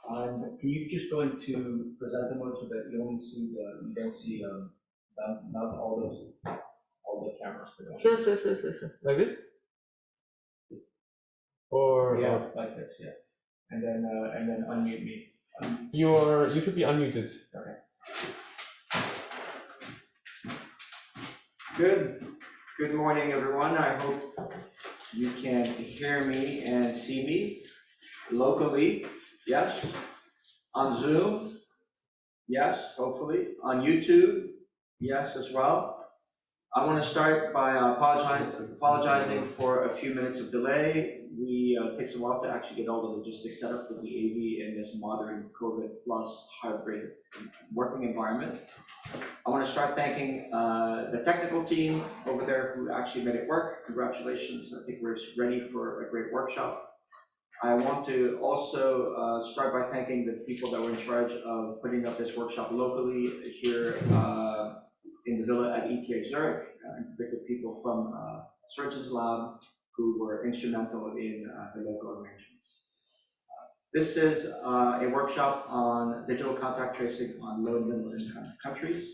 Can you just go into presenter mode so that you only see you don't see not all the cameras? Sure. Like this? Or yeah, like this, yeah. And then unmute me. You should be unmuted. Okay. Good morning, everyone. I hope you can hear me and see me locally. Yes. On Zoom. Yes, hopefully. On YouTube. Yes, as well. I want to start by apologizing for a few minutes of delay. We takes a while to actually get all the logistics set up with the AV in this modern COVID plus hybrid working environment. I want to start thanking the technical team over there who actually made it work. Congratulations. I think we're ready for a great workshop. I want to also start by thanking the people that were in charge of putting up this workshop locally here in the Villa at ETHZ Zurich, in particular people from Surgeon's Lab who were instrumental in the local arrangements. This is a workshop on digital contact tracing on low and middle income countries.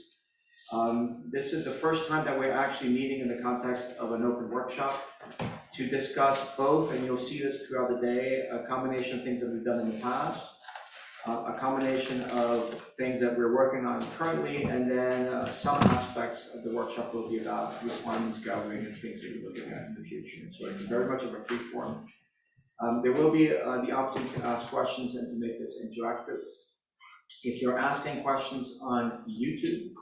This is the first time that we're actually meeting in the context of an open workshop to discuss both, and you'll see this throughout the day, a combination of things that we've done in the past, a combination of things that we're working on currently, and then some aspects of the workshop will be about requirements gathering and things that we're looking at in the future. So it's very much of a free form. There will be the opportunity to ask questions and to make this interactive. If you're asking questions on YouTube,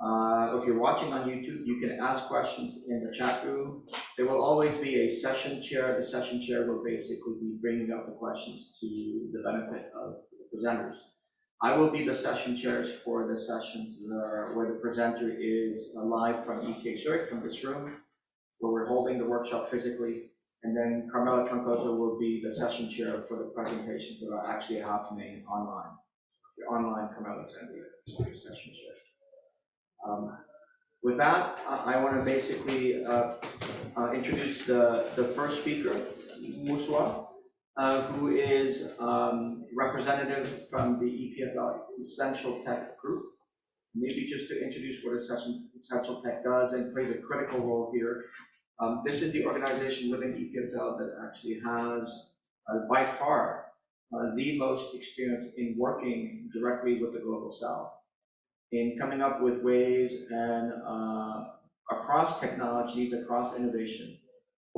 or if you're watching on YouTube, you can ask questions in the chat room. There will always be a session chair. The session chair will basically be bringing up the questions to the benefit of the presenters. I will be the session chairs for the sessions where the presenter is live from ETHZ Zurich, from this room, where we're holding the workshop physically. And then Carmela Troncoso will be the session chair for the presentations that are actually happening online. If you're online, Carmela's going to be the session chair. With that, I want to basically introduce the first speaker, Muswagha, who is representative from the EPFL Essential Tech Group. Maybe just to introduce what Essential Tech does and plays a critical role here. This is the organization within EPFL that actually has, by far, the most experience in working directly with the Global South, in coming up with ways and across technologies, across innovation,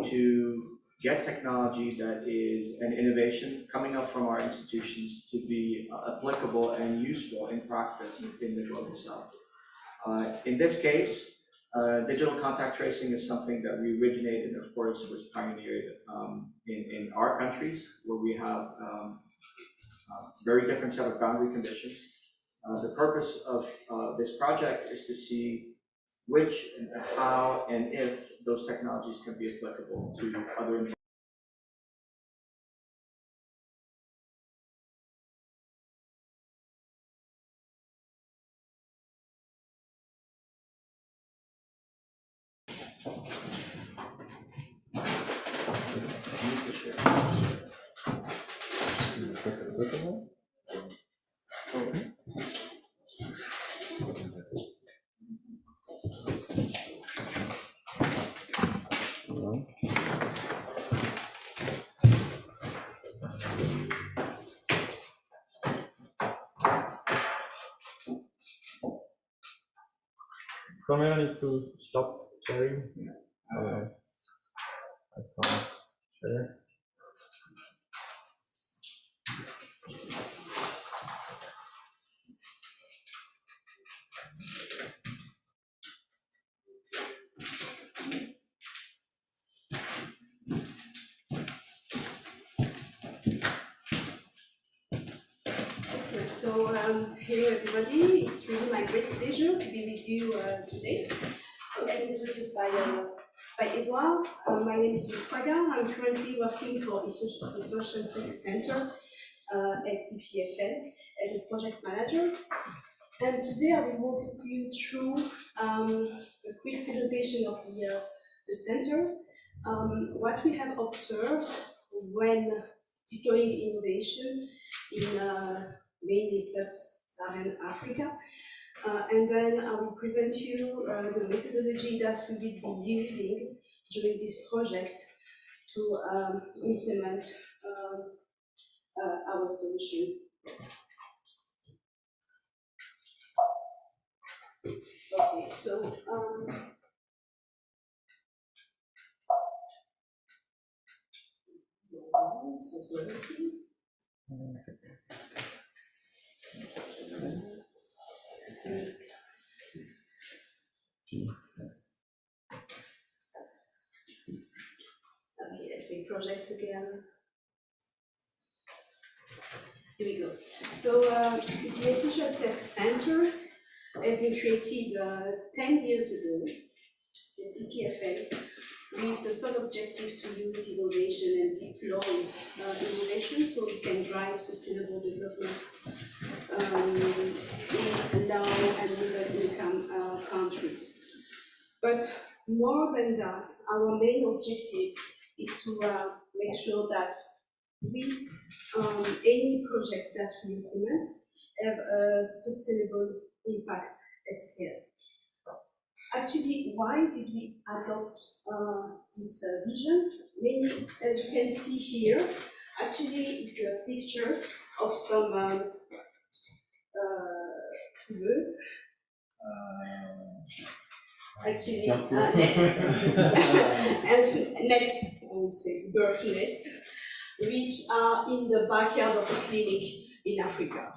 to get technology that is an innovation coming up from our institutions to be applicable and useful in practice in the Global South. In this case, digital contact tracing is something that we originated, of course, was pioneered in our countries, where we have a very different set of boundary conditions. The purpose of this project is to see which and how and if those technologies can be applicable to other. Camera needs to stop sharing. I can't share. Excellent. So, hello everybody. It's really my great pleasure to be with you today. So, as introduced by Edouard, my name is Muswagha. I'm currently working for the Sociotechnical Center at EPFL as a project manager. And today I will walk you through a quick presentation of the center, what we have observed when deploying innovation in mainly Sub-Saharan Africa. And then I will present you the methodology that we will be using during this project to implement our solution. Okay, so it's not working. Okay, let me project again. Here we go. So the Essential Tech Center has been created 10 years ago at EPFL with the sole objective to use innovation and deploy innovation so we can drive sustainable development in low and middle income countries. But more than that, our main objective is to make sure that we, any project that we implement, have a sustainable impact at scale. Actually, why did we adopt this vision? Mainly, as you can see here, actually it's a picture of some couveuse. Actually, nets, and nets, I would say, birth nets, which are in the backyard of a clinic in Africa.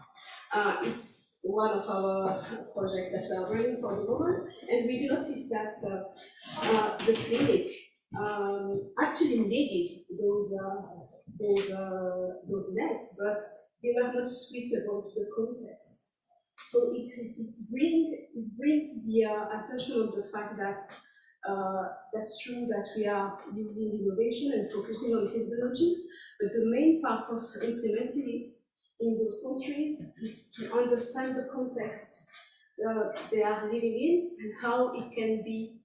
It's one of our projects that we are running for the moment, and we noticed that the clinic actually needed those nets, but they were not suitable to the context. So it brings the attention of the fact that that's true that we are using innovation and focusing on technologies, but the main part of implementing it in those countries is to understand the context they are living in and how it can be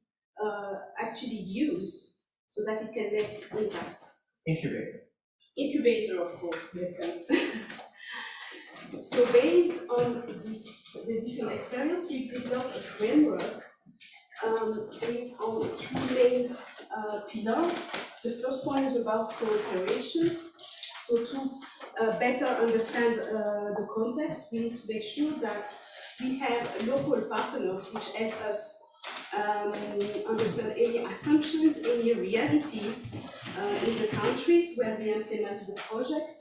actually used so that it can make impact. Incubator, of course, yeah, thanks. So based on the different experience, we've developed a framework based on three main pillars. The first one is about cooperation. So to better understand the context, we need to make sure that we have local partners which help us understand any assumptions, any realities in the countries where we implement the project.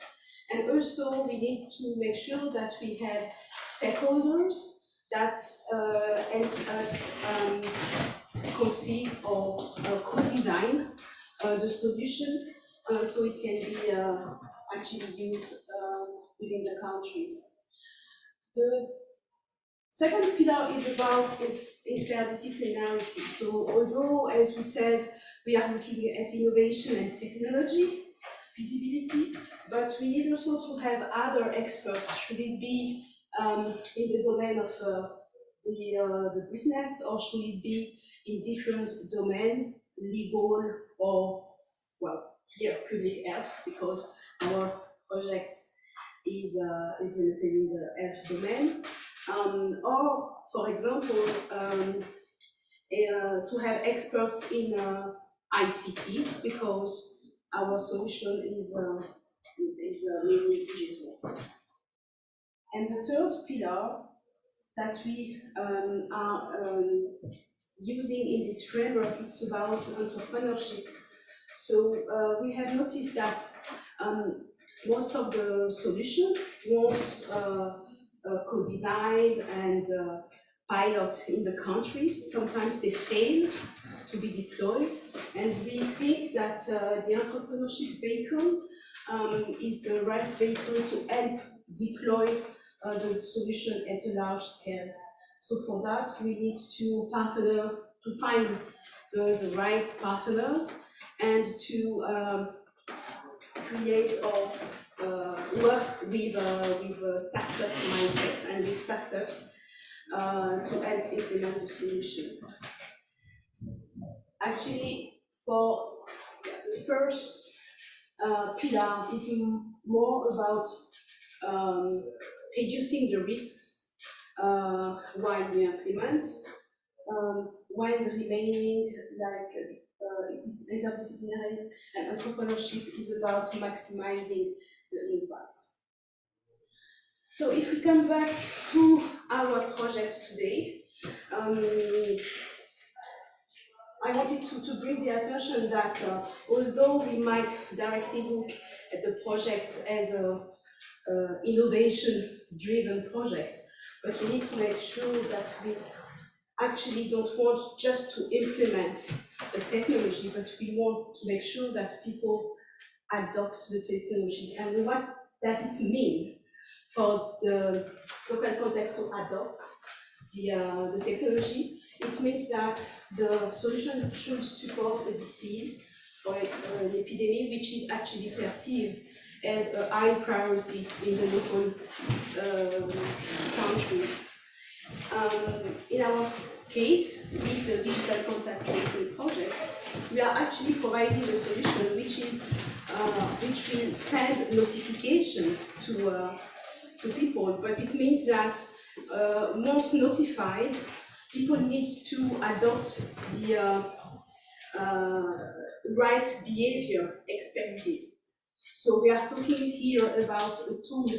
And also we need to make sure that we have stakeholders that help us conceive or co-design the solution so it can be actually used within the countries. The second pillar is about interdisciplinarity. So although, as we said, we are looking at innovation and technology, feasibility, but we need also to have other experts, should it be in the domain of the business, or should it be in different domains, legal or, well, here, public health, because our project is implemented in the health domain. Or, for example, to have experts in ICT, because our solution is mainly digital. And the third pillar that we are using in this framework, it's about entrepreneurship. So we have noticed that most of the solution was co-designed and pilot in the countries. Sometimes they fail to be deployed, and we think that the entrepreneurship vehicle is the right vehicle to help deploy the solution at a large scale. So for that, we need to partner, to find the right partners, and to create or work with a startup mindset and with startups to help implement the solution. Actually, for the first pillar is more about reducing the risks while we implement, while the remaining, like this interdisciplinary and entrepreneurship, is about maximizing the impact. So if we come back to our project today, I wanted to bring the attention that although we might directly look at the project as a innovation-driven project, but we need to make sure that we actually don't want just to implement the technology, but we want to make sure that people adopt the technology. And what does it mean for the local context to adopt the technology? It means that the solution should support a disease or an epidemic which is actually perceived as a high priority in the local countries. In our case, with the digital contact tracing project, we are actually providing a solution which is which will send notifications to people, but it means that once notified, people need to adopt the right behavior expected. So we are talking here about a tool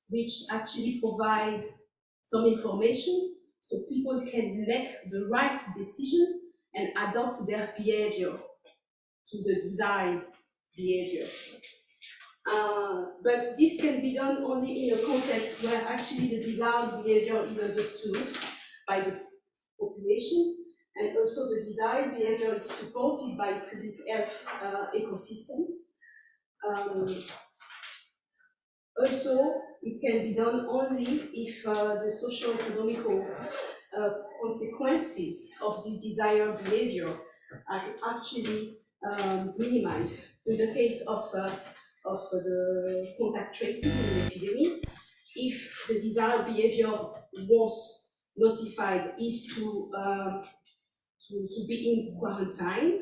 which actually provides some information so people can make the right decision and adopt their behavior to the desired behavior. But this can be done only in a context where actually the desired behavior is understood by the population, and also the desired behavior is supported by public health ecosystem. Also, it can be done only if the socio-economical consequences of this desired behavior are actually minimized. In the case of the contact tracing in the epidemic, if the desired behavior once notified is to be in quarantine,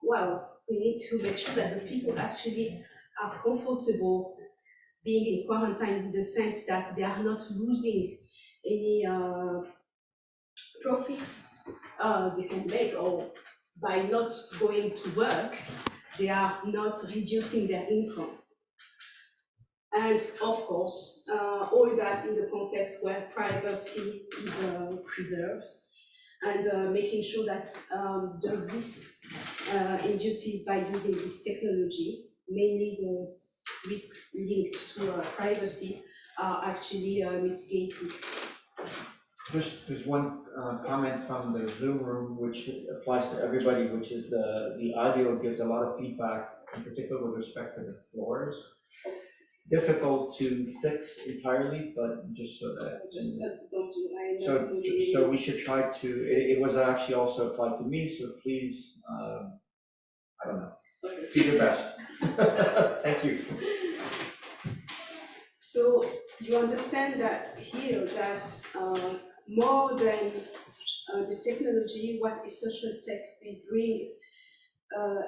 well, we need to make sure that the people actually are comfortable being in quarantine, in the sense that they are not losing any profit they can make, or by not going to work, they are not reducing their income. And of course, all that in the context where privacy is preserved, and making sure that the risks induced by using this technology, mainly the risks linked to privacy, are actually mitigated. There's one comment from the Zoom room which applies to everybody, which is the audio gives a lot of feedback, in particular with respect to the floors. Difficult to fix entirely, but just so that. So we should try to. It was actually also applied to me, so please, I don't know, do your best. Thank you. So you understand that here that more than the technology, what Sociotech will bring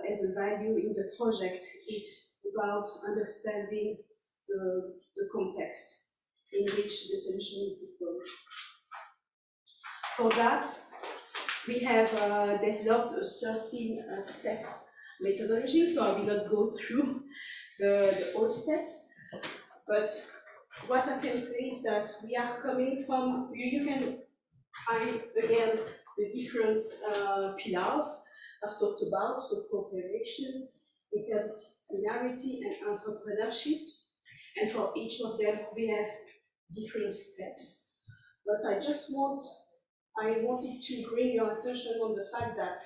as a value in the project, it's about understanding the context in which the solution is deployed. For that, we have developed a 13 steps methodology, so I will not go through the old steps, but what I can say is that we are coming from, you can find again the different pillars I've talked about, so cooperation, interdisciplinarity, and entrepreneurship. And for each of them, we have different steps. But I wanted to bring your attention on the fact that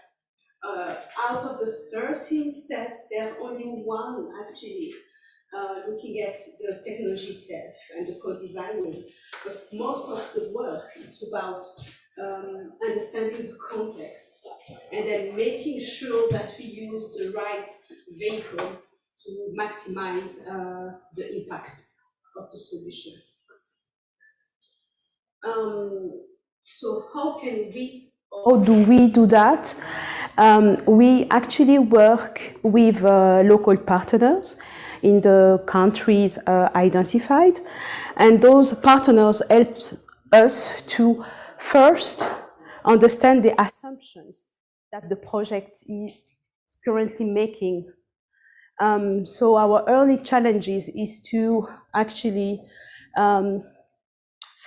out of the 13 steps, there's only one actually looking at the technology itself and the co-designing. But most of the work is about understanding the context and then making sure that we use the right vehicle to maximize the impact of the solution. So how can we how do we do that? We actually work with local partners in the countries identified, and those partners help us to first understand the assumptions that the project is currently making. So our early challenges is to actually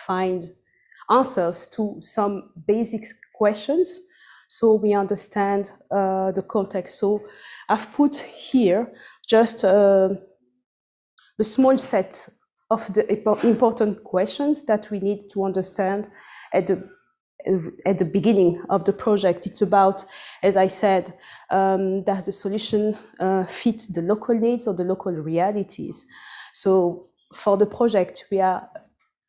find answers to some basic questions so we understand the context. So I've put here just a small set of the important questions that we need to understand at the beginning of the project. It's about, as I said, does the solution fit the local needs or the local realities? So for the project,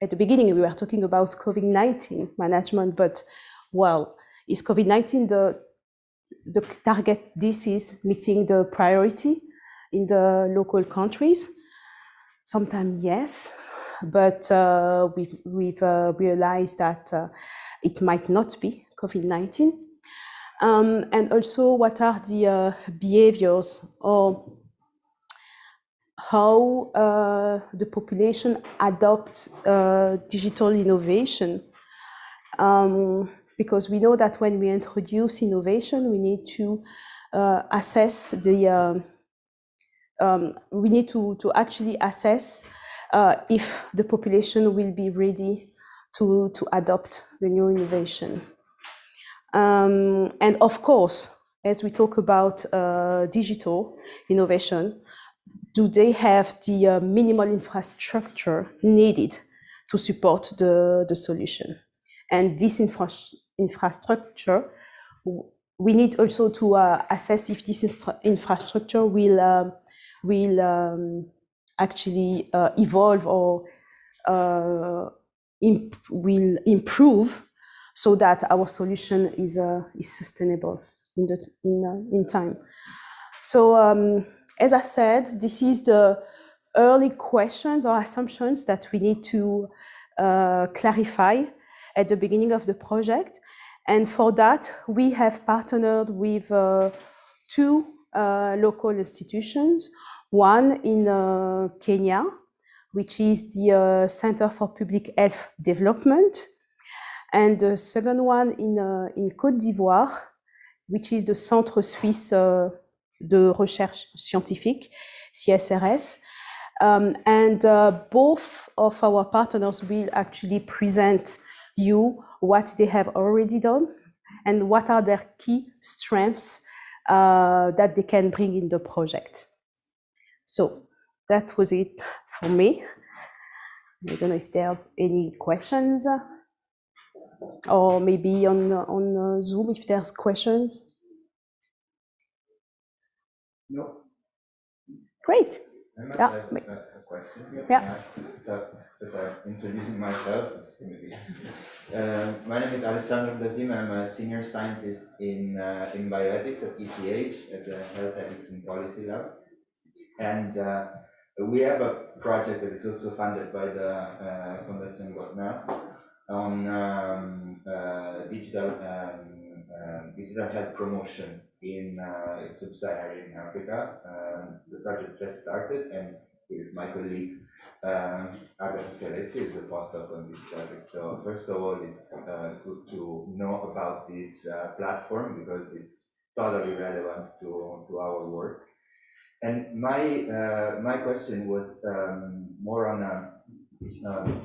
at the beginning, we were talking about COVID-19 management, but well, is COVID-19 the target disease meeting the priority in the local countries? Sometimes yes, but we've realized that it might not be COVID-19. And also, what are the behaviors or how the population adopts digital innovation? Because we know that when we introduce innovation, we need to assess the we need to actually assess if the population will be ready to adopt the new innovation. And of course, as we talk about digital innovation, do they have the minimal infrastructure needed to support the solution? And this infrastructure, we need also to assess if this infrastructure will actually evolve or will improve, so that our solution is sustainable in time. So as I said, this is the early questions or assumptions that we need to clarify at the beginning of the project. And for that, we have partnered with two local institutions, one in Kenya, which is the Center for Public Health Development, and the second one in Côte d'Ivoire, which is the Centre Suisse de Recherche Scientifique, CSRS. And both of our partners will actually present you what they have already done and what are their key strengths that they can bring in the project. So that was it for me. I don't know if there's any questions, or maybe on Zoom if there's questions. No. Great. I must Yeah. have a question. Yeah. Introducing myself. My name is Alessandro Blasim. I'm a senior scientist in bioethics at ETH, at the Health Ethics and Policy Lab. And we have a project that is also funded by the Fondation Botnar on digital health promotion in Sub-Saharan Africa. The project just started, and with my colleague Veale, is a postdoc on this project. So first of all, it's good to know about this platform because it's totally relevant to our work. And my question was more on a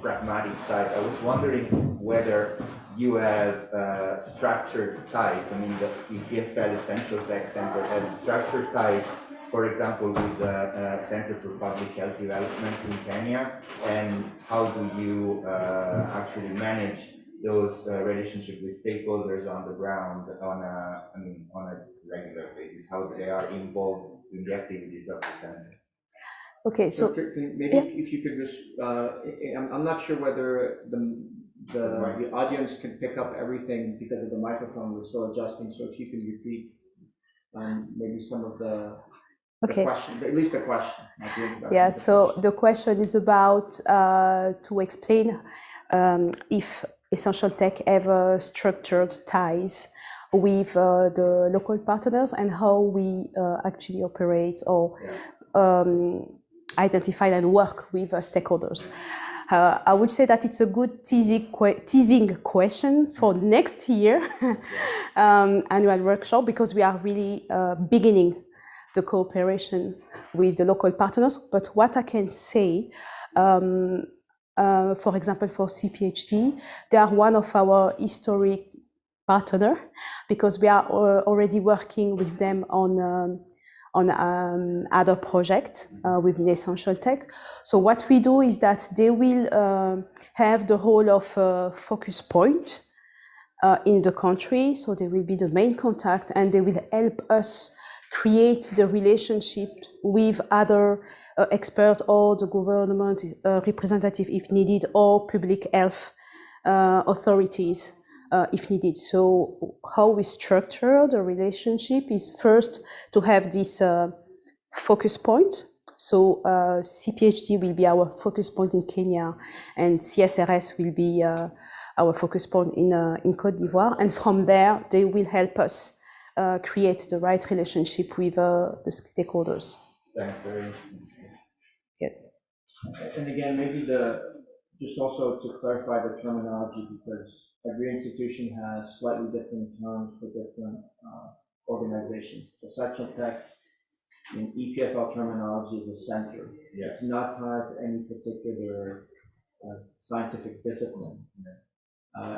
pragmatic side. I was wondering whether you have structured ties. I mean, the EPFL Essential Tech Center has structured ties, for example, with the Center for Public Health Development in Kenya, and how do you actually manage those relationships with stakeholders on the ground on a regular basis? How they are involved in the activities of the center? Okay, so maybe if you could just, I'm not sure whether the audience can pick up everything because of the microphone. We're still adjusting, so if you can repeat maybe some of the question, at least the question. Yeah, so the question is about to explain if ESSTECH have structured ties with the local partners and how we actually operate or identify and work with stakeholders. I would say that it's a good teasing question for next year annual workshop, because we are really beginning the cooperation with the local partners. But what I can say, for example, for CPHT, they are one of our historic partner, because we are already working with them on other projects with ESSTECH. So what we do is that they will have the whole of focus point in the country. So they will be the main contact, and they will help us create the relationship with other experts or the government representative if needed, or public health authorities if needed. So how we structure the relationship is first to have this focus point. So CPHT will be our focus point in Kenya, and CSRS will be our focus point in Côte d'Ivoire. And from there, they will help us create the right relationship with the stakeholders. Thanks, very interesting. Good. And again, maybe just also to clarify the terminology, because every institution has slightly different terms for different organizations. The SocioTech in EPFL terminology is a center. Yeah. It's not tied to any particular scientific discipline.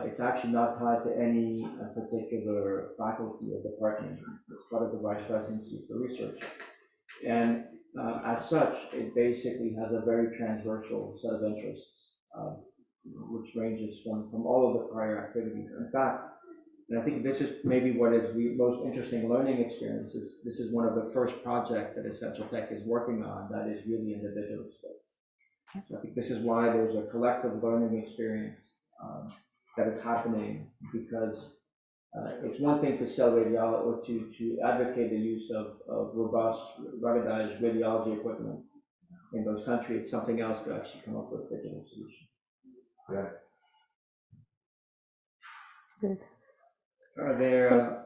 It's actually not tied to any particular faculty or department. It's part of the Vice Presidency for Research. And as such, it basically has a very transversal set of interests, which ranges from all of the prior activities. In fact, and I think this is maybe what is the most interesting learning experience, is this is one of the first projects that ESSTECH is working on that is really in the digital space. So I think this is why there's a collective learning experience that is happening, because it's one thing to sell radiology or to advocate the use of robust, ruggedized radiology equipment in those countries. It's something else to actually come up with digital solutions. Yeah. Good. Are there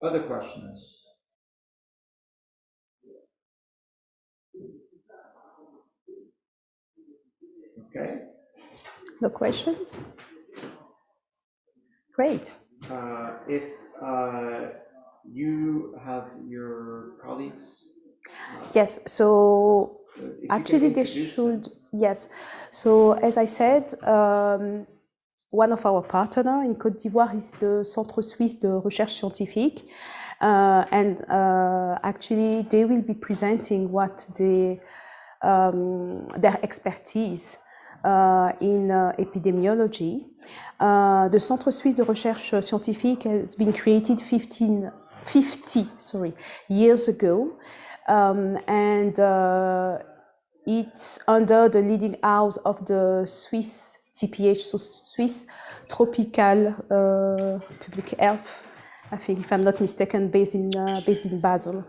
other questions? Okay. No questions? Great. If you have your colleagues. Yes, so actually they introduce should, yes. So as I said, one of our partners in Côte d'Ivoire is the Centre Suisse de Recherche Scientifique. And actually they will be presenting what their expertise in epidemiology. The Centre Suisse de Recherche Scientifique has been created 50 years ago, and it's under the leading house of the Swiss TPH, so Swiss Tropical Public Health, I think, if I'm not mistaken, based in Basel.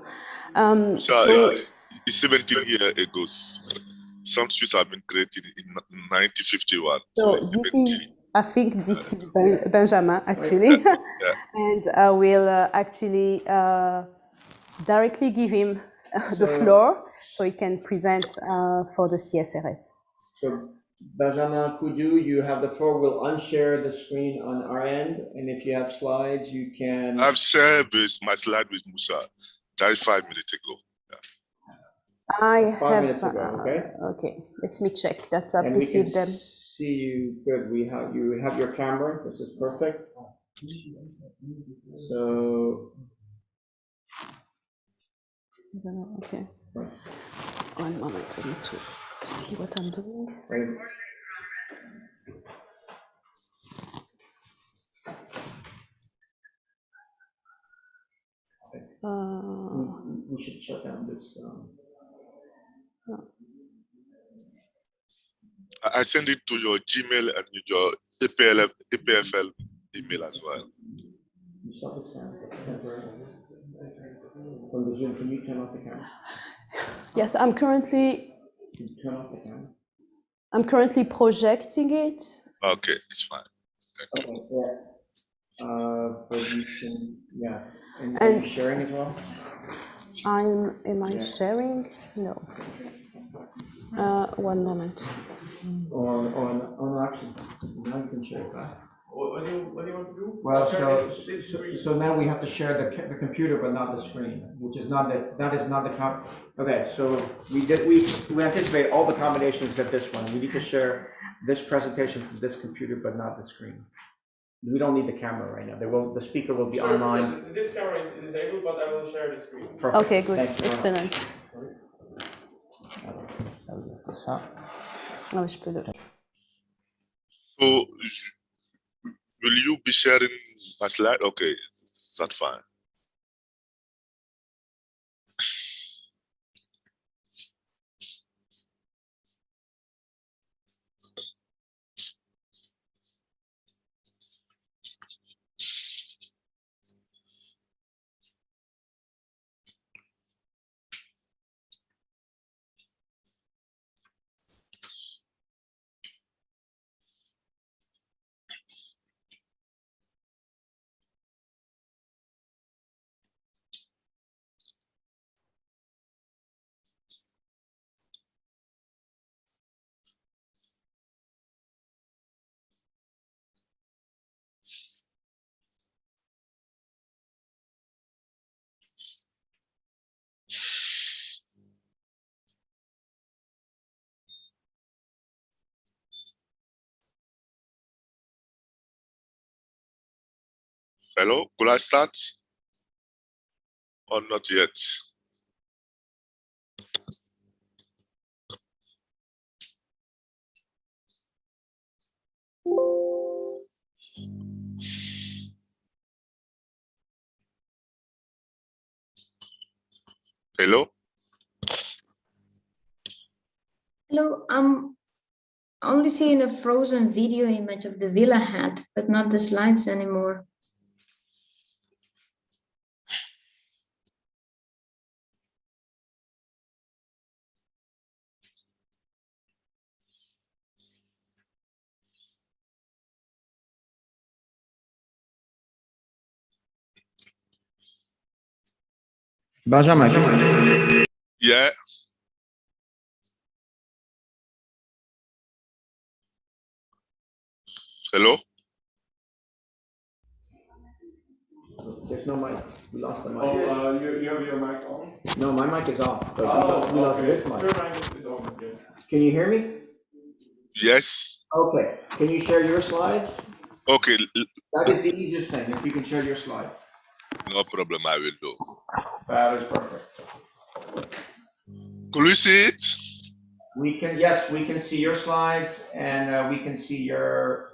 It's 17 years ago. Some Swiss have been created in 1951. So this is, I think this is Benjamin, actually. Yeah. And I will actually directly give him the floor so he can present for the CSRS. So Benjamin, Koudou, you have the floor. We'll unshare the screen on our end, and if you have slides, you can. I've shared my slide with Musa just 5 minutes ago. I 5 have, minutes ago, okay? Okay, let me check that I've And received them. See you good. You have your camera. This is perfect. So. Okay. Right. One moment, I need to see what I'm doing. Right. We should shut down this. I send it to your Gmail and your EPFL email as well. You saw this from the Zoom. Can you turn off the camera? Yes, I'm currently. Can you turn off the camera? I'm currently projecting it. Okay, it's fine. Thank you. Okay, yeah. But you can, yeah, and are And- you sharing as well? Am I Yeah. sharing? No. One moment. Or actually, now you can share it back. What do you want to do? Well, This so now we have to share the computer, but not the screen, which is not that is not the okay, so we anticipate all the combinations of this one. We need to share this presentation from this computer, but not the screen. We don't need the camera right now. The speaker will be online. This camera is disabled, but I will share the screen. Perfect. Okay, good. Thanks very much. Excellent. Ça. Ah, je peux le... So, will you be sharing my slide? Okay, that's fine. Hello, could I start? Or not yet? Hello? Hello, I'm only seeing a frozen video image of the Villa Hatt, but not the slides anymore. Benjamin. Yeah. Hello? There's no mic. We lost the mic. Oh, you have your mic on? No, my mic is off, but we lost this mic. Your mic is on, yes. Can you hear me? Yes. Okay. Can you share your slides? Okay, That is the easiest thing, if you can share your slides. no problem, I will do. That is perfect. Could we see it? Yes, we can see your slides, and we can see your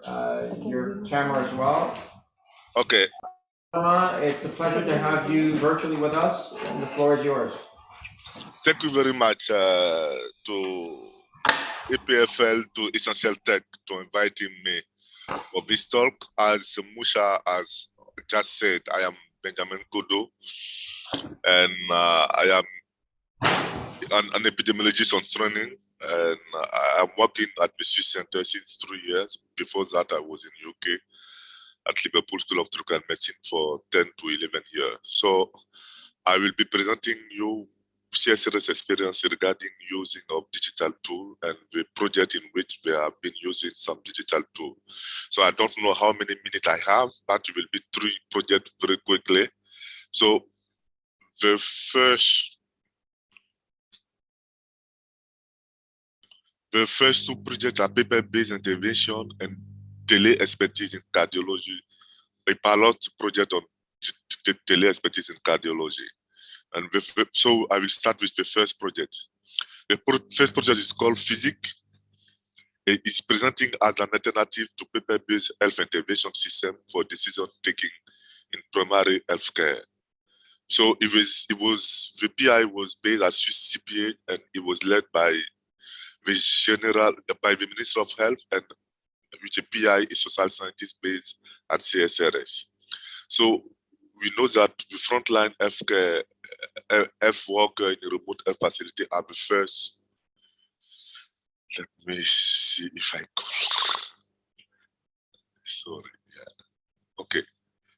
camera as well. Okay. It's a pleasure to have you virtually with us, and the floor is yours. Thank you very much to EPFL, to Essential Tech, to inviting me for this talk. As Musha has just said, I am Benjamin Koudou, and I am an epidemiologist on training, and I'm working at the Swiss Center since 3 years. Before that, I was in UK at Liverpool School of Tropical Medicine for 10 to 11 years. So I will be presenting you CSRS experience regarding using of digital tool and the project in which we have been using some digital tool. So I don't know how many minutes I have, but it will be 3 projects very quickly. So the first 2 projects are paper-based intervention and tele expertise in cardiology, a pilot project on tele expertise in cardiology. And so I will start with the first project. The first project is called Physique. It is presenting as an alternative to paper-based health intervention system for decision taking in primary healthcare. So the PI was based at Swiss TPH, and it was led by the Minister of Health, and which the PI is social scientist based at CSRS. So we know that the frontline healthcare health worker in a remote health facility are the first. Let me see if I could. Sorry. Yeah. Okay.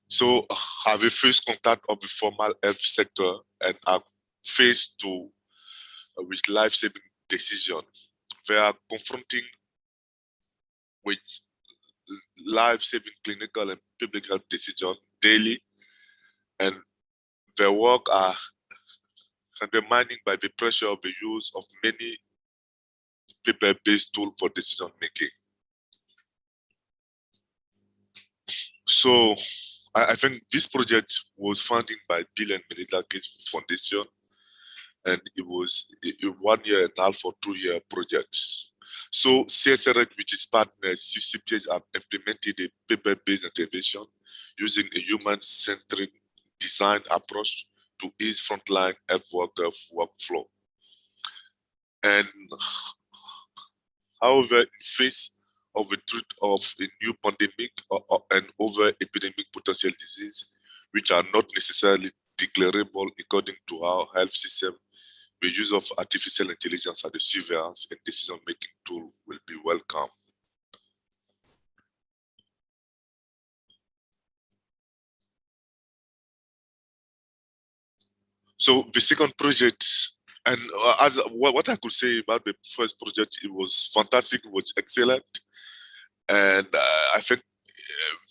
So have a first contact of the formal health sector and are faced to with life-saving decision. They are confronting with life-saving clinical and public health decision daily, and their work are undermining by the pressure of the use of many paper-based tools for decision making. So I think this project was funded by Bill and Melinda Gates Foundation, and it was a 1 year and a half or 2 year project. So CSRS, which is partners, CPH have implemented a paper-based intervention using a human-centric design approach to ease frontline health worker workflow. And however, in face of the threat of a new pandemic and over epidemic potential disease, which are not necessarily declarable according to our health system, the use of artificial intelligence as a surveillance and decision-making tool will be welcome. So the second project, and as what I could say about the first project, it was fantastic, it was excellent. And I think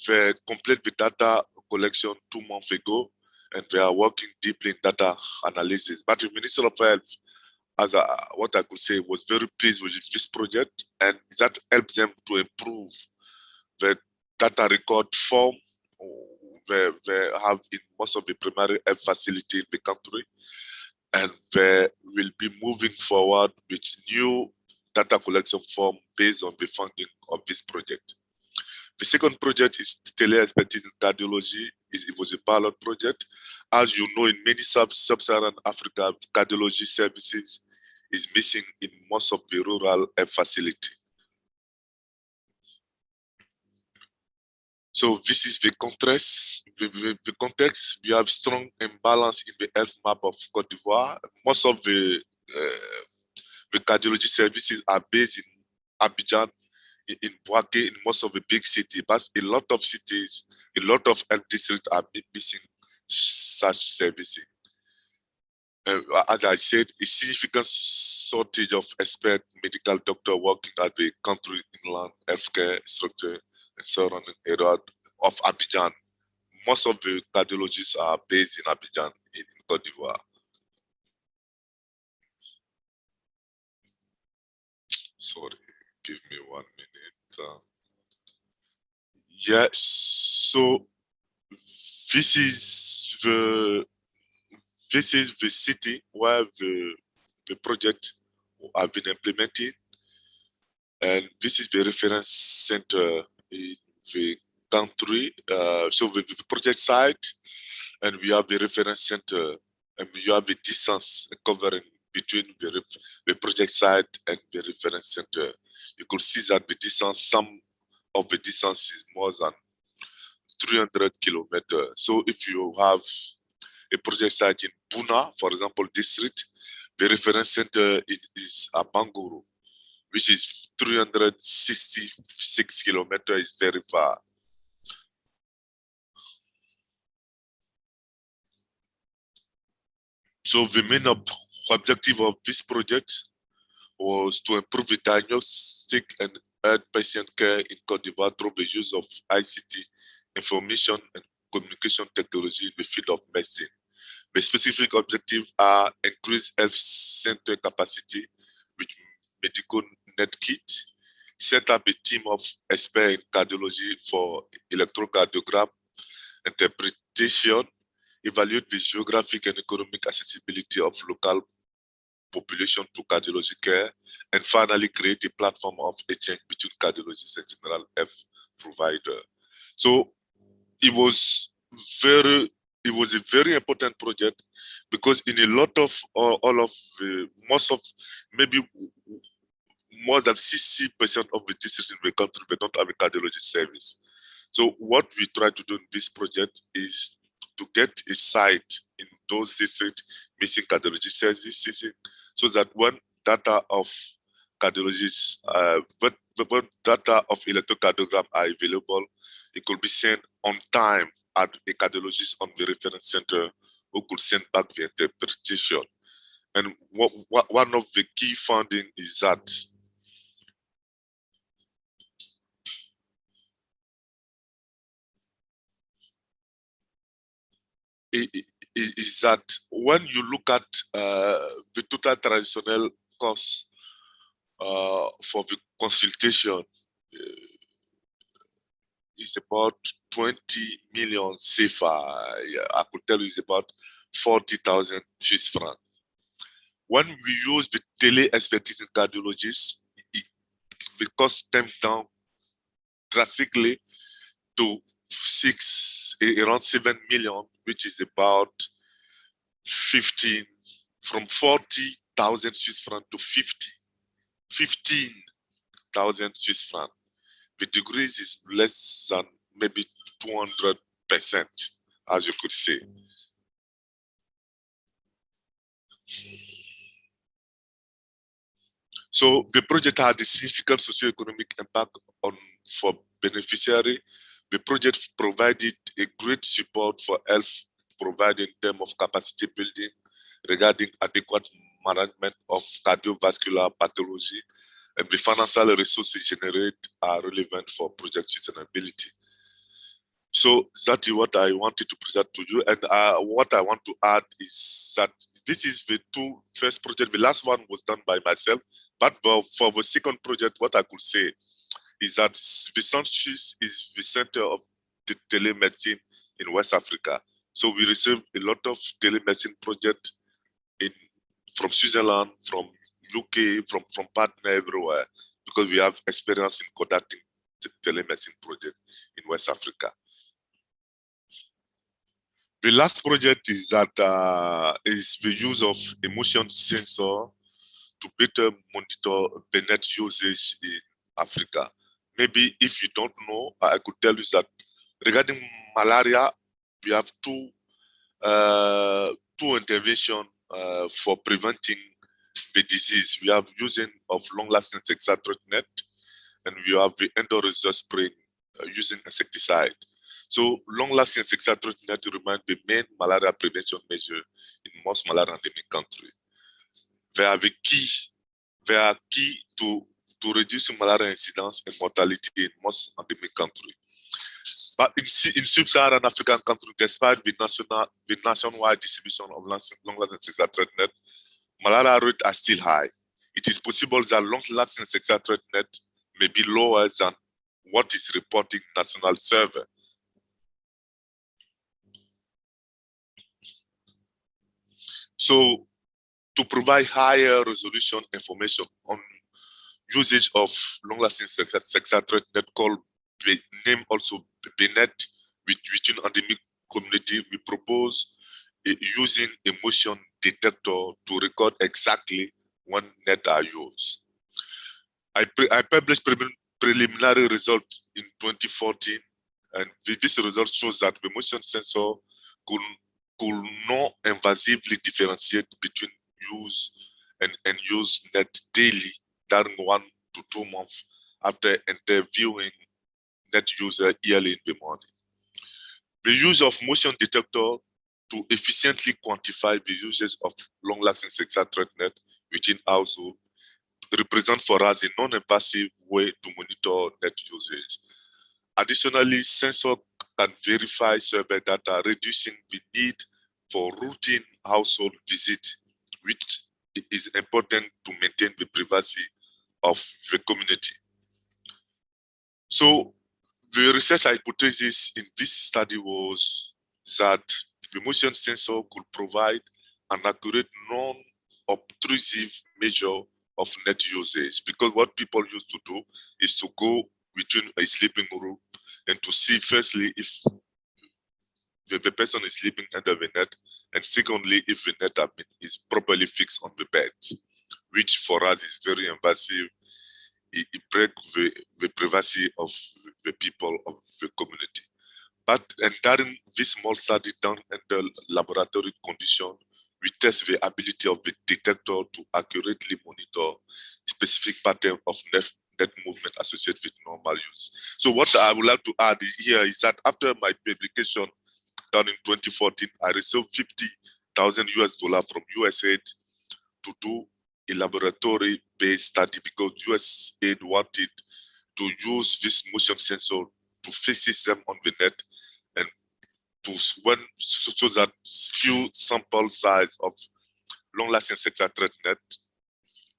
they complete the data collection 2 months ago, and they are working deeply in data analysis. But the Minister of Health, as what I could say, was very pleased with this project, and that helps them to improve the data record form they have in most of the primary health facilities in the country, and they will be moving forward with new data collection form based on the funding of this project. The second project is tele-expertise in cardiology. It was a pilot project. As you know, in many sub-Saharan Africa, cardiology services is missing in most of the rural health facility. So this is the contrast. The context, we have strong imbalance in the health map of Côte d'Ivoire. Most of the cardiology services are based in Abidjan, in Bouaké, in most of the big cities, but a lot of cities, a lot of health districts are missing such services. As I said, a significant shortage of expert medical doctor working at the country inland healthcare structure and surrounding area of Abidjan. Most of the cardiologists are based in Abidjan in Côte d'Ivoire. Sorry, give me 1 minute. Yeah, so this is the city where the project have been implemented, and this is the reference center in the country. So the project site, and we have the reference center, and we have the distance covering between the project site and the reference center. You could see that the distance, some of the distance is more than 300 kilometers. So if you have a project site in Buna, for example, district, the reference center is at Banguru, which is 366 kilometers, is very far. So the main objective of this project was to improve the diagnostic and patient care in Côte d'Ivoire through the use of ICT, information and communication technology in the field of medicine. The specific objectives are increase health center capacity with medical net kit, set up a team of experts in cardiology for electrocardiogram interpretation, evaluate the geographic and economic accessibility of local population to cardiology care, and finally create a platform of exchange between cardiologists and general health provider. So it was a very important project, because in a lot of most of maybe more than 60% of the districts in the country, they don't have a cardiology service. So what we try to do in this project is to get a site in those districts missing cardiology services, so that when data of cardiologists, what data of electrocardiogram are available, it could be sent on time at a cardiologist on the reference center who could send back the interpretation. And one of the key findings is that when you look at the total traditional cost for the consultation, is about 20 million CFA. I could tell you it's about 40,000 Swiss francs. When we use the tele expertise in cardiologists, the cost comes down drastically to around 7 million, which is about 40,000 Swiss francs to 15,000 Swiss francs. The decrease is less than maybe 200%, as you could say. So the project had a significant socio-economic impact for beneficiary. The project provided a great support for health provided in terms of capacity building regarding adequate management of cardiovascular pathology, and the financial resources generated are relevant for project sustainability. So that is what I wanted to present to you. And what I want to add is that this is the two first project. The last one was done by myself, but for the second project, what I could say is that the Swiss is the center of the telemedicine in West Africa. So we receive a lot of telemedicine projects from Switzerland, from UK, from partner everywhere, because we have experience in conducting the telemedicine project in West Africa. The last project is that is the use of emotion sensor to better monitor the net usage in Africa. Maybe if you don't know, I could tell you that regarding malaria, we have two interventions for preventing the disease. We have using of long-lasting insecticide net, and we have the end-result spraying using insecticide. So long-lasting insecticide net remain the main malaria prevention measure in most malaria endemic countries. They are key to reducing malaria incidence and mortality in most endemic countries. But in Sub-Saharan African countries, despite the nationwide distribution of long-lasting insecticide net, malaria rates are still high. It is possible that long-lasting insecticide net may be lower than what is reporting national survey. So, to provide higher resolution information on usage of long-lasting insecticide net, called name also BNet, within endemic community, we propose using a motion detector to record exactly when net are used. I published preliminary result in 2014, and this result shows that the motion sensor could not invasively differentiate between use and use net daily during 1 to 2 months after interviewing net user early in the morning. The use of motion detector to efficiently quantify the usage of long-lasting insecticide net within household represent for us a non-invasive way to monitor net usage. Additionally, sensor can verify survey data, reducing the need for routine household visit, which is important to maintain the privacy of the community. So the research hypothesis in this study was that the motion sensor could provide an accurate non-obtrusive measure of net usage, because what people used to do is to go between a sleeping room and to see firstly if the person is sleeping under the net, and secondly if the net is properly fixed on the bed, which for us is very invasive. It breaks the privacy of the people of the community. But during this small study done under laboratory condition, we test the ability of the detector to accurately monitor specific pattern of net movement associated with normal use. So what I would like to add here is that after my publication done in 2014, I received $50,000 from USAID to do a laboratory-based study because USAID wanted to use this motion sensor to fix them on the net and to so that few sample size of long-lasting sexual threat net,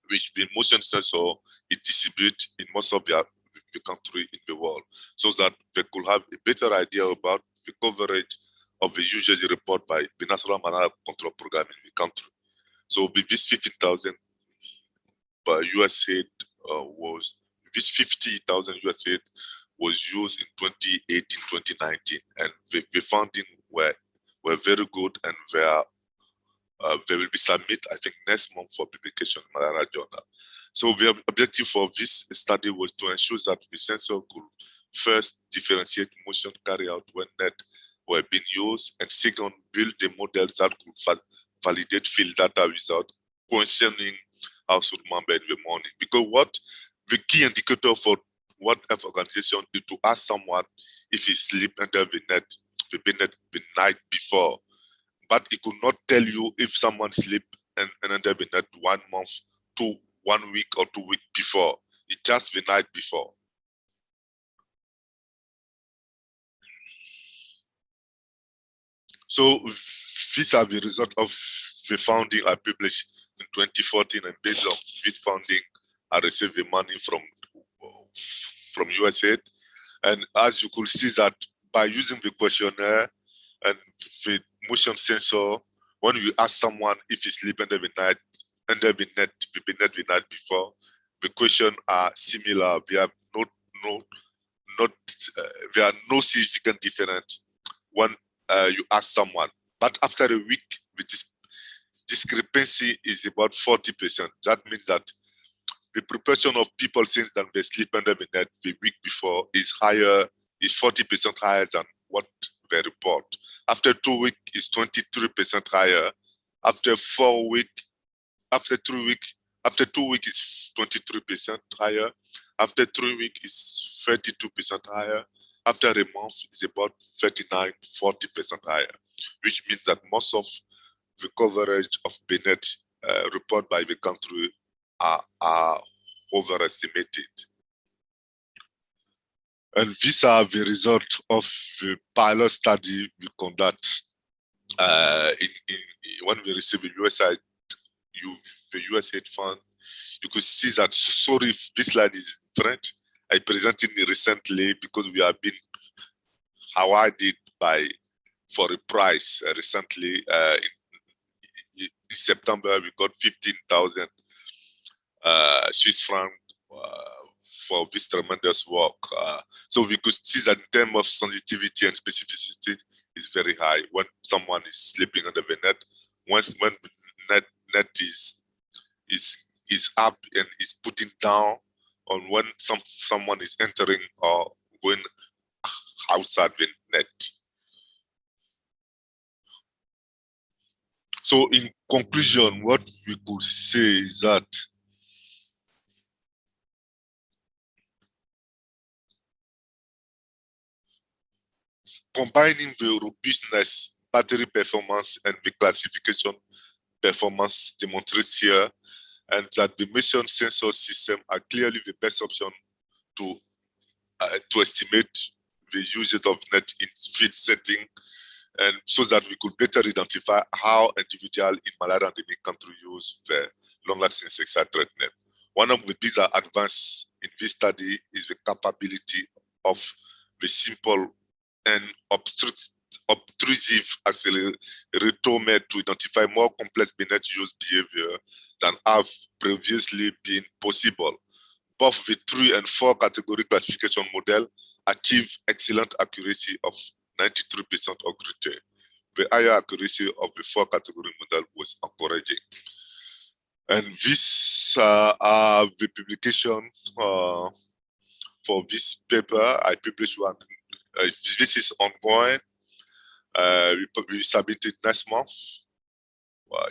which the motion sensor is distributed in most of the country in the world, so that they could have a better idea about the coverage of the usage report by the National Malaria Control Program in the country. So with this 15,000 by USAID was, this 50,000 USAID was used in 2018, 2019, and the funding were very good, and they will be submitted, I think, next month for publication in Malaria Journal. So the objective for this study was to ensure that the sensor could first differentiate motion carried out when net were being used, and second, build the models that could validate field data without questioning household member in the morning. Because what the key indicator for what health organization is to ask someone if he sleep under the net the night before, but it could not tell you if someone sleep and under the net 1 month, 1 week or 2 weeks before. It's just the night before. So these are the result of the funding I published in 2014, and based on this funding, I received the money from USAID. And as you could see that by using the questionnaire and the motion sensor, when we ask someone if he sleep under the net the night before, the questions are similar. We have there are no significant difference when you ask someone. But after a week, the discrepancy is about 40%. That means that the proportion of people saying that they sleep under the net the week before is higher, is 40% higher than what they report. After 2 weeks, is 23% higher. After 4 weeks, after 2 weeks is 23% higher. After 3 weeks is 32% higher. After a month is about 39-40% higher, which means that most of the coverage of BNet report by the country are overestimated. And these are the results of the pilot study we conduct when we receive the USAID fund. You could see that, sorry if this slide is in French, I presented it recently because we have been awarded for a prize recently. In September, we got 15,000 Swiss francs for this tremendous work. So we could see that in terms of sensitivity and specificity is very high when someone is sleeping under the net. When the net is up and is putting down, on when someone is entering or going outside the net. So in conclusion, what we could say is that combining the robustness, battery performance, and the classification performance demonstrates here, and that the motion sensor system are clearly the best option to estimate the usage of net in field setting, and so that we could better identify how individuals in malaria endemic country use the long-lasting sexual threat net. One of the biggest advances in this study is the capability of the simple and obtrusive accelerator to identify more complex BNet use behavior than have previously been possible. Both the 3 and 4 category classification model achieve excellent accuracy of 93% or greater. The higher accuracy of the 4 category model was encouraging. And this are the publication for this paper. I published one. This is ongoing. We submitted next month.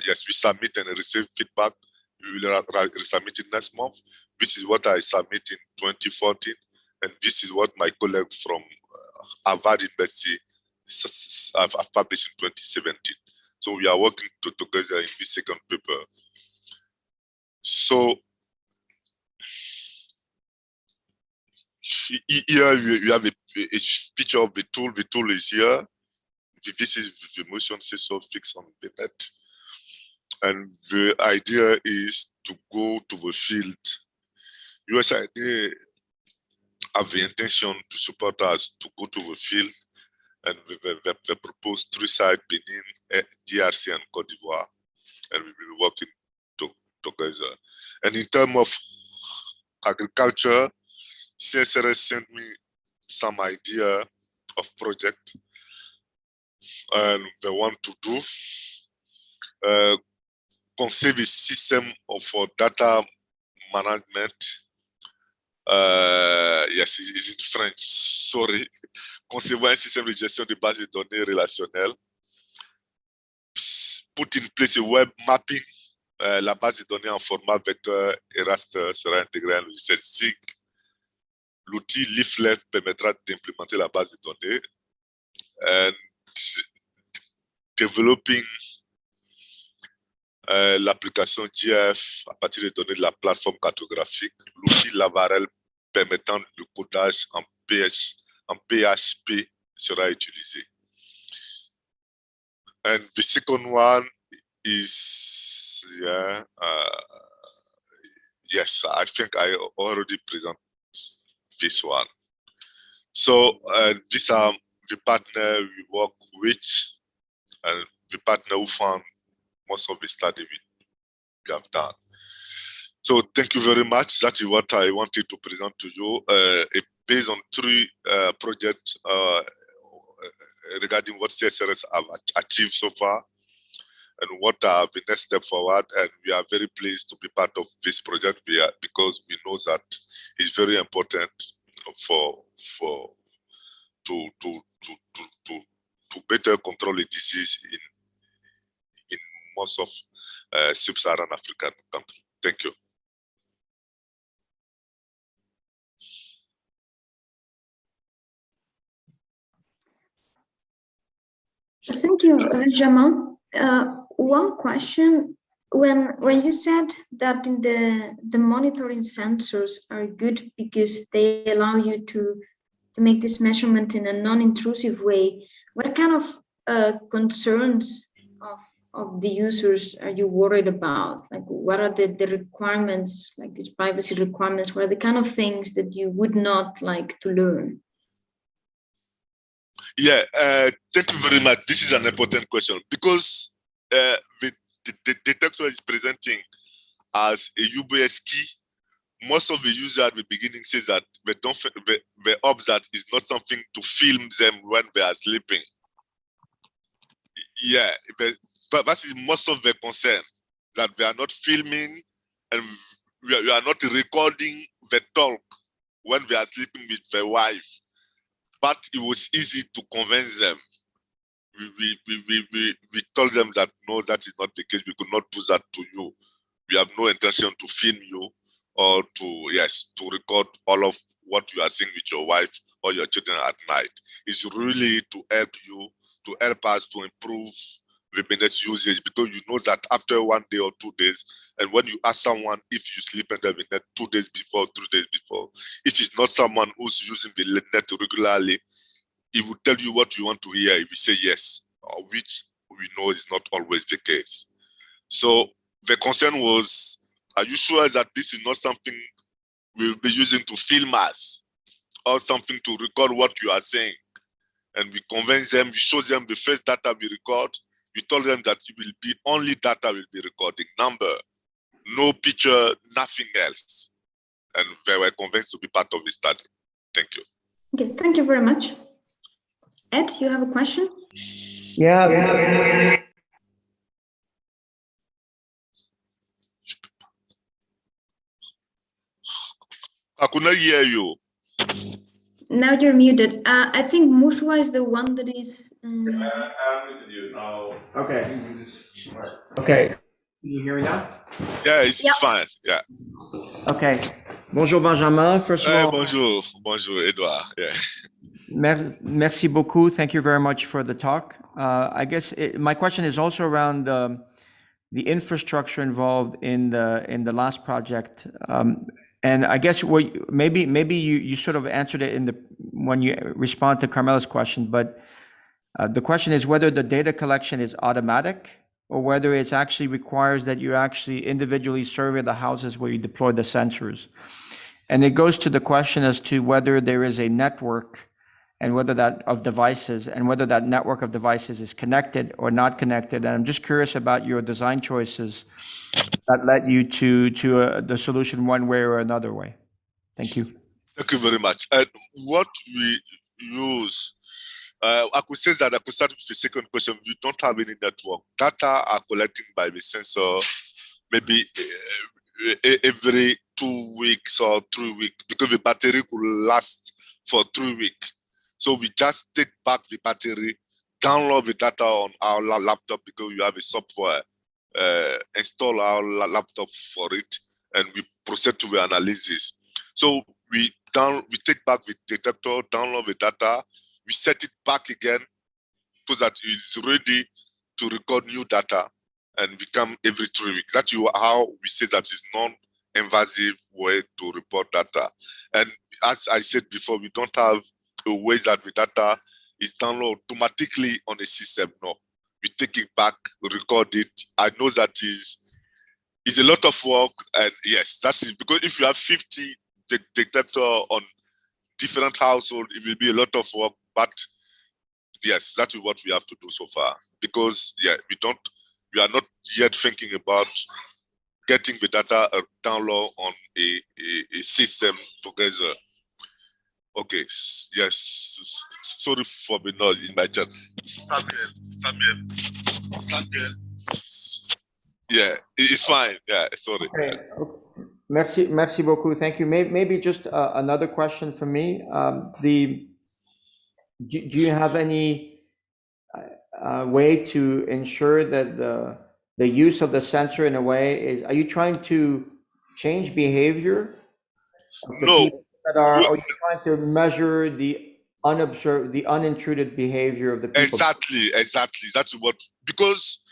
yes, we submit and receive feedback. We will resubmit it next month. This is what I submit in 2014, and this is what my colleague from Harvard University have published in 2017. So we are working together in this second paper. So here you have a picture of the tool. The tool is here. This is the motion sensor fixed on the net. And the idea is to go to the field. USAID have the intention to support us to go to the field, and they propose 3 sites: Benin, DRC, and Cote d'Ivoire, and we will be working together. And in terms of agriculture, CSRS sent me some idea of project, and they want to do conceive a system for data management. Yes, it's in French, sorry. Concevoir un système de gestion de bases de données relationnelles. Put in place a web mapping. La base de données en format vecteur et raster sera intégrée à un logiciel SIG. L'outil Leaflet permettra d'implémenter la base de données. And developing l'application GF à partir des données de la plateforme cartographique, l'outil Lavarel permettant le codage en PHP sera utilisé. And the second one is, yes, I think I already present this one. So these are the partner we work with, and the partner who found most of the study we have done. So thank you very much. That is what I wanted to present to you. Based on 3 projects regarding what CSRS have achieved so far and what are the next step forward. And we are very pleased to be part of this project because we know that it's very important to better control the disease in most of Sub-Saharan African countries. Thank you. Thank you, Jamal. One question: when you said that in the monitoring sensors are good because they allow you to make this measurement in a non-intrusive way, what kind of concerns of the users are you worried about? Like, what are the requirements, like these privacy requirements? What are the kind of things that you would not like to learn? Yeah, thank you very much. This is an important question because the detector is presenting as a UBS key. Most of the users at the beginning says that they hope that it's not something to film them when they are sleeping. Yeah, that is most of the concern, that they are not filming and we are not recording the talk when they are sleeping with their wife. But it was easy to convince them. We told them that no, that is not the case. We could not do that to you. We have no intention to film you or to record all of what you are seeing with your wife or your children at night. It's really to help you, to help us to improve the business usage, because you know that after 1 day or 2 days, and when you ask someone if you sleep under the net 2 days before, 3 days before, if it's not someone who's using the net regularly, he will tell you what you want to hear if you say yes, which we know is not always the case. So the concern was, are you sure that this is not something we'll be using to film us or something to record what you are saying? And we convince them, we show them the first data we record. We told them that it will be only data we'll be recording, number, no picture, nothing else. And they were convinced to be part of the study. Thank you. Okay, thank you very much. Ed, you have a question? Yeah. I could not hear you. Now you're muted. I think Muswagha is the one that is. I'm with you now. Okay. Okay, can you hear me now? Yeah, it's fine. Yeah. Okay. Bonjour Benjamin, first of all. Bonjour, Edouard. Yeah. Merci beaucoup. Thank you very much for the talk. I guess my question is also around the infrastructure involved in the last project. And I guess maybe you sort of answered it when you respond to Carmela's question, but the question is whether the data collection is automatic or whether it actually requires that you actually individually survey the houses where you deploy the sensors. And it goes to the question as to whether there is a network and whether that network of devices is connected or not connected. And I'm just curious about your design choices that led you to the solution one way or another way. Thank you. Thank you very much. What we use, I could say that I could start with the second question. We don't have any network. Data are collecting by the sensor maybe every 2 weeks or 3 weeks because the battery could last for 3 weeks. So we just take back the battery, download the data on our laptop because we have a software, install our laptop for it, and we proceed to the analysis. So we take back the detector, download the data, we set it back again so that it's ready to record new data and become every 3 weeks. That's how we say that is non-invasive way to report data. And as I said before, we don't have a way that the data is downloaded automatically on a system. No, we take it back, record it. I know that is a lot of work, and yes, that is because if you have 50 detector on different households, it will be a lot of work. But yes, that is what we have to do so far. Because we are not yet thinking about getting the data download on a system together. Okay, yes, sorry for the noise in my chat. Samuel. Yeah, it's fine. Yeah, sorry. Okay. Merci beaucoup. Thank you. Maybe just another question for me. Do you have any way to ensure that the use of the sensor in a way is? Are you trying to change behavior of the people that are, or are you trying to measure the unobserved, the unintruded behavior of the people? Exactly. That's what, because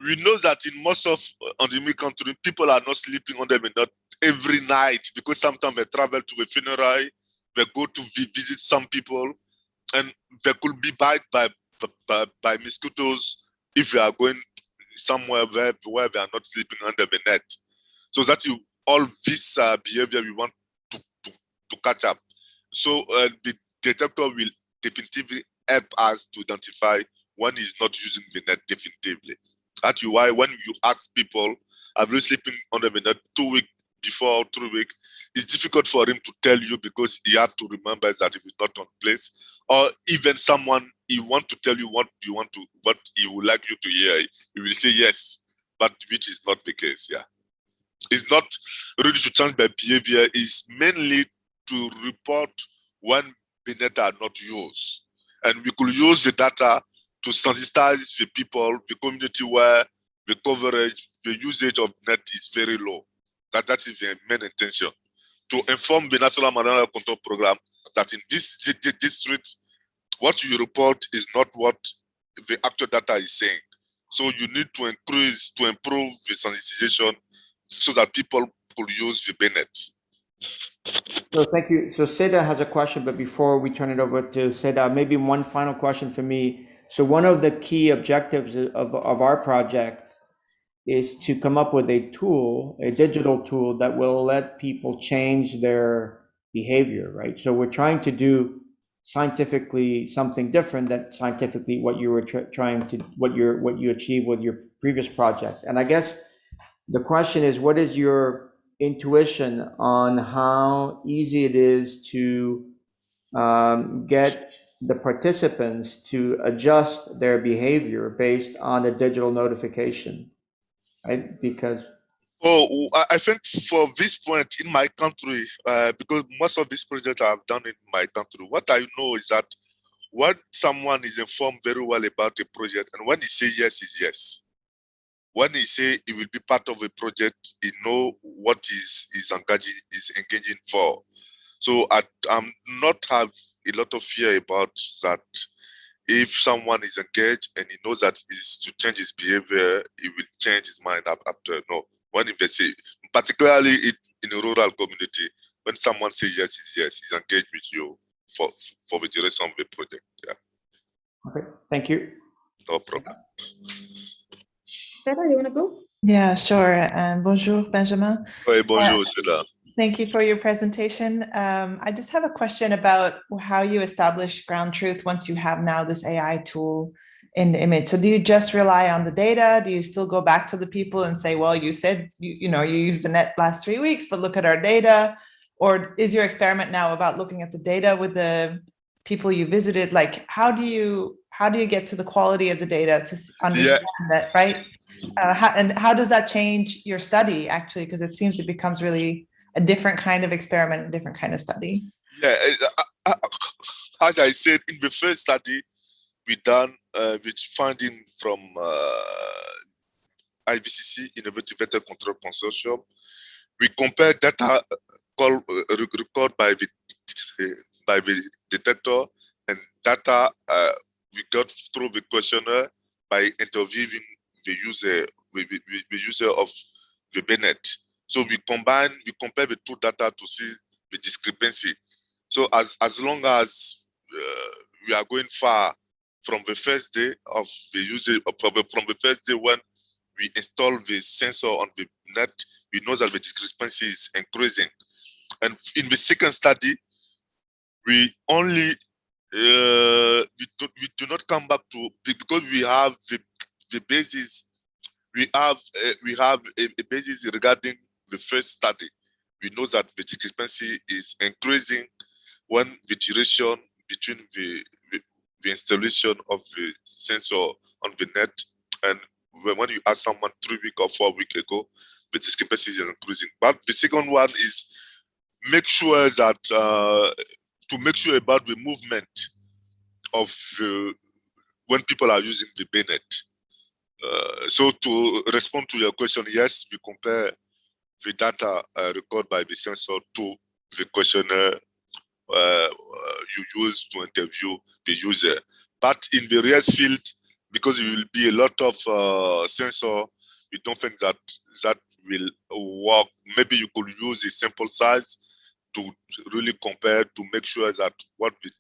we know that in most of endemic countries, people are not sleeping on them not every night because sometimes they travel to a funeral, they go to visit some people, and they could be bite by mosquitoes if they are going somewhere where they are not sleeping under the net. So that all this behavior we want to catch up. So the detector will definitively help us to identify when is not using the net definitively. That's why when you ask people, are you sleeping under the net 2 weeks before or 3 weeks, it's difficult for him to tell you because he has to remember that if it's not on place, or even someone he want to tell you what he would like you to hear, he will say yes, but which is not the case. Yeah, it's not really to change their behavior. It's mainly to report when the net are not used, and we could use the data to sensitize the people, the community where the coverage, the usage of net is very low. That is the main intention. To inform the National Malaria Control Program that in this district, what you report is not what the actual data is saying. So you need to improve the sensitization so that people could use the net. So thank you. So Seda has a question, but before we turn it over to Seda, maybe one final question for me. So one of the key objectives of our project is to come up with a tool, a digital tool that will let people change their behavior, right? So we're trying to do scientifically something different than scientifically what you were what you achieved with your previous project. And I guess the question is, what is your intuition on how easy it is to get the participants to adjust their behavior based on a digital notification, right? Because I think for this point in my country, because most of these projects I've done in my country, what I know is that when someone is informed very well about a project and when he says yes, is yes. when he say he will be part of a project, he know what is engaging for. So I'm not have a lot of fear about that. If someone is engaged and he knows that is to change his behavior, he will change his mind after. No, when they say, particularly in a rural community, when someone says yes, is yes, he's engaged with you for the duration of the project. Yeah. Okay, thank you. No problem. Seda, you want to go? Yeah, sure. Bonjour, Benjamin. Oui, bonjour, Seda. Thank you for your presentation. I just have a question about how you establish ground truth once you have now this AI tool in the image. So do you just rely on the data? Do you still go back to the people and say, well, you said, you used the net last 3 weeks, but look at our data? Or is your experiment now about looking at the data with the people you visited? Like, how do you get to the quality of the data to understand that, right? And how does that change your study, actually? Because it seems it becomes really a different kind of experiment, a different kind of study. Yeah, as I said, in the first study, we done with finding from IVCC, Innovative Vector Control Consortium. We compare data recorded by the detector and data we got through the questionnaire by interviewing the user of the Bennett. So we compare the two data to see the discrepancy. So as long as we are going far from the first day of the user, from the first day when we install the sensor on the net, we know that the discrepancy is increasing. And in the second study, we only we do not come back to, because we have the basis. We have a basis regarding the first study. We know that the discrepancy is increasing when the duration between the installation of the sensor on the net and when you ask someone 3 weeks or 4 weeks ago, the discrepancy is increasing. But the second one is make sure that to make sure about the movement of when people are using the Bennett. So to respond to your question, yes, we compare the data recorded by the sensor to the questionnaire you use to interview the user. But in the real field, because it will be a lot of sensor, we don't think that will work. Maybe you could use a sample size to really compare, to make sure that what the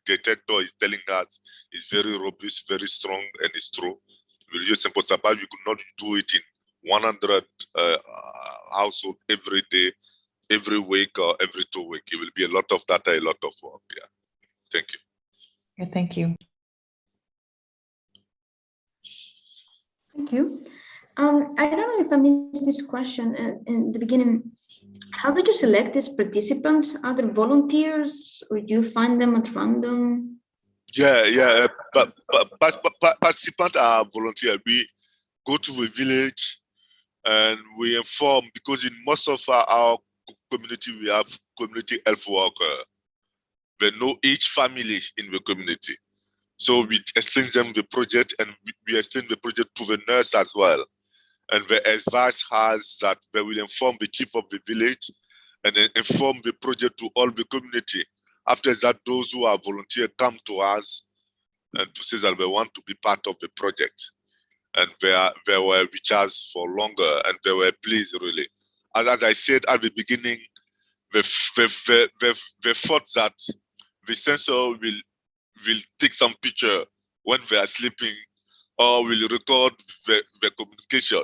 detector is telling us is very robust, very strong, and is true. We'll use sample size, but we could not do it in 100 households every day, every week, or every 2 weeks. It will be a lot of data, a lot of work. Yeah. Thank you. Okay, thank you. Thank you. I don't know if I missed this question in the beginning. How did you select these participants? Are they volunteers or do you find them at random? Yeah. But participants are volunteers. We go to the village and we inform, because in most of our community, we have community health workers. They know each family in the community. So we explain them the project, and we explain the project to the nurse as well. And the advice has that they will inform the chief of the village and then inform the project to all the community. After that, those who are volunteers come to us and to say that they want to be part of the project. And they were with us for longer, and they were pleased, really. As I said at the beginning, they thought that the sensor will take some picture when they are sleeping or will record the communication.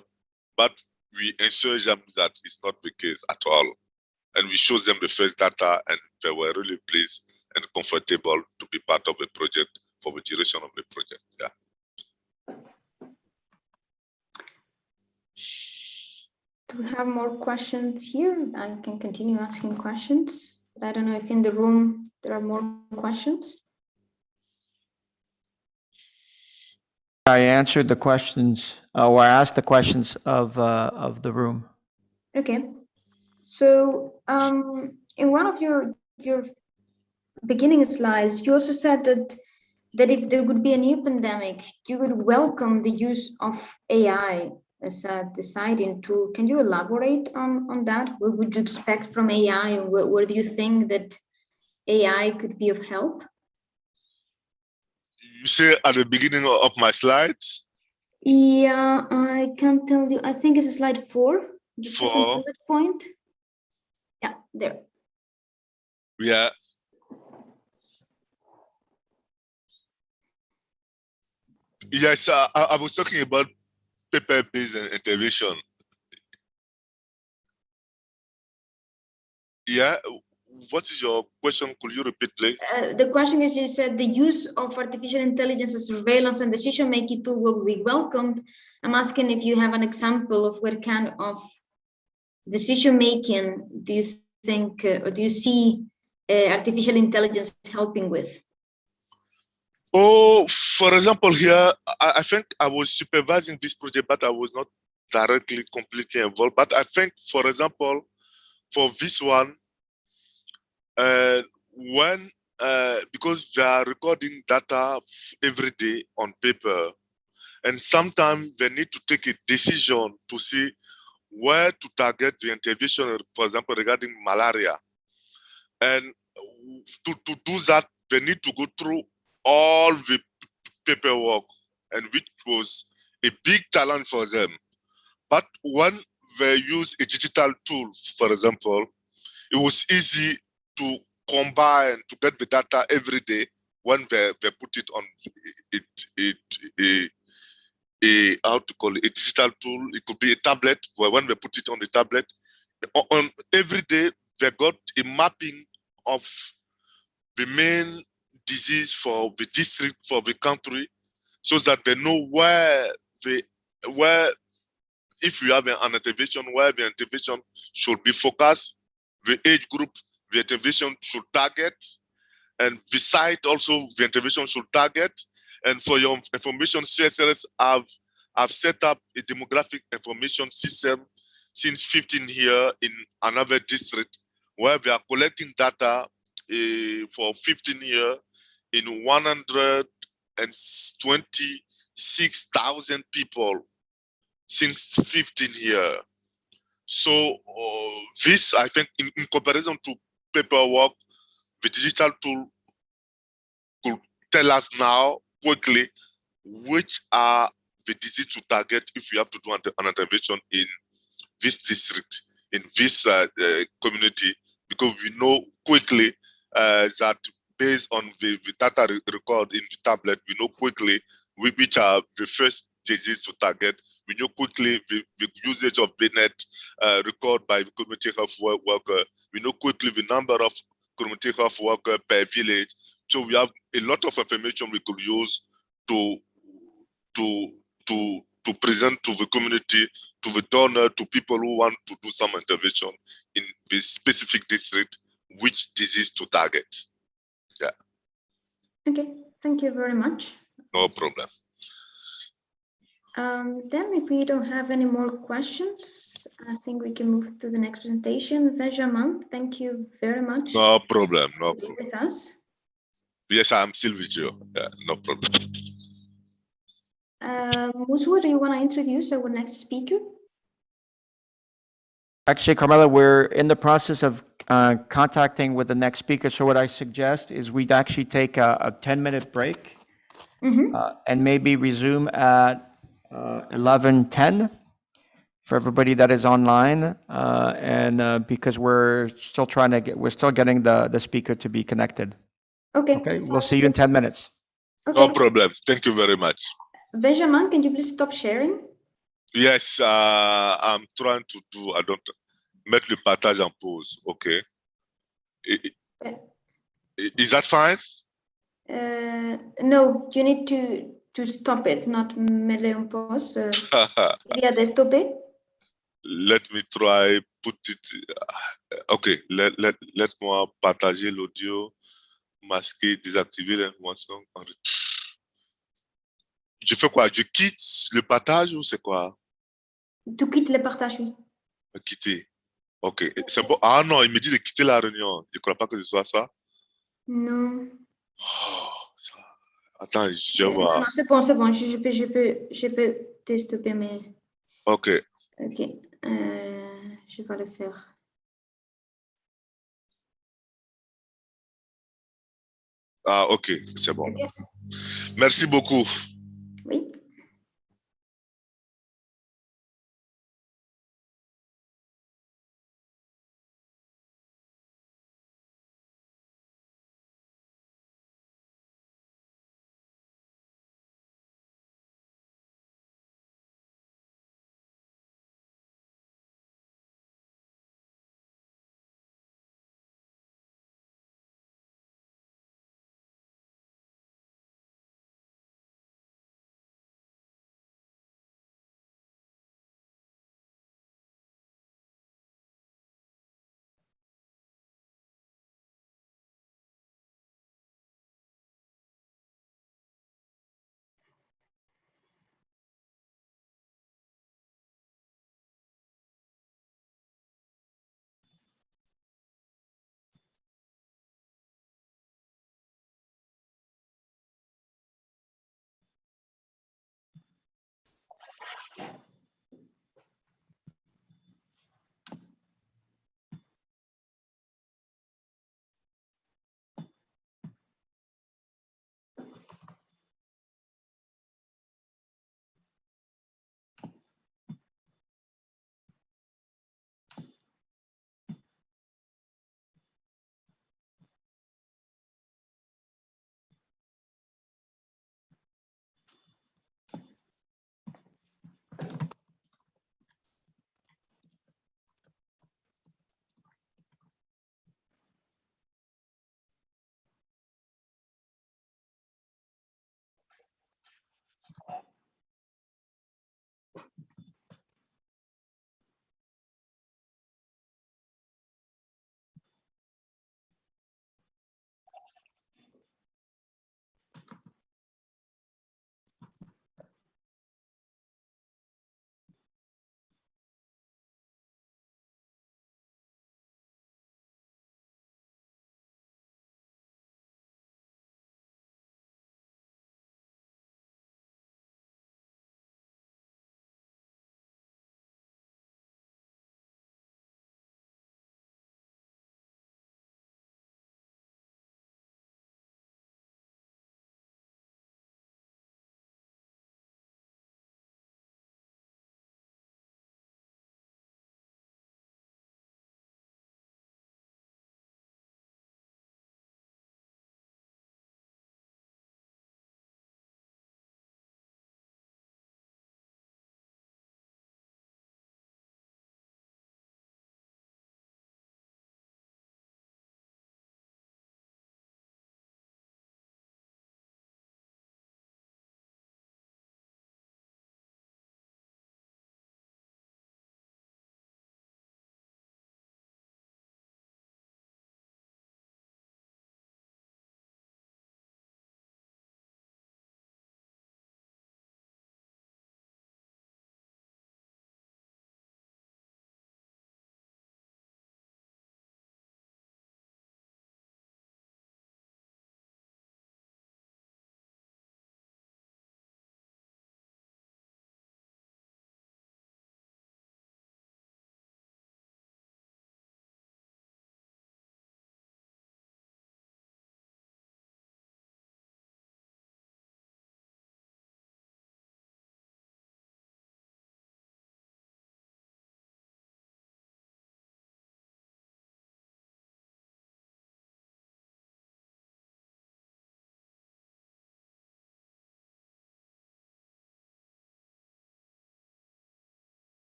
But we ensure them that it's not the case at all. And we show them the first data, and they were really pleased and comfortable to be part of the project for the duration of the project. Yeah. Do we have more questions here? I can continue asking questions. I don't know if in the room there are more questions. I answered the questions, or I asked the questions of the room. Okay. So in one of your beginning slides, you also said that if there would be a new pandemic, you would welcome the use of AI as a deciding tool. Can you elaborate on that? What would you expect from AI, and where do you think that AI could be of help? You say at the beginning of my slides? Yeah, I can tell you. I think it's slide 4, the second 4. bullet point. Yeah, there. Yeah. Yes, I was talking about paper-based intervention. Yeah, what is your question? Could you repeat, please? The question is, you said the use of artificial intelligence as surveillance and decision-making tool will be welcomed. I'm asking if you have an example of what kind of decision-making do you think, or do you see artificial intelligence helping with? Oh, for example, here, I think I was supervising this project, but I was not directly completely involved. But I think, for example, for this one, because they are recording data every day on paper, and sometimes they need to take a decision to see where to target the intervention, for example, regarding malaria. And to do that, they need to go through all the paperwork, and which was a big challenge for them. But when they use a digital tool, for example, it was easy to combine, to get the data every day when they put it on how to call it, a digital tool. It could be a tablet, where when they put it on the tablet, on every day they got a mapping of the main disease for the district, for the country, so that they know where if you have an intervention, where the intervention should be focused, the age group the intervention should target, and the site also the intervention should target. And for your information, CSRS have set up a demographic information system since 15 years in another district, where we are collecting data for 15 years in 126,000 people since 15 years. So this, I think, in comparison to paperwork, the digital tool could tell us now quickly which are the disease to target if you have to do an intervention in this district, in this community, because we know quickly that based on the data record in the tablet, we know quickly which are the first disease to target. We know quickly the usage of BNet record by the community health worker. We know quickly the number of community health worker per village. So we have a lot of information we could use to present to the community, to the donor, to people who want to do some intervention in this specific district, which disease to target. Yeah. Okay, thank you very much. No problem. Then if we don't have any more questions, I think we can move to the next presentation. Benjamin, thank you very much. No problem, no for being problem. with us. Yes, I'm still with you. Yeah, no problem. Muswagha, do you want to introduce our next speaker? Actually, Carmela, we're in the process of contacting with the next speaker. So what I suggest is we'd actually take a 10-minute break and maybe resume at 11:10 for everybody that is online, and because we're still getting the speaker to be connected. Okay. Okay, we'll see you in 10 minutes. Okay. No problem. Thank you very much. Benjamin, can you please stop sharing? Yes, I'm trying to do, mettre le partage en pause, okay? Is that fine? No, you need to stop it, not mettre en pause. Il y a de stopper. Let me try, put it, okay, laisse-moi partager l'audio, masquer, désactiver l'information. Je fais quoi? Je quitte le partage ou c'est quoi? Tu quittes le partage, oui. Quitter. Ok. C'est bon. Ah non, il me dit de quitter la réunion. Je ne crois pas que ce soit ça. Non. Oh, ça. Attends, je vais voir. Non, c'est bon. Je peux te stopper, mais... Ok, Ok, je vais le faire. ah, ok, c'est bon. Ok. Merci beaucoup. Oui.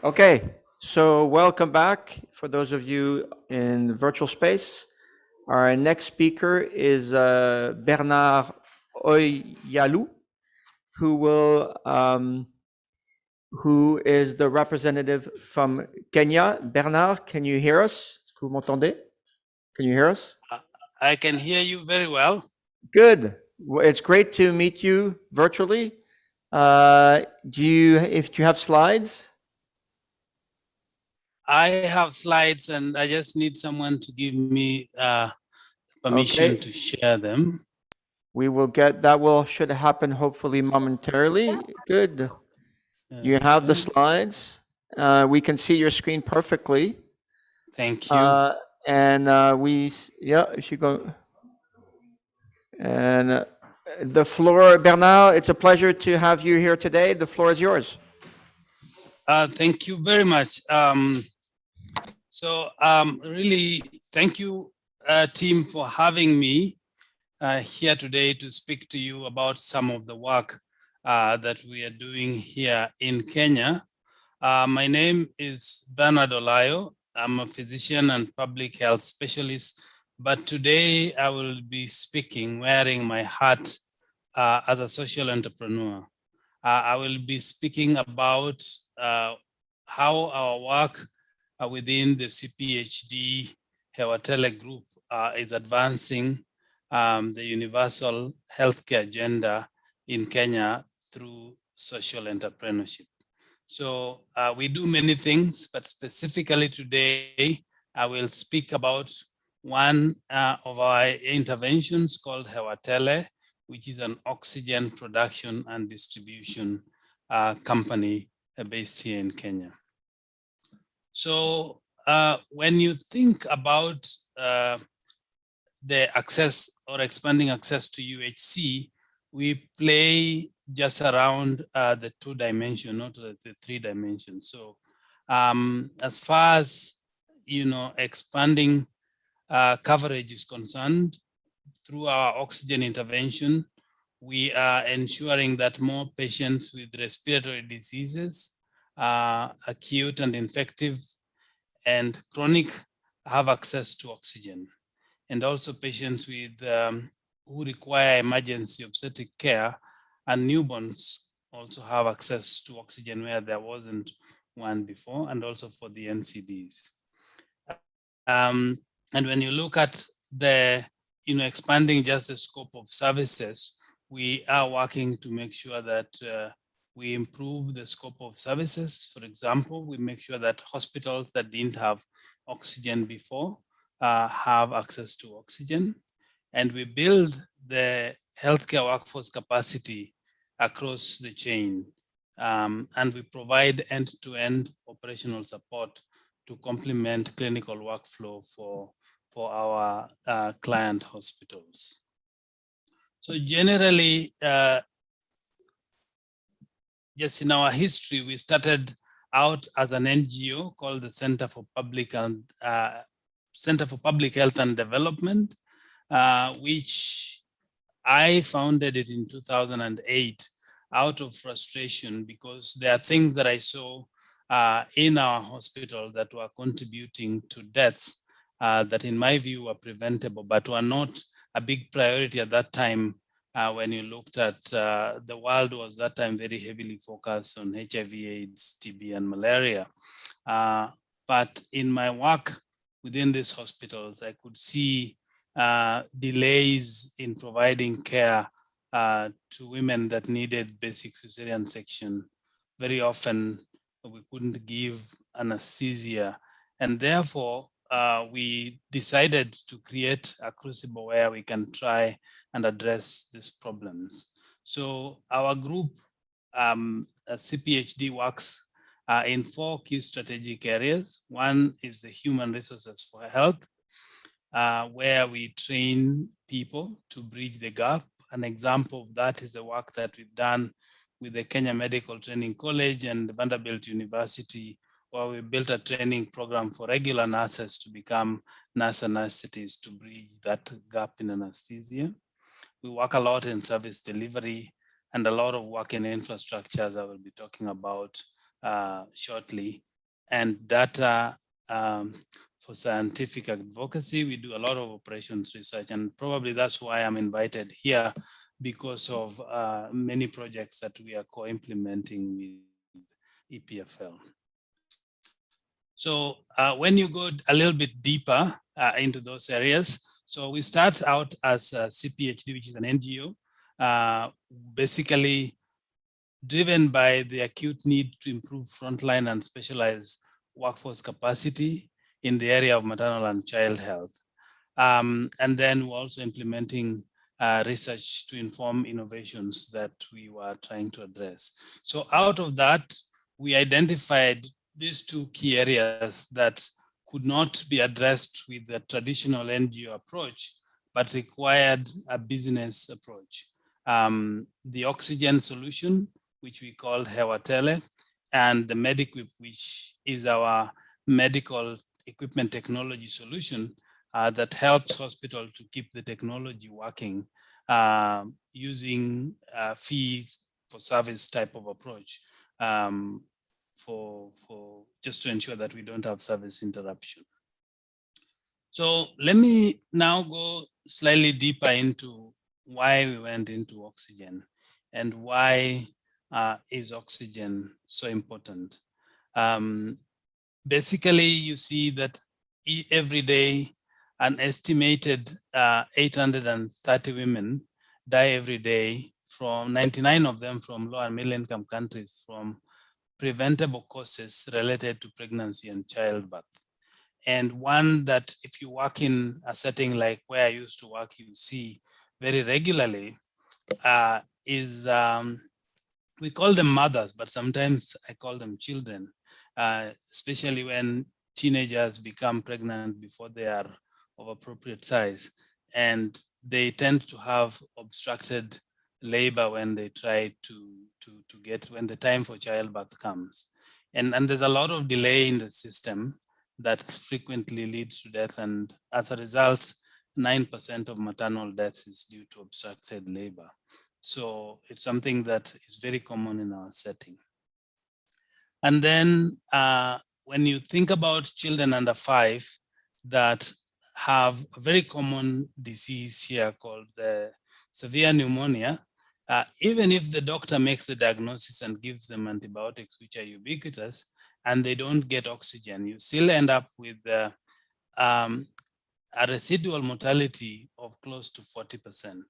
Okay, so welcome back for those of you in the virtual space. Our next speaker is Bernard Oyalou, who is the representative from Kenya. Bernard, can you hear us? Est-ce que vous m'entendez? Can you hear us? I can hear you very well. Good. Well, it's great to meet you virtually. Do you have slides? I have slides and I just need someone to give me permission Okay. to share them. We will get that. Should happen hopefully momentarily. Good. You have the slides. We can see your screen perfectly. Thank you. If you go. And the floor, Bernard, it's a pleasure to have you here today. The floor is yours. Thank you very much. Really, thank you, team, for having me here today to speak to you about some of the work that we are doing here in Kenya. My name is Bernard Olayo. I'm a physician and public health specialist, but today I will be speaking wearing my hat as a social entrepreneur. I will be speaking about how our work within the CPHD Veale group is advancing the universal healthcare agenda in Kenya through social entrepreneurship. So we do many things, but specifically today, I will speak about one of our interventions called Veale, which is an oxygen production and distribution company based here in Kenya. So when you think about the access or expanding access to UHC, we play just around the 2 dimension, not the 3 dimensions. So as far as expanding coverage is concerned, through our oxygen intervention, we are ensuring that more patients with respiratory diseases, acute and infective and chronic, have access to oxygen. And also patients with who require emergency obstetric care and newborns also have access to oxygen where there wasn't one before, and also for the NCDs. And when you look at the, expanding just the scope of services, we are working to make sure that we improve the scope of services. For example, we make sure that hospitals that didn't have oxygen before have access to oxygen. And we build the healthcare workforce capacity across the chain. And we provide end-to-end operational support to complement clinical workflow for our client hospitals. So generally, just in our history, we started out as an NGO called the Center for Public Health and Development, which I founded it in 2008 out of frustration, because there are things that I saw in our hospital that were contributing to deaths that in my view were preventable, but were not a big priority at that time. When you looked at the world was that time very heavily focused on HIV, AIDS, TB, and malaria. But in my work within these hospitals, I could see delays in providing care to women that needed basic cesarean section. Very often we couldn't give anesthesia, and therefore we decided to create a crucible where we can try and address these problems. So our group, CPHD, works in 4 key strategic areas. One is the human resources for health, where we train people to bridge the gap. An example of that is the work that we've done with the Kenya Medical Training College and Vanderbilt University, where we built a training program for regular nurses to become nurse anesthetists to bridge that gap in anesthesia. We work a lot in service delivery and a lot of work in infrastructure, as I will be talking about, shortly. And data for scientific advocacy, we do a lot of operations research, and probably that's why I'm invited here, because of many projects that we are co-implementing with EPFL. So when you go a little bit deeper into those areas, so we start out as CPHD, which is an NGO, basically driven by the acute need to improve frontline and specialized workforce capacity in the area of maternal and child health. And then we're also implementing research to inform innovations that we were trying to address. So out of that, we identified these two key areas that could not be addressed with the traditional NGO approach, but required a business approach. The oxygen solution, which we call Hewatele, and the MediQuip, which is our medical equipment technology solution that helps hospitals to keep the technology working using a fee for service type of approach for just to ensure that we don't have service interruption. So let me now go slightly deeper into why we went into oxygen and why is oxygen so important. Basically, you see that every day, an estimated 830 women die every day, from 99 of them from low and middle income countries, from preventable causes related to pregnancy and childbirth. And one that if you work in a setting like where I used to work, you see very regularly is, we call them mothers, but sometimes I call them children, especially when teenagers become pregnant before they are of appropriate size. And they tend to have obstructed labor when they try to get, when the time for childbirth comes. And there's a lot of delay in the system that frequently leads to death. And as a result, 9% of maternal deaths is due to obstructed labor. So it's something that is very common in our setting. And then when you think about children under 5 that have a very common disease here called the severe pneumonia, even if the doctor makes the diagnosis and gives them antibiotics, which are ubiquitous, and they don't get oxygen, you still end up with a residual mortality of close to 40%.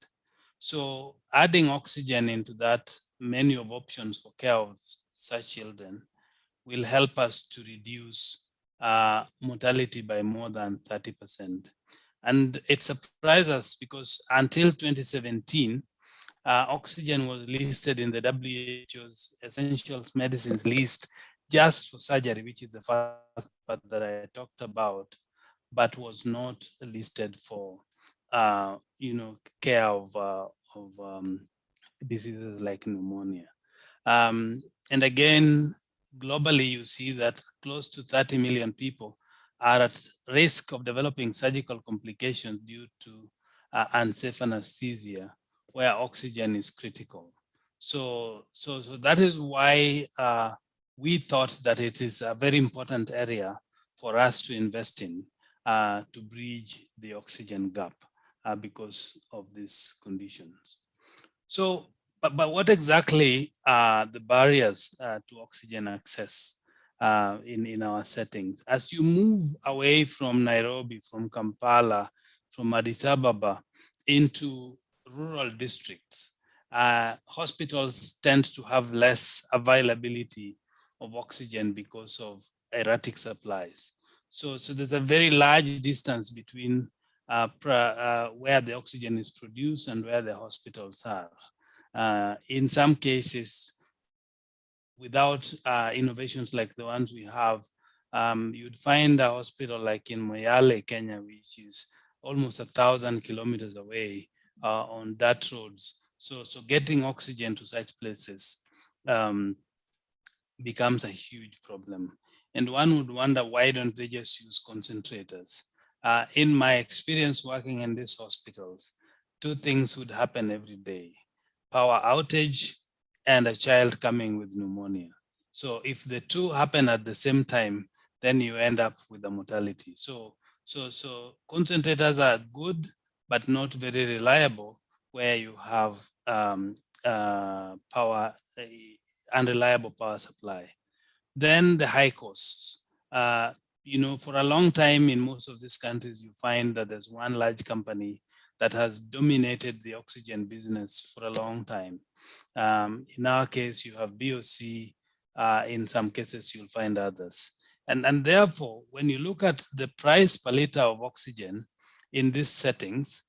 So adding oxygen into that menu of options for care of such children will help us to reduce mortality by more than 30%. And it surprised us because until 2017, oxygen was listed in the WHO's essential medicines list just for surgery, which is the first part that I talked about, but was not listed for care of diseases like pneumonia. And again, globally, you see that close to 30 million people are at risk of developing surgical complications due to unsafe anesthesia, where oxygen is critical. So that is why we thought that it is a very important area for us to invest in to bridge the oxygen gap because of these conditions. So, but what exactly are the barriers to oxygen access in our settings? As you move away from Nairobi, from Kampala, from Addis Ababa into rural districts, hospitals tend to have less availability of oxygen because of erratic supplies. So there's a very large distance between where the oxygen is produced and where the hospitals are. In some cases, without innovations like the ones we have, you'd find a hospital like in Veale, Kenya, which is almost 1,000 kilometers away on dirt roads. So getting oxygen to such places becomes a huge problem. And one would wonder, why don't they just use concentrators? In my experience working in these hospitals, 2 things would happen every day: power outage and a child coming with pneumonia. So if the two happen at the same time, then you end up with a mortality. So concentrators are good, but not very reliable where you have unreliable power supply. Then the high costs. For a long time in most of these countries, you find that there's one large company that has dominated the oxygen business for a long time. In our case, you have BOC. In some cases, you'll find others. And therefore, when you look at the price per liter of oxygen in these settings,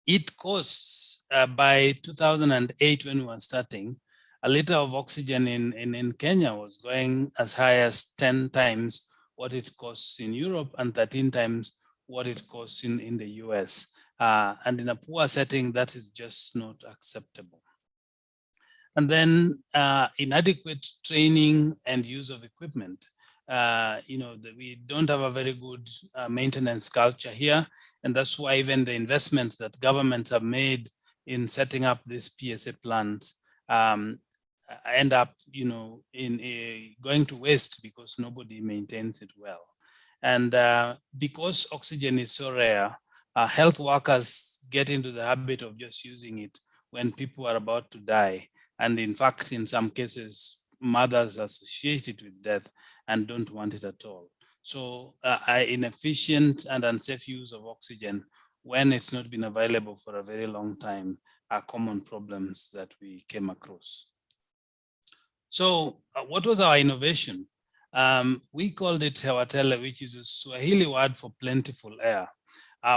it costs by 2008 when we were starting, a liter of oxygen in Kenya was going as high as 10 times what it costs in Europe and 13 times what it costs in the US. And in a poor setting, that is just not acceptable. And then inadequate training and use of equipment. We don't have a very good maintenance culture here. And that's why even the investments that governments have made in setting up these PSA plants end up, going to waste because nobody maintains it well. And because oxygen is so rare, health workers get into the habit of just using it when people are about to die. And in fact, in some cases, mothers associate it with death and don't want it at all. So inefficient and unsafe use of oxygen when it's not been available for a very long time are common problems that we came across. So what was our innovation? We called it Hewatele, which is a Swahili word for plentiful air.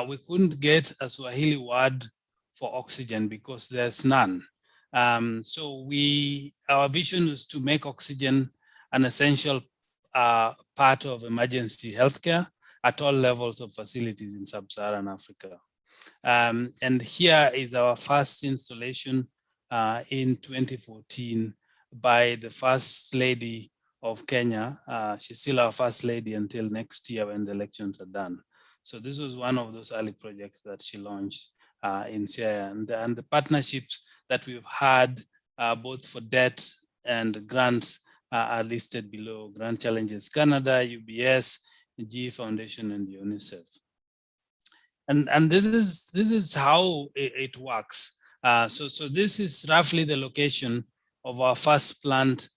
We couldn't get a Swahili word for oxygen because there's none. So our vision was to make oxygen an essential part of emergency healthcare at all levels of facilities in Sub-Saharan Africa. And here is our first installation in 2014 by the First Lady of Kenya. She's still our First Lady until next year when the elections are done. So this was one of those early projects that she launched in Syria. And the partnerships that we've had both for debt and grants are listed below: Grant Challenges Canada, UBS, GE Foundation, and UNICEF. And this is how it works. So this is roughly the location of our first plant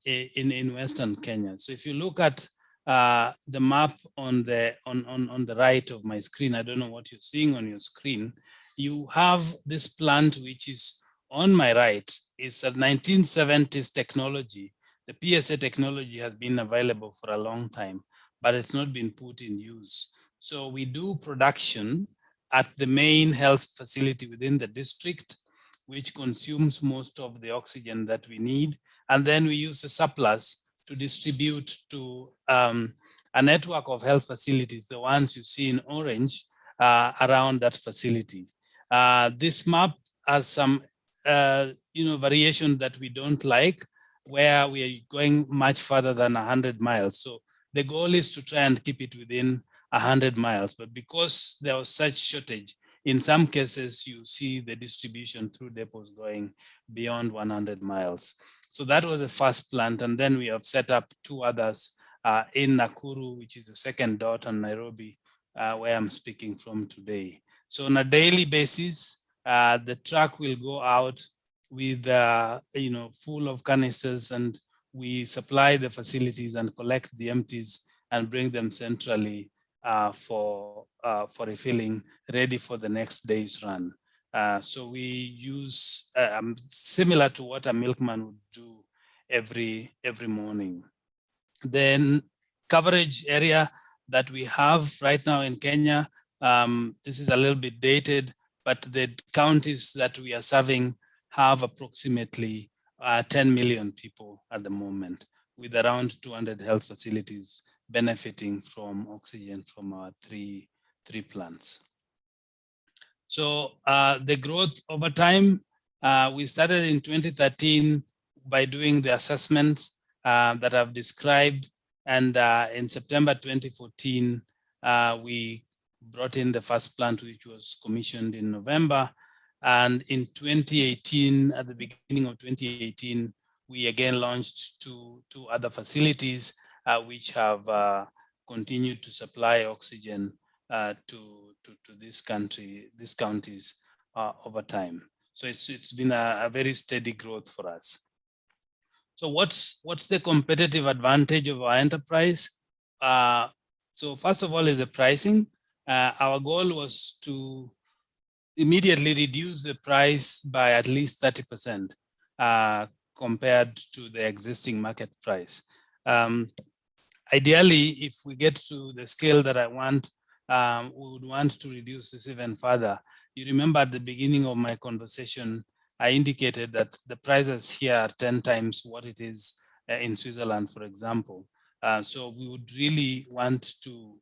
in Western Kenya. So if you look at the map on the right of my screen, I don't know what you're seeing on your screen, you have this plant which is on my right. It's a 1970s technology. The PSA technology has been available for a long time, but it's not been put in use. So we do production at the main health facility within the district, which consumes most of the oxygen that we need. And then we use the surplus to distribute to a network of health facilities, the ones you see in orange around that facility. This map has some variation that we don't like, where we are going much further than 100 miles. So the goal is to try and keep it within 100 miles. But because there was such shortage, in some cases, you see the distribution through depots going beyond 100 miles. So that was the first plant. And then we have set up two others in Nakuru, which is the second dot, and Nairobi, where I'm speaking from today. So on a daily basis, the truck will go out with full of canisters, and we supply the facilities and collect the empties and bring them centrally for refilling, ready for the next day's run. So we use similar to what a milkman would do every morning. Then coverage area that we have right now in Kenya, this is a little bit dated, but the counties that we are serving have approximately 10 million people at the moment, with around 200 health facilities benefiting from oxygen from our three plants. So the growth over time, we started in 2013 by doing the assessments that I've described. And in September 2014, we brought in the first plant, which was commissioned in November. And in 2018, at the beginning of 2018, we again launched two other facilities which have continued to supply oxygen to these counties over time. So it's been a very steady growth for us. So what's the competitive advantage of our enterprise? So first of all is the pricing. Our goal was to immediately reduce the price by at least 30% compared to the existing market price. Ideally, if we get to the scale that I want, we would want to reduce this even further. You remember at the beginning of my conversation, I indicated that the prices here are 10 times what it is in Switzerland, for example. So we would really want to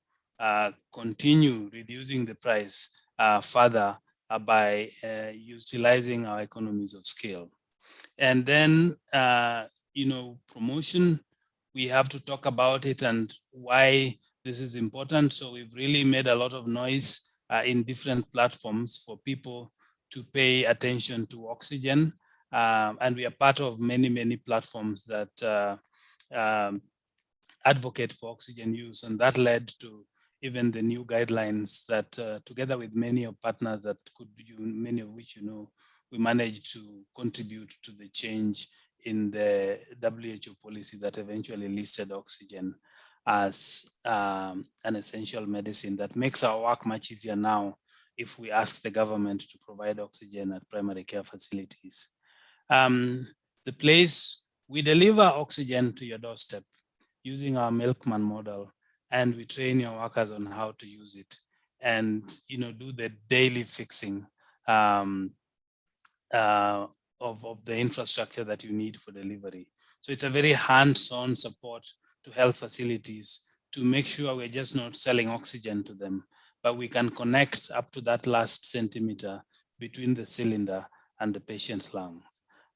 continue reducing the price further by utilizing our economies of scale. And then, promotion, we have to talk about it and why this is important. So we've really made a lot of noise in different platforms for people to pay attention to oxygen. And we are part of many, many platforms that advocate for oxygen use. And that led to even the new guidelines that together with many of partners that many of which we managed to contribute to the change in the WHO policy that eventually listed oxygen as an essential medicine that makes our work much easier now if we ask the government to provide oxygen at primary care facilities. The place we deliver oxygen to your doorstep using our milkman model, and we train your workers on how to use it and do the daily fixing of the infrastructure that you need for delivery. So it's a very hands-on support to health facilities to make sure we're just not selling oxygen to them, but we can connect up to that last centimeter between the cylinder and the patient's lungs.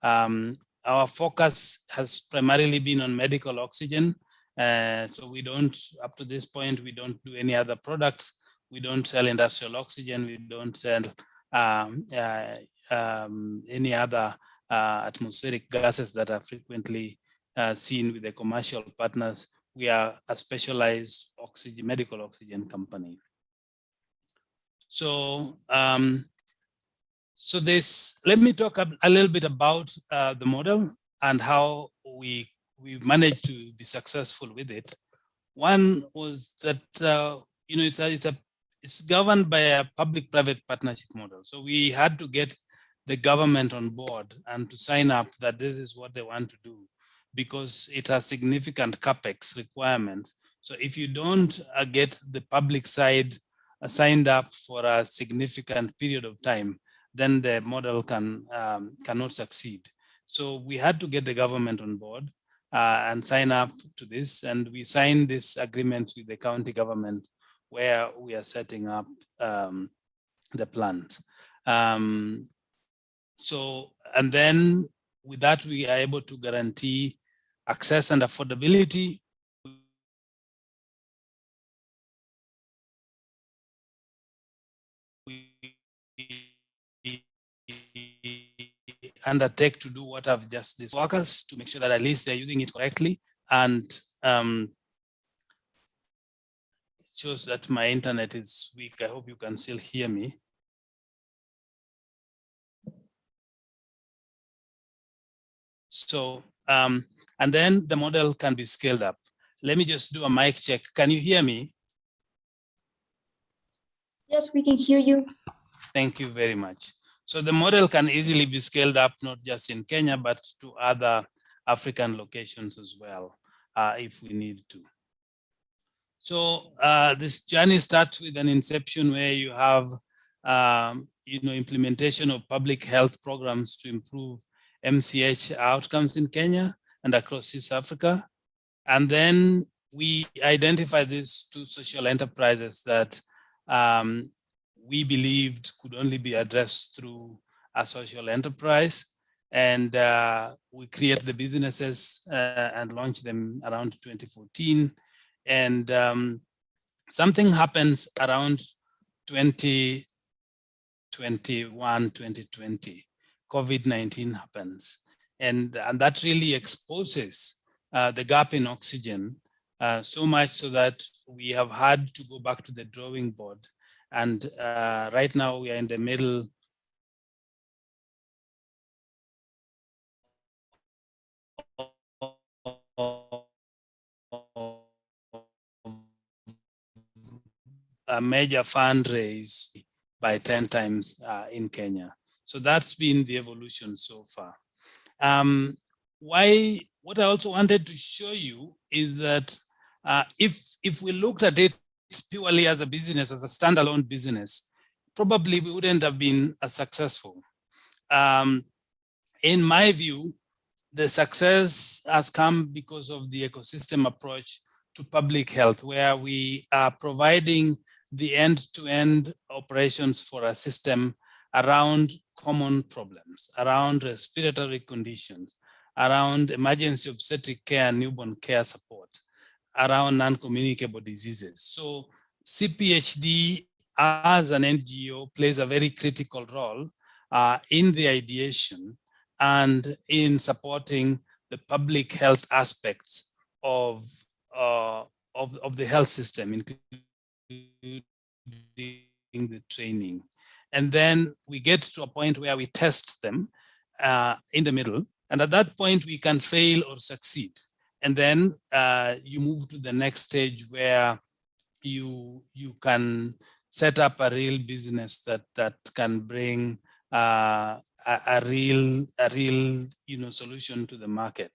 Our focus has primarily been on medical oxygen. So we don't, up to this point, we don't do any other products. We don't sell industrial oxygen. We don't sell any other atmospheric gases that are frequently seen with the commercial partners. We are a specialized oxygen, medical oxygen company. So, let me talk a little bit about the model and how we managed to be successful with it. One was that it's governed by a public-private partnership model. So we had to get the government on board and to sign up that this is what they want to do, because it has significant capex requirements. So if you don't get the public side signed up for a significant period of time, then the model cannot succeed. So we had to get the government on board and sign up to this. And we signed this agreement with the county government where we are setting up the plant. And then with that, we are able to guarantee access and affordability. We undertake to do what I've just discussed, workers to make sure that at least they're using it correctly. And it shows that my internet is weak. I hope you can still hear me. So, and then the model can be scaled up. Let me just do a mic check. Can you hear me? Yes, we can hear you. Thank you very much. So the model can easily be scaled up, not just in Kenya, but to other African locations as well, if we need to. So this journey starts with an inception where you have, implementation of public health programs to improve MCH outcomes in Kenya and across East Africa. And then we identify these two social enterprises that we believed could only be addressed through a social enterprise. And we create the businesses and launch them around 2014. And something happens around 2021, 2020. COVID-19 happens. And that really exposes the gap in oxygen so much so that we have had to go back to the drawing board. And right now we are in the middle a major fundraise by 10 times in Kenya. So that's been the evolution so far. What I also wanted to show you is that if we looked at it purely as a business, as a standalone business, probably we wouldn't have been as successful. In my view, the success has come because of the ecosystem approach to public health, where we are providing the end-to-end operations for a system around common problems, around respiratory conditions, around emergency obstetric care and newborn care support, around non-communicable diseases. So CPHD as an NGO plays a very critical role in the ideation and in supporting the public health aspects of the health system, including the training. And then we get to a point where we test them in the middle. And at that point, we can fail or succeed. And then you move to the next stage where you can set up a real business that can bring a real solution to the market.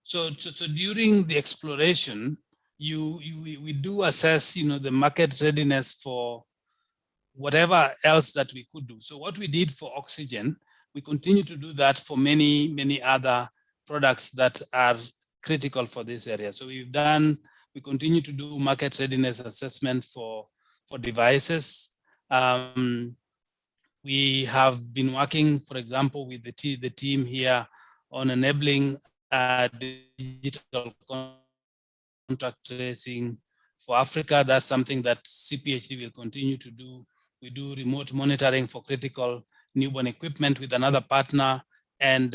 So during the exploration, we do assess the market readiness for whatever else that we could do. So what we did for oxygen, we continue to do that for many other products that are critical for this area. So we continue to do market readiness assessment for devices. We have been working, for example, with the team here on enabling digital contact tracing for Africa. That's something that CPHD will continue to do. We do remote monitoring for critical newborn equipment with another partner, and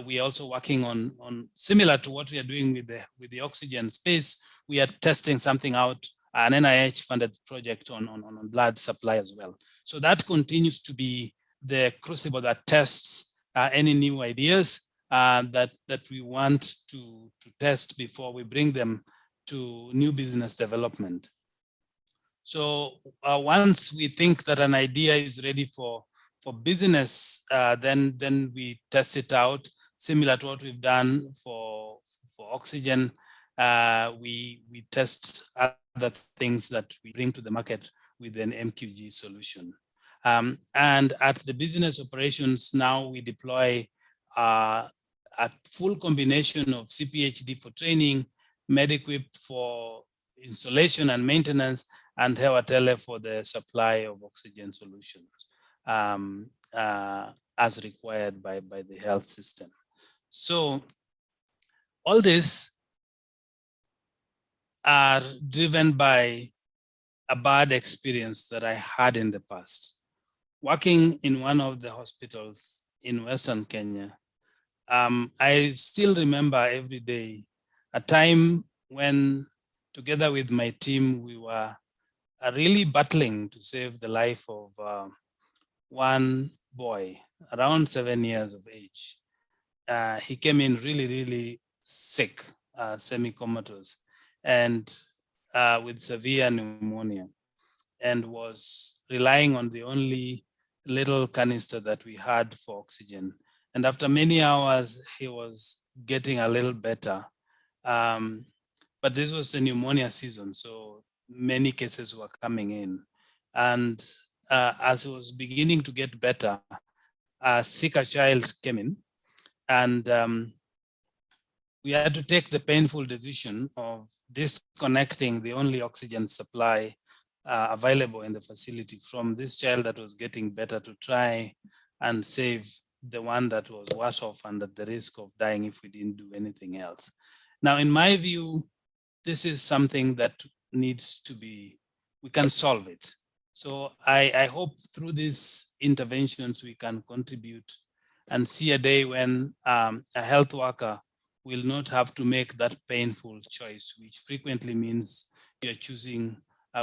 we are also working on similar to what we are doing with the oxygen space. We are testing something out, an NIH-funded project on blood supply as well. So that continues to be the crucible that tests any new ideas that we want to test before we bring them to new business development. So once we think that an idea is ready for business, then we test it out, similar to what we've done for oxygen. We test other things that we bring to the market with an MQG solution. And at the business operations now, we deploy a full combination of CPHD for training, MedEquip for installation and maintenance, and Hewatele for the supply of oxygen solutions as required by the health system. So all this are driven by a bad experience that I had in the past. Working in one of the hospitals in Western Kenya, I still remember every day a time when, together with my team, we were really battling to save the life of one boy around 7 years of age. He came in really sick, semi-comatose, and with severe pneumonia, and was relying on the only little canister that we had for oxygen. And after many hours, he was getting a little better. But this was the pneumonia season, so many cases were coming in. And as he was beginning to get better, a sicker child came in, and we had to take the painful decision of disconnecting the only oxygen supply available in the facility from this child that was getting better to try and save the one that was worse off and at the risk of dying if we didn't do anything else. Now, in my view, this is something that needs to be, we can solve it. So I hope through these interventions, we can contribute and see a day when a health worker will not have to make that painful choice, which frequently means you're choosing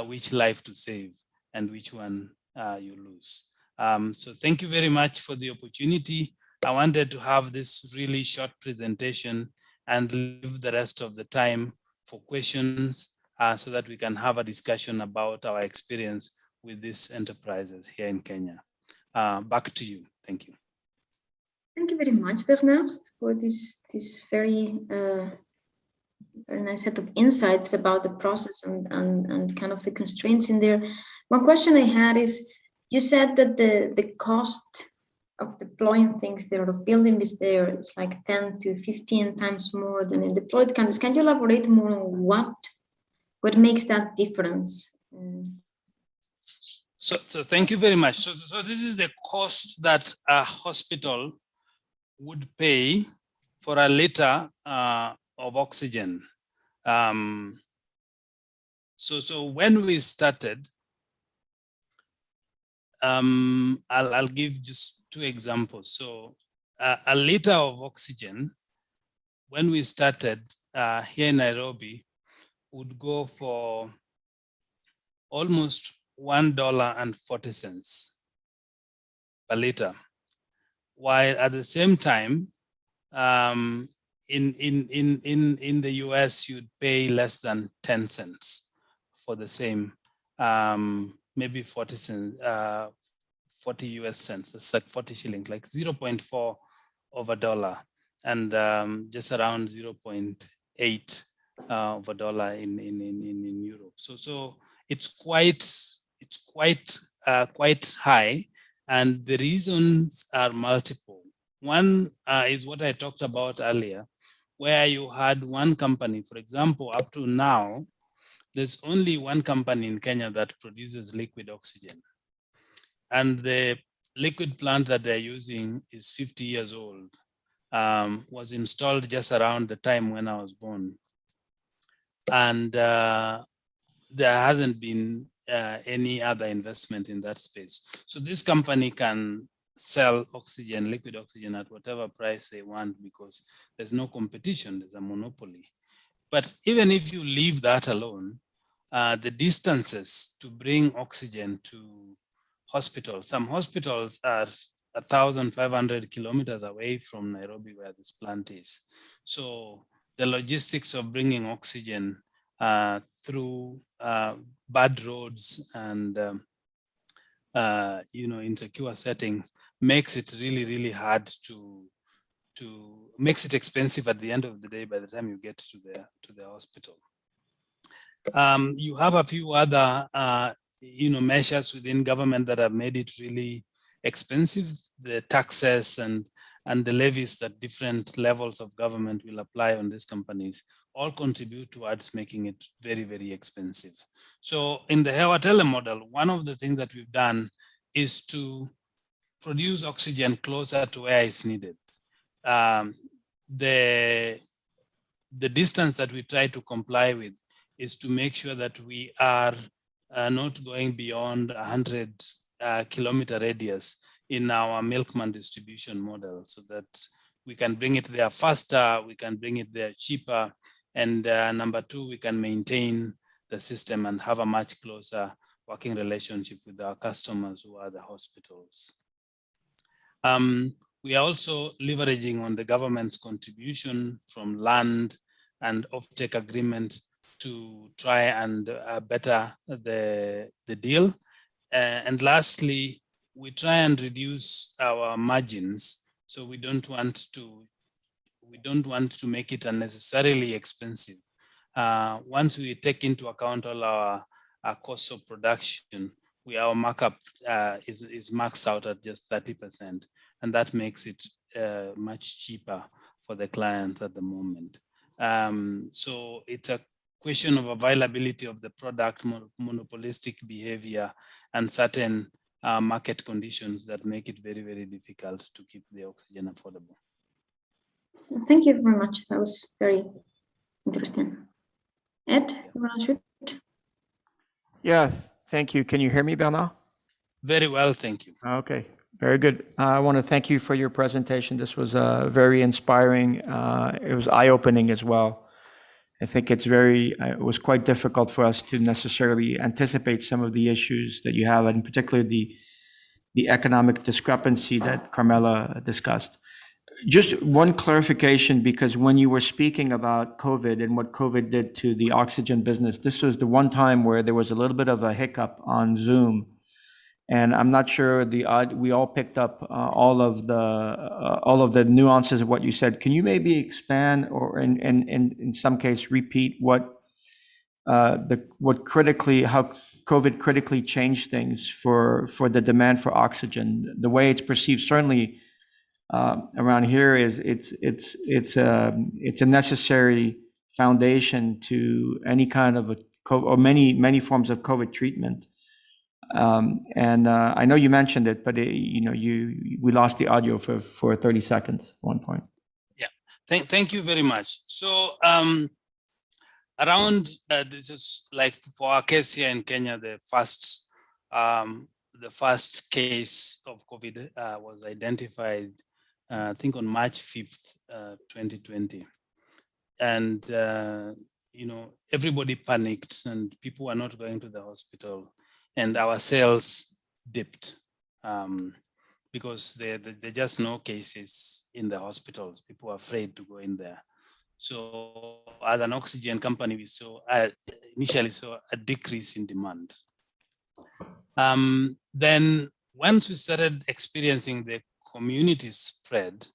which life to save and which one you lose. So thank you very much for the opportunity. I wanted to have this really short presentation and leave the rest of the time for questions so that we can have a discussion about our experience with these enterprises here in Kenya. Back to you. Thank you. Thank you very much, Bernard, for this very nice set of insights about the process and kind of the constraints in there. One question I had is, you said that the cost of deploying things there or building this there is like 10 to 15 times more than in deployed countries. Can you elaborate more on what makes that difference? So thank you very much. So this is the cost that a hospital would pay for a liter of oxygen. So when we started, I'll give just 2 examples. So a liter of oxygen, when we started here in Nairobi, would go for almost $1.40 per liter, while at the same time, in the US, you'd pay less than 10 cents for the same, maybe 40 cents, 40 US cents. That's like 40 shillings, like 0.4 of a dollar, and just around 0.8 of a dollar in Europe. So it's quite high, and the reasons are multiple. One is what I talked about earlier, where you had one company, for example, up to now, there's only one company in Kenya that produces liquid oxygen. And the liquid plant that they're using is 50 years old, was installed just around the time when I was born. And there hasn't been any other investment in that space. So this company can sell oxygen, liquid oxygen at whatever price they want because there's no competition, there's a monopoly. But even if you leave that alone, the distances to bring oxygen to hospitals, some hospitals are 1,500 kilometers away from Nairobi where this plant is. So the logistics of bringing oxygen through bad roads and insecure settings makes it really hard to makes it expensive at the end of the day by the time you get to the hospital. You have a few other measures within government that have made it really expensive. The taxes and the levies that different levels of government will apply on these companies all contribute towards making it very expensive. So in the Hewa model, one of the things that we've done is to produce oxygen closer to where it's needed. The distance that we try to comply with is to make sure that we are not going beyond 100 kilometer radius in our milkman distribution model, so that we can bring it there faster, we can bring it there cheaper, and number 2, we can maintain the system and have a much closer working relationship with our customers who are the hospitals. We are also leveraging on the government's contribution from land and offtake agreement to try and better the deal. And lastly, we try and reduce our margins. So we don't want to make it unnecessarily expensive. Once we take into account all our costs of production, our markup is maxed out at just 30%, and that makes it much cheaper for the client at the moment. So it's a question of availability of the product, monopolistic behavior, and certain market conditions that make it very difficult to keep the oxygen affordable. Thank you very much. That was very interesting. Ed, you want to shoot? Yeah, thank you. Can you hear me, Bernard? Very well, thank you. Okay, Very good. I want to thank you for your presentation. This was very inspiring. It was eye-opening as well. I think it was quite difficult for us to necessarily anticipate some of the issues that you have, and particularly the economic discrepancy that Carmela discussed. Just one clarification, because when you were speaking about COVID and what COVID did to the oxygen business, this was the one time where there was a little bit of a hiccup on Zoom. And I'm not sure we all picked up all of the nuances of what you said. Can you maybe expand, or in some case repeat how COVID critically changed things for the demand for oxygen? The way it's perceived, certainly around here, is it's a necessary foundation to any kind of or many forms of COVID treatment. I know you mentioned it, but we lost the audio for 30 seconds at one point. Yeah, thank you very much. So around this is like for our case here in Kenya, the first case of COVID was identified, I think on March 5th, 2020, and everybody panicked and people were not going to the hospital. And our sales dipped because there are just no cases in the hospitals. People are afraid to go in there. So as an oxygen company, we initially saw a decrease in demand. Then once we started experiencing the community spread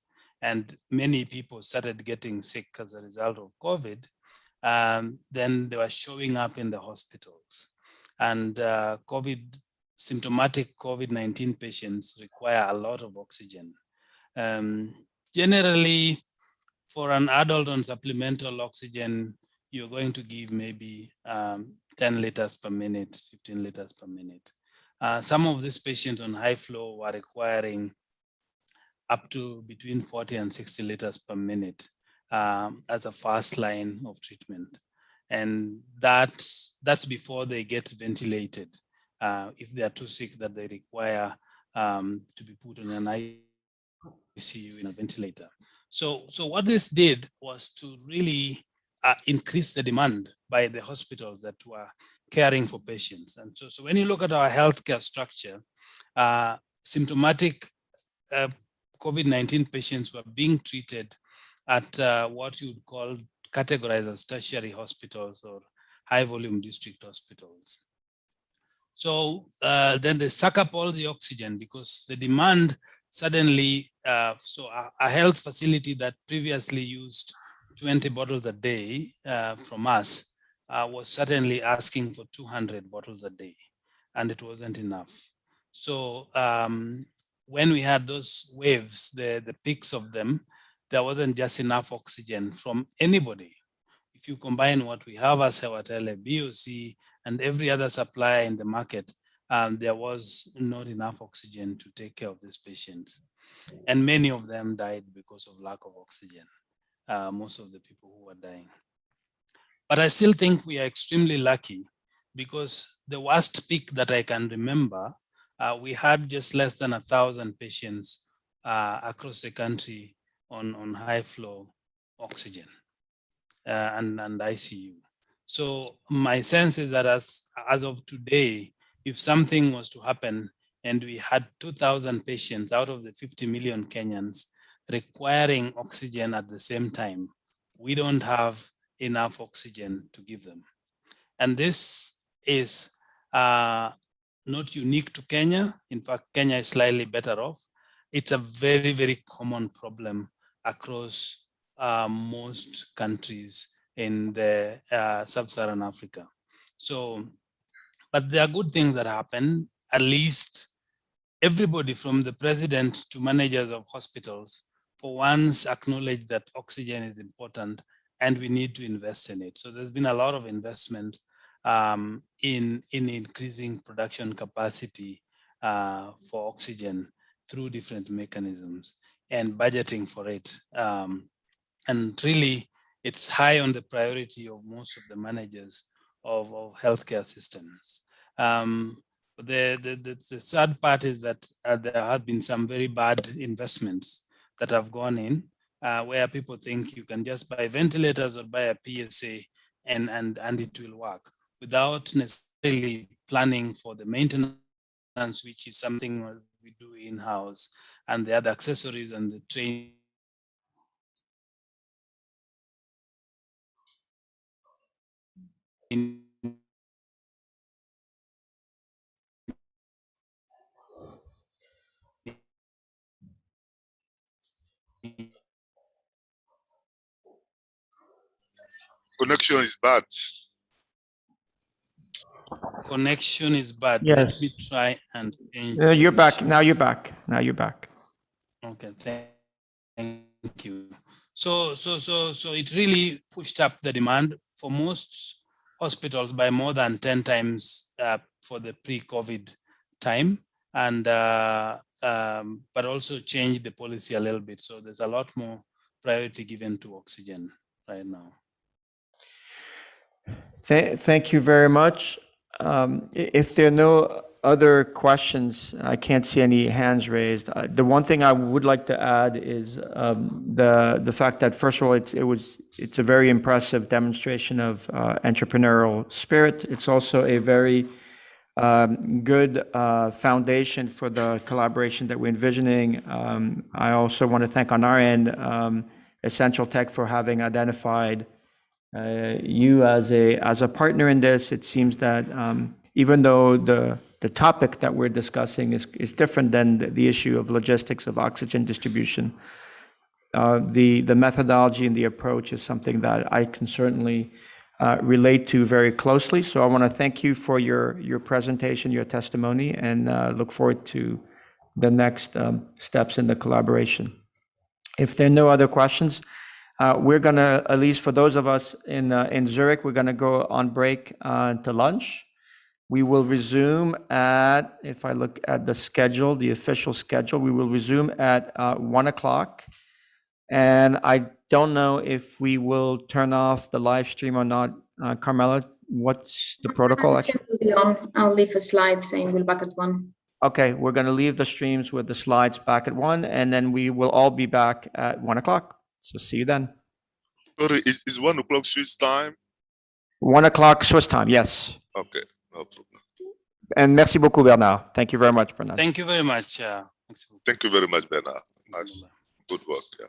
and many people started getting sick as a result of COVID, then they were showing up in the hospitals. And symptomatic COVID-19 patients require a lot of oxygen. Generally, for an adult on supplemental oxygen, you're going to give maybe 10 liters per minute, 15 liters per minute. Some of these patients on high flow were requiring up to between 40 and 60 liters per minute as a first line of treatment. And that's before they get ventilated, if they are too sick that they require to be put on an ICU in a ventilator. So what this did was to really increase the demand by the hospitals that were caring for patients. And so when you look at our healthcare structure, symptomatic COVID-19 patients were being treated at what you would call categorized as tertiary hospitals or high volume district hospitals. So then they suck up all the oxygen because the demand suddenly, so a health facility that previously used 20 bottles a day from us was suddenly asking for 200 bottles a day, and it wasn't enough. So when we had those waves, the peaks of them, there wasn't just enough oxygen from anybody. If you combine what we have as Hewatele, BOC, and every other supplier in the market, there was not enough oxygen to take care of these patients. And many of them died because of lack of oxygen, most of the people who were dying. But I still think we are extremely lucky because the worst peak that I can remember, we had just less than 1,000 patients across the country on high flow oxygen and ICU. So my sense is that as of today, if something was to happen and we had 2,000 patients out of the 50 million Kenyans requiring oxygen at the same time, we don't have enough oxygen to give them. And this is not unique to Kenya. In fact, Kenya is slightly better off. It's a very, very common problem across most countries in the Sub-Saharan Africa. So, but there are good things that happen. At least everybody from the president to managers of hospitals for once acknowledge that oxygen is important and we need to invest in it. So there's been a lot of investment in increasing production capacity for oxygen through different mechanisms and budgeting for it. And really, it's high on the priority of most of the managers of healthcare systems. But the sad part is that there have been some very bad investments that have gone in, where people think you can just buy ventilators or buy a PSA and it will work without necessarily planning for the maintenance, which is something we do in-house, and the other accessories and the training. Connection is bad. Connection is bad. Yes. Let me try and change. You're back. Now you're back. Now you're back. Okay, thank you. So it really pushed up the demand for most hospitals by more than 10 times for the pre-COVID time, and but also changed the policy a little bit. So there's a lot more priority given to oxygen right now. Thank you very much. If there are no other questions, I can't see any hands raised. The one thing I would like to add is the fact that, first of all, it's a very impressive demonstration of entrepreneurial spirit. It's also a very good foundation for the collaboration that we're envisioning. I also want to thank on our end Essential Tech for having identified you as a partner in this. It seems that even though the topic that we're discussing is different than the issue of logistics of oxygen distribution, the methodology and the approach is something that I can certainly relate to very closely. So I want to thank you for your presentation, your testimony, and look forward to the next steps in the collaboration. If there are no other questions, we're going to, at least for those of us in Zurich, we're going to go on break to lunch. We will resume at, if I look at the schedule, the official schedule, we will resume at 1 o'clock. And I don't know if we will turn off the live stream or not. Carmela, what's the protocol? I'll leave a slide saying we'll back at 1. Okay, we're going to leave the streams with the slides back at 1, and then we will all be back at 1 o'clock. So see you then. Sorry, is 1 o'clock Swiss time? 1 o'clock Swiss time, yes. Okay, no problem. And merci beaucoup, Bernard. Thank you very much, Bernard. Thank you very much. Thank you very much, Bernard. Nice. Good work. Yeah.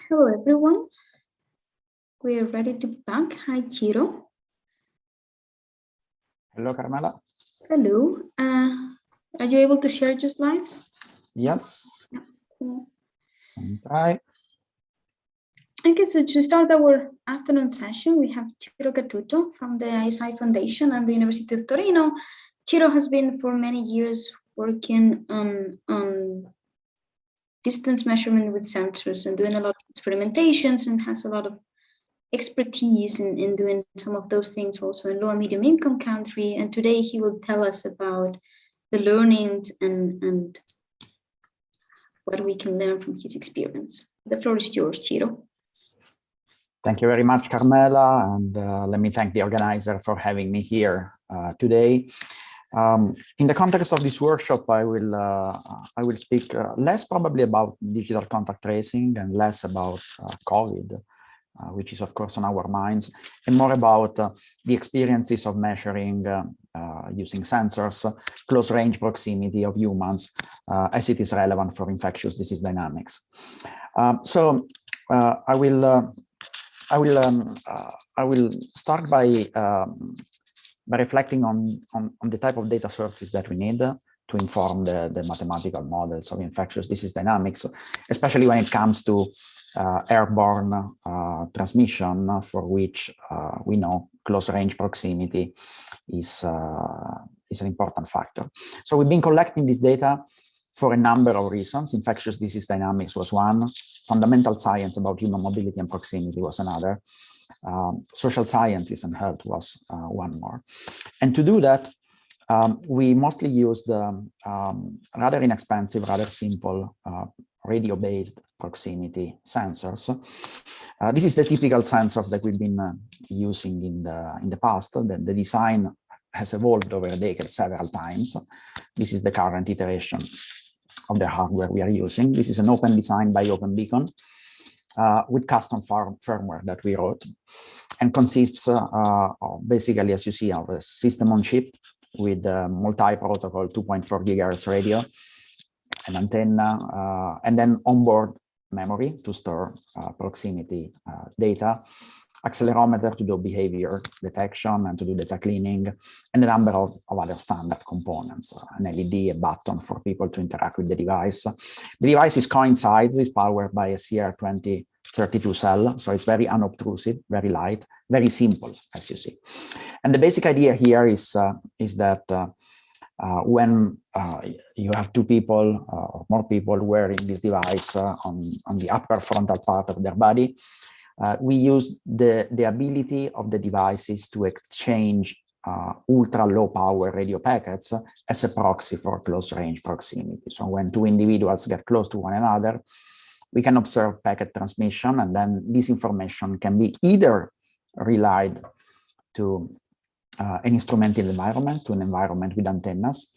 Hello, everyone. We are ready to back. Hi, Ciro. Hello, Carmela. Hello. Are you able to share your slides? Yes. Cool. Try. Okay, so to start our afternoon session, we have Ciro Cattuto from the ISI Foundation and the University of Torino. Ciro has been for many years working on distance measurement with sensors and doing a lot of experimentations, and has a lot of expertise in doing some of those things also in low and medium income country. And today he will tell us about the learnings and what we can learn from his experience. The floor is yours, Ciro. Thank you very much, Carmela, and let me thank the organizer for having me here today. In the context of this workshop, I will speak less probably about digital contact tracing and less about COVID, which is of course on our minds, and more about the experiences of measuring using sensors, close range proximity of humans as it is relevant for infectious disease dynamics. So I will start by reflecting on the type of data sources that we need to inform the mathematical models of infectious disease dynamics, especially when it comes to airborne transmission, for which we know close range proximity is an important factor. So we've been collecting this data for a number of reasons. Infectious disease dynamics was one, fundamental science about human mobility and proximity was another, social sciences and health was one more. And to do that, we mostly used rather inexpensive, rather simple radio-based proximity sensors. This is the typical sensors that we've been using in the past. The design has evolved over a decade several times. This is the current iteration of the hardware we are using. This is an open design by OpenBeacon with custom firmware that we wrote, and consists of basically, as you see, of a system on chip with multi-protocol 2.4 gigahertz radio, an antenna, and then onboard memory to store proximity data, accelerometer to do behavior detection and to do data cleaning, and a number of other standard components, an LED, a button for people to interact with the device. The device is coincides, is powered by a CR2032 cell, so it's very unobtrusive, very light, very simple, as you see. And the basic idea here is that when you have two people or more people wearing this device on the upper frontal part of their body, we use the ability of the devices to exchange ultra low power radio packets as a proxy for close range proximity. So when two individuals get close to one another, we can observe packet transmission, and then this information can be either relied to an instrumented environment, to an environment with antennas,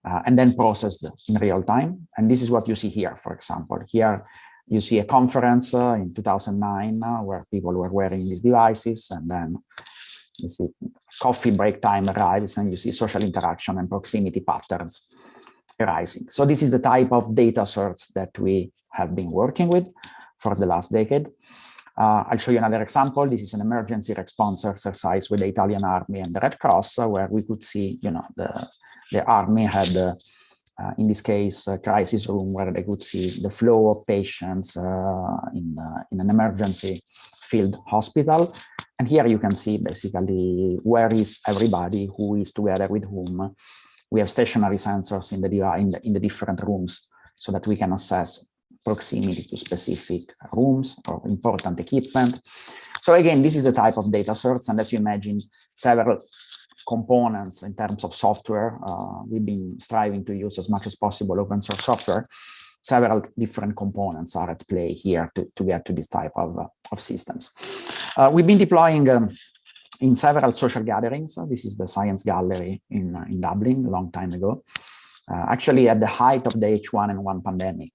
and then processed in real time. And this is what you see here, for example. Here you see a conference in 2009 where people were wearing these devices, and then you see coffee break time arrives, and you see social interaction and proximity patterns arising. So this is the type of data source that we have been working with for the last decade. I'll show you another example. This is an emergency response exercise with the Italian Army and the Red Cross, where we could see, the Army had, in this case, a crisis room where they could see the flow of patients in an emergency field hospital. And here you can see basically where is everybody, who is together with whom. We have stationary sensors in the different rooms so that we can assess proximity to specific rooms or important equipment. So again, this is a type of data source, and as you imagine, several components in terms of software. We've been striving to use as much as possible open source software. Several different components are at play here to get to this type of systems. We've been deploying in several social gatherings. This is the Science Gallery in Dublin a long time ago. Actually at the height of the H1N1 pandemic.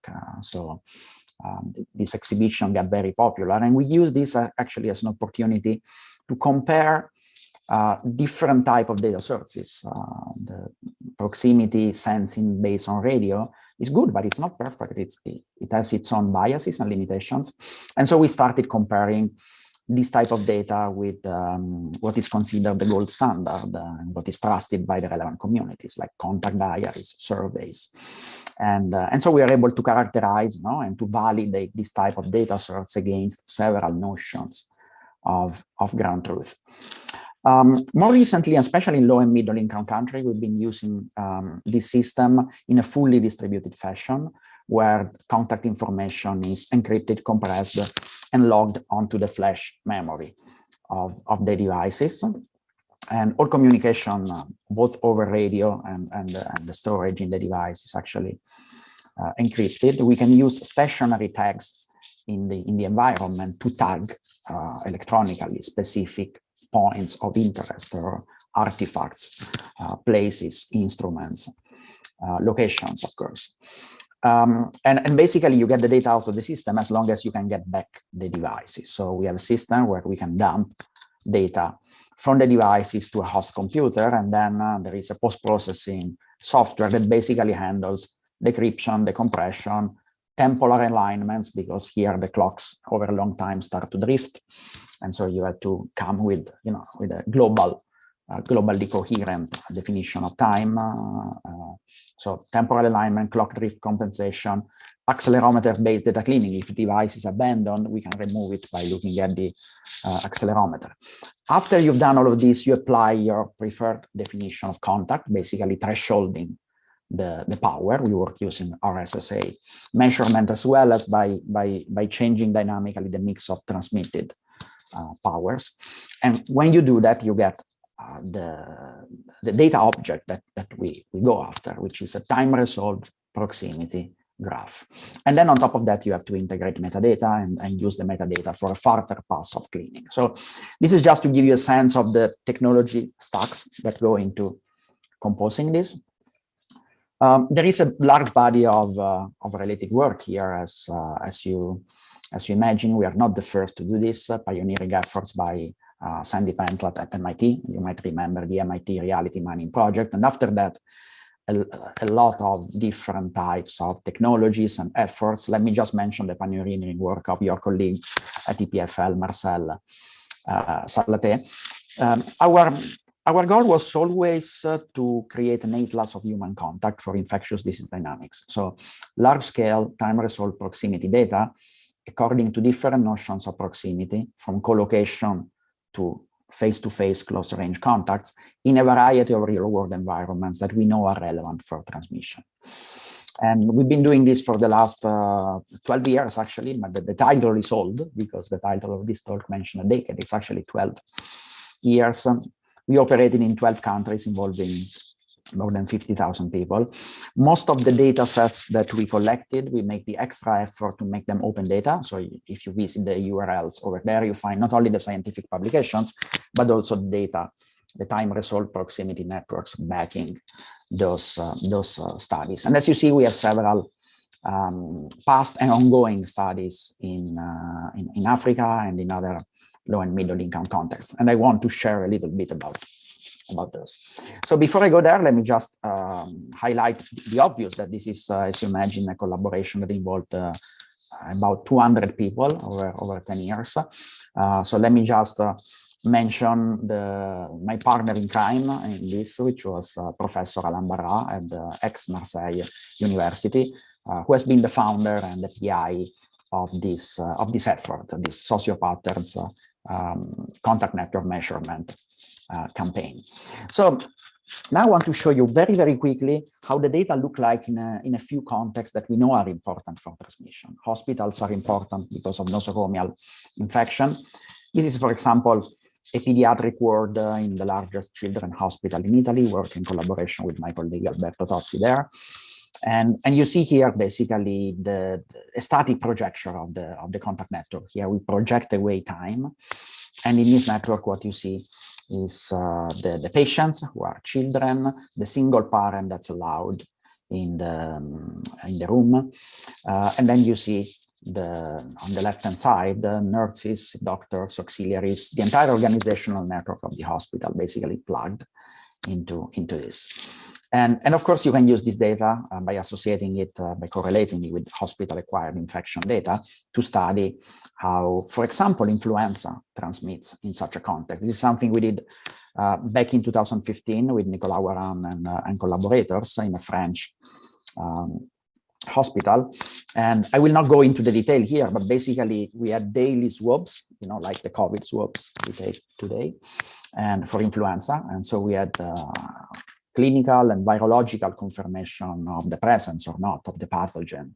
This exhibition got very popular, and we use this actually as an opportunity to compare different type of data sources. The proximity sensing based on radio is good, but it's not perfect. It has its own biases and limitations. And so we started comparing this type of data with what is considered the gold standard and what is trusted by the relevant communities, like contact diaries, surveys. And so we are able to characterize and to validate this type of data source against several notions of ground truth. More recently, especially in low and middle income countries, we've been using this system in a fully distributed fashion, where contact information is encrypted, compressed, and logged onto the flash memory of the devices. And all communication, both over radio and the storage in the device, is actually encrypted. We can use stationary tags in the environment to tag electronically specific points of interest or artifacts, places, instruments, locations, of course. And basically you get the data out of the system as long as you can get back the devices. So we have a system where we can dump data from the devices to a host computer, and then there is a post-processing software that basically handles decryption, decompression, temporal alignments, because here the clocks over a long time start to drift, and so you have to come with, with a globally coherent definition of time. So temporal alignment, clock drift compensation, accelerometer-based data cleaning. If the device is abandoned, we can remove it by looking at the accelerometer. After you've done all of this, you apply your preferred definition of contact, basically thresholding the power. We work using RSSA measurement, as well as by changing dynamically the mix of transmitted powers. And when you do that, you get the data object that we go after, which is a time-resolved proximity graph. And then on top of that, you have to integrate metadata and use the metadata for a further pass of cleaning. So this is just to give you a sense of the technology stacks that go into composing this. There is a large body of related work here, as you imagine. We are not the first to do this. Pioneering efforts by Sandy Pentland at MIT. You might remember the MIT Reality Mining Project. And after that, a lot of different types of technologies and efforts. Let me just mention the pioneering work of your colleague at EPFL, Marcel Salaté. Our goal was always to create an atlas of human contact for infectious disease dynamics. So large-scale time-resolved proximity data according to different notions of proximity, from collocation to face-to-face close-range contacts in a variety of real-world environments that we know are relevant for transmission. And we've been doing this for the last 12 years, actually, but the title is old, because the title of this talk mentioned a decade. It's actually 12 years. We operated in 12 countries involving more than 50,000 people. Most of the data sets that we collected, we make the extra effort to make them open data. So if you visit the URLs over there, you find not only the scientific publications, but also data, the time-resolved proximity networks backing those studies. And as you see, we have several past and ongoing studies in Africa and in other low and middle income contexts. And I want to share a little bit about those. So before I go there, let me just highlight the obvious, that this is, as you imagine, a collaboration that involved about 200 people over 10 years. So let me just mention my partner in crime in this, which was Professor Alain Barra at the ex-Marseille University, who has been the founder and the PI of this effort, this SocioPatterns contact network measurement campaign. So now I want to show you very, very quickly how the data look like in a few contexts that we know are important for transmission. Hospitals are important because of nosocomial infection. This is, for example, a pediatric ward in the largest children's hospital in Italy, work in collaboration with my colleague Alberto Tozzi there. And you see here basically a static projection of the contact network. Here we project away time. And in this network, what you see is the patients, who are children, the single parent that's allowed in the room. And then you see on the left-hand side, the nurses, doctors, auxiliaries, the entire organizational network of the hospital basically plugged into this. And of course, you can use this data by associating it, by correlating it with hospital-acquired infection data to study how, for example, influenza transmits in such a context. This is something we did back in 2015 with Nicolas Waran and collaborators in a French hospital. And I will not go into the detail here, but basically we had daily swabs, like the COVID swabs we take today, and for influenza. And so we had clinical and virological confirmation of the presence or not of the pathogen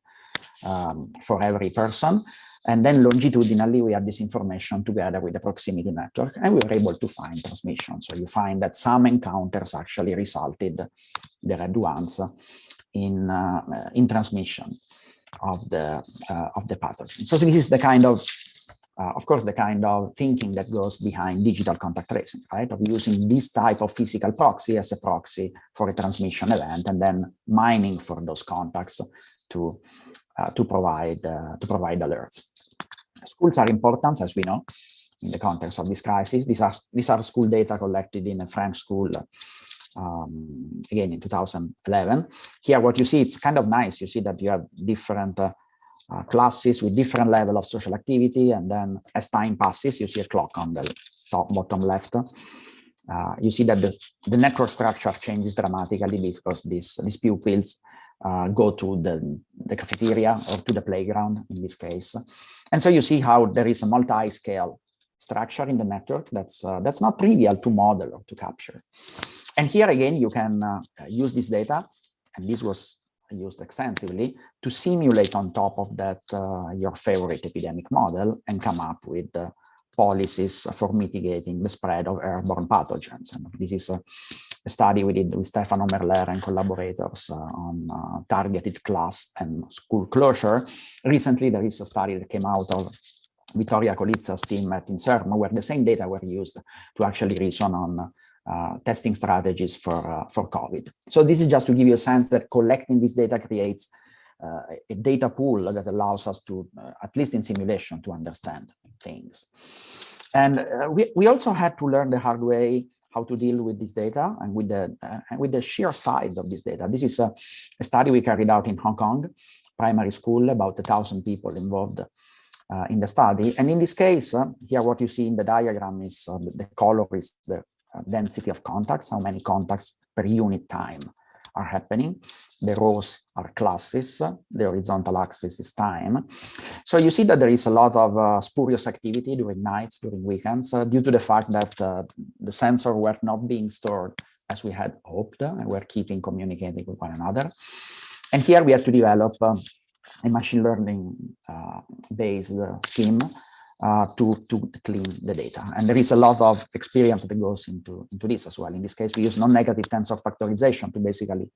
for every person. And then longitudinally, we had this information together with the proximity network, and we were able to find transmission. So you find that some encounters actually resulted, the red ones, in transmission. of the pathogen. So this is the kind of course, the kind of thinking that goes behind digital contact tracing, right? Of using this type of physical proxy as a proxy for a transmission event, and then mining for those contacts to provide alerts. Schools are important, as we know, in the context of this crisis. These are school data collected in a French school, again in 2011. Here, what you see, it's kind of nice. You see that you have different classes with different level of social activity, and then as time passes, you see a clock on the bottom left. You see that the network structure changes dramatically because these pupils go to the cafeteria or to the playground in this case. And so you see how there is a multi-scale structure in the network that's not trivial to model or to capture. And here again, you can use this data, and this was used extensively to simulate on top of that your favorite epidemic model and come up with policies for mitigating the spread of airborne pathogens. And this is a study we did with Stefano Merler and collaborators on targeted class and school closure. Recently, there is a study that came out of Vittoria Colizza's team at Inserm, where the same data were used to actually reason on testing strategies for COVID. So this is just to give you a sense that collecting this data creates a data pool that allows us to, at least in simulation, to understand things. And we also had to learn the hard way how to deal with this data and with the sheer size of this data. This is a study we carried out in Hong Kong, primary school, about 1,000 people involved in the study. And in this case, here what you see in the diagram is the color is the density of contacts, how many contacts per unit time are happening. The rows are classes, the horizontal axis is time. So you see that there is a lot of spurious activity during nights, during weekends, due to the fact that the sensors were not being stored as we had hoped, and we're keeping communicating with one another. And here we had to develop a machine learning based scheme to clean the data. And there is a lot of experience that goes into this as well. In this case, we use non-negative tensor factorization to basically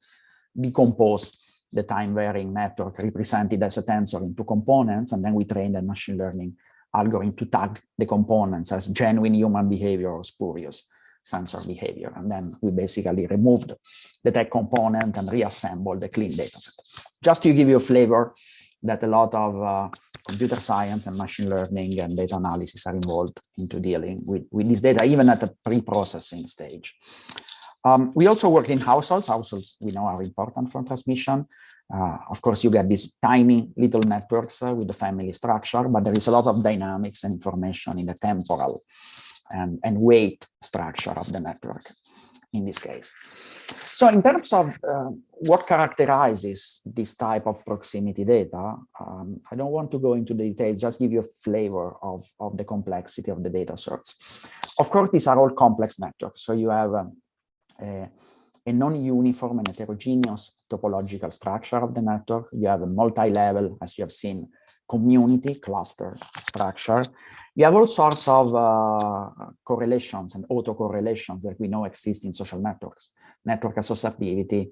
decompose the time-varying network represented as a tensor into components, and then we train the machine learning algorithm to tag the components as genuine human behavior or spurious sensor behavior. And then we basically removed the tag component and reassembled the clean dataset. Just to give you a flavor that a lot of computer science and machine learning and data analysis are involved into dealing with this data, even at the pre-processing stage. We also work in households. Households, we know, are important for transmission. Of course, you get these tiny little networks with the family structure, but there is a lot of dynamics and information in the temporal and weight structure of the network in this case. So in terms of what characterizes this type of proximity data, I don't want to go into the details, just give you a flavor of the complexity of the data sorts. Of course, these are all complex networks. So you have a non-uniform and heterogeneous topological structure of the network. You have a multi-level, as you have seen, community cluster structure. You have all sorts of correlations and autocorrelations that we know exist in social networks. Network associativity,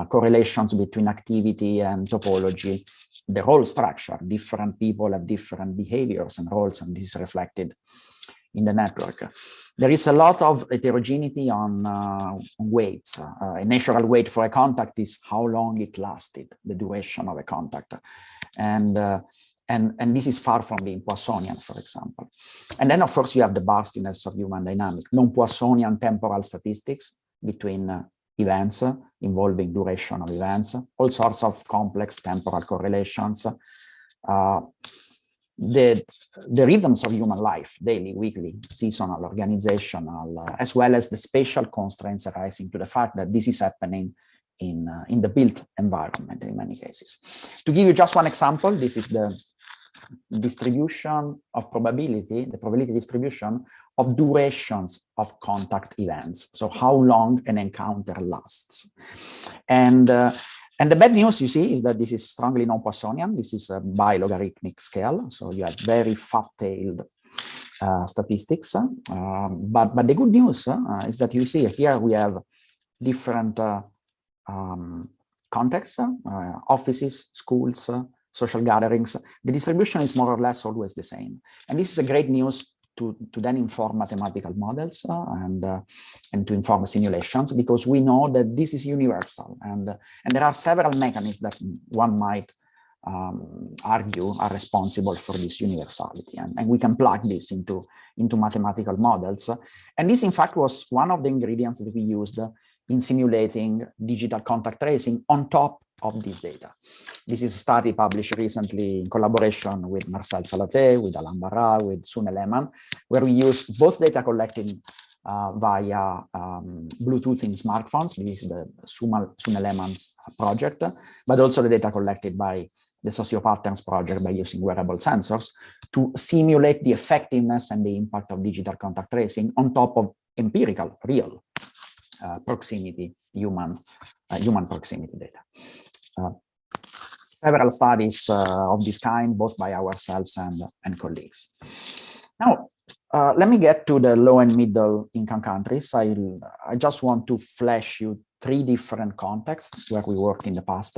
correlations between activity and topology, the role structure. Different people have different behaviors and roles, and this is reflected in the network. There is a lot of heterogeneity on weights. A natural weight for a contact is how long it lasted, the duration of a contact. And this is far from being Poissonian, for example. And then, of course, you have the vastiness of human dynamic, non-Poissonian temporal statistics between events involving duration of events, all sorts of complex temporal correlations. The rhythms of human life, daily, weekly, seasonal, organizational, as well as the spatial constraints arising to the fact that this is happening in the built environment in many cases. To give you just one example, this is the distribution of probability, the probability distribution of durations of contact events. So how long an encounter lasts. And the bad news, you see, is that this is strongly non-Poissonian. This is a bilogarithmic scale. So you have very fat-tailed statistics. But the good news is that you see here we have different contexts, offices, schools, social gatherings, the distribution is more or less always the same. And this is a great news to then inform mathematical models and to inform simulations, because we know that this is universal. And there are several mechanisms that one might argue are responsible for this universality. And we can plug this into mathematical models. And this, in fact, was one of the ingredients that we used in simulating digital contact tracing on top of this data. This is a study published recently in collaboration with Marcel Salaté, with Alain Barra, with Sune Lehmann, where we use both data collected via Bluetooth in smartphones. This is the Sune Lehmann's project, but also the data collected by the SocioPatterns project by using wearable sensors to simulate the effectiveness and the impact of digital contact tracing on top of empirical, real proximity, human proximity data. Several studies of this kind, both by ourselves and colleagues. Now, let me get to the low and middle income countries. I just want to flash you 3 different contexts where we worked in the past.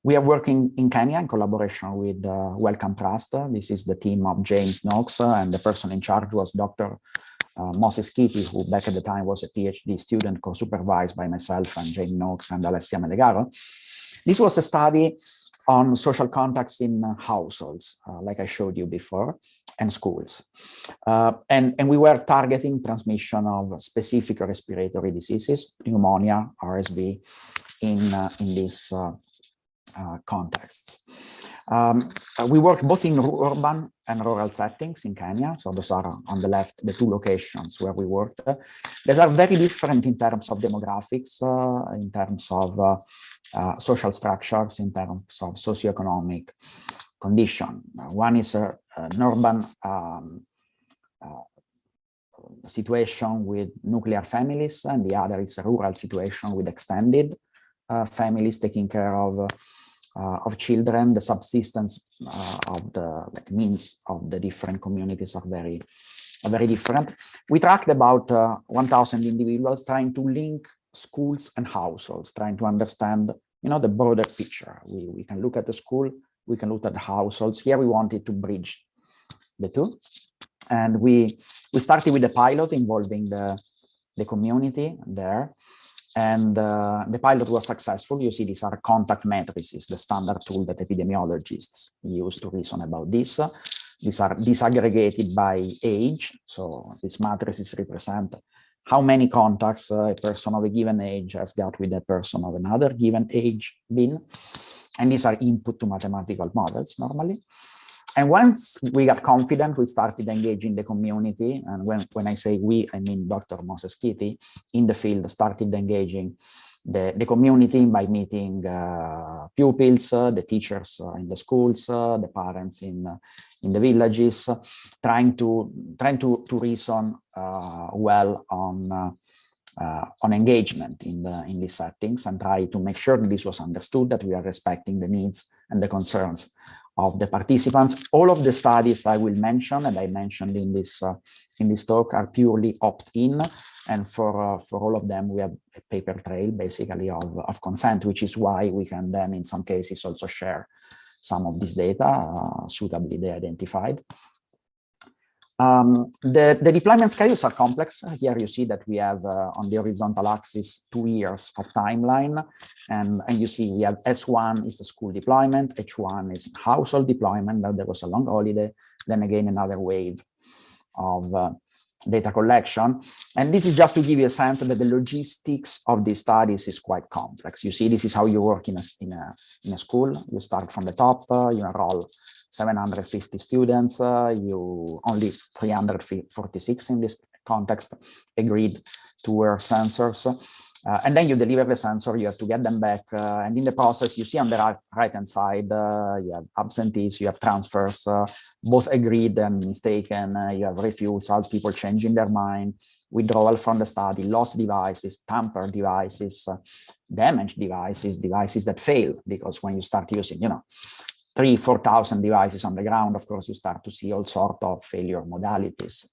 We are working in Kenya in collaboration with Wellcome Trust. This is the team of James Noakes, and the person in charge was Dr. Moses Kitty, who back at the time was a PhD student co-supervised by myself and James Noakes and Alessia Melegaro. This was a study on social contacts in households, like I showed you before, and schools. And we were targeting transmission of specific respiratory diseases, pneumonia, RSV, in these contexts. We worked both in urban and rural settings in Kenya. So those are on the left, the 2 locations where we worked. That are very different in terms of demographics, in terms of social structures, in terms of socioeconomic condition. One is an urban situation with nuclear families, and the other is a rural situation with extended families taking care of children. The subsistence of the means of the different communities are very different. We tracked about 1,000 individuals, trying to link schools and households, trying to understand, the broader picture. We can look at the school, we can look at the households. Here we wanted to bridge the 2, and we started with a pilot involving the community there. And the pilot was successful. You see, these are contact matrices, the standard tool that epidemiologists use to reason about this. These are disaggregated by age. So these matrices represent how many contacts a person of a given age has got with a person of another given age been. And these are input to mathematical models normally. And once we got confident, we started engaging the community. And when I say we, I mean Dr. Moses Kitty in the field started engaging the community by meeting pupils, the teachers in the schools, the parents in the villages, trying to reason well on engagement in these settings, and try to make sure that this was understood, that we are respecting the needs and the concerns of the participants. All of the studies I will mention, and I mentioned in this talk, are purely opt-in, and for all of them we have a paper trail basically of consent, which is why we can then in some cases also share some of this data suitably identified. The deployment schedules are complex. Here you see that we have on the horizontal axis 2 years of timeline, and you see we have S1 is a school deployment, H1 is household deployment. Now there was a long holiday, then again another wave of data collection. And this is just to give you a sense that the logistics of these studies is quite complex. You see, this is how you work in a school. You start from the top, you enroll 750 students, you only 346 in this context agreed to wear sensors. And then you deliver the sensor, you have to get them back. And in the process, you see on the right-hand side, you have absentees, you have transfers, both agreed and mistaken. You have refusals, people changing their mind, withdrawal from the study, lost devices, tampered devices, damaged devices, devices that fail. Because when you start using, 3,000-4,000 devices on the ground, of course, you start to see all sorts of failure modalities.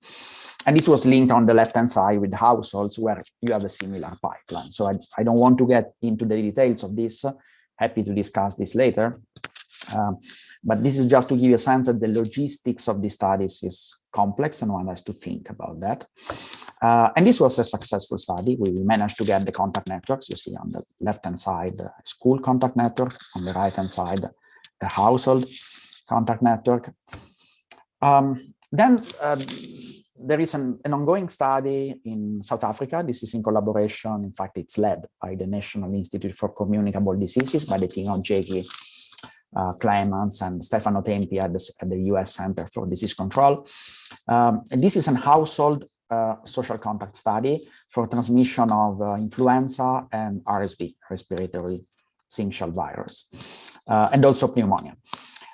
And this was linked on the left-hand side with households where you have a similar pipeline. So I don't want to get into the details of this, happy to discuss this later. But this is just to give you a sense that the logistics of these studies is complex and one has to think about that. And this was a successful study. We managed to get the contact networks. You see on the left-hand side, a school contact network, on the right-hand side, a household contact network. Then there is an ongoing study in South Africa. This is in collaboration. In fact, it's led by the National Institute for Communicable Diseases, by the team of J.K. Clements and Stefano Tempi at the US Center for Disease Control. And this is an household social contact study for transmission of influenza and RSV, respiratory syncytial virus, and also pneumonia.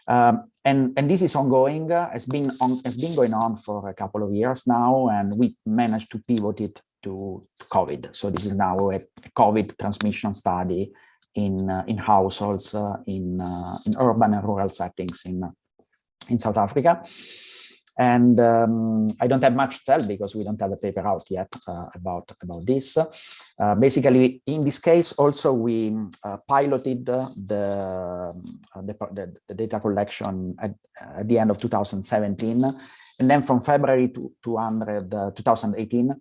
And this is ongoing, has been going on for a couple of years now, and we managed to pivot it to COVID. So this is now a COVID transmission study in households in urban and rural settings in South Africa. And I don't have much to tell because we don't have a paper out yet about this. Basically, in this case, also we piloted the data collection at the end of 2017. And then from February to 2018,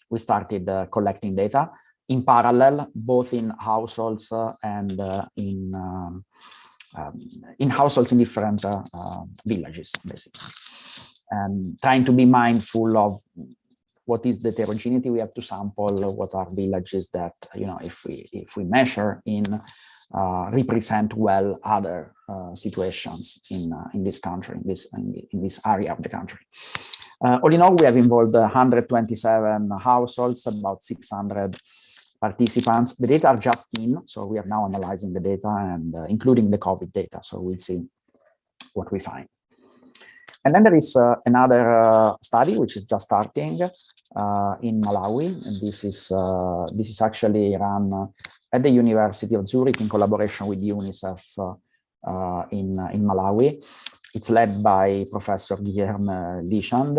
we started collecting data in parallel, both in households and in households in different villages, basically. And trying to be mindful of what is the heterogeneity we have to sample, what are villages that, if we measure in, represent well other situations in this country, in this area of the country. All in all, we have involved 127 households, about 600 participants. The data are just in, so we are now analyzing the data and including the COVID data. So we'll see what we find. And then there is another study which is just starting in Malawi. And this is actually run at the University of Zurich in collaboration with UNICEF in Malawi. It's led by Professor Guilherme Lichand,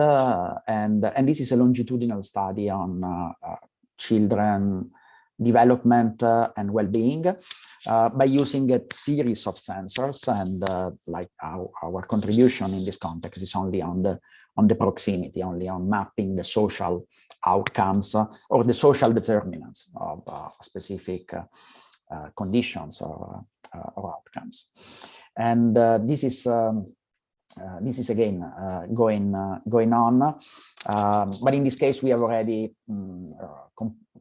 and this is a longitudinal study on children development and well-being by using a series of sensors, and like our contribution in this context is only on the proximity, only on mapping the social outcomes or the social determinants of specific conditions or outcomes. And this is again going on, but in this case we have already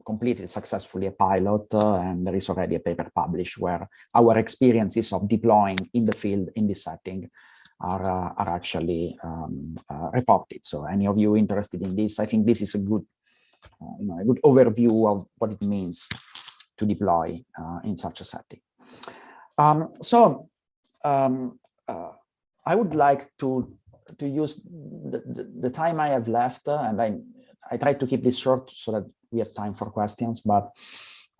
completed successfully a pilot, and there is already a paper published where our experiences of deploying in the field in this setting are actually reported. So any of you interested in this, I think this is a good a good overview of what it means to deploy in such a setting. I would like to use the time I have left, and I try to keep this short so that we have time for questions, but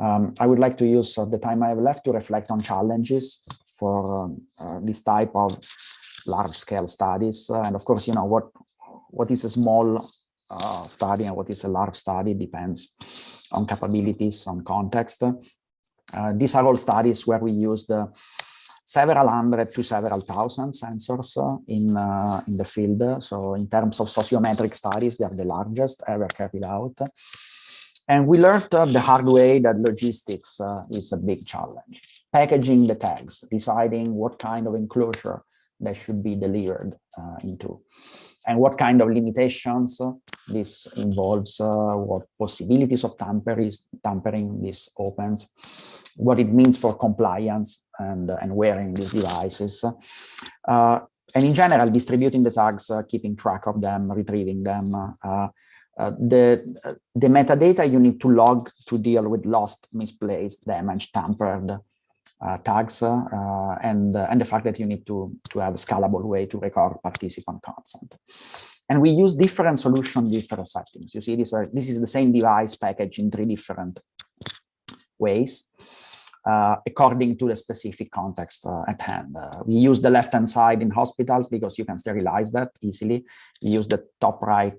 I would like to use the time I have left to reflect on challenges for this type of large-scale studies. And of course, what is a small study and what is a large study depends on capabilities, on context. These are all studies where we used several hundred to several thousand sensors in the field. So in terms of sociometric studies, they are the largest ever carried out. And we learned the hard way that logistics is a big challenge. Packaging the tags, deciding what kind of enclosure they should be delivered into, and what kind of limitations this involves, what possibilities of tampering this opens, what it means for compliance and wearing these devices. And in general, distributing the tags, keeping track of them, retrieving them, the metadata you need to log to deal with lost, misplaced, damaged, tampered tags, and the fact that you need to have a scalable way to record participant consent. And we use different solutions, different settings. You see, this is the same device packaged in 3 different ways, according to the specific context at hand. We use the left-hand side in hospitals because you can sterilize that easily. We use the top right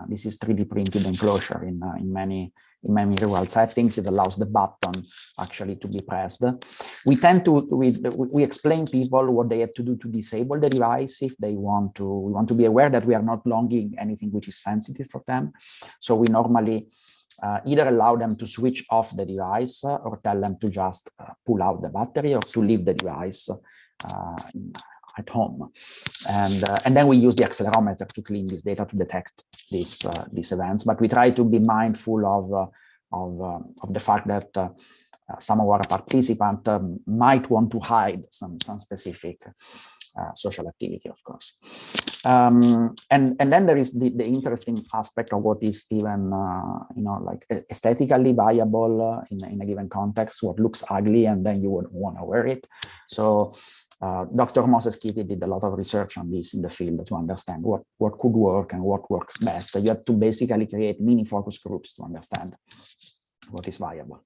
this is 3D printed enclosure in in many real-world settings. It allows the button actually to be pressed. We tend to, we explain people what they have to do to disable the device if they want to. We want to be aware that we are not logging anything which is sensitive for them. So we normally either allow them to switch off the device or tell them to just pull out the battery or to leave the device at home. And then we use the accelerometer to clean this data to detect these events. But we try to be mindful of the fact that some of our participants might want to hide some specific social activity, of course. And then there is the interesting aspect of what is even, like aesthetically viable in a given context, what looks ugly, and then you would want to wear it. So Dr. Moses Kitty did a lot of research on this in the field to understand what could work and what works best. You have to basically create mini focus groups to understand what is viable.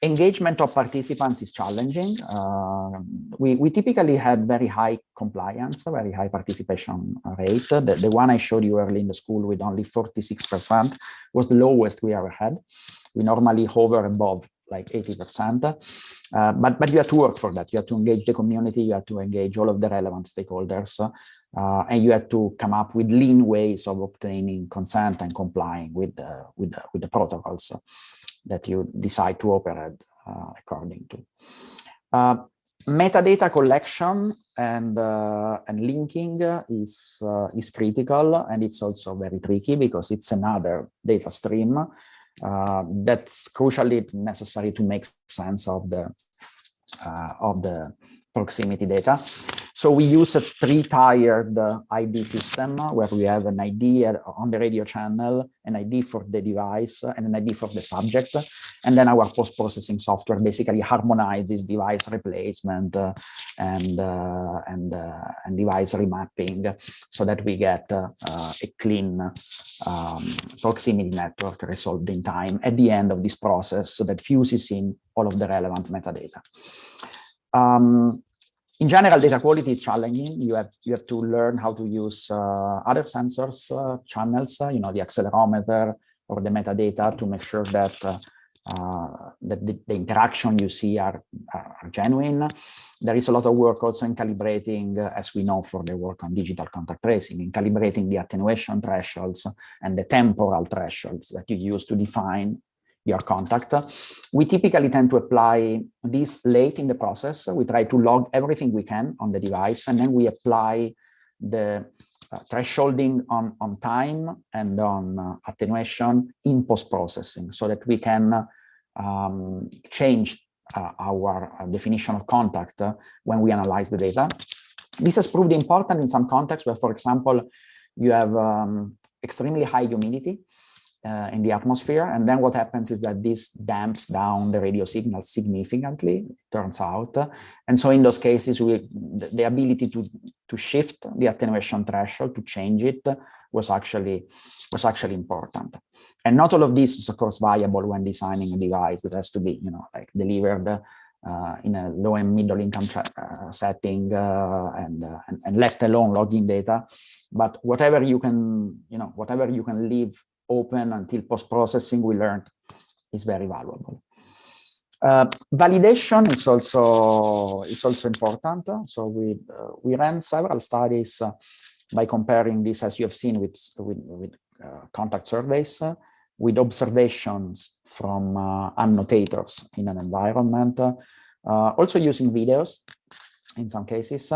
Engagement of participants is challenging. We typically had very high compliance, very high participation rate. The one I showed you early in the school with only 46% was the lowest we ever had. We normally hover above like 80%, but you have to work for that. You have to engage the community, you have to engage all of the relevant stakeholders, and you have to come up with lean ways of obtaining consent and complying with the protocols that you decide to operate according to. Metadata collection and linking is critical, and it's also very tricky because it's another data stream that's crucially necessary to make sense of the proximity data. So we use a three-tiered ID system where we have an ID on the radio channel, an ID for the device, and an ID for the subject. And then our post-processing software basically harmonizes device replacement and device remapping so that we get a clean proximity network resolved in time at the end of this process, so that fuses in all of the relevant metadata. In general, data quality is challenging. You have to learn how to use other sensors channels, the accelerometer or the metadata, to make sure that the interaction you see are genuine. There is a lot of work also in calibrating, as we know for the work on digital contact tracing, in calibrating the attenuation thresholds and the temporal thresholds that you use to define your contact. We typically tend to apply this late in the process. We try to log everything we can on the device, and then we apply the thresholding on time and on attenuation in post-processing, so that we can change our definition of contact when we analyze the data. This has proved important in some contexts where, for example, you have extremely high humidity in the atmosphere, and then what happens is that this damps down the radio signal significantly, it turns out. And so in those cases, the ability to shift the attenuation threshold, to change it, was actually important. And not all of this is, of course, viable when designing a device that has to be, like delivered in a low and middle income setting and left alone logging data. But whatever you can leave open until post-processing, we learned, is very valuable. Validation is also important. So we ran several studies by comparing this, as you have seen, with contact surveys, with observations from annotators in an environment, also using videos in some cases.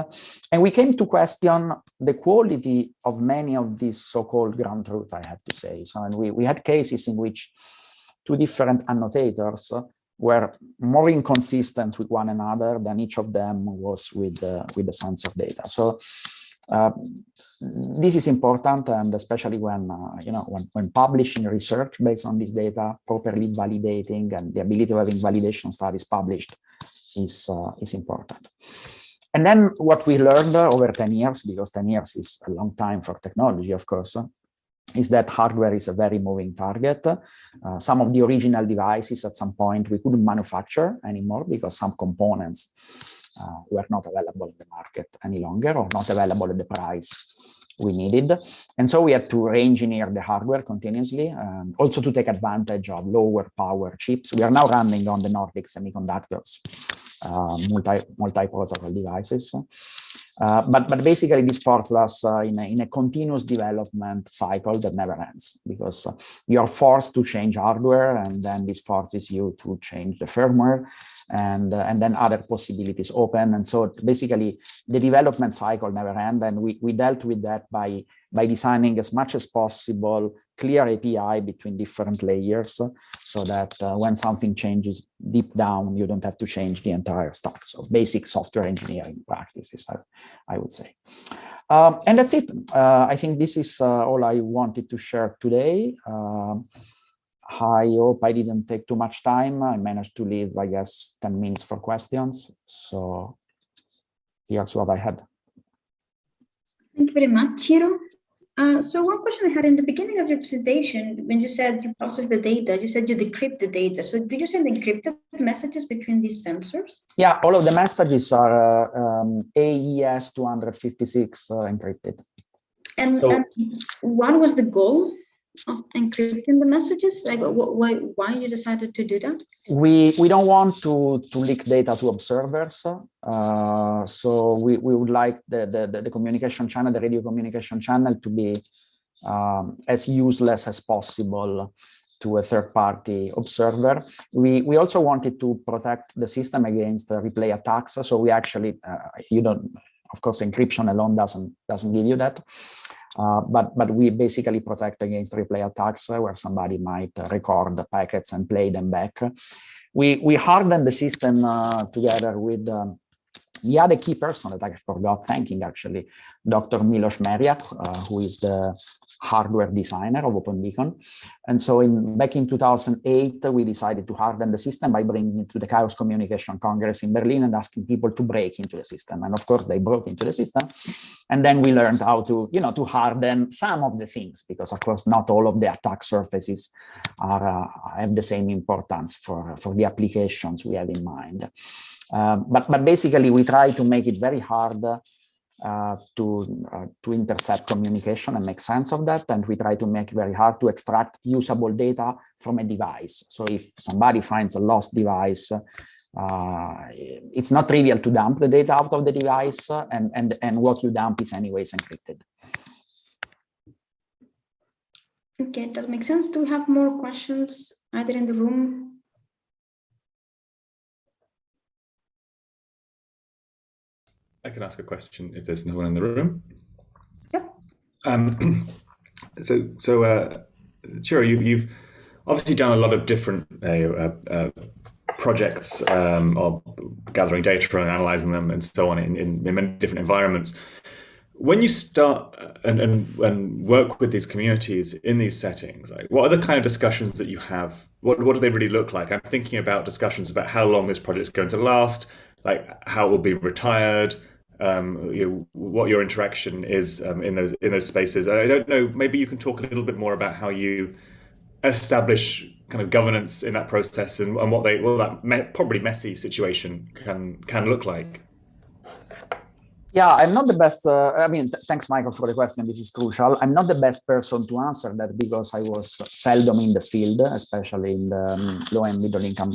And we came to question the quality of many of these so-called ground truth, I have to say. So, and we had cases in which two different annotators were more inconsistent with one another than each of them was with the sensor data. So this is important, and especially when publishing research based on this data, properly validating, and the ability of having validation studies published is important. And then what we learned over 10 years, because 10 years is a long time for technology, of course, is that hardware is a very moving target. Some of the original devices at some point we couldn't manufacture anymore because some components were not available in the market any longer, or not available at the price we needed. And so we had to re-engineer the hardware continuously, also to take advantage of lower power chips. We are now running on the Nordic Semiconductors multi-protocol devices. But basically this forced us in a continuous development cycle that never ends, because you are forced to change hardware, and then this forces you to change the firmware, and then other possibilities open. And so basically the development cycle never ends, and we dealt with that by designing as much as possible clear API between different layers, so that when something changes deep down, you don't have to change the entire stack. So basic software engineering practices, I would say. And that's it. I think this is all I wanted to share today. I hope I didn't take too much time. I managed to leave, I guess, 10 minutes for questions. So here's what I had. Thank you very much, Ciro. So one question I had in the beginning of your presentation, when you said you process the data, you said you decrypt the data. So did you send encrypted messages between these sensors? Yeah, all of the messages are AES 256 encrypted. And what was the goal of encrypting the messages? Like, why you decided to do that? We don't want to leak data to observers, so we would like the communication channel, the radio communication channel, to be as useless as possible to a third-party observer. We also wanted to protect the system against replay attacks. So we actually, you don't, of course, encryption alone doesn't give you that. But we basically protect against replay attacks where somebody might record the packets and play them back. We hardened the system together with the other key person that I forgot thanking, actually, Dr. Milos Merjak, who is the hardware designer of OpenBeacon. And so back in 2008, we decided to harden the system by bringing it to the Chaos Communication Congress in Berlin and asking people to break into the system. And of course, they broke into the system. And then we learned how to, to harden some of the things, because of course, not all of the attack surfaces have the same importance for the applications we have in mind. But basically, we try to make it very hard to intercept communication and make sense of that. And we try to make it very hard to extract usable data from a device. So if somebody finds a lost device, it's not trivial to dump the data out of the device, and what you dump is anyways encrypted. Okay, that makes sense. Do we have more questions either in the room? I can ask a question if there's no one in the room. Yep. So Ciro, you've obviously done a lot of different projects of gathering data and analyzing them and so on in many different environments. When you start and work with these communities in these settings, like, what are the kind of discussions that you have? What do they really look like? I'm thinking about discussions about how long this project is going to last, like how it will be retired, what your interaction is in those spaces. I don't know, maybe you can talk a little bit more about how you establish kind of governance in that process and what that probably messy situation can look like. Yeah, I'm not the best. Thanks, Michael, for the question. This is crucial. I'm not the best person to answer that because I was seldom in the field, especially in the low and middle income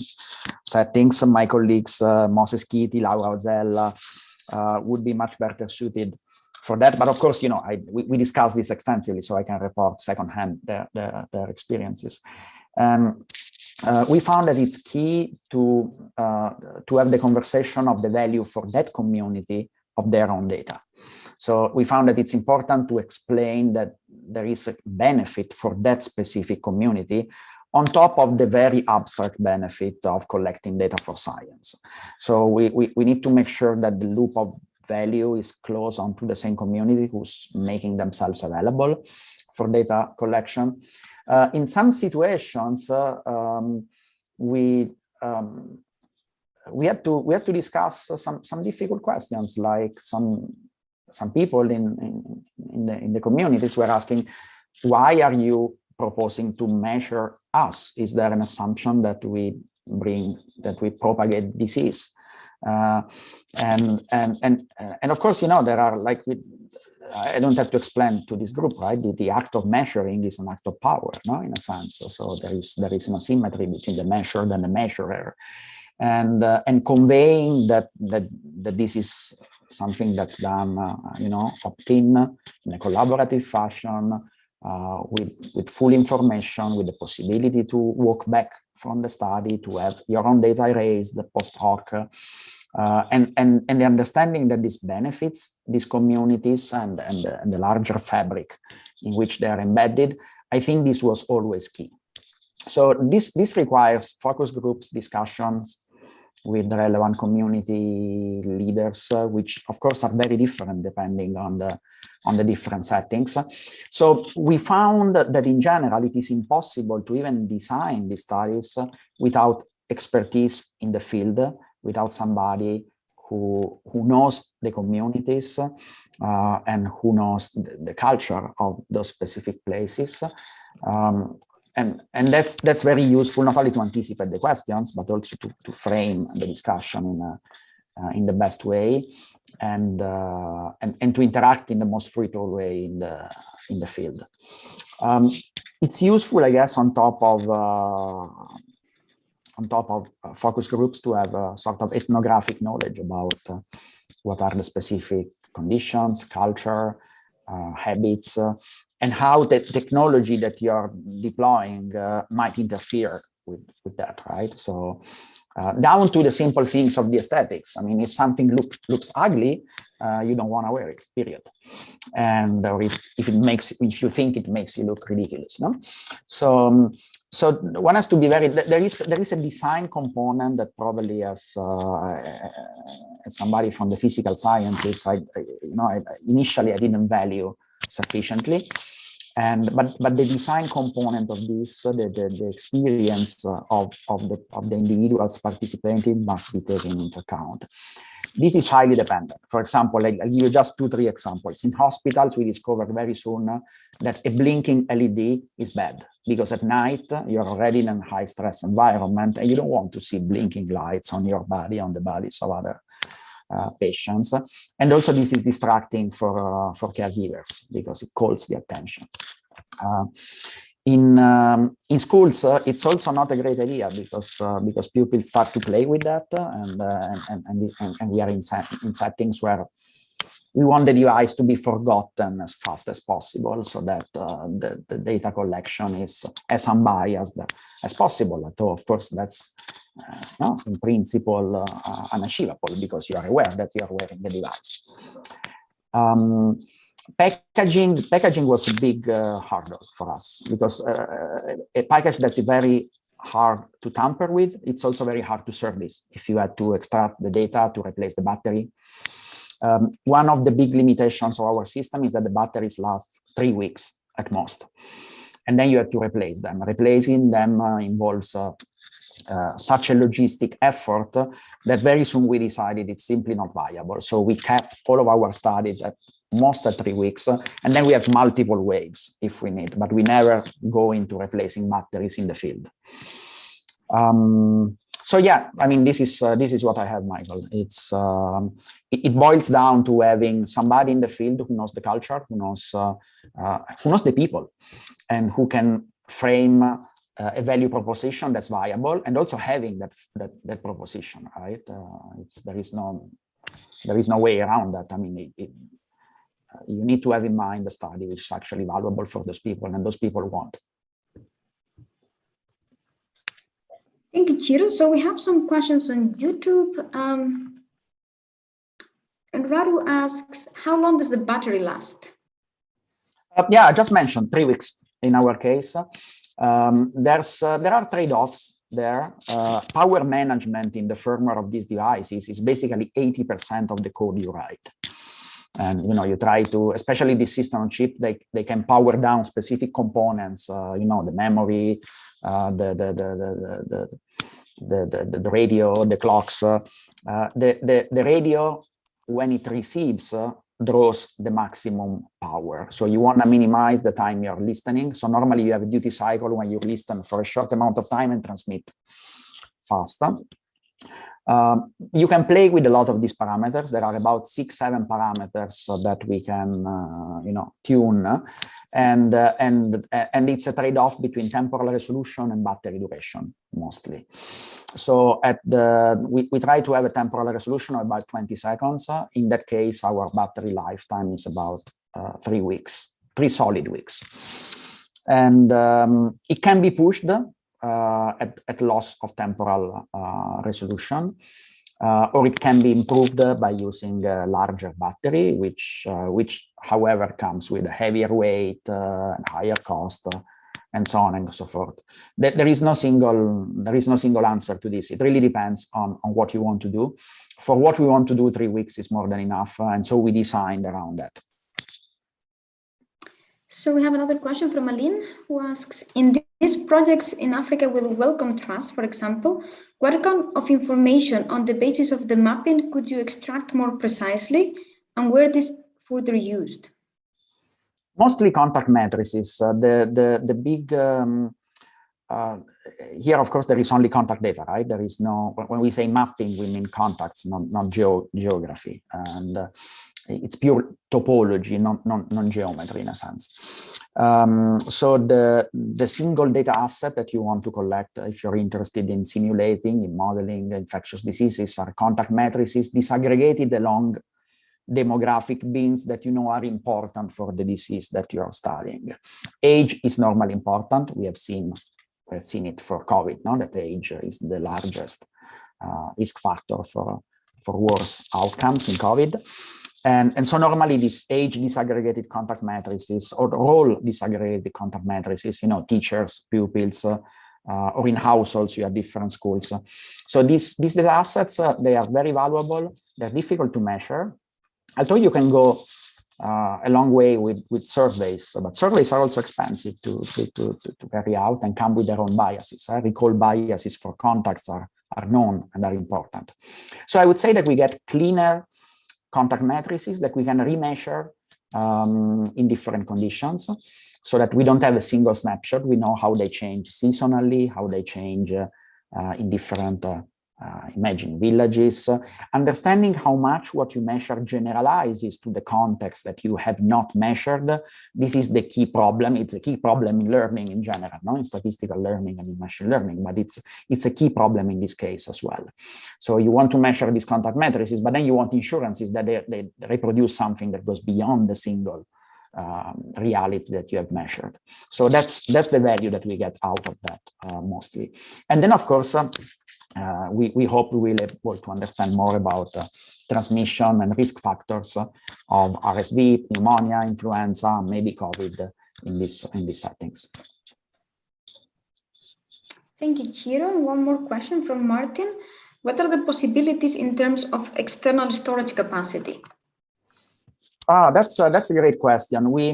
settings. My colleagues, Moses Kiti, Laura Ozella, would be much better suited for that. But of course, we discussed this extensively, so I can report secondhand their experiences. We found that it's key to have the conversation of the value for that community of their own data. So we found that it's important to explain that there is a benefit for that specific community on top of the very abstract benefit of collecting data for science. So we need to make sure that the loop of value is close onto the same community who's making themselves available for data collection. In some situations, we had to discuss some difficult questions, like some people in the communities were asking, why are you proposing to measure us? Is there an assumption that we propagate disease? And of course, there are, like with I don't have to explain to this group, right? The act of measuring is an act of power, no, in a sense. So there is an asymmetry between the measured and the measurer, and conveying that this is something that's done, opt-in in a collaborative fashion, with full information, with the possibility to walk back from the study, to have your own data erased post hoc, and the understanding that this benefits these communities and the larger fabric in which they are embedded. I think this was always key. So this requires focus groups, discussions with the relevant community leaders, which of course are very different depending on the different settings. So we found that in general, it is impossible to even design these studies without expertise in the field, without somebody who knows the communities and who knows the culture of those specific places. And that's very useful, not only to anticipate the questions, but also to frame the discussion in the best way, and to interact in the most fruitful way in the field. It's useful, I guess, on top of focus groups, to have a sort of ethnographic knowledge about what are the specific conditions, culture, habits, and how the technology that you're deploying might interfere with that, right? So down to the simple things of the aesthetics. I mean, if something looks ugly, you don't want to wear it, period. And or if you think it makes you look ridiculous, no? So one has to be very. There is a design component that probably, as somebody from the physical sciences, initially I didn't value sufficiently. But the design component of this, the experience of the individuals participating must be taken into account. This is highly dependent. For example, I'll give you just 2-3 examples. In hospitals, we discovered very soon that a blinking LED is bad, because at night you're already in a high stress environment and you don't want to see blinking lights on your body, on the bodies of other patients. And also this is distracting for caregivers, because it calls the attention. In schools, it's also not a great idea, because pupils start to play with that, and we are in settings where we want the device to be forgotten as fast as possible, so that the data collection is as unbiased as possible. Although, of course, that's in principle unachievable, because you are aware that you are wearing the device. Packaging was a big hurdle for us, because a package that's very hard to tamper with, it's also very hard to service if you had to extract the data to replace the battery. One of the big limitations of our system is that the batteries last 3 weeks at most, and then you have to replace them. Replacing them involves such a logistic effort that very soon we decided it's simply not viable. So we kept all of our studies at 3 weeks, and then we have multiple waves if we need, but we never go into replacing batteries in the field. So yeah, I mean, this is what I have, Michael. It boils down to having somebody in the field who knows the culture, who knows the people, and who can frame a value proposition that's viable, and also having that proposition, right? There is no way around that. I mean, you need to have in mind the study which is actually valuable for those people, and those people want. Thank you, Ciro. So we have some questions on YouTube. And Radu asks, how long does the battery last? Yeah, I just mentioned 3 weeks in our case. There are trade-offs there. Power management in the firmware of these devices is basically 80% of the code you write. And you try to, especially this system on chip, they can power down specific components. The memory, the radio, the clocks. The radio, when it receives, draws the maximum power. So you want to minimize the time you're listening. So normally you have a duty cycle when you listen for a short amount of time and transmit faster. You can play with a lot of these parameters. There are about 6-7 parameters that we can, tune, and it's a trade-off between temporal resolution and battery duration mostly. So we try to have a temporal resolution of about 20 seconds. In that case, our battery lifetime is about 3 weeks, 3 solid weeks, and it can be pushed at loss of temporal resolution, or it can be improved by using a larger battery, which however comes with a heavier weight and higher cost, and so on and so forth. There is no single answer to this. It really depends on what you want to do. For what we want to do, 3 weeks is more than enough, and so we designed around that. So we have another question from Aline, who asks, in these projects in Africa with Wellcome Trust, for example, what kind of information on the basis of the mapping could you extract more precisely, and where this further used? Mostly contact matrices. The big, here, of course, there is only contact data, right? There is no, when we say mapping, we mean contacts, not geography. And it's pure topology, not geometry in a sense. So the single data asset that you want to collect, if you're interested in simulating, in modeling infectious diseases, are contact matrices disaggregated along demographic bins that you know are important for the disease that you are studying. Age is normally important. We have seen it for COVID, no? That age is the largest risk factor for worse outcomes in COVID. And so normally this age disaggregated contact matrices or role disaggregated contact matrices, teachers, pupils, or in households, you have different schools. So these data assets, they are very valuable. They're difficult to measure. Although you can go a long way with surveys, but surveys are also expensive to carry out and come with their own biases. Recall biases for contacts are known and are important. So I would say that we get cleaner contact matrices that we can remeasure in different conditions, so that we don't have a single snapshot. We know how they change seasonally, how they change in different imagine villages. Understanding how much what you measure generalizes to the context that you have not measured. This is the key problem. It's a key problem in learning in general, not in statistical learning and in machine learning, but it's a key problem in this case as well. So you want to measure these contact matrices, but then you want insurances that they reproduce something that goes beyond the single reality that you have measured. So that's the value that we get out of that mostly. And then of course, we hope we will be able to understand more about transmission and risk factors of RSV, pneumonia, influenza, maybe COVID in these settings. Thank you, Ciro. One more question from Martin. What are the possibilities in terms of external storage capacity? That's a great question. We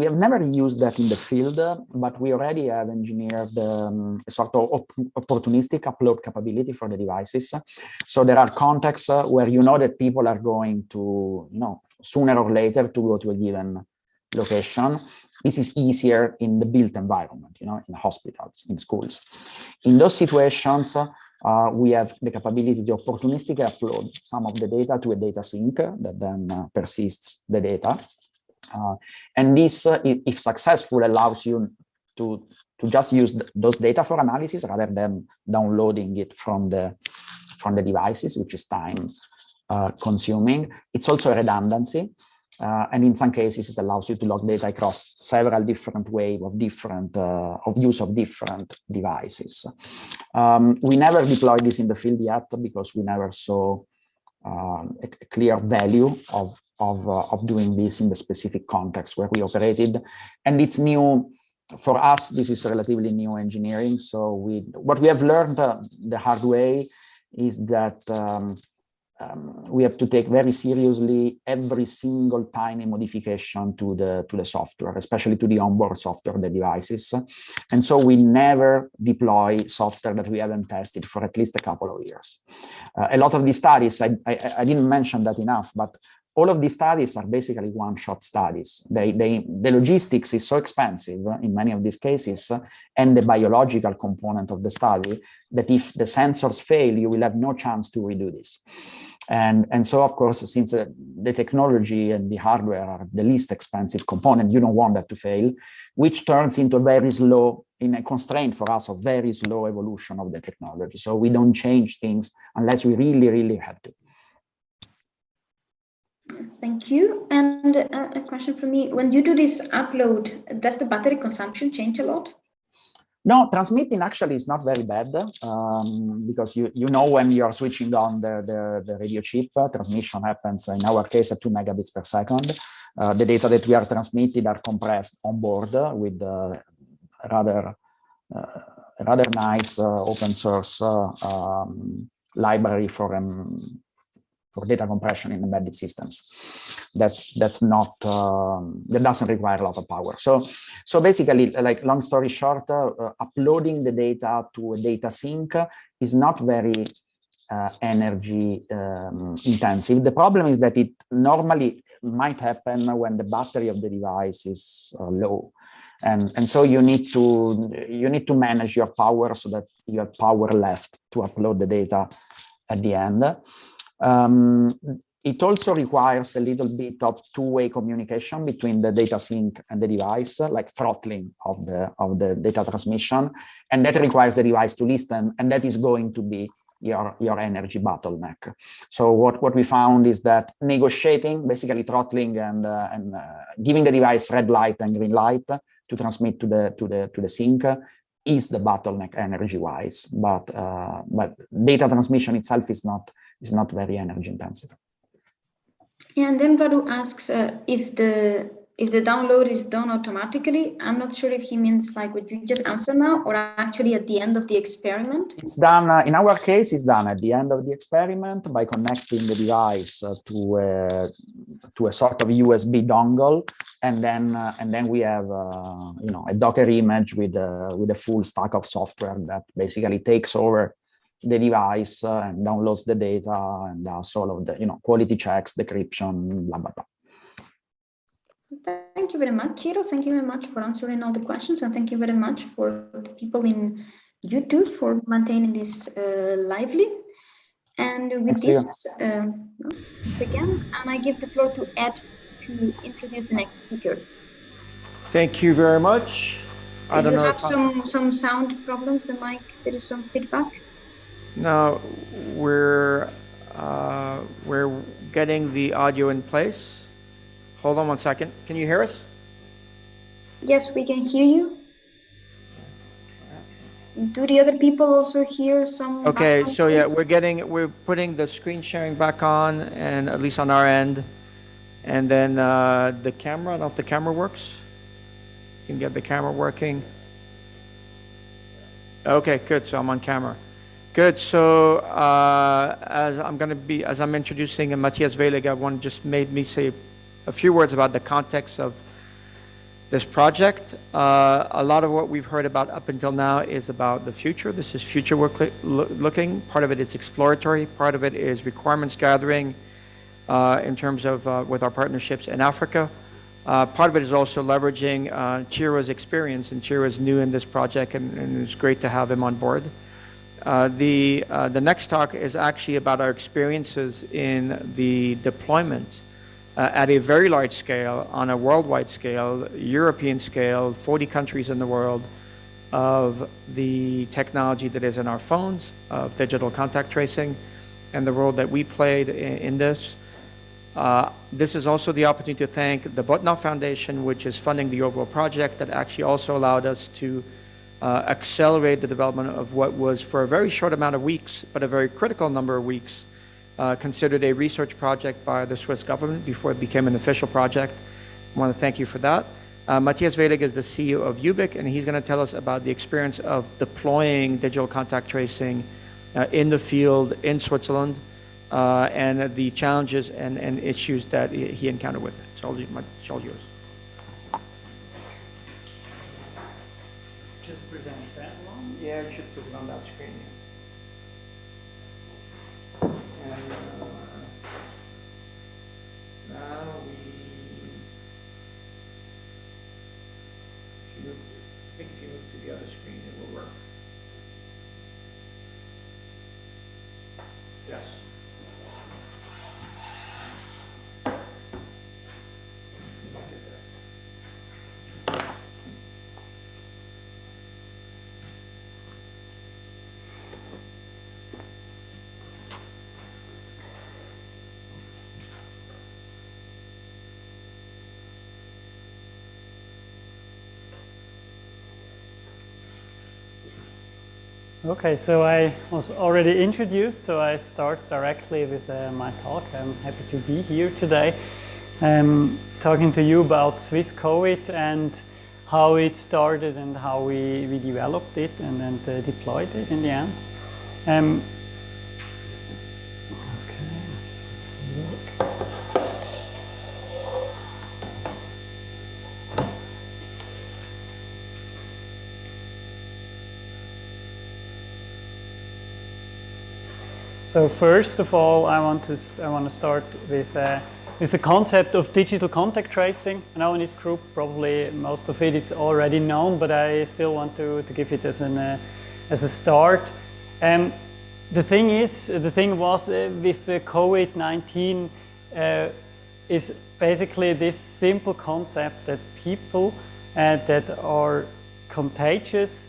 have never used that in the field, but we already have engineered a sort of opportunistic upload capability for the devices. So there are contexts where you know that people are going to, sooner or later to go to a given location. This is easier in the built environment, in hospitals, in schools. In those situations, we have the capability to opportunistically upload some of the data to a data sink that then persists the data. And this, if successful, allows you to just use those data for analysis rather than downloading it from the devices, which is time consuming. It's also a redundancy. And in some cases, it allows you to log data across several different ways of use of different devices. We never deployed this in the field yet because we never saw a clear value of doing this in the specific context where we operated. And it's new for us. This is relatively new engineering. So what we have learned the hard way is that we have to take very seriously every single tiny modification to the software, especially to the onboard software of the devices. And so we never deploy software that we haven't tested for at least a couple of years. A lot of these studies, I didn't mention that enough, but all of these studies are basically one-shot studies. The logistics is so expensive in many of these cases, and the biological component of the study, that if the sensors fail, you will have no chance to redo this. And so, of course, since the technology and the hardware are the least expensive component, you don't want that to fail, which turns into a very slow, in a constraint for us, of very slow evolution of the technology. So we don't change things unless we really, really have to. Thank you. And a question for me, when you do this upload, does the battery consumption change a lot? No, transmitting actually is not very bad, because you know when you are switching on the radio chip, transmission happens, in our case, at 2 megabits per second. The data that we are transmitted are compressed on board with rather nice open source library for data compression in embedded systems. That's not, that doesn't require a lot of power. So basically, like, long story short, uploading the data to a data sink is not very energy intensive. The problem is that it normally might happen when the battery of the device is low. And so you need to manage your power so that you have power left to upload the data at the end. It also requires a little bit of two-way communication between the data sink and the device, like throttling of the data transmission, and that requires the device to listen, and that is going to be your energy bottleneck. So what we found is that negotiating, basically throttling and giving the device red light and green light to transmit to the sink is the bottleneck energy-wise, but data transmission itself is not very energy intensive. And then Vouter asks if the download is done automatically. I'm not sure if he means like what you just answered now, or actually at the end of the experiment. It's done, in our case, it's done at the end of the experiment by connecting the device to a sort of USB dongle, and then we have a Docker image with a full stack of software that basically takes over the device and downloads the data and does all of the quality checks, decryption, blah blah blah. Thank you very much, Ciro. Thank you very much for answering all the questions, and thank you very much for the people in YouTube for maintaining this lively. And with this, once again, and I give the floor to Ed to introduce the next speaker. Thank you very much. I don't know if you have some sound problems. The mic, there is some feedback. No, we're getting the audio in place. Hold on one second. Can you hear us? Yes, we can hear you. Do the other people also hear some? Okay, so yeah, we're putting the screen sharing back on, and at least on our end. And then the camera, I don't know if the camera works. You can get the camera working. Okay, good, so I'm on camera. Good, so as I'm introducing Mathias Wellig, I want just made me say a few words about the context of this project. A lot of what we've heard about up until now is about the future. This is future work looking. Part of it is exploratory. Part of it is requirements gathering in terms of with our partnerships in Africa. Part of it is also leveraging Ciro's experience, and Ciro is new in this project, and it's great to have him on board. The next talk is actually about our experiences in the deployment at a very large scale, on a worldwide scale, European scale, 40 countries in the world, of the technology that is in our phones, of digital contact tracing, and the role that we played in this. This is also the opportunity to thank the Botnar Foundation, which is funding the overall project, that actually also allowed us to accelerate the development of what was, for a very short amount of weeks, but a very critical number of weeks, considered a research project by the Swiss government before it became an official project. I want to thank you for that. Mathias Wellig is the CEO of UBIC, and he's going to tell us about the experience of deploying digital contact tracing in the field in Switzerland, and the challenges and issues that he encountered with it. It's all yours. Just present that one? Yeah, you should put it on that screen. And Yes. Okay, so I was already introduced, so I start directly with my talk. I'm happy to be here today. I'm talking to you about Swiss COVID and how it started and how we developed it and then deployed it in the end. So first of all, I want to start with the concept of digital contact tracing. I know in this group probably most of it is already known, but I still want to give it as a start. The thing was with COVID-19 is basically this simple concept that people that are contagious.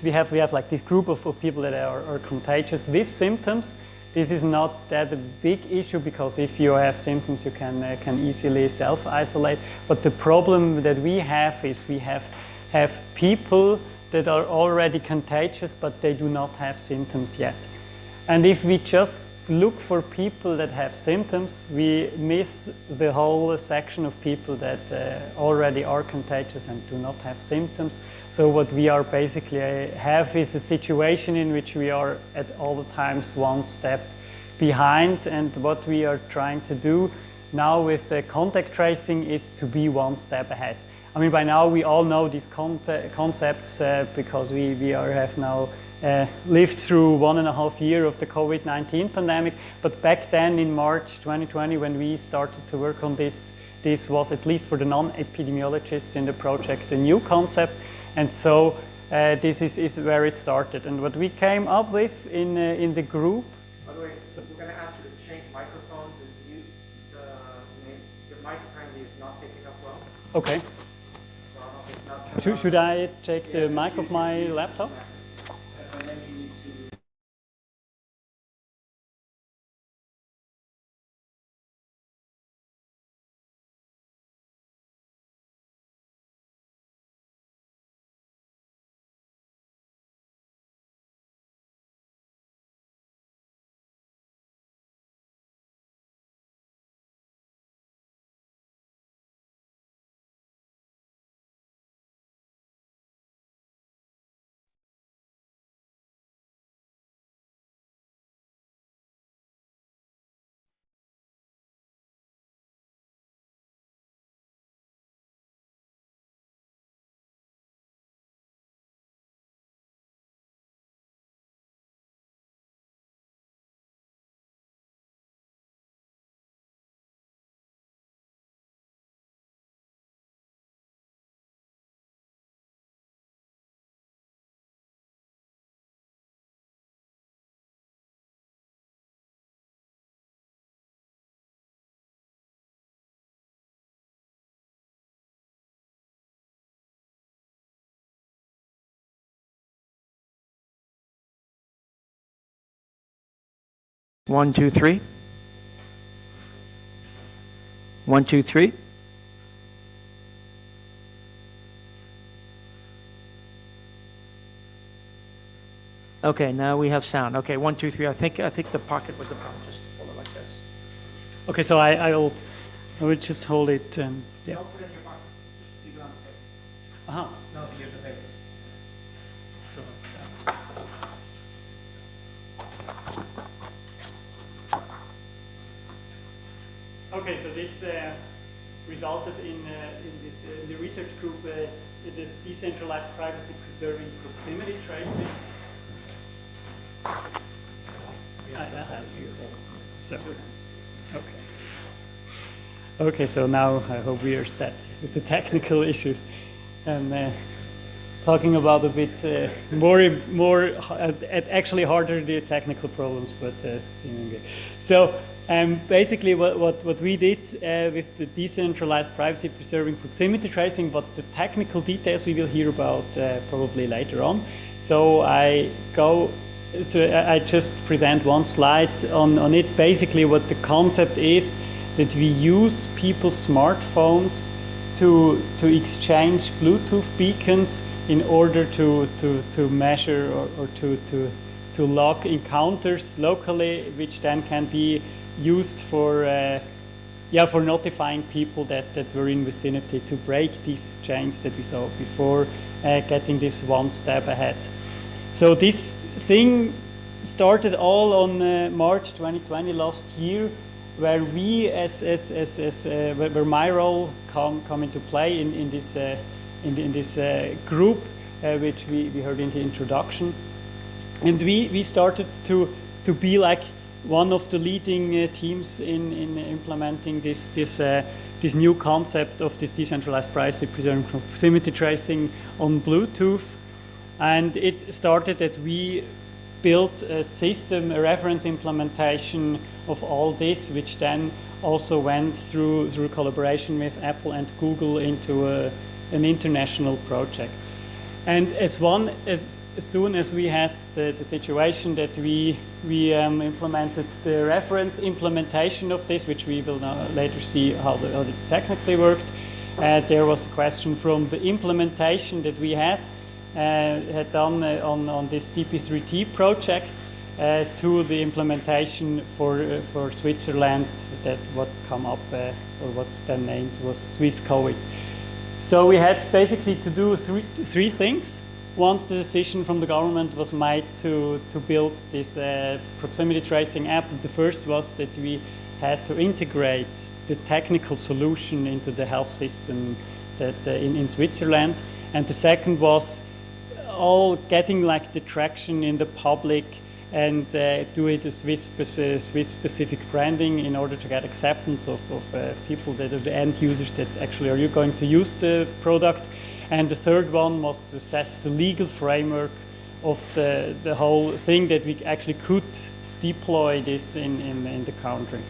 We have like this group of people that are contagious with symptoms. This is not that a big issue because if you have symptoms, you can easily self-isolate. But the problem that we have is we have people that are already contagious, but they do not have symptoms yet. And if we just look for people that have symptoms, we miss the whole section of people that already are contagious and do not have symptoms. So what we are basically have is a situation in which we are at all the times one step behind, and what we are trying to do now with the contact tracing is to be one step ahead. I mean, by now we all know these concepts because we have now lived through 1.5 years of the COVID-19 pandemic, but back then in March 2020 when we started to work on this was, at least for the non-epidemiologists in the project, a new concept. And so this is where it started. And what we came up with in the group. By the way, so we're going to ask you to change microphones and mute the mic apparently is not picking up well. Okay. Should I take the mic of my laptop? And then you need to. One, two, three. 1, 2, 3. Okay, now we have sound. Okay, 1, 2, 3. I think the pocket was the problem. Just hold it like this. Okay, so I will just hold it and yeah. Don't put it in your pocket. Just leave it on the table. Uh-huh. No, here's the face. Okay, so this resulted in the research group this decentralized privacy preserving proximity tracing. I have you. So, okay, so now I hope we are set with the technical issues. And talking about a bit more actually harder the technical problems, but seemingly. So basically what we did with the decentralized privacy preserving proximity tracing, but the technical details we will hear about probably later on. So I just present one slide on it. Basically what the concept is that we use people's smartphones to exchange Bluetooth beacons in order to measure or to log encounters locally, which then can be used for notifying people that were in vicinity, to break these chains that we saw before, getting this one step ahead. So this thing started all on March 2020 last year, where we where my role come into play in this group, which we heard in the introduction, and we started to be like one of the leading teams in implementing this new concept of this decentralized privacy preserving proximity tracing on Bluetooth. And it started that we built a system, a reference implementation of all this, which then also went through collaboration with Apple and Google into an international project. And as soon as we had the situation that we implemented the reference implementation of this, which we will now later see how it technically worked, there was a question from the implementation that we had done on this DP3T project to the implementation for Switzerland, that what come up or what's then named was Swiss COVID. So we had basically to do three things. Once the decision from the government was made to build this proximity tracing app, the first was that we had to integrate the technical solution into the health system that in Switzerland, and the second was all getting like the traction in the public and do it a Swiss specific branding in order to get acceptance of people that are the end users that actually are going to use the product. And the third one was to set the legal framework of the whole thing, that we actually could deploy this in the country.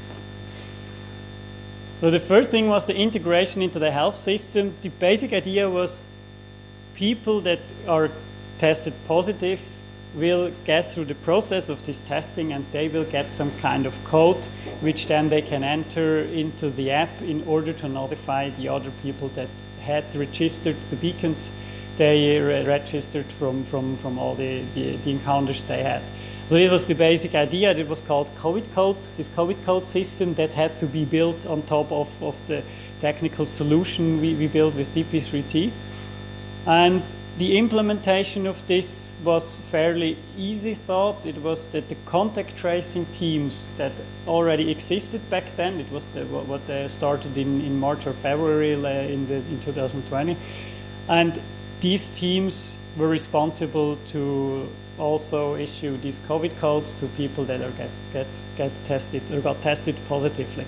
So the first thing was the integration into the health system. The basic idea was people that are tested positive will get through the process of this testing, and they will get some kind of code which then they can enter into the app in order to notify the other people that had registered the beacons they registered from all the encounters they had. So it was the basic idea. It was called COVID code, this COVID code system that had to be built on top of the technical solution we built with DP3T. And the implementation of this was fairly easy thought. It was that the contact tracing teams that already existed back then, it was what started in March or February in 2020. And these teams were responsible to also issue these COVID codes to people that are get tested or got tested positively.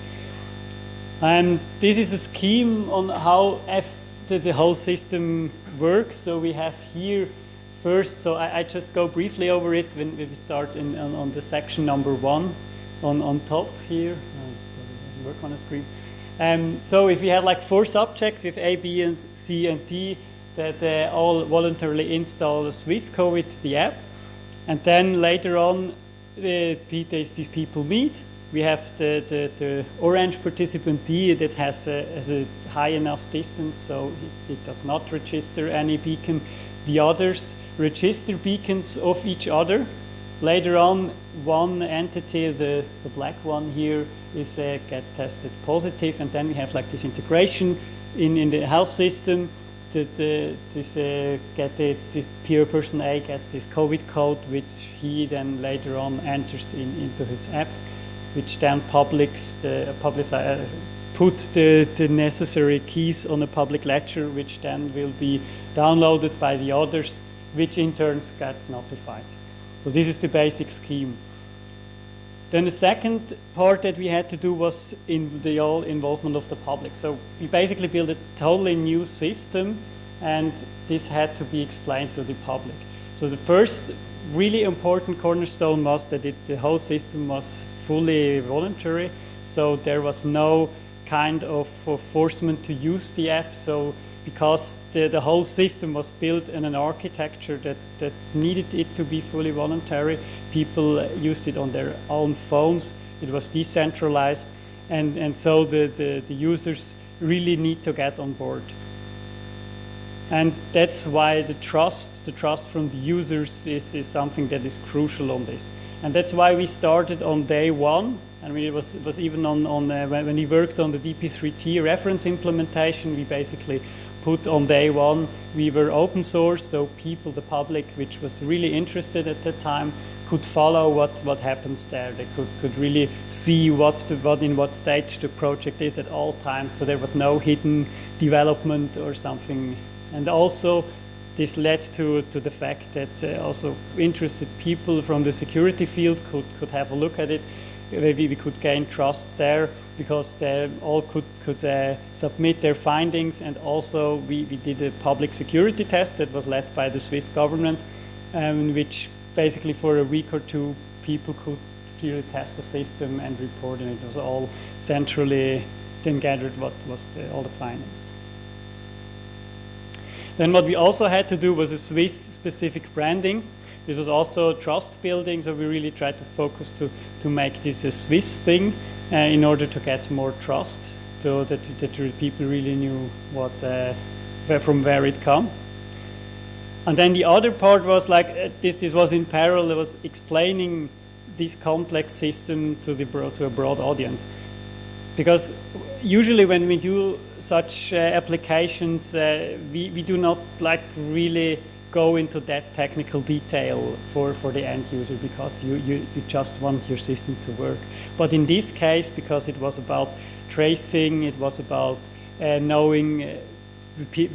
And this is a scheme on how the whole system works. So we have here first, so I just go briefly over it when we start on the section number 1 on top here. Work on a screen. So if we had like 4 subjects with A, B, and C, and D that all voluntarily install the Swiss COVID, the app, and then later on these people meet. We have the orange participant D that has a high enough distance, so it does not register any beacon. The others register beacons of each other. Later on, one entity, the black one here, is get tested positive, and then we have like this integration in the health system. This peer person A gets this COVID code, which he then later on enters into his app, which then put the necessary keys on a public ledger, which then will be downloaded by the others, which in turn get notified. So this is the basic scheme. Then the second part that we had to do was in the all involvement of the public. So we basically built a totally new system and this had to be explained to the public. So the first really important cornerstone was that the whole system was fully voluntary, so there was no kind of forcement to use the app. So because the whole system was built in an architecture that needed it to be fully voluntary, people used it on their own phones. It was decentralized, and so the users really need to get on board. And that's why the trust from the users is something that is crucial on this. And that's why we started on day one. I mean, it was even on when we worked on the DP3T reference implementation, we basically put on day one, we were open source, so people, the public, which was really interested at that time, could follow what happens there. They could really see in what stage the project is at all times. So there was no hidden development or something. And also, this led to the fact that also interested people from the security field could have a look at it. We could gain trust there because they all could submit their findings, and also we did a public security test that was led by the Swiss government, which basically for a week or two people could clearly test the system and report, and it was all centrally then gathered what was all the findings. Then what we also had to do was a Swiss-specific branding. This was also trust building, so we really tried to focus to make this a Swiss thing in order to get more trust, so that people really knew from where it come. And then the other part was like this was in parallel. It was explaining this complex system to a broad audience, because usually when we do such applications, we do not like really go into that technical detail for the end user, because you just want your system to work. But in this case, because it was about tracing, it was about knowing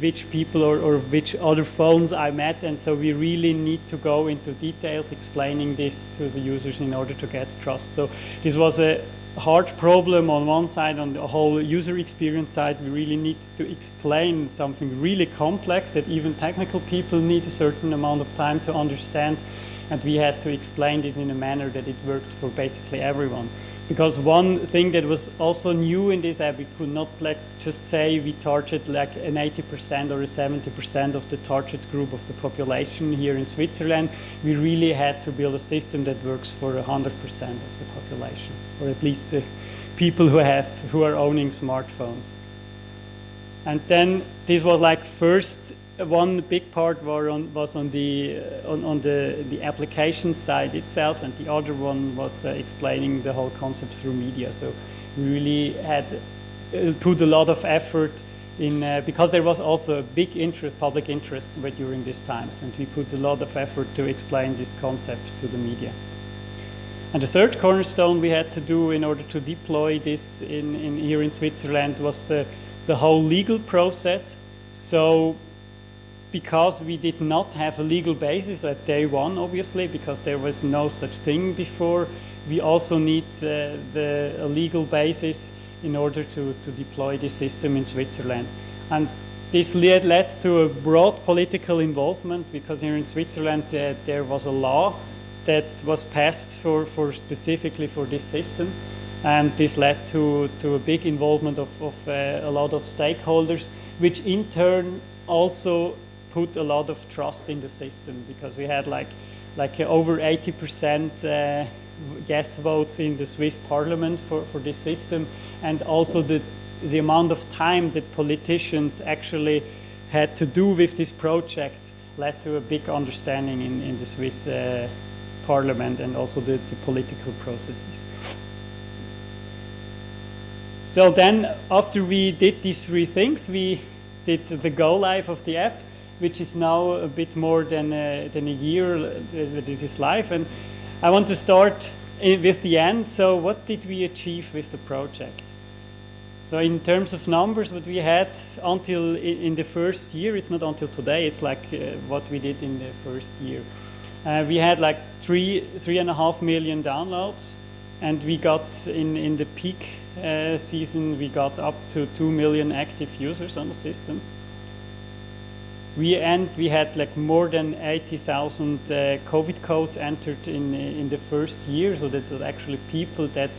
which people or which other phones I met, and so we really need to go into details explaining this to the users in order to get trust. So this was a hard problem on one side. On the whole user experience side, we really need to explain something really complex that even technical people need a certain amount of time to understand, and we had to explain this in a manner that it worked for basically everyone. Because one thing that was also new in this app, we could not just say we target like an 80% or a 70% of the target group of the population here in Switzerland. We really had to build a system that works for 100% of the population, or at least the people who are owning smartphones. And then this was like first. One big part was on the application side itself, and the other one was explaining the whole concept through media. So we really had put a lot of effort in, because there was also a big public interest during these times, and we put a lot of effort to explain this concept to the media. And the third cornerstone we had to do in order to deploy this here in Switzerland was the whole legal process. So because we did not have a legal basis at day one, obviously, because there was no such thing before, we also need a legal basis in order to deploy this system in Switzerland. And this led to a broad political involvement, because here in Switzerland there was a law that was passed specifically for this system. And this led to a big involvement of a lot of stakeholders, which in turn also put a lot of trust in the system, because we had like over 80% yes votes in the Swiss parliament for this system, and also the amount of time that politicians actually had to do with this project led to a big understanding in the Swiss parliament, and also the political processes. So then, after we did these three things, we did the go live of the app, which is now a bit more than a year this is live. And I want to start with the end. So what did we achieve with the project? So in terms of numbers, what we had until in the first year, it's not until today, it's like what we did in the first year. We had like 3.5 million downloads, and we got in the peak season, we got up to 2 million active users on the system. we had like more than 80,000 COVID codes entered in the first year. So that's actually people that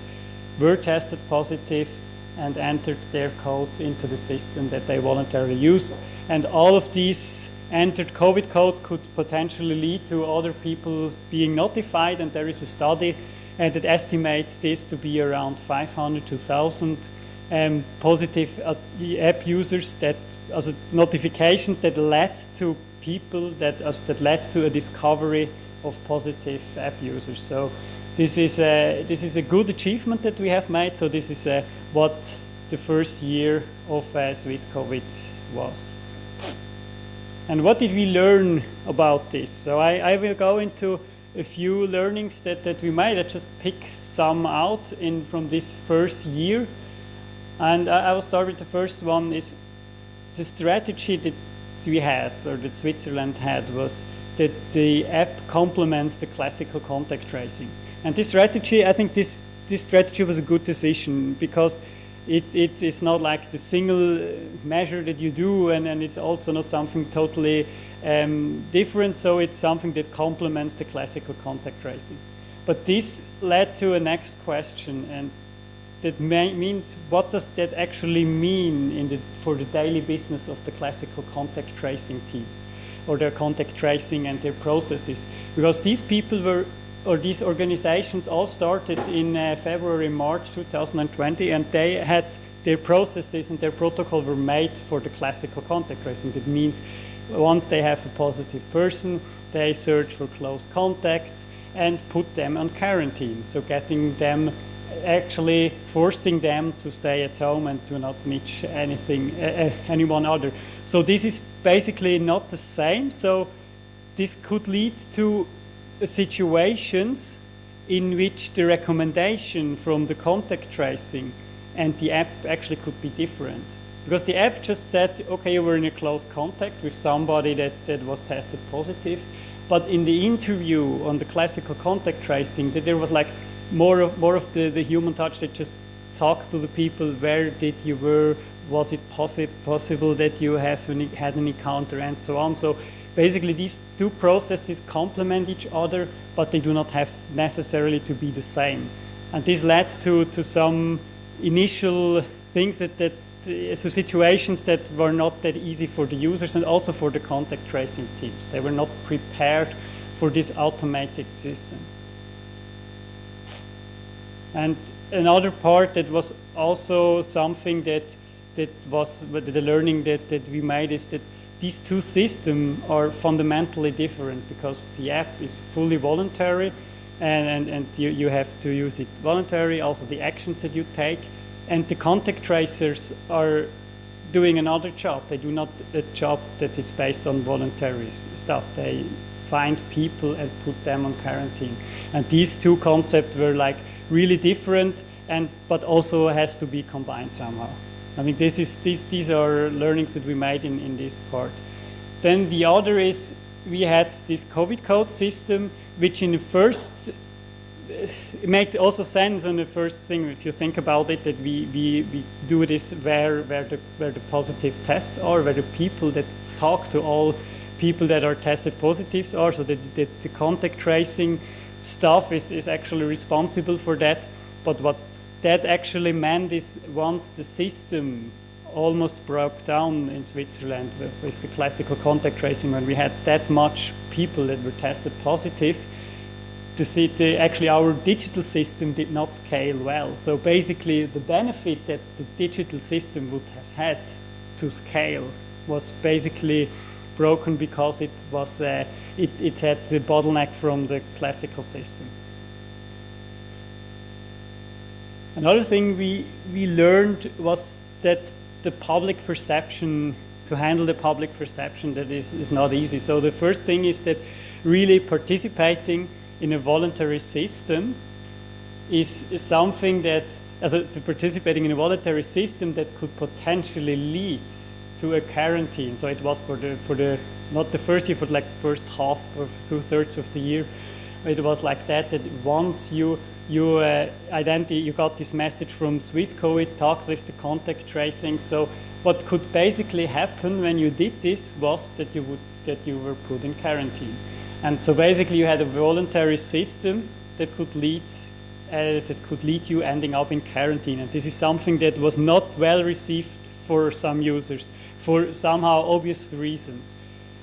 were tested positive and entered their code into the system that they voluntarily used. And all of these entered COVID codes could potentially lead to other people being notified. And there is a study that estimates this to be around 500 to 1,000 positive the app users that as notifications that led to people that led to a discovery of positive app users. So this is a good achievement that we have made. So this is what the first year of Swiss COVID was. And what did we learn about this? So I will go into a few learnings that we made. I just pick some out from this first year. And I will start with the first one is the strategy that we had, or that Switzerland had, was that the app complements the classical contact tracing. And this strategy, I think this strategy was a good decision because it is not like the single measure that you do, and it's also not something totally different, so it's something that complements the classical contact tracing. But this led to a next question, and that means what does that actually mean for the daily business of the classical contact tracing teams, or their contact tracing and their processes? Because these people these organizations all started in February, March 2020, and they had their processes and their protocol were made for the classical contact tracing. That means once they have a positive person, they search for close contacts and put them on quarantine. So getting them, actually forcing them to stay at home and to not meet anyone other. So this is basically not the same. So this could lead to situations in which the recommendation from the contact tracing and the app actually could be different. Because the app just said, okay, you were in a close contact with somebody that was tested positive. But in the interview on the classical contact tracing, there was like more of the human touch that just talked to the people. Where did you were? Was it possible that you had an encounter, and so on? So basically these two processes complement each other, but they do not have necessarily to be the same. And this led to some initial things so situations that were not that easy for the users and also for the contact tracing teams. They were not prepared for this automated system. And another part that was also something that was the learning that we made is that these two systems are fundamentally different, because the app is fully voluntary and you have to use it voluntary, also the actions that you take. And the contact tracers are doing another job. They do not a job that is based on voluntary stuff. They find people and put them on quarantine. And these two concepts were like really different, but also has to be combined somehow. I think these are learnings that we made in this part. Then the other is we had this COVID code system, which in the first, it made also sense on the first thing, if you think about it, that we do this where the positive tests are, where the people that talk to all people that are tested positives are, so that the contact tracing stuff is actually responsible for that. But what that actually meant is once the system almost broke down in Switzerland with the classical contact tracing, when we had that much people that were tested positive, actually our digital system did not scale well. So basically the benefit that the digital system would have had to scale was basically broken because it had the bottleneck from the classical system. Another thing we learned was that the public perception, to handle the public perception, that is not easy. So the first thing is that really participating in a voluntary system is something that, participating in a voluntary system that could potentially lead to a quarantine. So it was for the not the first year, for like first half or 2/3 of the year, it was like that once you you you got this message from Swissco, it talked with the contact tracing. So what could basically happen when you did this was that you were put in quarantine. And so basically you had a voluntary system that could lead you ending up in quarantine. And this is something that was not well received for some users for somehow obvious reasons.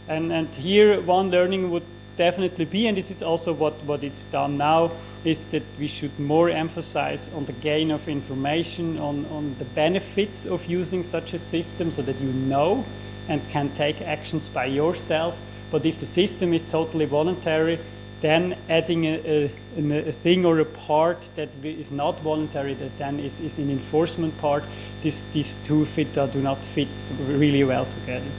And here one learning would definitely be, and this is also what it's done now, is that we should more emphasize on the gain of information, on the benefits of using such a system so that you know and can take actions by yourself. But if the system is totally voluntary, then adding a thing or a part that is not voluntary, that then is an enforcement part, these two do not fit really well together.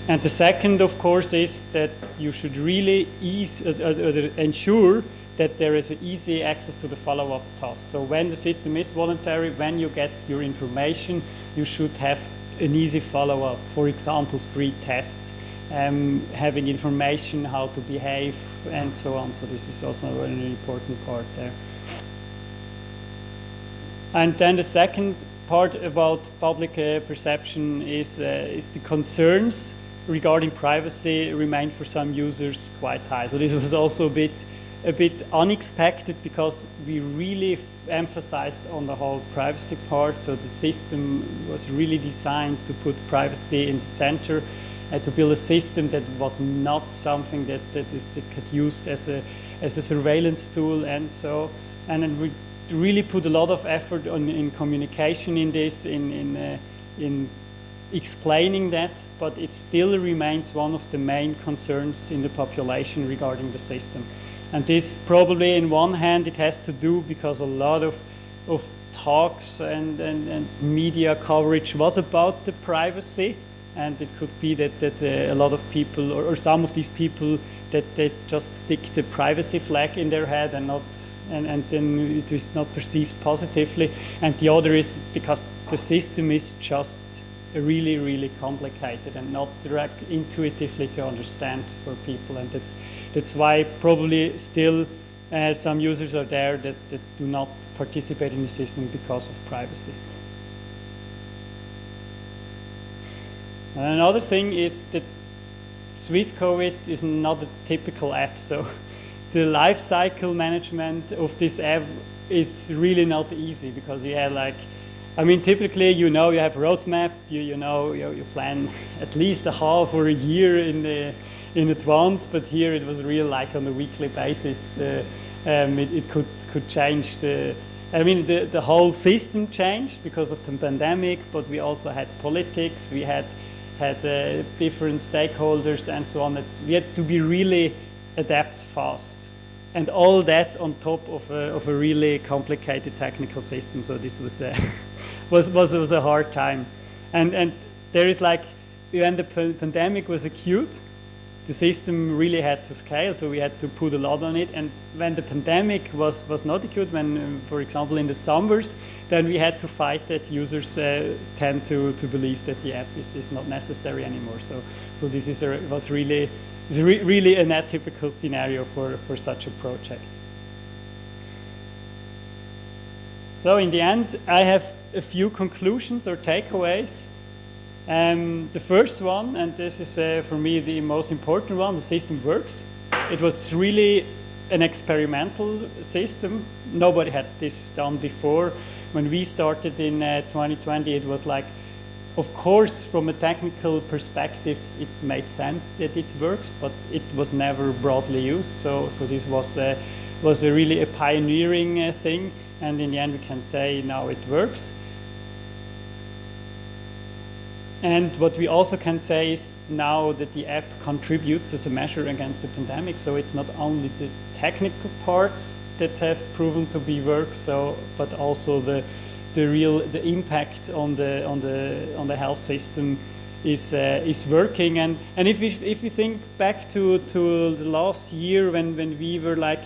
And the second, of course, is that you should really ensure that there is an easy access to the follow-up task. So when the system is voluntary, when you get your information, you should have an easy follow-up. For example, free tests, having information how to behave, and so on. So this is also an important part there. And then the second part about public perception is the concerns regarding privacy remain for some users quite high. So this was also a bit unexpected because we really emphasized on the whole privacy part. So the system was really designed to put privacy in the center, to build a system that was not something that could used as a surveillance tool, and then we really put a lot of effort in communication in this, in explaining that, but it still remains one of the main concerns in the population regarding the system. And this probably, in one hand, it has to do because a lot of talks and media coverage was about the privacy, and it could be that a lot of people, or some of these people, that they just stick the privacy flag in their head and then it is not perceived positively. And the other is because the system is just really, really complicated and not direct intuitively to understand for people, and that's why probably still some users are there that do not participate in the system because of privacy. And another thing is that Swissco is not a typical app, so the life cycle management of this app is really not easy, because you have typically, you have a roadmap, you plan at least a half or a year in advance, but here it was really like on a weekly basis. It could change the whole system changed because of the pandemic, but we also had politics, we had different stakeholders and so on. We had to be really adapt fast, and all that on top of a really complicated technical system. So this was a hard time, and there is when the pandemic was acute, the system really had to scale, so we had to put a lot on it. And when the pandemic was not acute, when, for example, in the summers, then we had to fight that users tend to believe that the app is not necessary anymore. So this was really an atypical scenario for such a project. So in the end, I have a few conclusions or takeaways. The first one, and this is for me the most important one, the system works. It was really an experimental system. Nobody had this done before. When we started in 2020, it was of course, from a technical perspective, it made sense that it works, but it was never broadly used. So this was really a pioneering thing, and in the end, we can say now it works. And what we also can say is now that the app contributes as a measure against the pandemic. So it's not only the technical parts that have proven to be but also the impact on the health system is working. And if we think back to the last year when we were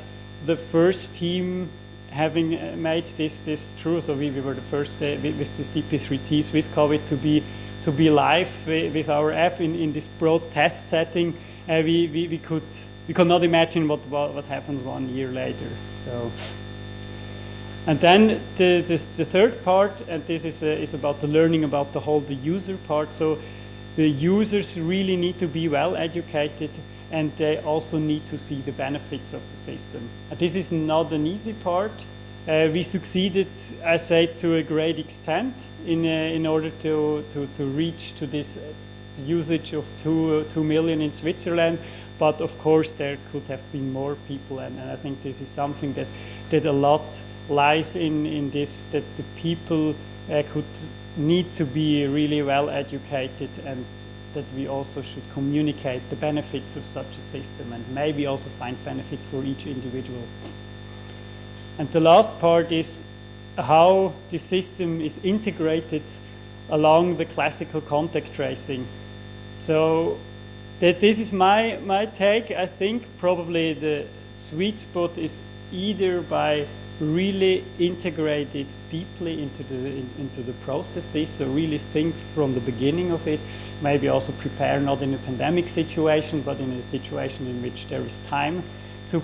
the first team having made this true, so we were the first with this DP3T Swiss COVID to be live with our app in this broad test setting, we could we cannot imagine what happens 1 year later. So, and then the third part, and this is about the learning about the user part. So the users really need to be well educated, and they also need to see the benefits of the system. And this is not an easy part. We succeeded, I say, to a great extent in order to reach to this usage of 2 million in Switzerland. But of course, there could have been more people, and I think this is something that a lot lies in this, that the people could need to be really well educated, and that we also should communicate the benefits of such a system and maybe also find benefits for each individual. And the last part is how the system is integrated along the classical contact tracing. So that this is my take. I think probably the sweet spot is either by really integrate it deeply into the processes, so really think from the beginning of it, maybe also prepare not in a pandemic situation, but in a situation in which there is time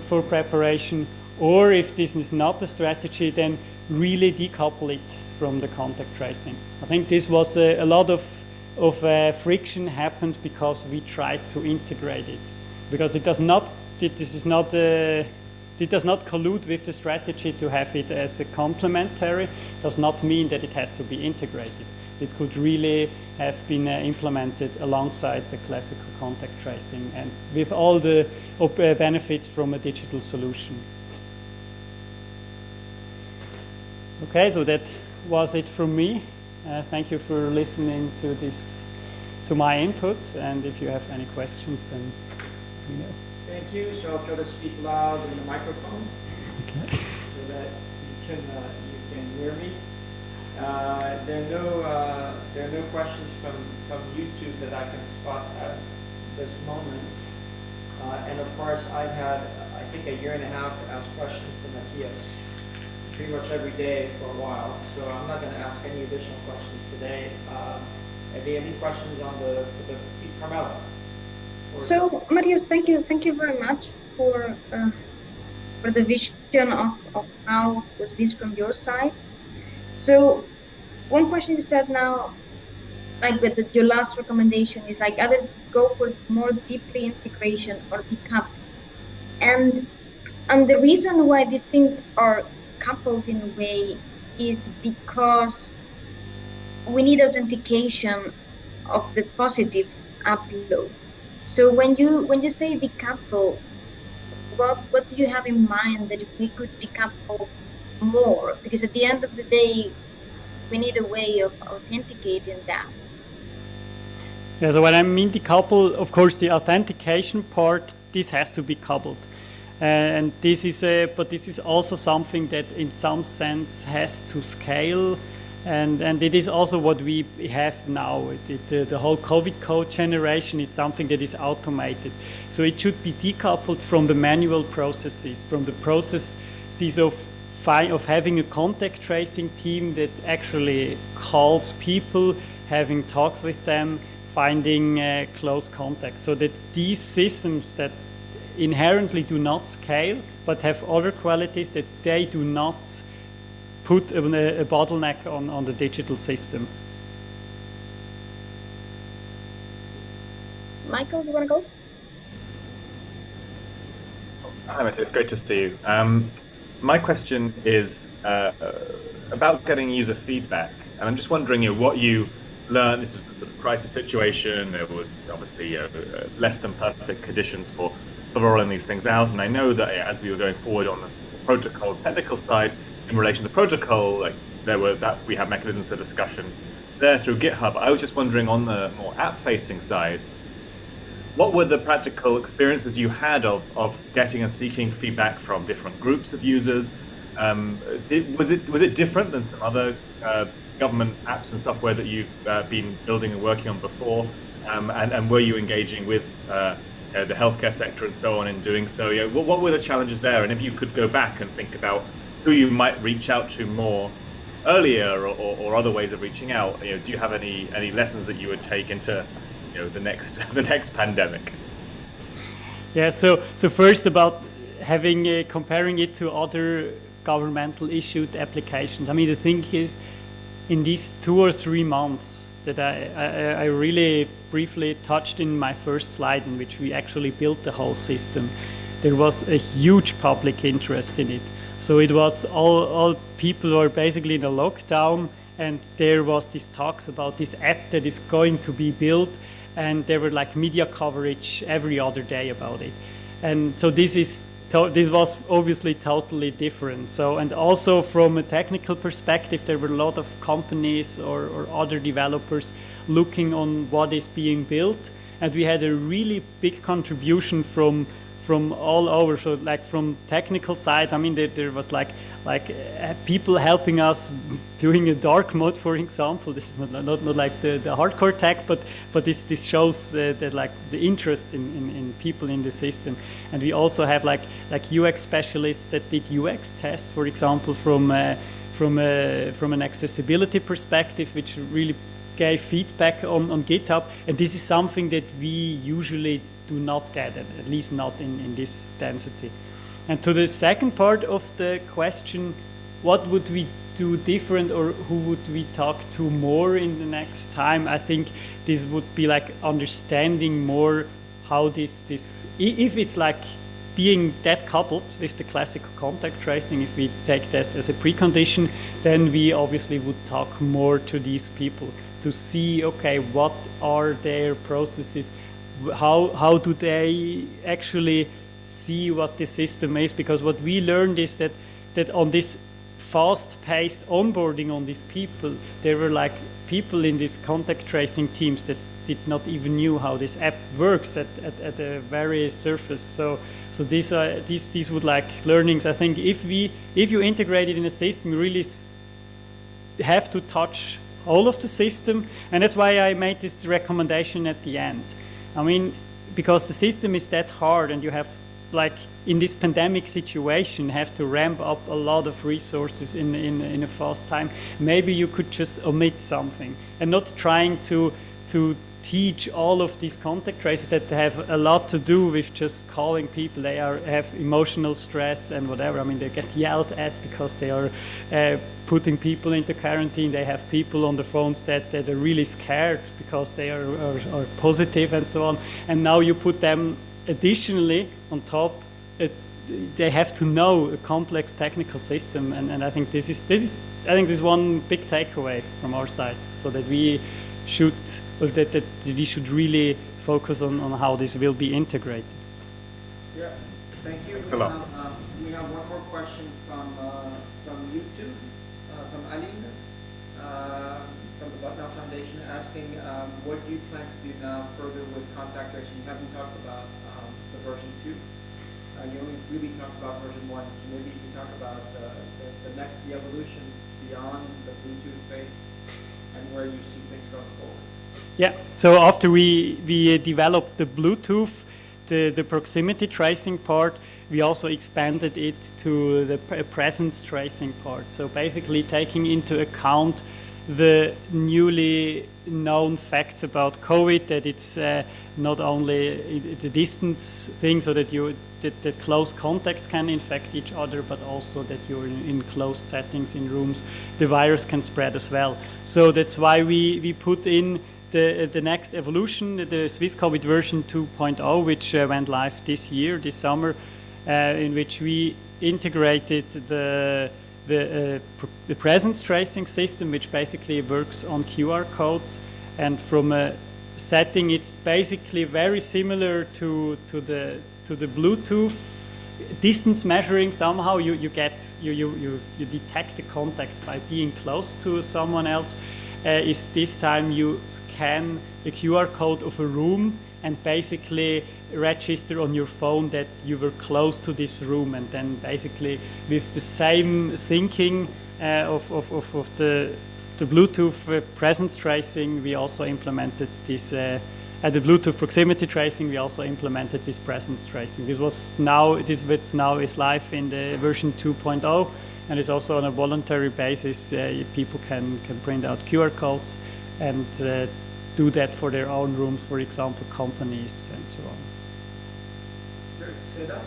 for preparation, or if this is not a strategy, then really decouple it from the contact tracing. I think this was a lot of friction happened because we tried to integrate it, because it does not collude with the strategy to have it as a complementary. Does not mean that it has to be integrated. It could really have been implemented alongside the classical contact tracing and with all the benefits from a digital solution. Okay, so that was it from me. Thank you for listening to my inputs, and if you have any questions, then let me know. Thank you. So I'll try to speak loud in the microphone, okay, so that you can hear me. There are no questions from YouTube that I can spot at this moment. And of course, I've had, I think, a year and a half to ask questions to Mathias pretty much every day for a while. So I'm not going to ask any additional questions today. Are there any questions on the Carmela? So, Mathias, thank you very much for the vision of how was this from your side. So, one question you said now, like your last recommendation is like either go for more deeply integration or decouple. And the reason why these things are coupled in a way is because we need authentication of the positive upload. So when you say decouple, what do you have in mind that we could decouple more? Because at the end of the day, we need a way of authenticating that. Yeah, so when I mean decouple, of course, the authentication part, this has to be coupled. And this is also something that in some sense has to scale. And it is also what we have now. The whole COVID code generation is something that is automated. So it should be decoupled from the manual processes, from the processes of having a contact tracing team that actually calls people, having talks with them, finding close contact. So that these systems that inherently do not scale, but have other qualities, that they do not put a bottleneck on the digital system. Michael, you want to go? Hi, Mathias. Great to see you. My question is about getting user feedback, and I'm just wondering, what you learned. This was a sort of crisis situation. There was obviously less than perfect conditions for rolling these things out, and I know that as we were going forward on the protocol technical side, in relation to protocol, like we have mechanisms for discussion there through GitHub. I was just wondering, on the more app-facing side, what were the practical experiences you had of getting and seeking feedback from different groups of users? Was it different than some other government apps and software that you've been building and working on before? And were you engaging with the healthcare sector and so on in doing so? What were the challenges there? And if you could go back and think about who you might reach out to more earlier, or other ways of reaching out, do you have any lessons that you would take into the next pandemic? Yeah, so first about having comparing it to other governmental issued applications. I mean, the thing is, in these 2 or 3 months that I really briefly touched in my first slide, in which we actually built the whole system, there was a huge public interest in it. So it was all people were basically in a lockdown, and there was these talks about this app that is going to be built, and there were like media coverage every other day about it. And so this was obviously totally different. So, and also from a technical perspective, there were a lot of companies or other developers looking on what is being built, and we had a really big contribution from all over. So like from technical side, I mean, there was like people helping us doing a dark mode, for example. This is not like the hardcore tech, but this shows that like the interest in people in the system. And we also have like UX specialists that did UX tests, for example, from an accessibility perspective, which really gave feedback on GitHub. And this is something that we usually do not get, at least not in this density. And to the second part of the question, what would we do different, or who would we talk to more in the next time? I think this would be like understanding more how this if it's like being that coupled with the classical contact tracing, if we take this as a precondition, then we obviously would talk more to these people to see, okay, what are their processes? How do they actually see what the system is? Because what we learned is that on this fast-paced onboarding on these people, there were like people in these contact tracing teams that did not even knew how this app works at the very surface. So these would like learnings. I think if you integrate it in a system, you really have to touch all of the system, and that's why I made this recommendation at the end. I mean, because the system is that hard, and you have, like, in this pandemic situation, have to ramp up a lot of resources in a fast time. Maybe you could just omit something and not trying to teach all of these contact tracers that have a lot to do with just calling people. They have emotional stress and whatever. I mean, they get yelled at because they are putting people into quarantine. They have people on the phones that are really scared because they are positive and so on. And now you put them additionally on top. They have to know a complex technical system, and I think this is one big takeaway from our side, so that we should really focus on how this will be integrated. Yeah, thank you. Thanks a lot. We have one more question from YouTube, from Aline, from the Botnar Foundation, asking what do you plan to do now further with contact tracing? You haven't talked about the version 2. You only really talked about version 1. So maybe you can talk about the evolution beyond the Bluetooth space and where you see things going forward. Yeah, so after we developed the Bluetooth, the proximity tracing part, we also expanded it to the presence tracing part. So basically taking into account the newly known facts about COVID, that it's not only the distance thing, so that that close contacts can infect each other, but also that you're in closed settings in rooms, the virus can spread as well. So that's why we put in the next evolution, the Swiss COVID version 2.0, which went live this summer, in which we integrated the presence tracing system, which basically works on QR codes, and from a setting, it's basically very similar to the Bluetooth distance measuring. Somehow you detect the contact by being close to someone else. Is this time you scan the QR code of a room and basically register on your phone that you were close to this room, and then basically with the same thinking of the Bluetooth presence tracing, we also implemented this. At the Bluetooth proximity tracing, we also implemented this presence tracing. This now is live in the version 2.0, and it's also on a voluntary basis. People can print out QR codes and do that for their own rooms, for example, companies and so on. Seda?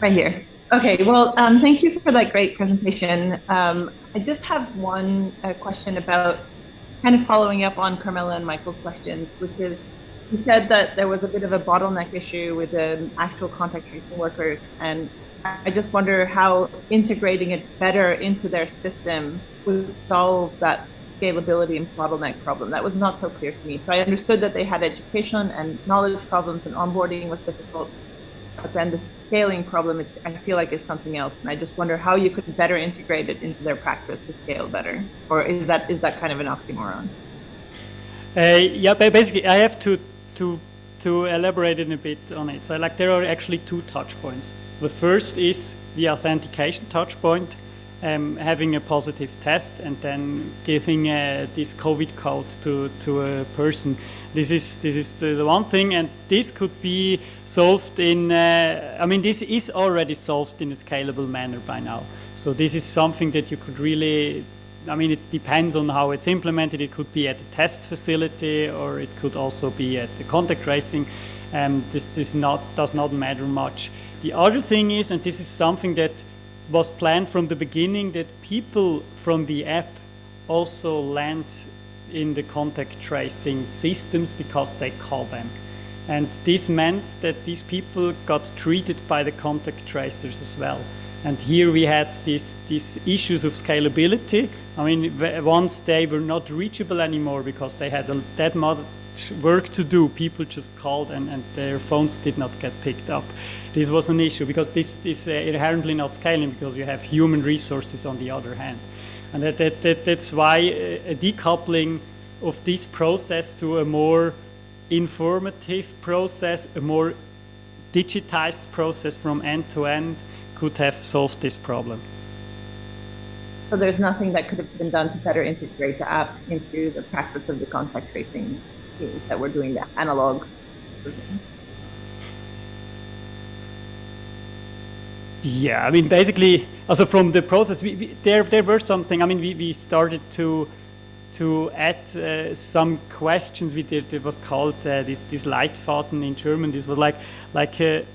Right here. Okay, well, thank you for that great presentation. I just have one question about kind of following up on Carmela and Michael's questions, which is, you said that there was a bit of a bottleneck issue with the actual contact tracing workers, and I just wonder how integrating it better into their system would solve that scalability and bottleneck problem. That was not so clear to me. So I understood that they had education and knowledge problems and onboarding was difficult, but then the scaling problem, I feel like is something else. And I just wonder how you could better integrate it into their practice to scale better. Or is that kind of an oxymoron? Yeah, basically I have to elaborate a bit on it. So like there are actually two touch points. The first is the authentication touch point, having a positive test and then giving this COVID code to a person. This is the one thing, and this could be solved in, I mean, this is already solved in a scalable manner by now. So this is something that you could really, I mean, it depends on how it's implemented. It could be at the test facility, or it could also be at the contact tracing. This does not matter much. The other thing is, and this is something that was planned from the beginning, that people from the app also land in the contact tracing systems because they call them. And this meant that these people got treated by the contact tracers as well. And here we had these issues of scalability. I mean, once they were not reachable anymore because they had that much work to do, people just called and their phones did not get picked up. This was an issue because this is inherently not scaling because you have human resources on the other hand. And that's why a decoupling of this process to a more informative process, a more digitized process from end to end could have solved this problem. So there's nothing that could have been done to better integrate the app into the practice of the contact tracing teams that we're doing the analog. Yeah, I mean, basically, also from the process, there were something. I mean, we started to add some questions. We did. It was called this Leitfaden in German. This was like a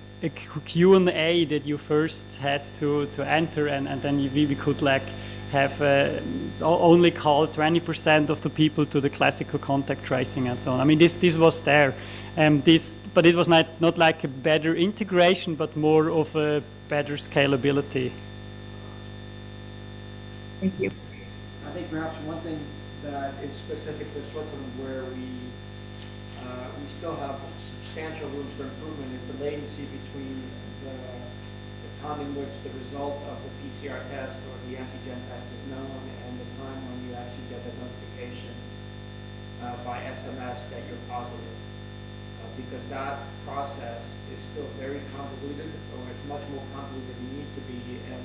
Q&A that you first had to enter, and then we could like have only call 20% of the people to the classical contact tracing and so on. I mean, this was there, but it was not like a better integration, but more of a better scalability. Thank you. I think perhaps one thing that is specific to Switzerland where we still have substantial room for improvement is the latency between the time in which the result of the PCR test or the antigen test is known and the time when you actually get the notification by SMS that you're positive. Because that process is still very convoluted, or it's much more convoluted than it needs to be, and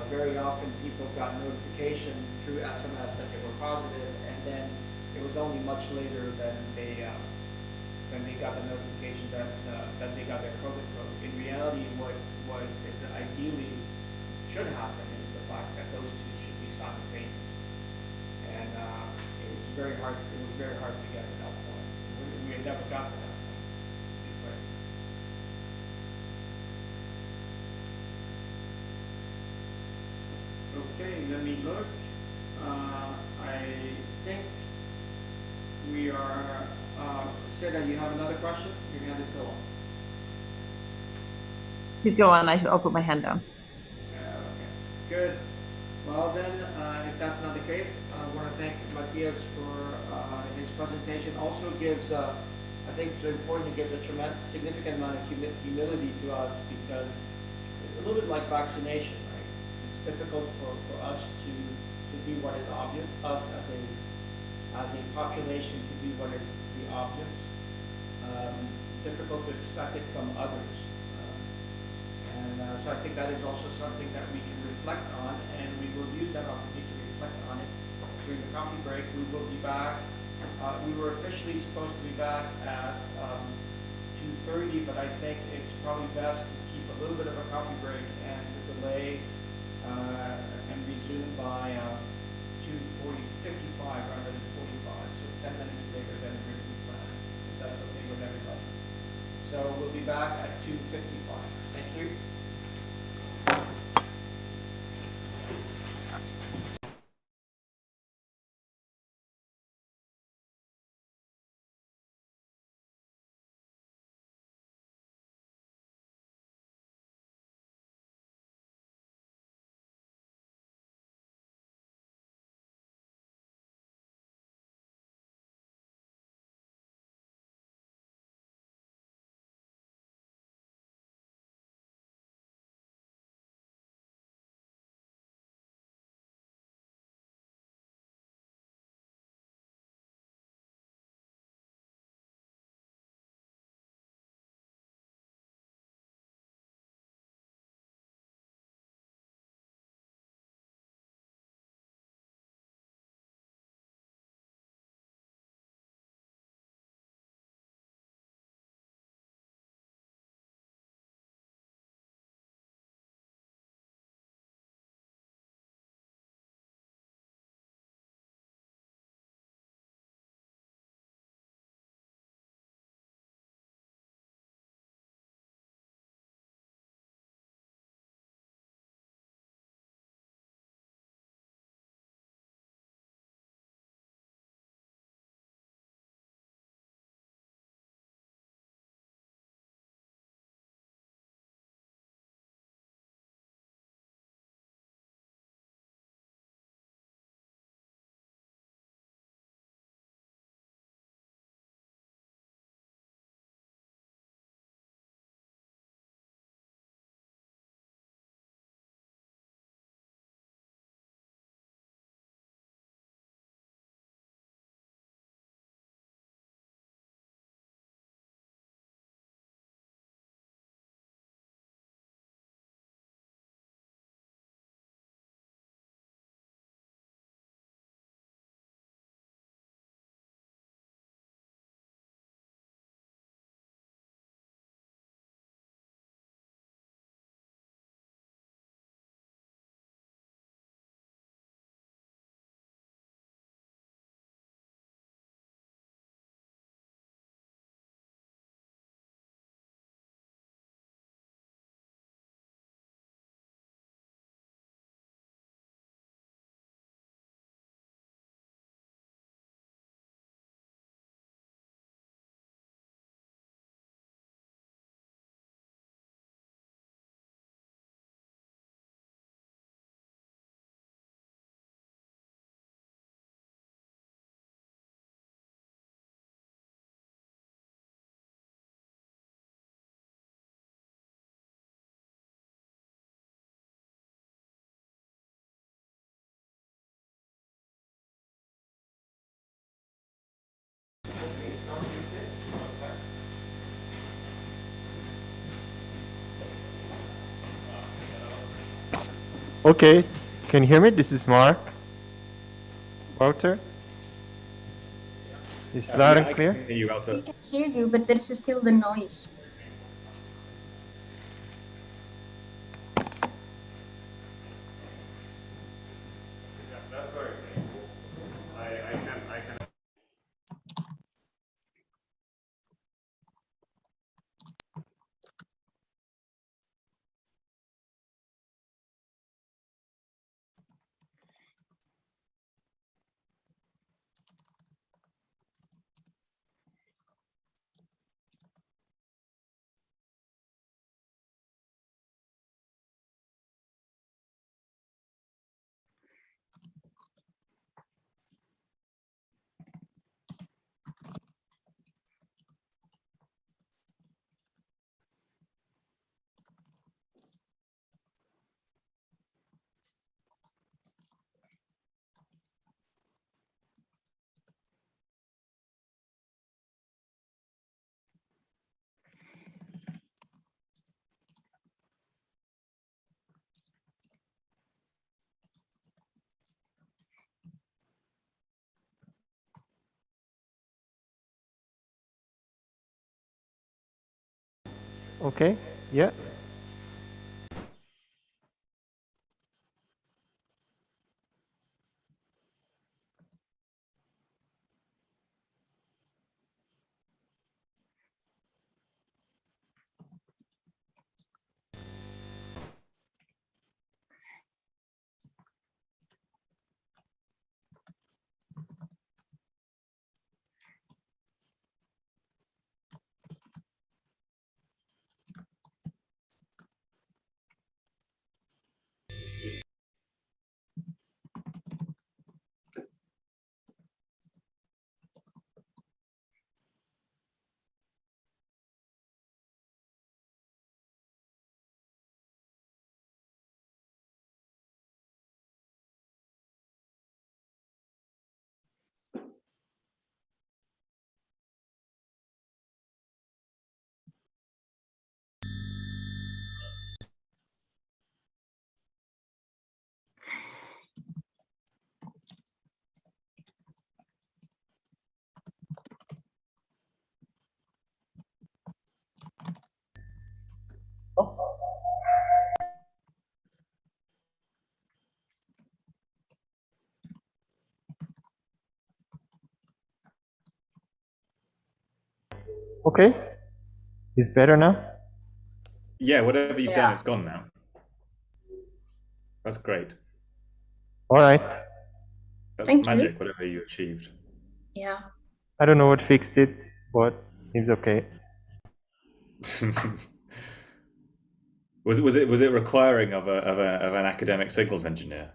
very often people got notification through SMS that they were positive, and then it was only much later than they got the notification that they got their COVID code. In reality, what is ideally should happen is the fact that those two should be simultaneous, and it was very hard to get to that point. We had never got to that point, to be clear. Okay, let me look. I think we are, Seda, you have another question? Your hand is still on. Please go on, I'll put my hand down. Okay, good. Well then, if that's not the case, I want to thank Mathias for his presentation. Also gives, I think it's important to give a tremendous, significant amount of humility to us, because it's a little bit like vaccination, right? It's difficult for us to be what is obvious, us as a population to be what is the obvious. Difficult to expect it from others. So I think that is also something that we can reflect on, and we will use that opportunity to reflect on it during the coffee break. We will be back. We were officially supposed to be back at 2:30, but I think it's probably best to keep a little bit of a coffee break and to delay and resume by 2:55 rather than 45. so 10 minutes later than originally planned, if that's okay with everybody. So we'll be back at 2:55. Thank you. Okay, can you hear me? This is Mark. Wouter? Is loud and clear? Hear you, Wouter. We can hear you, but there is still the noise. That's very painful. I can. Okay, yeah. Okay, it's better now? Yeah, whatever you've done, it's gone now. That's great. All right. That's Thank magic, you. whatever you achieved. Yeah. I don't know what fixed it, but seems okay. Was it requiring of an academic signals engineer?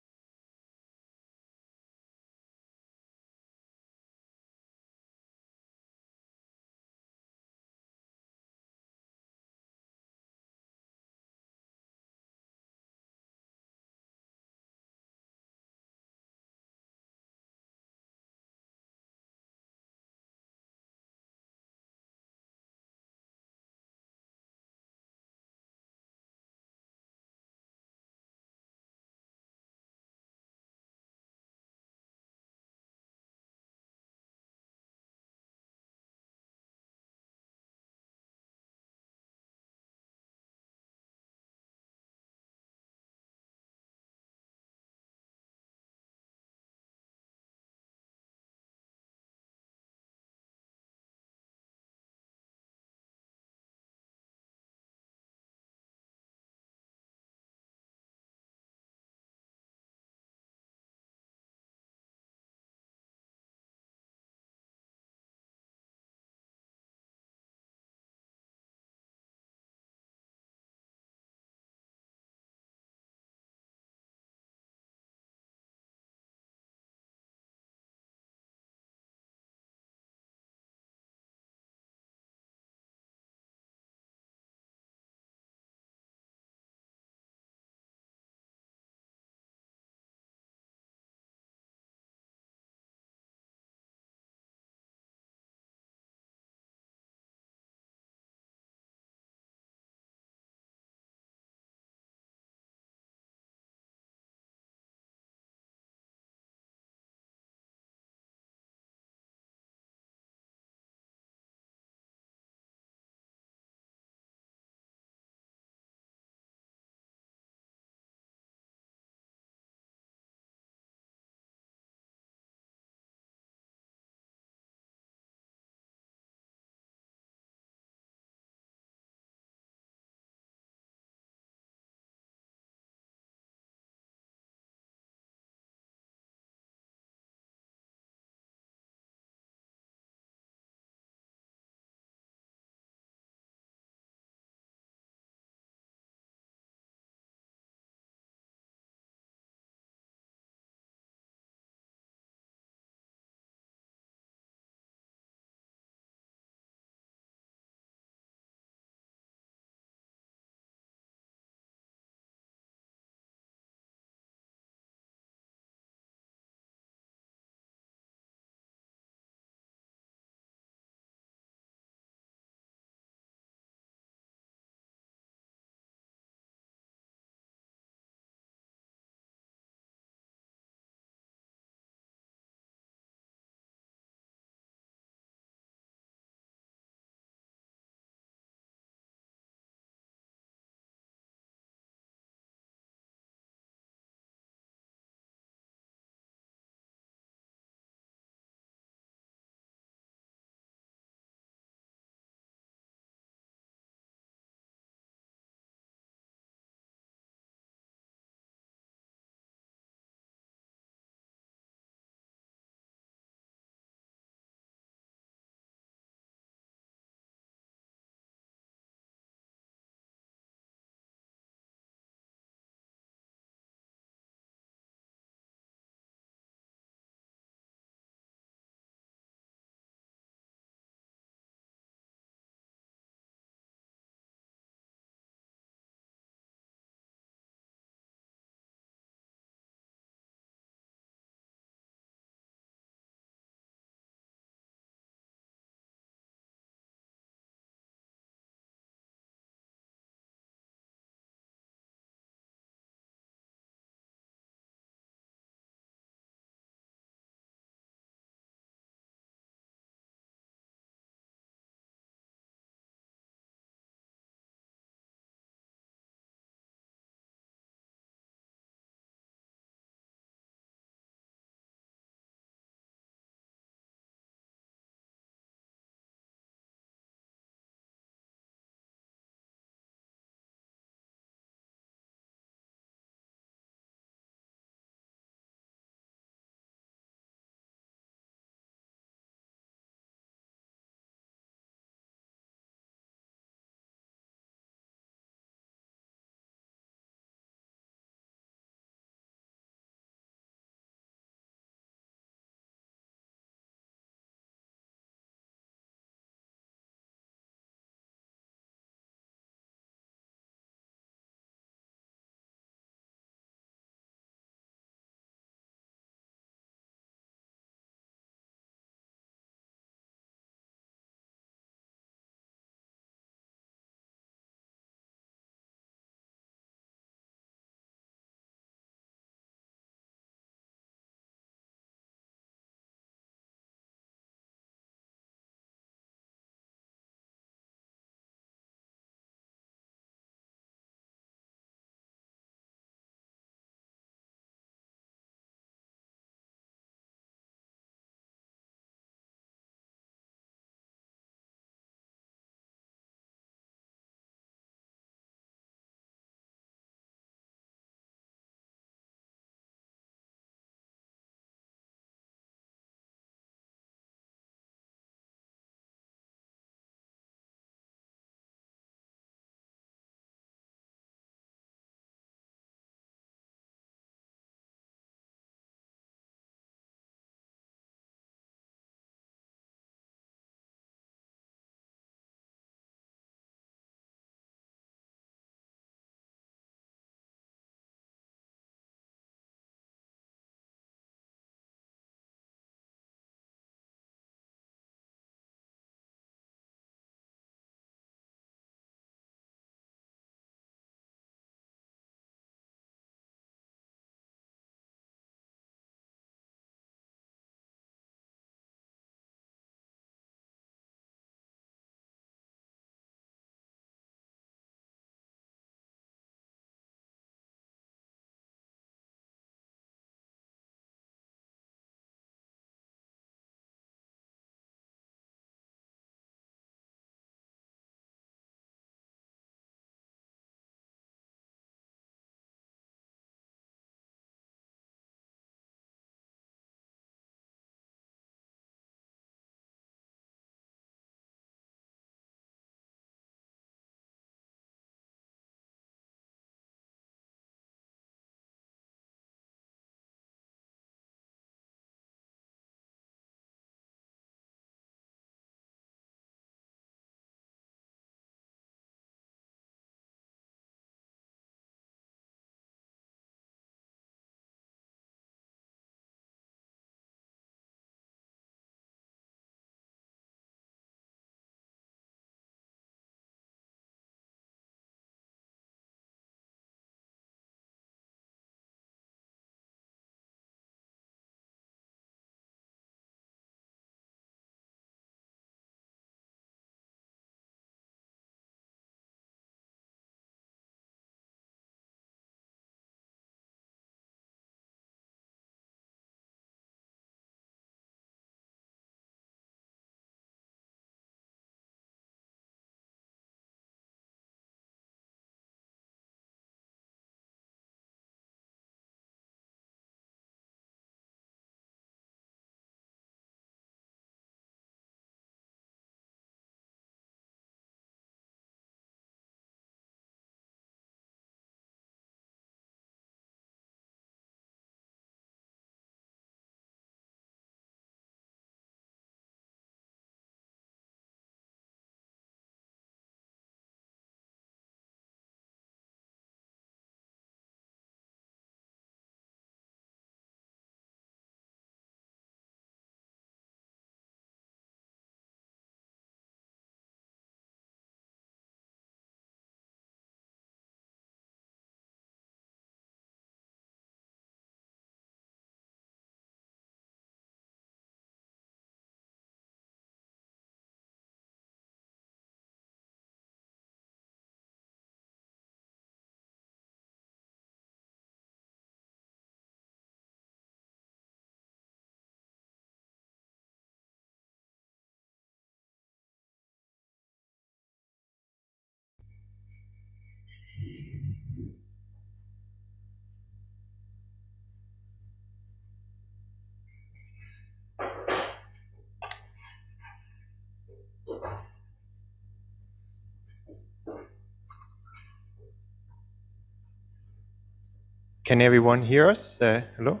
Can everyone hear us? Hello?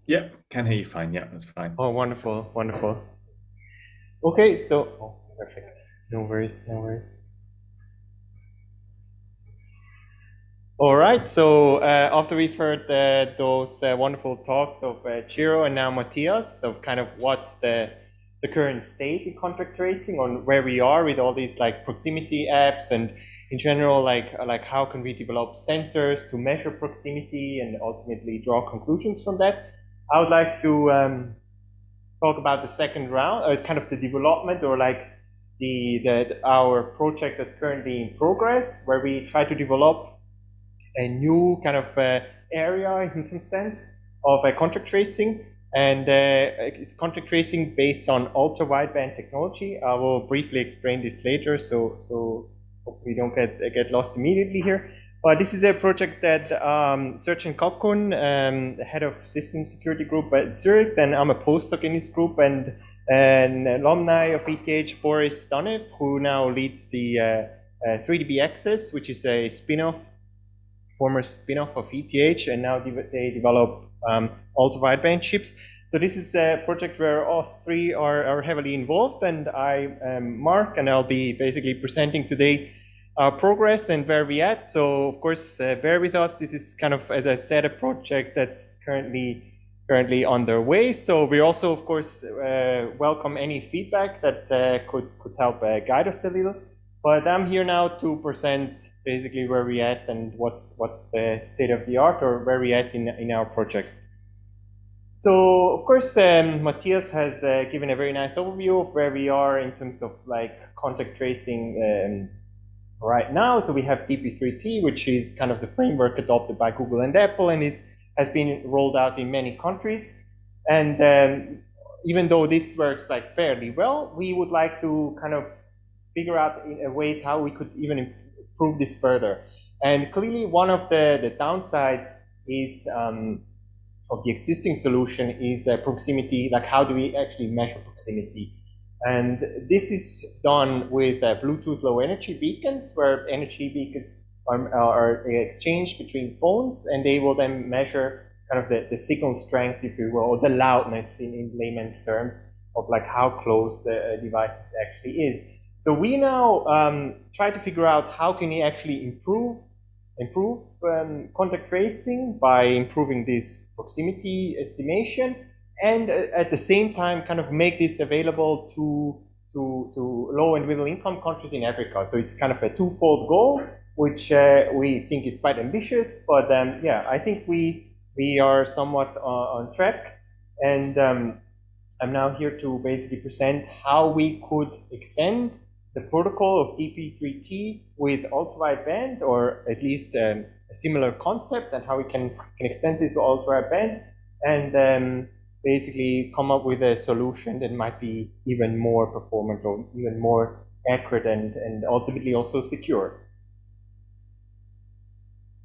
Yeah, can hear you fine. Yeah, that's fine. Oh, wonderful, wonderful. Okay, so, oh, perfect. No worries, no worries. All right, so after we've heard those wonderful talks of Ciro and now Mathias of kind of what's the current state in contact tracing, on where we are with all these like proximity apps, and in general like how can we develop sensors to measure proximity and ultimately draw conclusions from that, I would like to talk about the second round, kind of the development, or like our project that's currently in progress, where we try to develop a new kind of area in some sense of contact tracing, and it's contact tracing based on ultra-wideband technology. I will briefly explain this later, so hopefully don't get lost immediately here. But this is a project that Sergeant Kalkun, the head of system security group at Zurich, and I'm a postdoc in this group, and an alumni of ETH, Boris Stanev, who now leads the 3DB Access, which is a former spin-off of ETH, and now they develop ultra-wideband chips. So this is a project where us three are heavily involved, and I am Marc, and I'll be basically presenting today our progress and where we're at. So of course, bear with us. This is kind of, as I said, a project that's currently underway. So we also, of course, welcome any feedback that could help guide us a little. But I'm here now to present basically where we're at and what's the state of the art, or where we're at in our project. So of course, Mathias has given a very nice overview of where we are in terms of like contact tracing right now. So we have TP3T, which is kind of the framework adopted by Google and Apple, and has been rolled out in many countries. And even though this works like fairly well, we would like to kind of figure out ways how we could even improve this further. And clearly one of the downsides is of the existing solution is proximity, like how do we actually measure proximity? And this is done with Bluetooth low energy beacons, where energy beacons are exchanged between phones, and they will then measure kind of the signal strength, if you will, or the loudness in layman's terms of like how close a device actually is. So we now try to figure out how can we actually improve contact tracing by improving this proximity estimation, and at the same time kind of make this available to low and middle income countries in Africa. So it's kind of a twofold goal, which we think is quite ambitious, but yeah, I think we are somewhat on track. And I'm now here to basically present how we could extend the protocol of TP3T with ultra-wideband, or at least a similar concept, and how we can extend this to ultra-wideband, and basically come up with a solution that might be even more performant or even more accurate and ultimately also secure.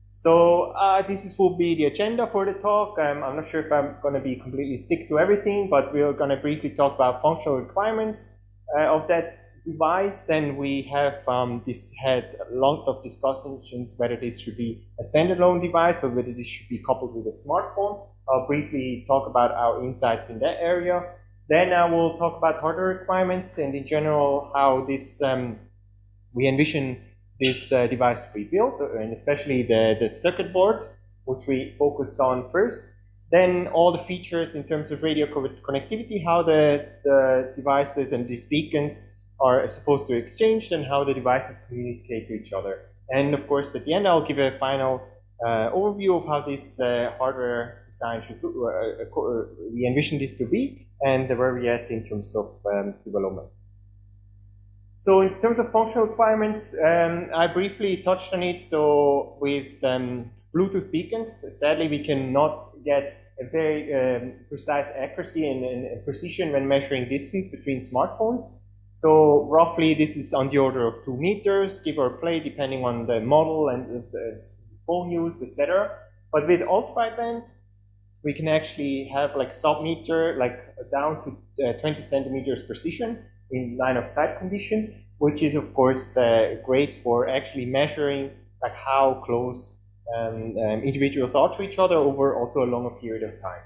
So this will be the agenda for the talk. I'm not sure if I'm going to be completely stick to everything, but we're going to briefly talk about functional requirements of that device. Then we have had a lot of discussions whether this should be a standalone device or whether this should be coupled with a smartphone. I'll briefly talk about our insights in that area. Then I will talk about hardware requirements and in general how this we envision this device to be built, and especially the circuit board, which we focus on first. Then all the features in terms of radio connectivity, how the devices and these beacons are supposed to exchange, and how the devices communicate to each other. And of course, at the end, I'll give a final overview of how this hardware design should we envision this to be, and where we're at in terms of development. So in terms of functional requirements, I briefly touched on it. So with Bluetooth beacons, sadly, we cannot get a very precise accuracy and precision when measuring distance between smartphones. So roughly, this is on the order of 2 meters, give or play, depending on the model and the phone use, etc. But with ultra-wideband, we can actually have like sub-meter, like down to 20 centimeters precision. in line of sight conditions, which is of course great for actually measuring like how close individuals are to each other over also a longer period of time.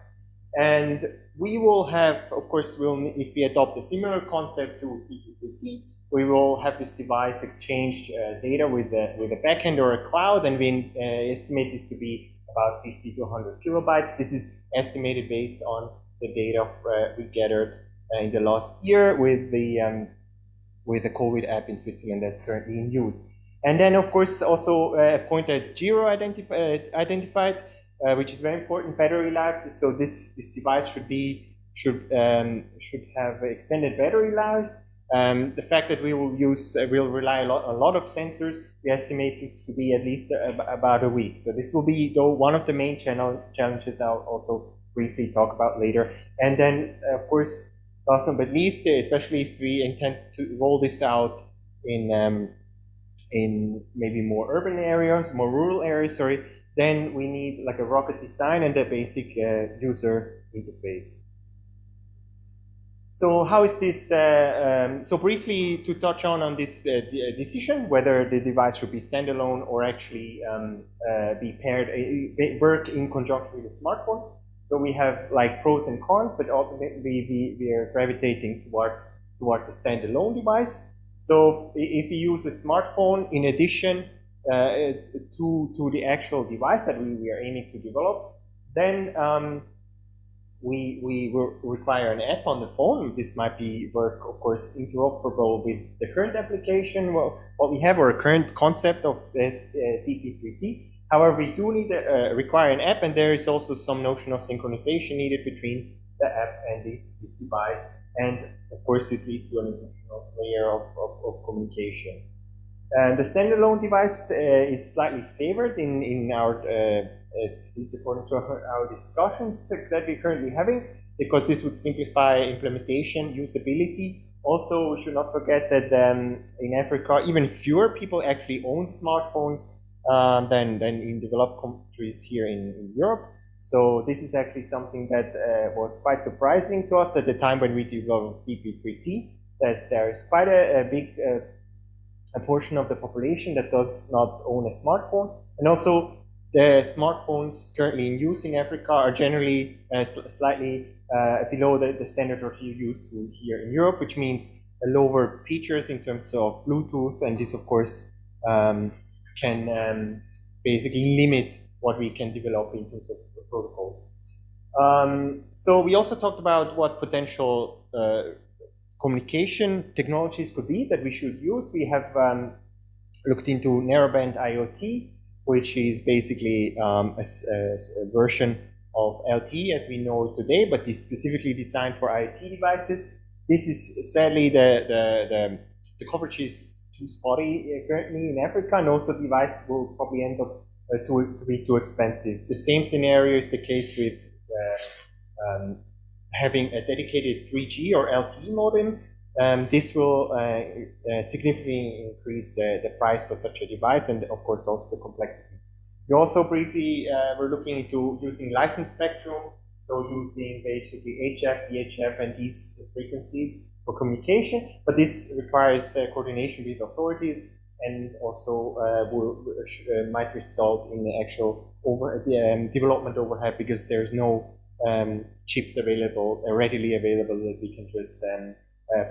And we will have, of course, if we adopt a similar concept to EPFL, we will have this device exchange data with a backend or a cloud, and we estimate this to be about 50 to 100 kilobytes. This is estimated based on the data we gathered in the last year with the COVID app in Switzerland that's currently in use. And then, of course, also a point that Ciro identified, which is very important, battery life. So this device should have extended battery life. The fact that we will rely on a lot of sensors, we estimate this to be at least about a week. So this will be, though, one of the main challenges I'll also briefly talk about later. And then, of course, last but not least, especially if we intend to roll this out in maybe more urban areas, more rural areas, sorry, then we need like a rocket design and a basic user interface. So how is this, so briefly to touch on this decision, whether the device should be standalone or actually be paired, work in conjunction with a smartphone. So we have like pros and cons, but ultimately we are gravitating towards a standalone device. So if we use a smartphone in addition to the actual device that we are aiming to develop, then we will require an app on the phone. This might be work, of course, interoperable with the current application, what we have, or a current concept of TP3T. However, we do need require an app, and there is also some notion of synchronization needed between the app and this device. And of course, this leads to an additional layer of communication. And the standalone device is slightly favored in our, at least according to our discussions that we're currently having, because this would simplify implementation, usability. Also, we should not forget that in Africa, even fewer people actually own smartphones than in developed countries here in Europe. So this is actually something that was quite surprising to us at the time when we developed TP3T, that there is quite a big a portion of the population that does not own a smartphone. And also the smartphones currently in use in Africa are generally slightly below the standard that you're used to here in Europe, which means lower features in terms of Bluetooth, and this of course can basically limit what we can develop in terms of protocols. So we also talked about what potential communication technologies could be that we should use. We have looked into narrowband IoT, which is basically a version of LTE as we know it today, but is specifically designed for IoT devices. This is sadly the coverage is too spotty currently in Africa, and also the device will probably end up to be too expensive. The same scenario is the case with having a dedicated 3G or LTE modem. This will significantly increase the price for such a device, and of course also the complexity. We also briefly were looking into using licensed spectrum, so using basically HF, VHF, and these frequencies for communication, but this requires coordination with authorities, and also might result in the actual development overhead, because there's no chips available, readily available, that we can just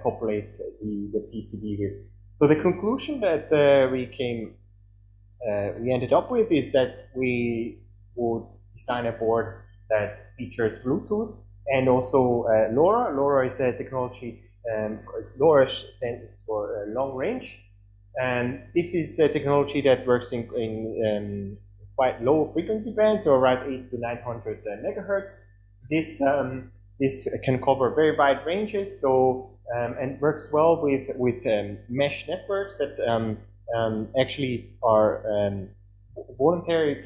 populate the PCB with. So the conclusion that we ended up with is that we would design a board that features Bluetooth and also LoRa. LoRa is a technology, LoRa stands for long range. And this is a technology that works in quite low frequency bands, or around 800 to 900 megahertz. This can cover very wide ranges, so and works well with mesh networks that actually are voluntary.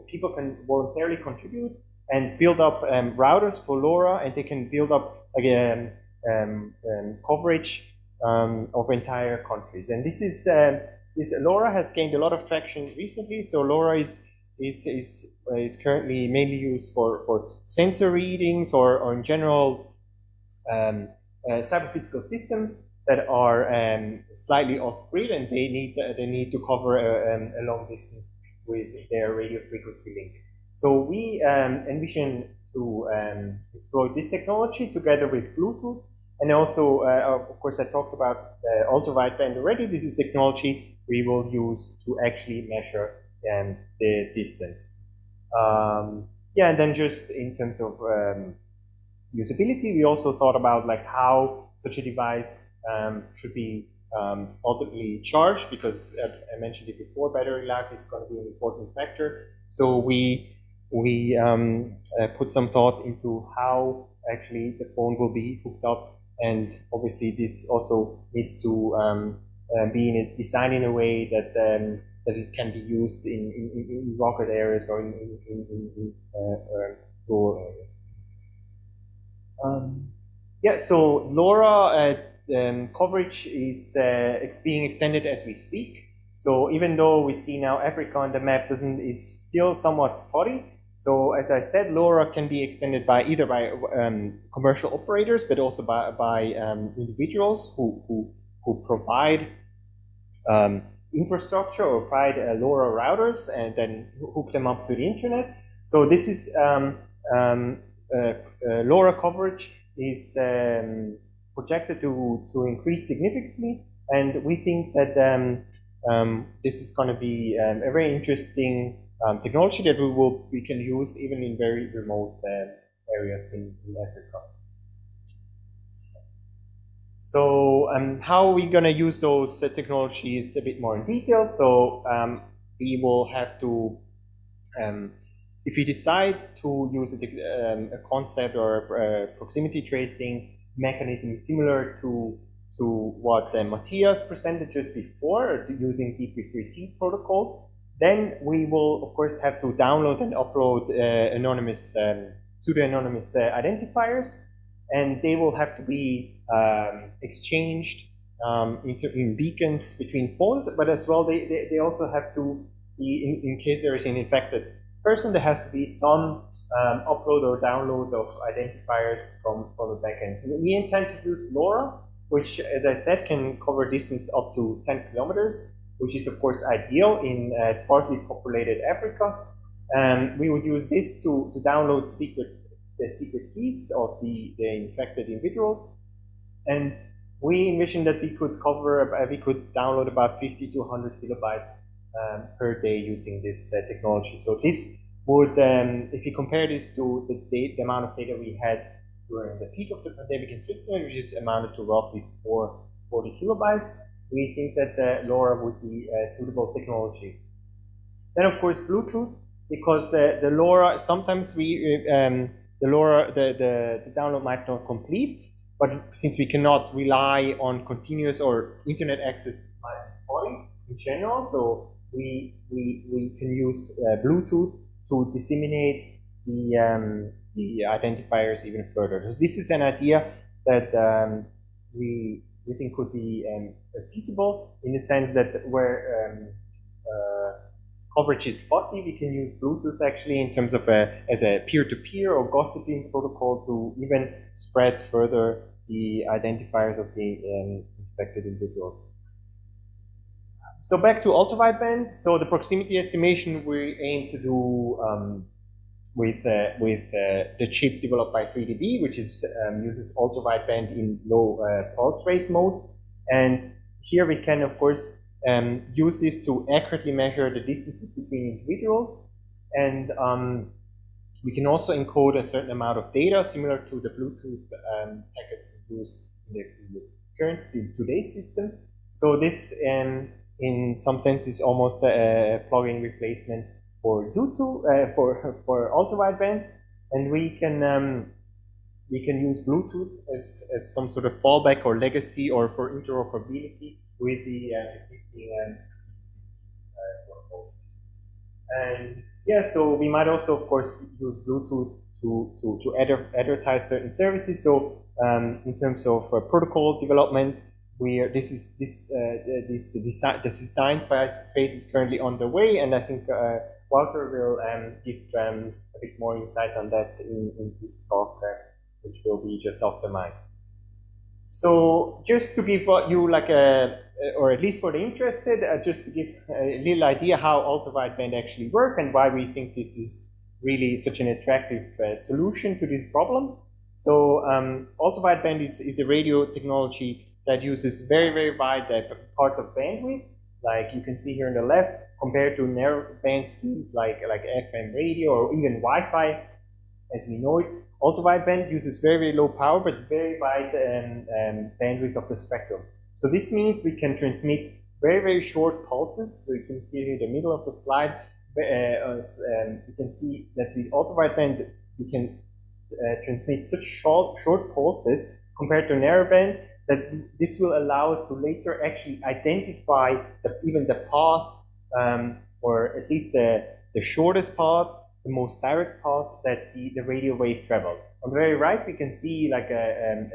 People can voluntarily contribute and build up routers for LoRa, and they can build up again coverage of entire countries. And this is LoRa has gained a lot of traction recently. So LoRa is currently mainly used for sensor readings or in general cyber physical systems. that are slightly off-grid, and they need to cover a long distance with their radio frequency link. So we envision to exploit this technology together with Bluetooth, and also, of course, I talked about ultra-wideband already. This is technology we will use to actually measure the distance. Yeah, and then just in terms of usability, we also thought about like how such a device should be ultimately charged, because I mentioned it before, battery life is going to be an important factor. So we put some thought into how actually the phone will be hooked up, and obviously this also needs to be designed in a way that that it can be used in rugged areas or in rural areas. Yeah, so LoRa coverage is being extended as we speak. So even though we see now Africa on the map is still somewhat spotty. So as I said, LoRa can be extended by either by commercial operators, but also by individuals who provide infrastructure or provide LoRa routers and then hook them up to the internet. So this is LoRa coverage is projected to increase significantly, and we think that this is going to be a very interesting technology that we can use even in very remote areas in Africa. So how are we going to use those technologies a bit more in detail? So we will have to, if we decide to use a concept or a proximity tracing mechanism similar to what Mathias presented just before, using DP3T protocol, then we will of course have to download and upload anonymous, pseudo-anonymous identifiers, and they will have to be exchanged in beacons between phones, but as well they also have to be, in case there is an infected person, there has to be some upload or download of identifiers from the backend. So we intend to use LoRa, which, as I said, can cover distance up to 10 kilometers, which is of course ideal in sparsely populated Africa. We would use this to download the secret keys of the infected individuals, and we envision that we could download about 50 to 100 kilobytes per day using this technology. So this would, if you compare this to the amount of data we had during the peak of the pandemic in Switzerland, which is amounted to roughly 40 kilobytes, we think that LoRa would be a suitable technology. Then, of course, Bluetooth, because the LoRa, sometimes the download might not complete, but since we cannot rely on continuous or internet access in general, so we can use Bluetooth to disseminate the identifiers even further. So this is an idea that we think could be feasible, in the sense that where coverage is spotty, we can use Bluetooth actually in terms of as a peer-to-peer or gossiping protocol to even spread further the identifiers of the infected individuals. So back to ultra-wideband. So the proximity estimation we aim to do with the chip developed by 3DB, which is uses ultra-wideband in low pulse rate mode. And here we can, of course, use this to accurately measure the distances between individuals. And we can also encode a certain amount of data similar to the Bluetooth packets used in the current, today's system. So this, in some sense, is almost a plug-in replacement for Bluetooth, for ultra-wideband, and we can use Bluetooth as some sort of fallback or legacy, or for interoperability with the existing protocol. And yeah, so we might also, of course, use Bluetooth to advertise certain services. So in terms of protocol development, the design phase is currently underway, and I think Wouter will give a bit more insight on that in his talk, which will be just after mine. So just to give you like a, or at least for the interested, just to give a little idea how ultra-wideband actually work and why we think this is really such an attractive solution to this problem. So ultra-wideband is a radio technology that uses very, very wide parts of bandwidth, like you can see here on the left, compared to narrow band schemes like FM radio or even Wi-Fi, as we know it. Ultra-wideband uses very, very low power, but very wide bandwidth of the spectrum. So this means we can transmit very, very short pulses. So you can see here in the middle of the slide, you can see that with ultra-wideband, we can transmit such short pulses compared to narrowband that this will allow us to later actually identify even the path, or at least the shortest path, the most direct path that the radio wave traveled. On the very right, we can see like a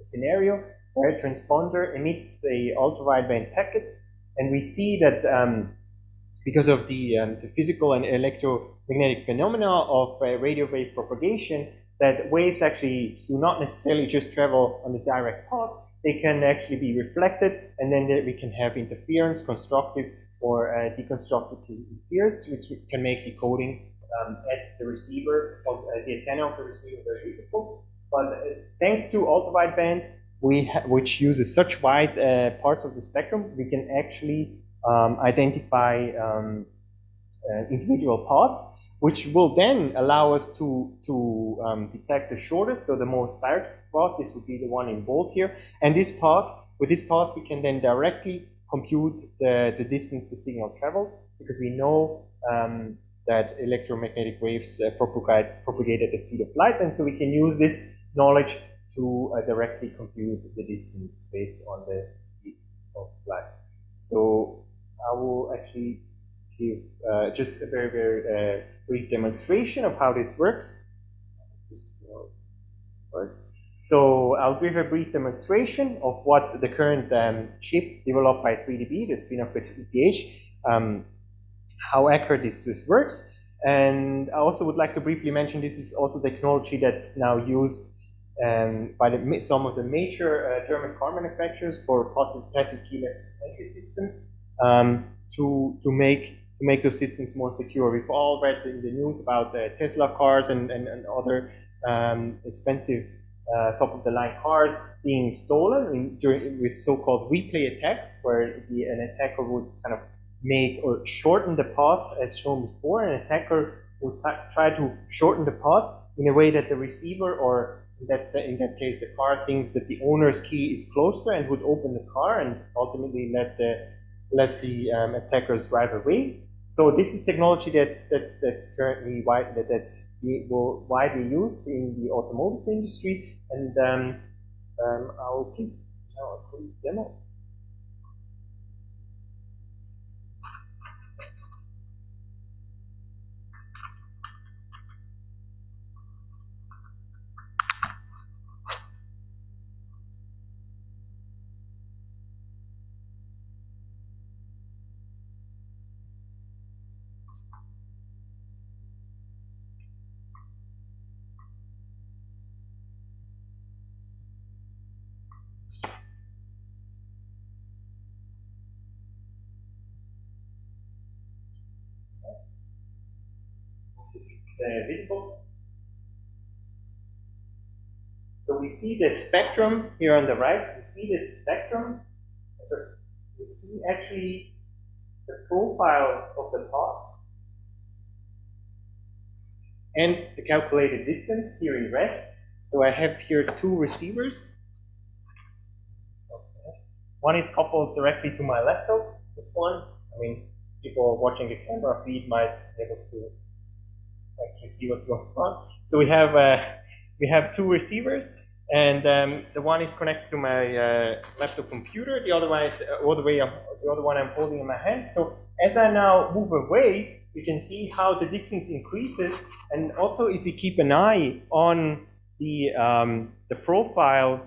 scenario where a transponder emits a ultra-wideband packet, and we see that because of the physical and electromagnetic phenomena of radio wave propagation, that waves actually do not necessarily just travel on the direct path, they can actually be reflected, and then we can have interference, constructive or deconstructive interference, which can make decoding at the receiver, of the antenna of the receiver, very difficult. But thanks to ultra-wideband, which uses such wide parts of the spectrum, we can actually identify individual paths, which will then allow us to detect the shortest or the most direct path. This would be the one in bold here. And this path, with this path, we can then directly compute the distance the signal traveled, because we know that electromagnetic waves propagate at the speed of light, and so we can use this knowledge to directly compute the distance based on the speed of light. So I will actually give just a very, very brief demonstration of how this works. So I'll give a brief demonstration of what the current chip developed by 3DB, the spin-off with ETH, how accurate this works. And I also would like to briefly mention this is also technology that's now used by some of the major German car manufacturers for passive key entry systems to make those systems more secure. We've all read in the news about Tesla cars and other expensive top-of-the-line cars being stolen with so-called replay attacks, where an attacker would kind of make or shorten the path as shown before. An attacker would try to shorten the path in a way that the receiver, or in that case the car, thinks that the owner's key is closer and would open the car and ultimately let the attackers drive away. So this is technology that's currently widely used in the automotive industry, and I'll give now a quick demo. This is visible. So we see the spectrum here on the right. We see this spectrum. So we see actually the profile of the paths and the calculated distance here in red. So I have here two receivers. One is coupled directly to my laptop. This one, I mean, people watching the camera feed might be able to actually see what's going on. So we have two receivers, and the one is connected to my laptop computer. The other one I'm holding in my hand. So as I now move away, you can see how the distance increases, and also if you keep an eye on the profile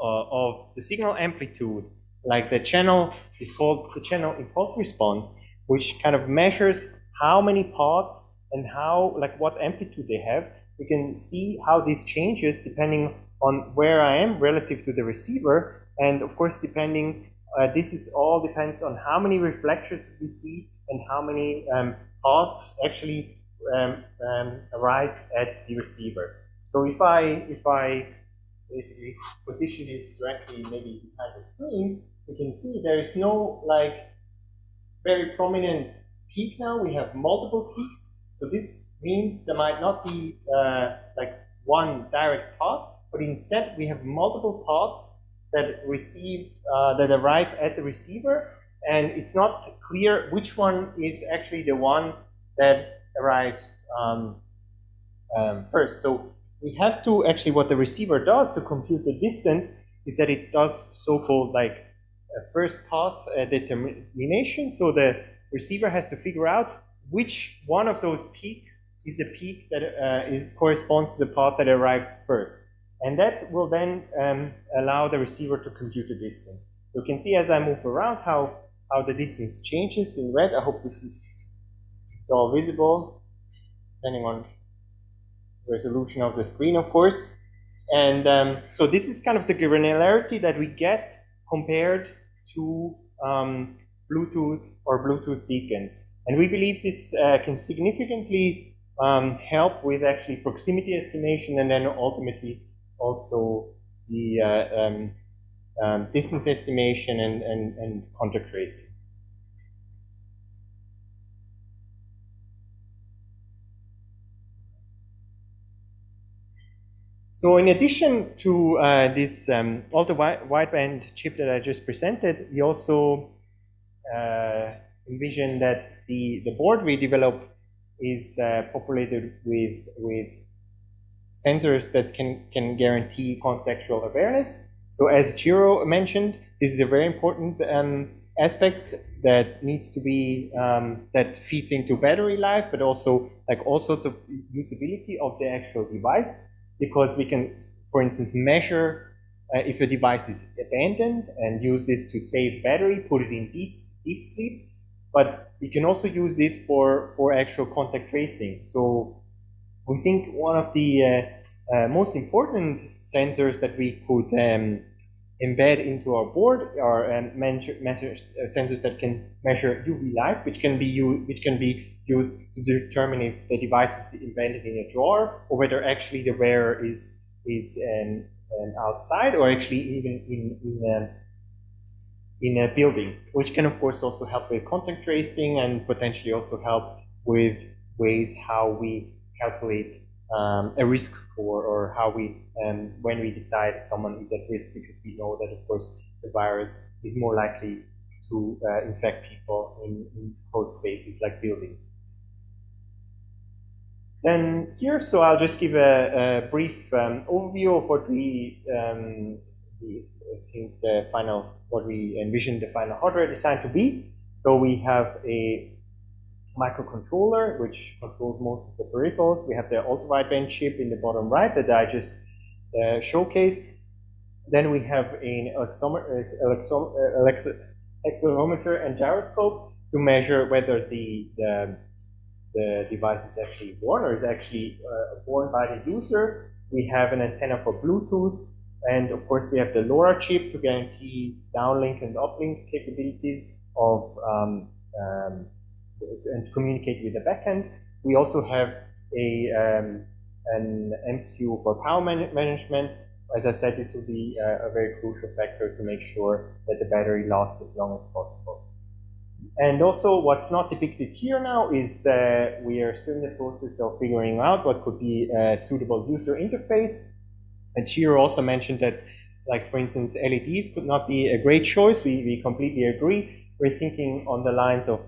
of the signal amplitude, like the channel is called the channel impulse response, which kind of measures how many paths and what amplitude they have. You can see how this changes depending on where I am relative to the receiver. And of course, depending, this is all depends on how many reflectors we see and how many paths actually arrive at the receiver. So if I basically position this directly maybe behind the screen, we can see there is no like very prominent peak now. We have multiple peaks. So this means there might not be like one direct path, but instead we have multiple paths that receive, that arrive at the receiver, and it's not clear which one is actually the one that arrives first. So we have to actually, what the receiver does to compute the distance is that it does so-called like first path determination. So the receiver has to figure out which one of those peaks is the peak that corresponds to the path that arrives first. And that will then allow the receiver to compute the distance. You can see as I move around how the distance changes in red. I hope this is all visible, depending on resolution of the screen, of course. And so this is kind of the granularity that we get compared to Bluetooth or Bluetooth beacons. And we believe this can significantly help with actually proximity estimation and then ultimately also the distance estimation and contact tracing. So in addition to this ultra-wideband chip that I just presented, we also envision that the board we develop is populated with sensors that can guarantee contextual awareness. So as Ciro mentioned, this is a very important aspect that needs to be, that feeds into battery life, but also like all sorts of usability of the actual device, because we can, for instance, measure if a device is abandoned and use this to save battery, put it in deep sleep. But we can also use this for actual contact tracing. So we think one of the most important sensors that we could embed into our board are sensors that can measure UV light, which can be used to determine if the device is embedded in a drawer or whether actually the wearer is outside or actually even in a building, which can of course also help with contact tracing and potentially also help with ways how we calculate a risk score, or how we, when we decide someone is at risk, because we know that of course the virus is more likely to infect people in closed spaces like buildings. Then here, so I'll just give a brief overview of what what we envision the final hardware design to be. So we have a microcontroller which controls most of the peripherals. We have the ultra-wideband chip in the bottom right that I just showcased. Then we have an accelerometer and gyroscope to measure whether the device is actually born or is actually born by the user. We have an antenna for Bluetooth, and of course we have the LoRa chip to guarantee downlink and uplink capabilities of and to communicate with the backend. We also have an MCU for power management. As I said, this will be a very crucial factor to make sure that the battery lasts as long as possible. And also, what's not depicted here now is we are still in the process of figuring out what could be a suitable user interface. And Ciro also mentioned that, like for instance, LEDs could not be a great choice. We completely agree. We're thinking on the lines of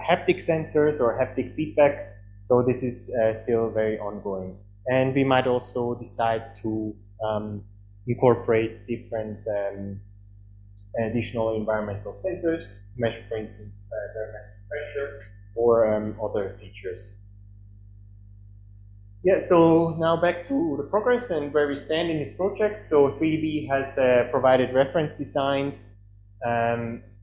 haptic sensors or haptic feedback. So this is still very ongoing. And we might also decide to incorporate different additional environmental sensors to measure, for instance, barometric pressure or other features. Yeah, so now back to the progress and where we stand in this project. So 3DB has provided reference designs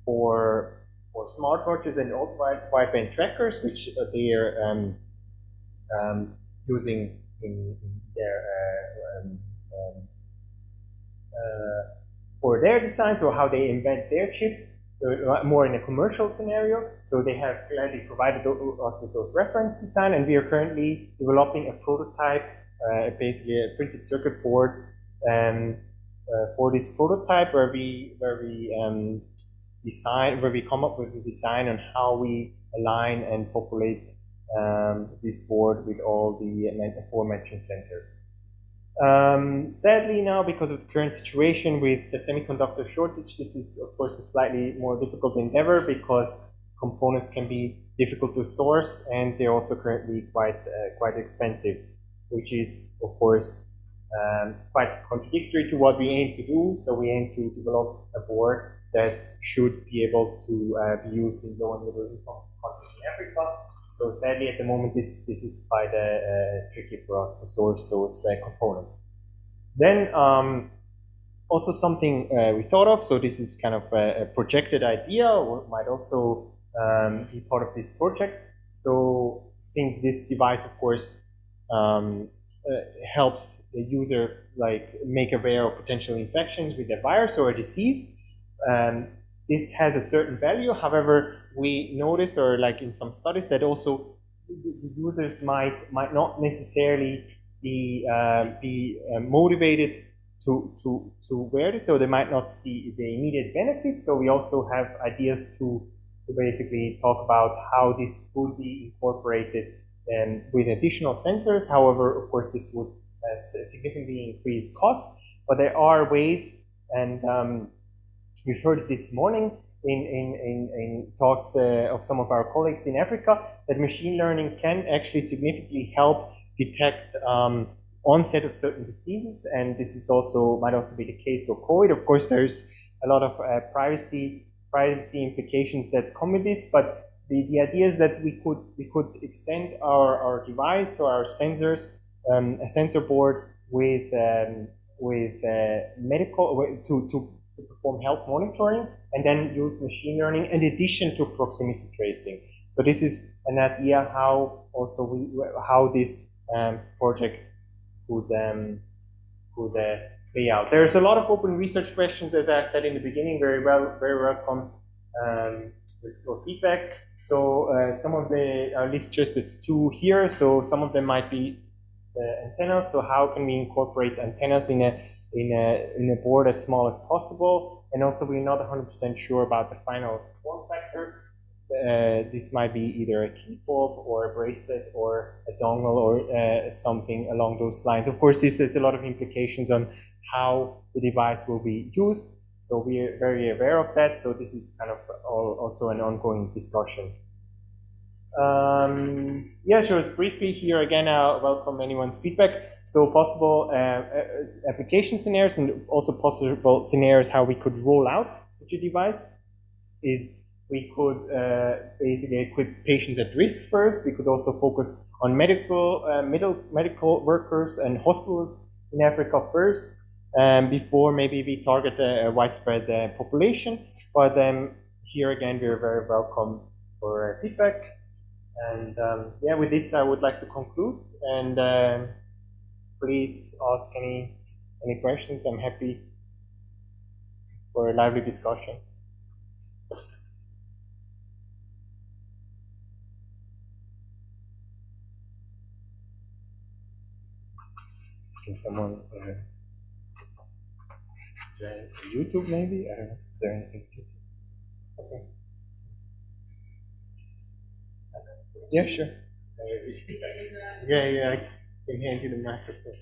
for smartwatches and ultra-wideband trackers, which they are using in their for their designs or how they embed their chips, more in a commercial scenario. So they have gladly provided us with those reference design, and we are currently developing a prototype, basically a printed circuit board for this prototype, where we come up with a design on how we align and populate this board with all the aforementioned sensors. Sadly now, because of the current situation with the semiconductor shortage, this is of course a slightly more difficult endeavor, because components can be difficult to source and they're also currently quite expensive, which is of course quite contradictory to what we aim to do. So we aim to develop a board that should be able to be used in low and middle income countries in Africa. So sadly, at the moment, this is quite tricky for us to source those components. Then also something we thought of, so this is kind of a projected idea, or might also be part of this project. So since this device, of course, helps the user make aware of potential infections with a virus or a disease, this has a certain value. However, we noticed, or in some studies, that also the users might not necessarily be motivated to wear this, so they might not see the immediate benefits. So we also have ideas to basically talk about how this could be incorporated with additional sensors. However, of course, this would significantly increase cost, but there are ways, and we've heard it this morning in talks of some of our colleagues in Africa, that machine learning can actually significantly help detect onset of certain diseases, and this is might also be the case for COVID. Of course, there's a lot of privacy implications that come with this, but the idea is that we could extend our device or our sensors, a sensor board with medical to perform health monitoring, and then use machine learning in addition to proximity tracing. So this is an idea how this project could play out. There's a lot of open research questions, as I said in the beginning. Very welcome with your feedback. So some of I'll list just the two here. So some of them might be antennas. So how can we incorporate antennas in a board as small as possible? And also, we're not 100% sure about the final form factor. This might be either a key fob or a bracelet or a dongle or something along those lines. Of course, this has a lot of implications on how the device will be used. So we are very aware of that. So this is kind of also an ongoing discussion. Yeah, sure. Briefly here again, I'll welcome anyone's feedback. So possible application scenarios and also possible scenarios how we could roll out such a device is we could basically equip patients at risk first. We could also focus on medical workers and hospitals in Africa first, before maybe we target a widespread population. But here again, we're very welcome for feedback. And yeah, with this, I would like to conclude. And please ask any questions. I'm happy for a lively discussion. Can someone YouTube maybe? I don't know. Is there anything? Okay. Yeah, sure. Yeah, I can hand you the microphone.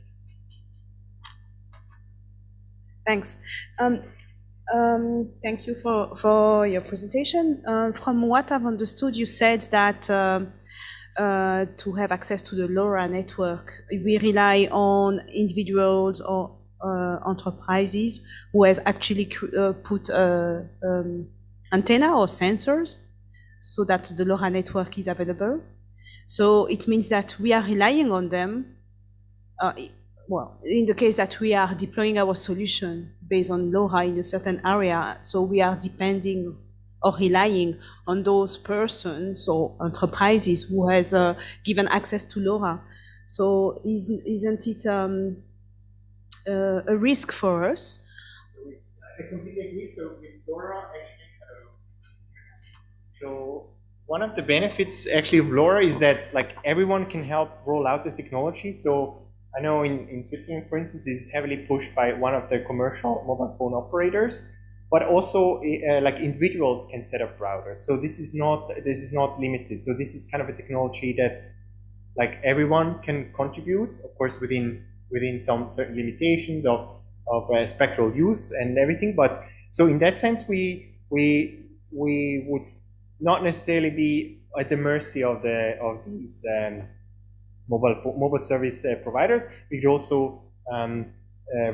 Thanks. Thank you for your presentation. From what I've understood, you said that to have access to the LoRa network, we rely on individuals or enterprises who has actually put antenna or sensors so that the LoRa network is available. So it means that we are relying on them. Well, in the case that we are deploying our solution based on LoRa in a certain area, so we are depending or relying on those persons or enterprises who has given access to LoRa. So isn't it a risk for us I completely agree. So with LoRa, actually, so one of the benefits actually of LoRa is that like everyone can help roll out this technology. So I know in Switzerland, for instance, this is heavily pushed by one of the commercial mobile phone operators, but also like individuals can set up routers. So this is not limited. So this is kind of a technology that like everyone can contribute, of course, within some certain limitations of spectral use and everything. But so in that sense, we would not necessarily be at the mercy of these mobile service providers. We could also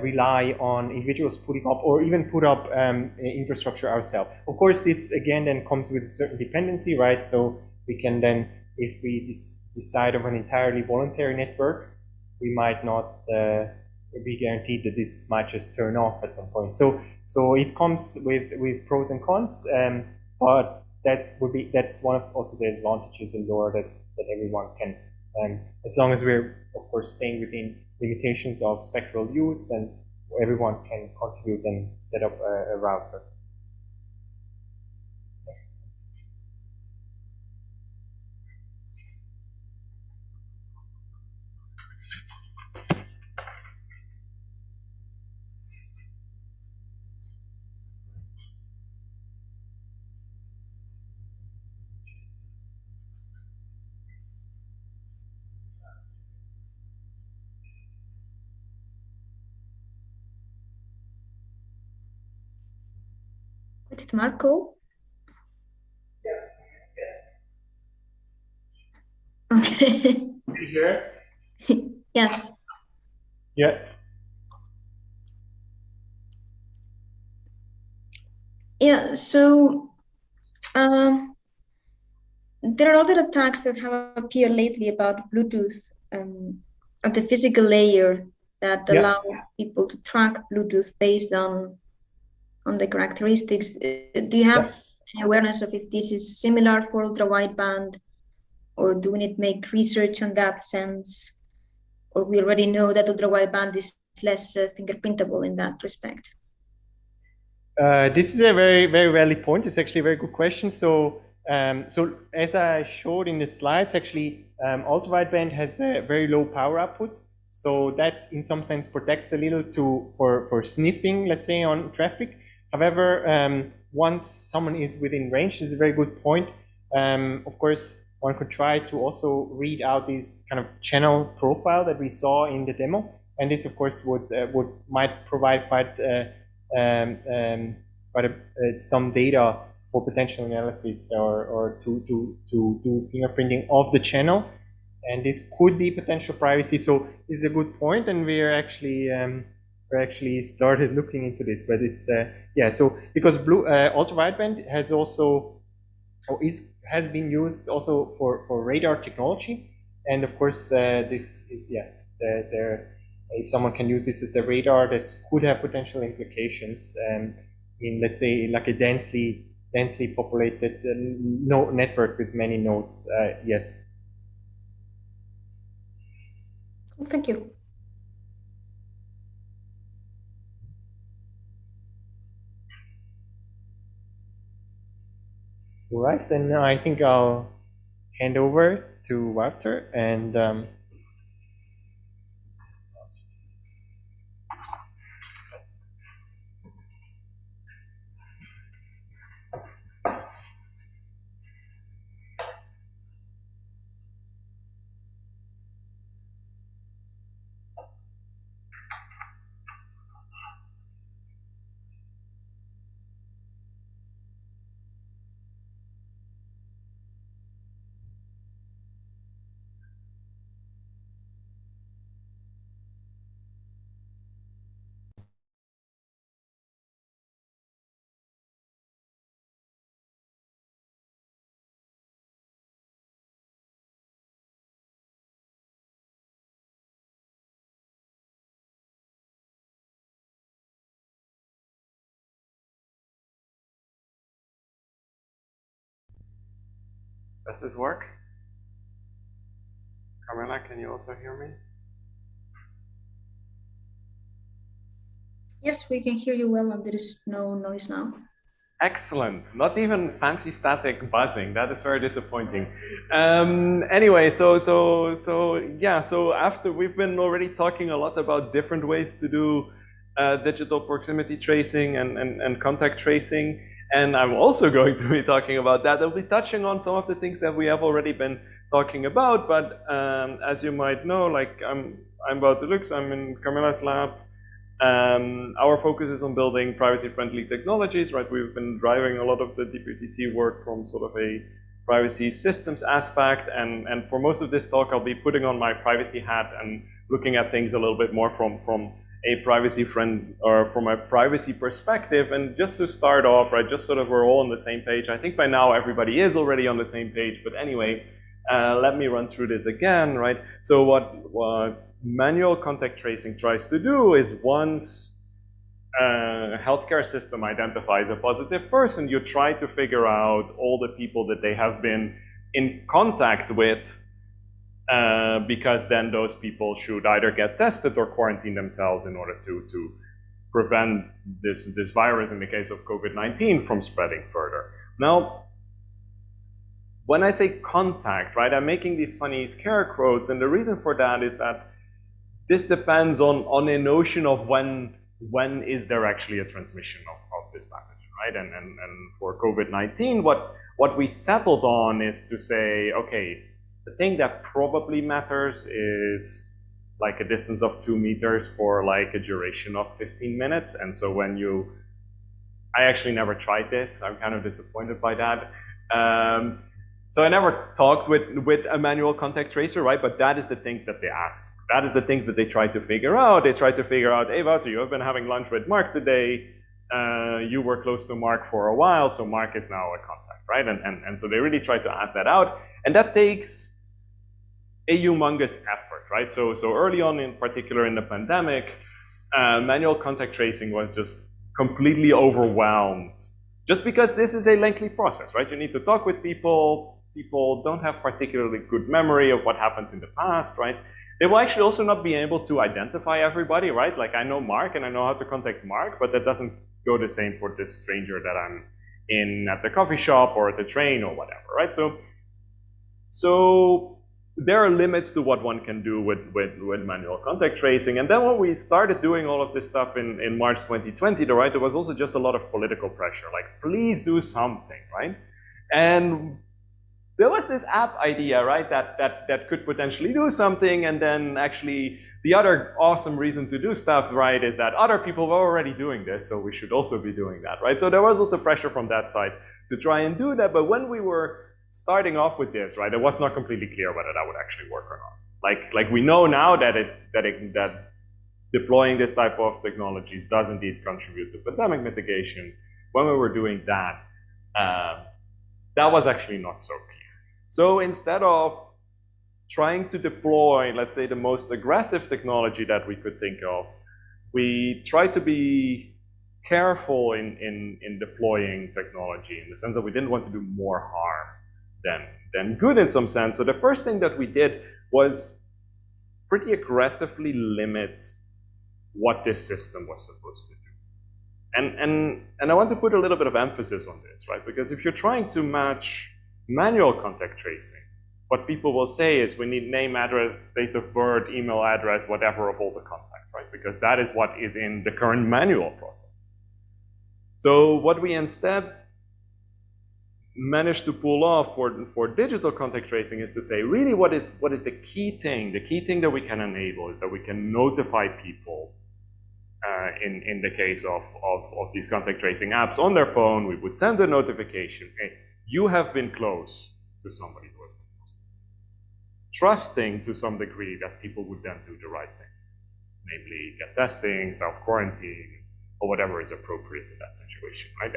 rely on individuals putting up or even put up infrastructure ourselves. Of course, this again then comes with a certain dependency, right? So we can then, if we decide on an entirely voluntary network, we might not be guaranteed that this might just turn off at some point. So it comes with pros and cons, but that's one of also the advantages in LoRa that everyone can, as long as we're of course staying within limitations of spectral use, and everyone can contribute and set up a router. With it, Marco? Okay. Can you hear us? Yes. Yeah. Yeah, so there are other attacks that have appeared lately about Bluetooth at the physical layer that allow people to track Bluetooth based on the characteristics. Do you have any awareness of if this is similar for ultra-wideband, or do we need to make research on that sense? Or we already know that ultra-wideband is less fingerprintable in that respect? This is a very, very valid point. It's actually a very good question. So, so as I showed in the slides, actually, ultra-wideband has a very low power output. So that, in some sense, protects a little for sniffing, let's say, on traffic. However, once someone is within range, this is a very good point. Of course, one could try to also read out this kind of channel profile that we saw in the demo, and this, of course, might provide quite some data for potential analysis or to do fingerprinting of the channel, and this could be potential privacy. So this is a good point, and we're actually started looking into this. But it's yeah. So because ultra-wideband has also has been used also for radar technology, and of course this is if someone can use this as a radar, this could have potential implications in, let's say, like a densely populated network with many nodes. Yes. Thank you. All right, then I think I'll hand over to Wouter and. Does this work? Carmela, can you also hear me? Yes, we can hear you well, and there is no noise now. Excellent. Not even fancy static buzzing. That is very disappointing. Anyway, so after we've been already talking a lot about different ways to do digital proximity tracing and contact tracing, and I'm also going to be talking about that. I'll be touching on some of the things that we have already been talking about, but as you might know, like I'm Wouter Lueks, I'm in Carmela's lab. Our focus is on building privacy-friendly technologies, right? We've been driving a lot of the DPTT work from sort of a privacy systems aspect, and for most of this talk, I'll be putting on my privacy hat and looking at things a little bit more from a privacy from a privacy perspective. And just to start off, right, just so that we're all on the same page. I think by now everybody is already on the same page, but anyway, let me run through this again, right? So what manual contact tracing tries to do is, once a healthcare system identifies a positive person, you try to figure out all the people that they have been in contact with, because then those people should either get tested or quarantine themselves in order to prevent this virus, in the case of COVID-19, from spreading further. Now, when I say contact, right, I'm making these funny scare quotes, and the reason for that is that this depends on a notion of when is there actually a transmission of this pathogen, right? And for COVID-19, what we settled on is to say, okay, the thing that probably matters is like a distance of 2 meters for like a duration of 15 minutes. And so I actually never tried this. I'm kind of disappointed by that. So I never talked with a manual contact tracer, right? But that is the things that they ask. That is the things that they try to figure out. They try to figure out, hey, Wouter, you have been having lunch with Marc today. You were close to Marc for a while, so Marc is now a contact, right? And so they really try to ask that out. And that takes a humongous effort, right? So early on, in particular in the pandemic, manual contact tracing was just completely overwhelmed, just because this is a lengthy process, right? You need to talk with people. People don't have particularly good memory of what happened in the past, right? They will actually also not be able to identify everybody, right? Like, I know Marc and I know how to contact Marc, but that doesn't go the same for this stranger that I'm in at the coffee shop or at the train or whatever, right? So there are limits to what one can do with manual contact tracing. And then when we started doing all of this stuff in March 2020, right, there was also just a lot of political pressure, like, please do something, right? And there was this app idea, right, that could potentially do something, and then actually the other awesome reason to do stuff, right, is that other people were already doing this, so we should also be doing that, right? So there was also pressure from that side to try and do that, but when we were starting off with this, right, it was not completely clear whether that would actually work or not. Like we know now that deploying this type of technologies does indeed contribute to pandemic mitigation. When we were doing that, that was actually not so clear. So instead of trying to deploy, let's say, the most aggressive technology that we could think of, we tried to be careful in deploying technology, in the sense that we didn't want to do more harm than good in some sense. So the first thing that we did was pretty aggressively limit what this system was supposed to do. And I want to put a little bit of emphasis on this, right? Because if you're trying to match manual contact tracing, what people will say is we need name, address, date of birth, email address, whatever of all the contacts, right? Because that is what is in the current manual process. So what we instead managed to pull off for digital contact tracing is to say, really, what is the key thing? The key thing that we can enable is that we can notify people in the case of these contact tracing apps on their phone. We would send a notification, hey, you have been close to somebody who has been close. Trusting to some degree that people would then do the right thing, namely get testing, self-quarantine, or whatever is appropriate in that situation, right?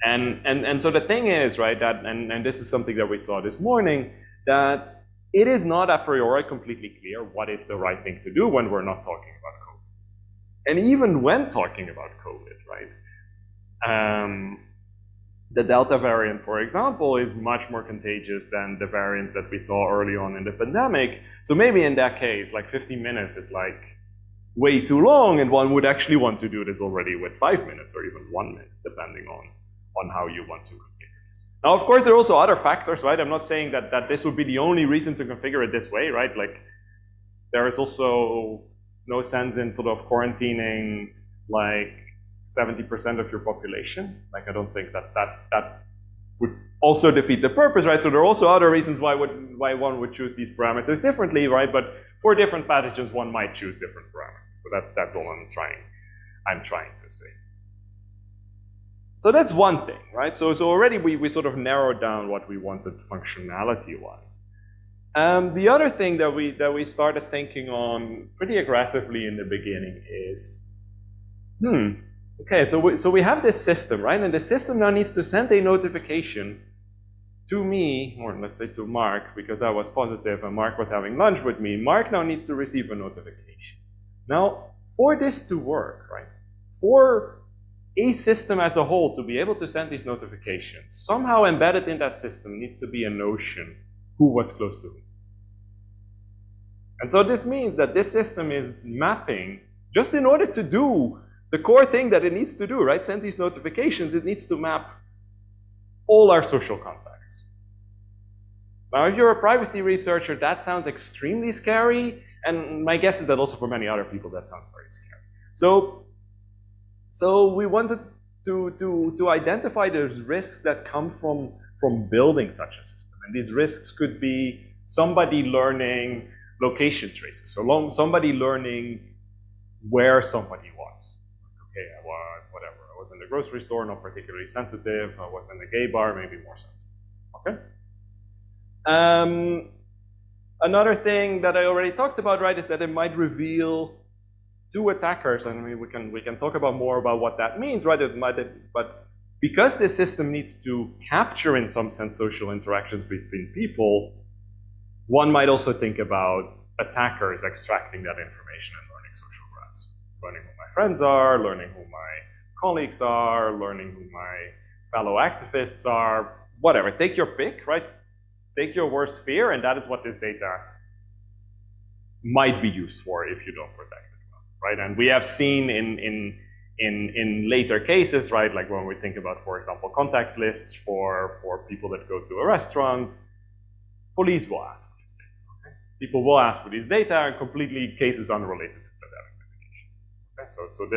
And so the thing is, right, that, and this is something that we saw this morning, that it is not a priori completely clear what is the right thing to do when we're not talking about COVID. And even when talking about COVID, right, the Delta variant, for example, is much more contagious than the variants that we saw early on in the pandemic. So maybe in that case, like 15 minutes is like way too long, and one would actually want to do this already with 5 minutes or even 1 minute, depending on how you want to configure this. Now, of course, there are also other factors, right? I'm not saying that this would be the only reason to configure it this way, right? Like, there is also no sense in sort of quarantining like 70% of your population. Like, I don't think that would also defeat the purpose, right? So there are also other reasons why one would choose these parameters differently, right? But for different pathogens, one might choose different parameters. So that's all I'm trying to say. So that's one thing, right? So already we sort of narrowed down what we wanted functionality-wise. The other thing that we started thinking on pretty aggressively in the beginning is, okay, so we have this system, right? And the system now needs to send a notification to me, or let's say to Marc, because I was positive and Marc was having lunch with me. Marc now needs to receive a notification. Now, for this to work, right? For a system as a whole to be able to send these notifications, somehow embedded in that system needs to be a notion who was close to whom. And so this means that this system is mapping, just in order to do the core thing that it needs to do, right? Send these notifications, it needs to map all our social contacts. Now, if you're a privacy researcher, that sounds extremely scary, and my guess is that also for many other people that sounds very scary. So we wanted to identify those risks that come from building such a system. And these risks could be somebody learning location traces, so somebody learning where somebody was. Okay, I was in the grocery store, not particularly sensitive. I was in the gay bar, maybe more sensitive. Okay. Another thing that I already talked about, right, is that it might reveal to attackers, and I mean, we can talk about more about what that means, right? But because this system needs to capture, in some sense, social interactions between people, one might also think about attackers extracting that information and learning social graphs, learning who my friends are, learning who my colleagues are, learning who my fellow activists are, whatever. Take your pick, right? Take your worst fear, and that is what this data might be used for if you don't protect it well, right? And we have seen in later cases, right, like when we think about, for example, contacts lists for people that go to a restaurant, police will ask for this data. Okay? People will ask for these data, and completely cases unrelated to pandemic mitigation. Okay? So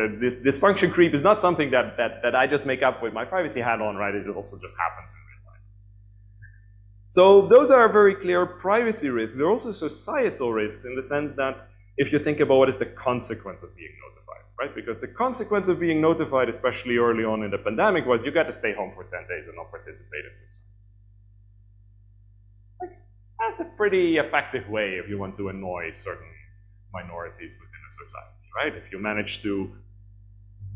this function creep is not something that I just make up with my privacy hat on, right? It also just happens in real life. So those are very clear privacy risks. There are also societal risks in the sense that if you think about what is the consequence of being notified, right? Because the consequence of being notified, especially early on in the pandemic, was you got to stay home for 10 days and not participate in society. That's a pretty effective way if you want to annoy certain minorities within a society, right? If you manage to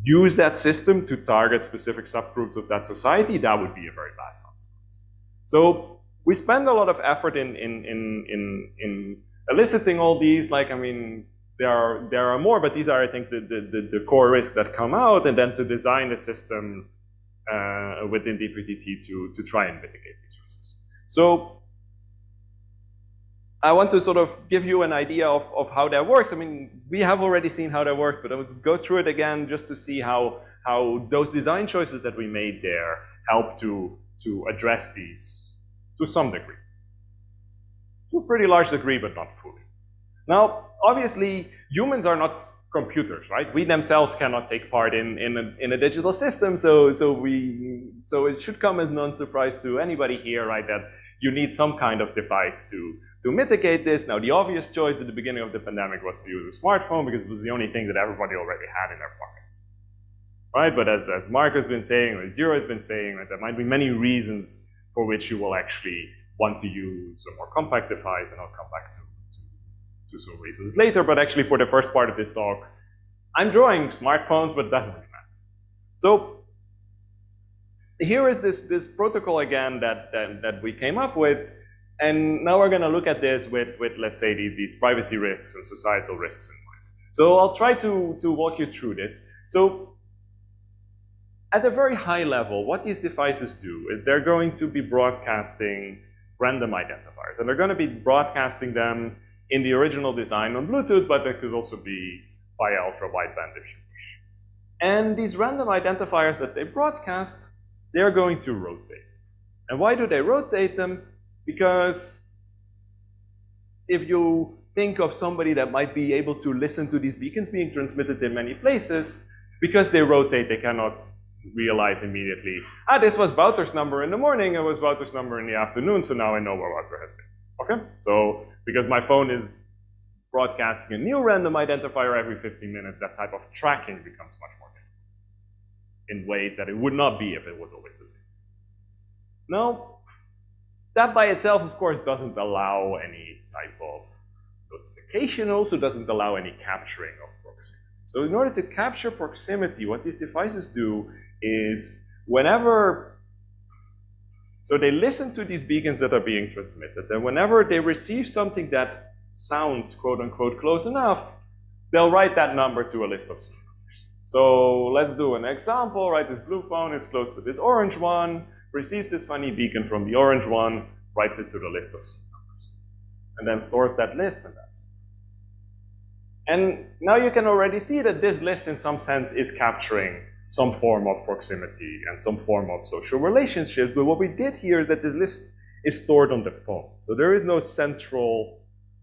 use that system to target specific subgroups of that society, that would be a very bad consequence. So we spend a lot of effort in eliciting all these. Like, I mean, there are more, but these are, I think, the core risks that come out, and then to design a system within DPTT to try and mitigate these risks. So I want to sort of give you an idea of how that works. I mean, we have already seen how that works, but I will go through it again just to see how those design choices that we made there help to address these to some degree. To a pretty large degree, but not fully. Now, obviously, humans are not computers, right? We themselves cannot take part in a digital system, so it should come as no surprise to anybody here, right, that you need some kind of device to mitigate this. Now, the obvious choice at the beginning of the pandemic was to use a smartphone because it was the only thing that everybody already had in their pockets, right? But as Marc has been saying, or as Ciro has been saying, right, there might be many reasons for which you will actually want to use a more compact device, and I'll come back to some reasons later. But actually, for the first part of this talk, I'm drawing smartphones, but it doesn't really matter. So here is this protocol again that we came up with. And now we're going to look at this with let's say, these privacy risks and societal risks in mind. So I'll try to walk you through this. So at a very high level, what these devices do is they're going to be broadcasting random identifiers. And they're going to be broadcasting them in the original design on Bluetooth, but they could also be via ultra-wideband if you wish. And these random identifiers that they broadcast, they're going to rotate. And why do they rotate them? Because if you think of somebody that might be able to listen to these beacons being transmitted in many places, because they rotate, they cannot realize immediately, this was Wouter's number in the morning, it was Wouter's number in the afternoon, so now I know where Wouter has been. Okay? So, because my phone is broadcasting a new random identifier every 15 minutes, that type of tracking becomes much more difficult in ways that it would not be if it was always the same. Now, that by itself, of course, doesn't allow any type of notification, also doesn't allow any capturing of proximity. So in order to capture proximity, what these devices do is whenever, so they listen to these beacons that are being transmitted, and whenever they receive something that sounds quote unquote close enough, they'll write that number to a list of SIM numbers. So let's do an example, right? This blue phone is close to this orange one, receives this funny beacon from the orange one, writes it to the list of SIM numbers, and then stores that list, and that's it. And now you can already see that this list in some sense is capturing some form of proximity and some form of social relationships, but what we did here is that this list is stored on the phone. So there is no central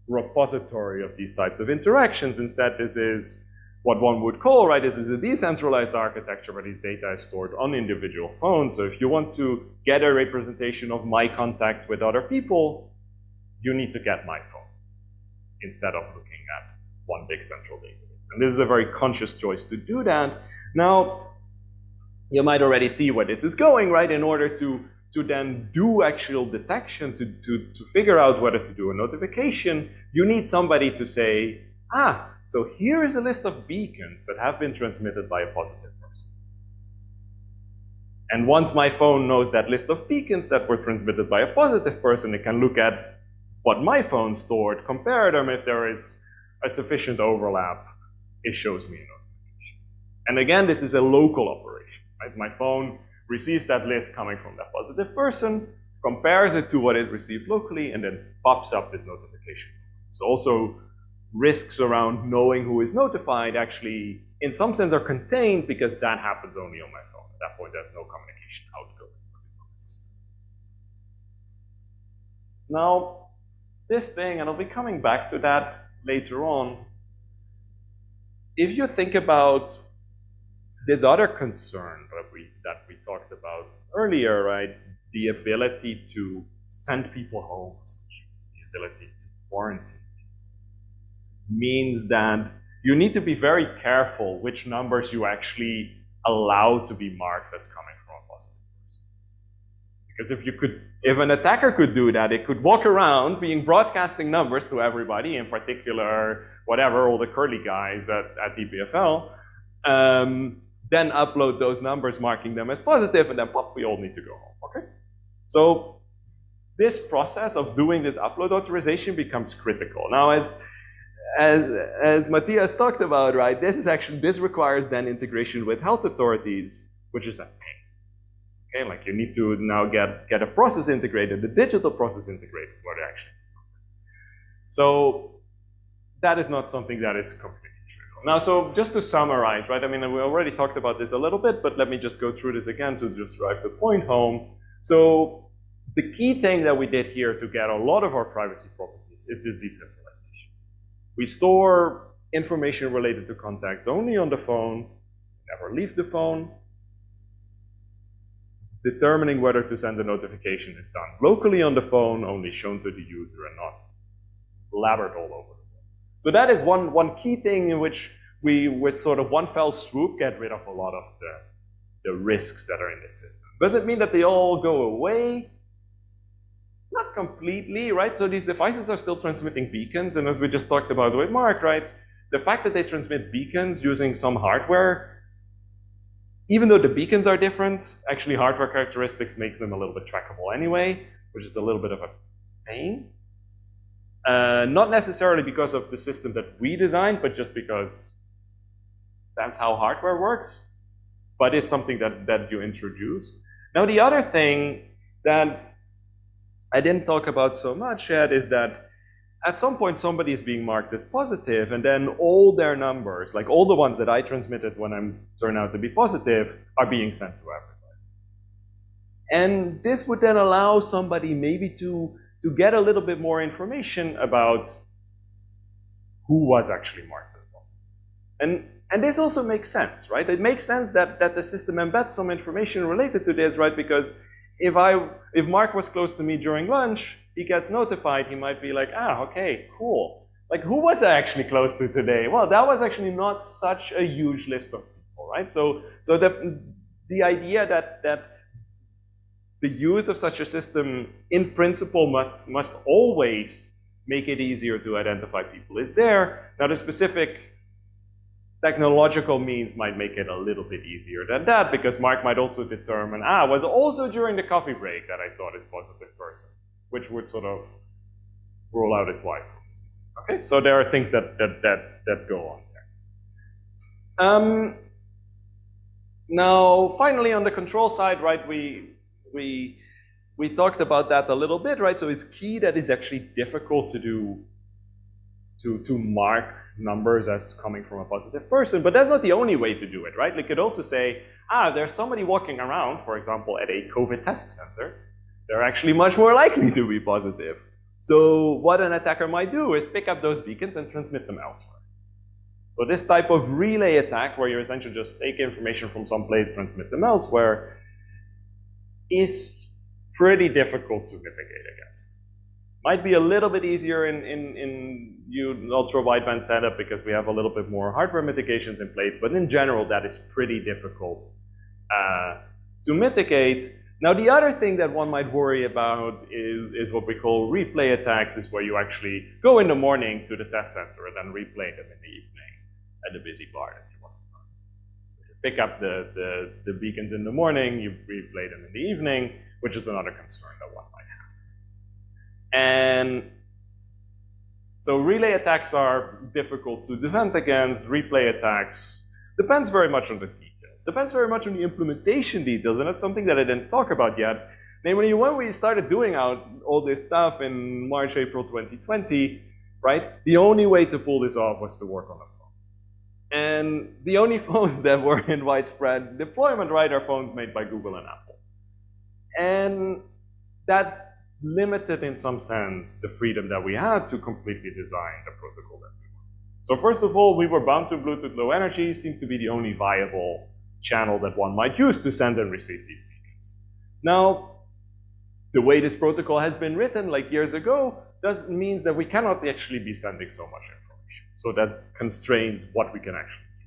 repository of these types of interactions. Instead, this is what one would call, right, this is a decentralized architecture where these data is stored on individual phones. So if you want to get a representation of my contacts with other people, you need to get my phone instead of looking at one big central database. And this is a very conscious choice to do that. Now, you might already see where this is going, right? In order to then do actual detection, to figure out whether to do a notification, you need somebody to say, so here is a list of beacons that have been transmitted by a positive person. And once my phone knows that list of beacons that were transmitted by a positive person, it can look at what my phone stored, compare them. If there is a sufficient overlap, it shows me a notification. And again, this is a local operation, right? My phone receives that list coming from that positive person, compares it to what it received locally, and then pops up this notification. So also risks around knowing who is notified actually, in some sense, are contained because that happens only on my phone. At that point, there's no communication outgoing. Now, this thing, and I'll be coming back to that later on, if you think about this other concern that we talked about earlier, right, the ability to send people home, the ability to quarantine, means that you need to be very careful which numbers you actually allow to be marked as coming from a positive person. Because if an attacker could do that, it could walk around broadcasting numbers to everybody, in particular, whatever, all the curly guys at EPFL, then upload those numbers, marking them as positive, and then pop, we all need to go home, okay? So this process of doing this upload authorization becomes critical. Now, as Mathias talked about, right, this requires then integration with health authorities, which is a pain. Okay, like you need to now get a process integrated, the digital process integrated, where they actually do something. So that is not something that is completely trivial. Now, so just to summarize, right, I mean, we already talked about this a little bit, but let me just go through this again to just drive the point home. So the key thing that we did here to get a lot of our privacy properties is this decentralization. We store information related to contacts only on the phone, never leave the phone. Determining whether to send a notification is done locally on the phone, only shown to the user and not blabbered all over the phone. So that is one key thing in which we, with sort of one fell swoop, get rid of a lot of the risks that are in this system. Does it mean that they all go away? Not completely, right? So these devices are still transmitting beacons, and as we just talked about with Marc, right, the fact that they transmit beacons using some hardware, even though the beacons are different, actually hardware characteristics makes them a little bit trackable anyway, which is a little bit of a pain. Not necessarily because of the system that we designed, but just because that's how hardware works, but it's something that you introduce. Now, the other thing that I didn't talk about so much yet is that at some point somebody is being marked as positive, and then all their numbers, like all the ones that I transmitted when I turn out to be positive, are being sent to everybody. And this would then allow somebody maybe to get a little bit more information about who was actually marked as positive. And this also makes sense, right? It makes sense that the system embeds some information related to this, right? Because if Mark was close to me during lunch, he gets notified, he might be like, ah, okay, cool. Like, who was I actually close to today? Well, that was actually not such a huge list of people, right? So the idea that the use of such a system in principle must always make it easier to identify people is there. Now, the specific technological means might make it a little bit easier than that, because Mark might also determine, it was also during the coffee break that I saw this positive person, which would sort of rule out his wife. Okay, so there are things that go on there. Now, finally, on the control side, right, we talked about that a little bit, right? So it's key that it's actually difficult to do, to mark numbers as coming from a positive person, but that's not the only way to do it, right? They could also say, there's somebody walking around, for example, at a COVID test center. They're actually much more likely to be positive. So what an attacker might do is pick up those beacons and transmit them elsewhere. So this type of relay attack, where you essentially just take information from some place, transmit them elsewhere, is pretty difficult to mitigate against. Might be a little bit easier in ultra-wideband setup because we have a little bit more hardware mitigations in place, but in general, that is pretty difficult to mitigate. Now, the other thing that one might worry about is what we call replay attacks, is where you actually go in the morning to the test center and then replay them in the evening at the busy bar that you want to run. So you pick up the beacons in the morning, you replay them in the evening, which is another concern that one might have. And so relay attacks are difficult to defend against. Replay attacks depends very much on the details. Depends very much on the implementation details, and that's something that I didn't talk about yet. Namely, when we started doing all this stuff in March, April 2020, right, the only way to pull this off was to work on a phone. And the only phones that were in widespread deployment, right, are phones made by Google and Apple. And that limited, in some sense, the freedom that we had to completely design the protocol that we wanted. So first of all, we were bound to Bluetooth Low Energy, seemed to be the only viable channel that one might use to send and receive these beacons. Now, the way this protocol has been written, like years ago, means that we cannot actually be sending so much information. So that constrains what we can actually do.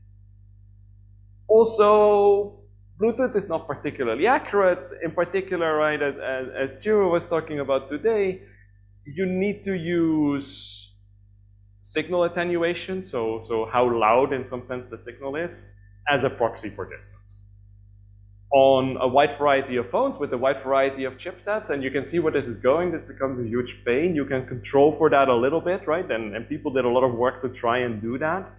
Also, Bluetooth is not particularly accurate. In particular, right, as Ciro was talking about today, you need to use signal attenuation, so how loud in some sense the signal is, as a proxy for distance. On a wide variety of phones with a wide variety of chipsets, and you can see where this is going, this becomes a huge pain. You can control for that a little bit, right? And people did a lot of work to try and do that.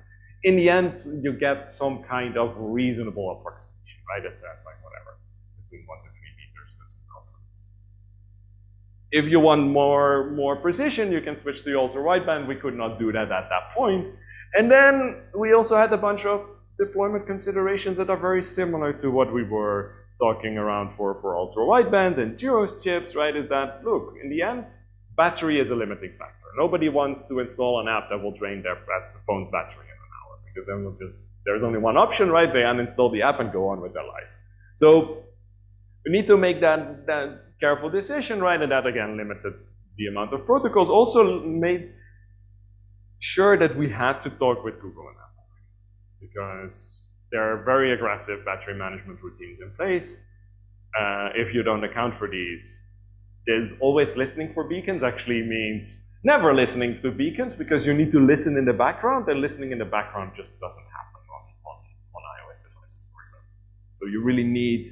In the end, you get some kind of reasonable approximation, right? It's like whatever, between 1 to 3 meters with some confidence. If you want more precision, you can switch to ultra wideband. We could not do that at that point. And then we also had a bunch of deployment considerations that are very similar to what we were talking around for ultra-wideband and Ciro's chips, right, is that, look, in the end, battery is a limiting factor. Nobody wants to install an app that will drain their phone's battery in an hour, because then there's only one option, right? They uninstall the app and go on with their life. So we need to make that careful decision, right? And that, again, limited the amount of protocols. Also made sure that we had to talk with Google and Apple, because there are very aggressive battery management routines in place. If you don't account for these, there's always listening for beacons actually means never listening to beacons, because you need to listen in the background, and listening in the background just doesn't happen on iOS devices, for example. So you really need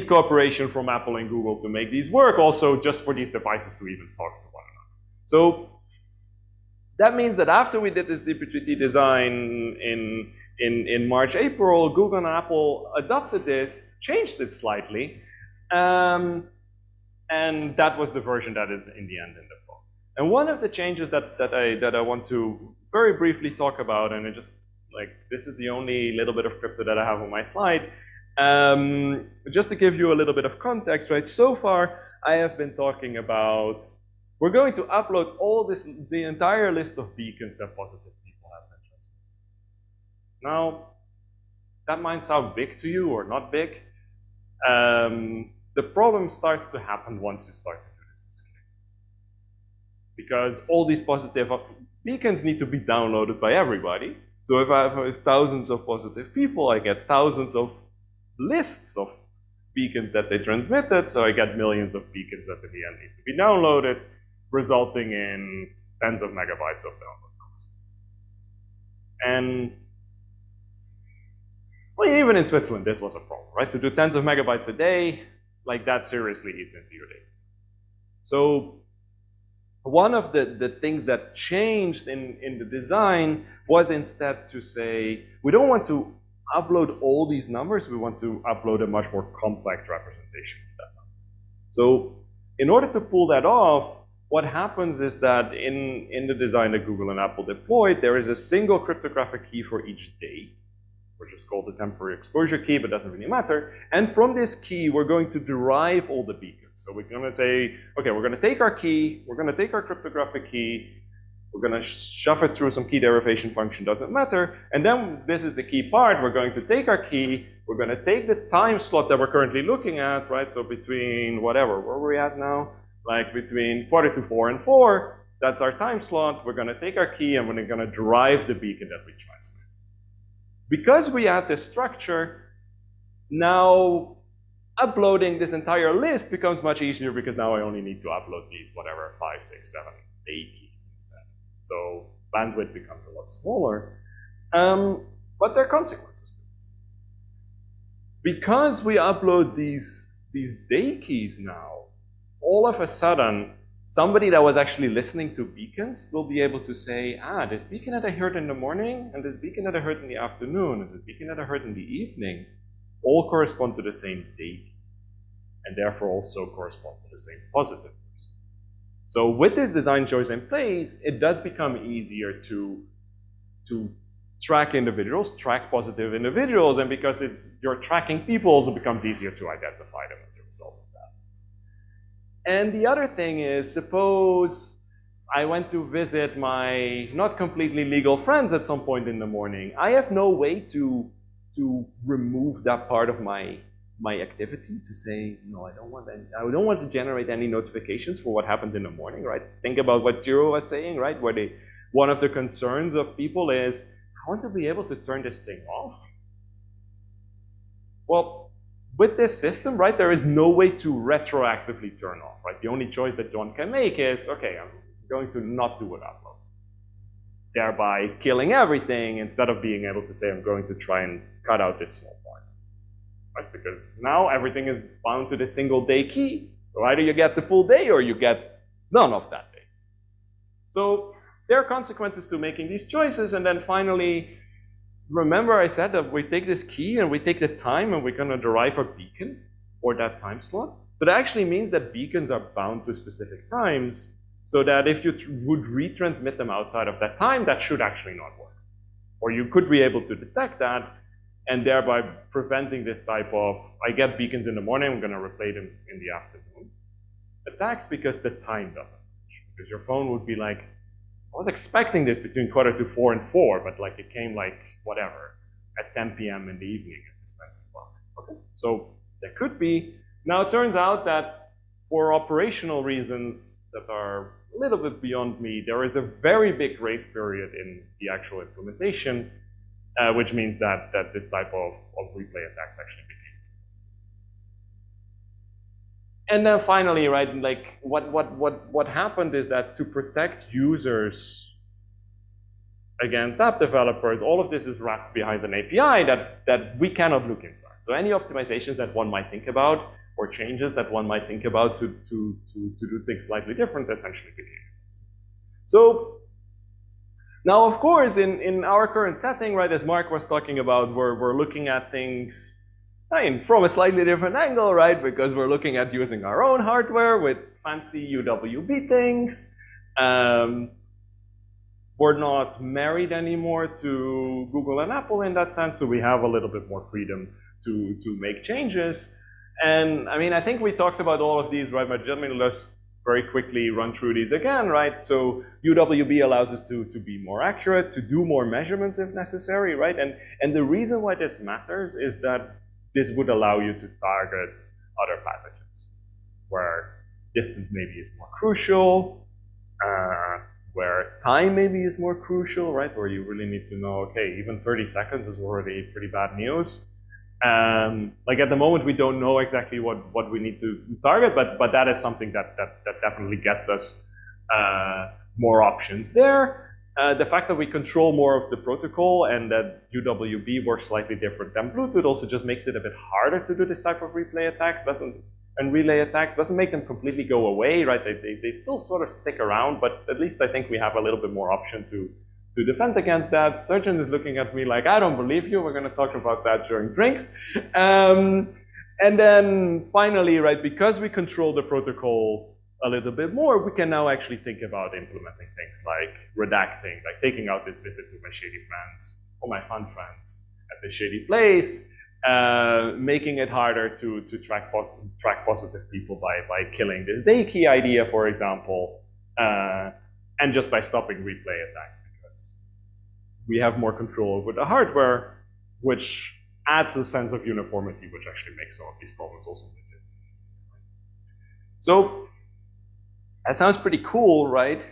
cooperation from Apple and Google to make these work, also just for these devices to even talk to one another. So that means that after we did this DP3T design in March, April, Google and Apple adopted this, changed it slightly, and that was the version that is in the end in the phone. And one of the changes that I want to very briefly talk about, and it just like this is the only little bit of crypto that I have on my slide, just to give you a little bit of context, right? So far, I have been talking about we're going to upload the entire list of beacons that positive people have been transmitted. Now, that might sound big to you or not big. The problem starts to happen once you start to do this at scale. Because all these positive beacons need to be downloaded by everybody. So if I have thousands of positive people, I get thousands of lists of beacons that they transmitted, so I get millions of beacons that in the end need to be downloaded, resulting in tens of megabytes of download cost. And well, even in Switzerland, this was a problem, right? To do tens of megabytes a day, like that seriously eats into your data. So one of the things that changed in the design was instead to say, we don't want to upload all these numbers, we want to upload a much more complex representation of that number. So in order to pull that off, what happens is that in the design that Google and Apple deployed, there is a single cryptographic key for each day, which is called the temporary exposure key, but doesn't really matter. And from this key, we're going to derive all the beacons. So we're going to say, okay, we're going to take our key, we're going to take our cryptographic key, we're going to shove it through some key derivation function, doesn't matter. And then this is the key part. We're going to take our key, we're going to take the time slot that we're currently looking at, right? So between whatever, where we're at now, like between 3:45 and 4, that's our time slot. We're going to take our key and we're going to derive the beacon that we transmit. Because we add this structure, now uploading this entire list becomes much easier because now I only need to upload these, whatever, 5, 6, 7, 8 keys instead. So bandwidth becomes a lot smaller. But there are consequences to this. Because we upload these day keys now, all of a sudden, somebody that was actually listening to beacons will be able to say, this beacon that I heard in the morning, and this beacon that I heard in the afternoon, and this beacon that I heard in the evening, all correspond to the same day key, and therefore also correspond to the same positive person. So with this design choice in place, it does become easier to track individuals, track positive individuals, and because you're tracking people, it also becomes easier to identify them as a result of that. And the other thing is, suppose I went to visit my not completely legal friends at some point in the morning. I have no way to remove that part of my activity to say, no, I don't want to generate any notifications for what happened in the morning, right? Think about what Ciro was saying, right? Where one of the concerns of people is, I want to be able to turn this thing off. Well, with this system, right, there is no way to retroactively turn off, right? The only choice that one can make is, okay, I'm going to not do an upload, thereby killing everything instead of being able to say, I'm going to try and cut out this small part, right? Because now everything is bound to the single day key. So either you get the full day or you get none of that day. So there are consequences to making these choices. And then finally, remember I said that we take this key and we take the time and we're going to derive a beacon for that time slot. So that actually means that beacons are bound to specific times, so that if you would retransmit them outside of that time, that should actually not work. Or you could be able to detect that and thereby preventing this type of, I get beacons in the morning, I'm going to replay them in the afternoon attacks, because the time doesn't match. Because your phone would be like, I was expecting this between 3:45 and 4, but like it came like whatever at 10 p.m. in the evening at this fancy clock. Okay, so there could be. Now it turns out that for operational reasons that are a little bit beyond me, there is a very big grace period in the actual implementation, which means that this type of replay attacks actually became. And then finally, right, like what happened is that to protect users against app developers, all of this is wrapped behind an API that we cannot look inside. So any optimizations that one might think about or changes that one might think about to do things slightly different essentially became. So now, of course, in our current setting, right, as Marc was talking about, we're looking at things from a slightly different angle, right? Because we're looking at using our own hardware with fancy UWB things. We're not married anymore to Google and Apple in that sense, so we have a little bit more freedom to make changes. And I mean, I think we talked about all of these, right? But let's very quickly run through these again, right? So UWB allows us to be more accurate, to do more measurements if necessary, right? And the reason why this matters is that this would allow you to target other pathogens, where distance maybe is more crucial, where time maybe is more crucial, right? Where you really need to know, okay, even 30 seconds is already pretty bad news. Like at the moment, we don't know exactly what we need to target, but that is something that definitely gets us more options there. The fact that we control more of the protocol and that UWB works slightly different than Bluetooth also just makes it a bit harder to do this type of relay attacks. Doesn't make them completely go away, right? They still sort of stick around, but at least I think we have a little bit more option to defend against that. Surgeon is looking at me like, I don't believe you. We're going to talk about that during drinks. And then finally, right, because we control the protocol a little bit more, we can now actually think about implementing things like redacting, like taking out this visit to my shady friends or my fun friends at this shady place, making it harder to track positive people by killing this day key idea, for example, and just by stopping replay attacks, because we have more control over the hardware, which adds a sense of uniformity, which actually makes some of these problems also legit. So that sounds pretty cool, right?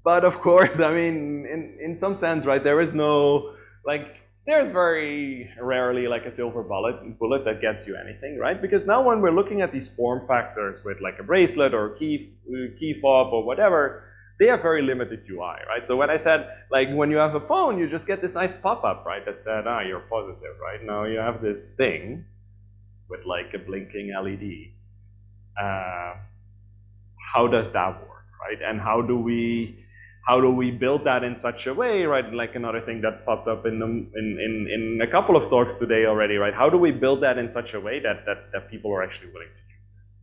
But of course, I mean, in some sense, right, there is no, like, there's very rarely like a silver bullet that gets you anything, right? Because now when we're looking at these form factors with like a bracelet or key fob or whatever, they have very limited UI, right? So when I said, like, when you have a phone, you just get this nice pop-up, right, that said, you're positive, right? Now you have this thing with like a blinking LED. How does that work, right? And how do we build that in such a way, right? Like another thing that popped up in a couple of talks today already, right? How do we build that in such a way that people are actually willing to use this?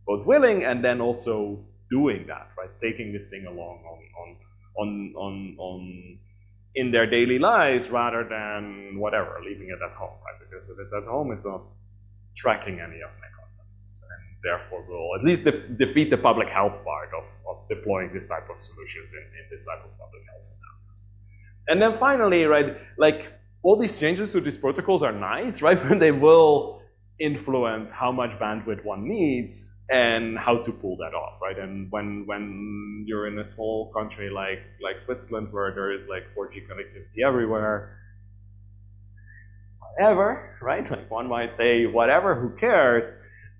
Both willing and then also doing that, right? Taking this thing along in their daily lives rather than whatever, leaving it at home, right? Because if it's at home, it's not tracking any of my contacts, and therefore will at least defeat the public health part of deploying this type of solutions in this type of public health scenarios. And then finally, right, like all these changes to these protocols are nice, right? But they will influence how much bandwidth one needs and how to pull that off, right? And when you're in a small country like Switzerland, where there is like 4G connectivity everywhere, whatever, right? Like one might say, whatever, who cares?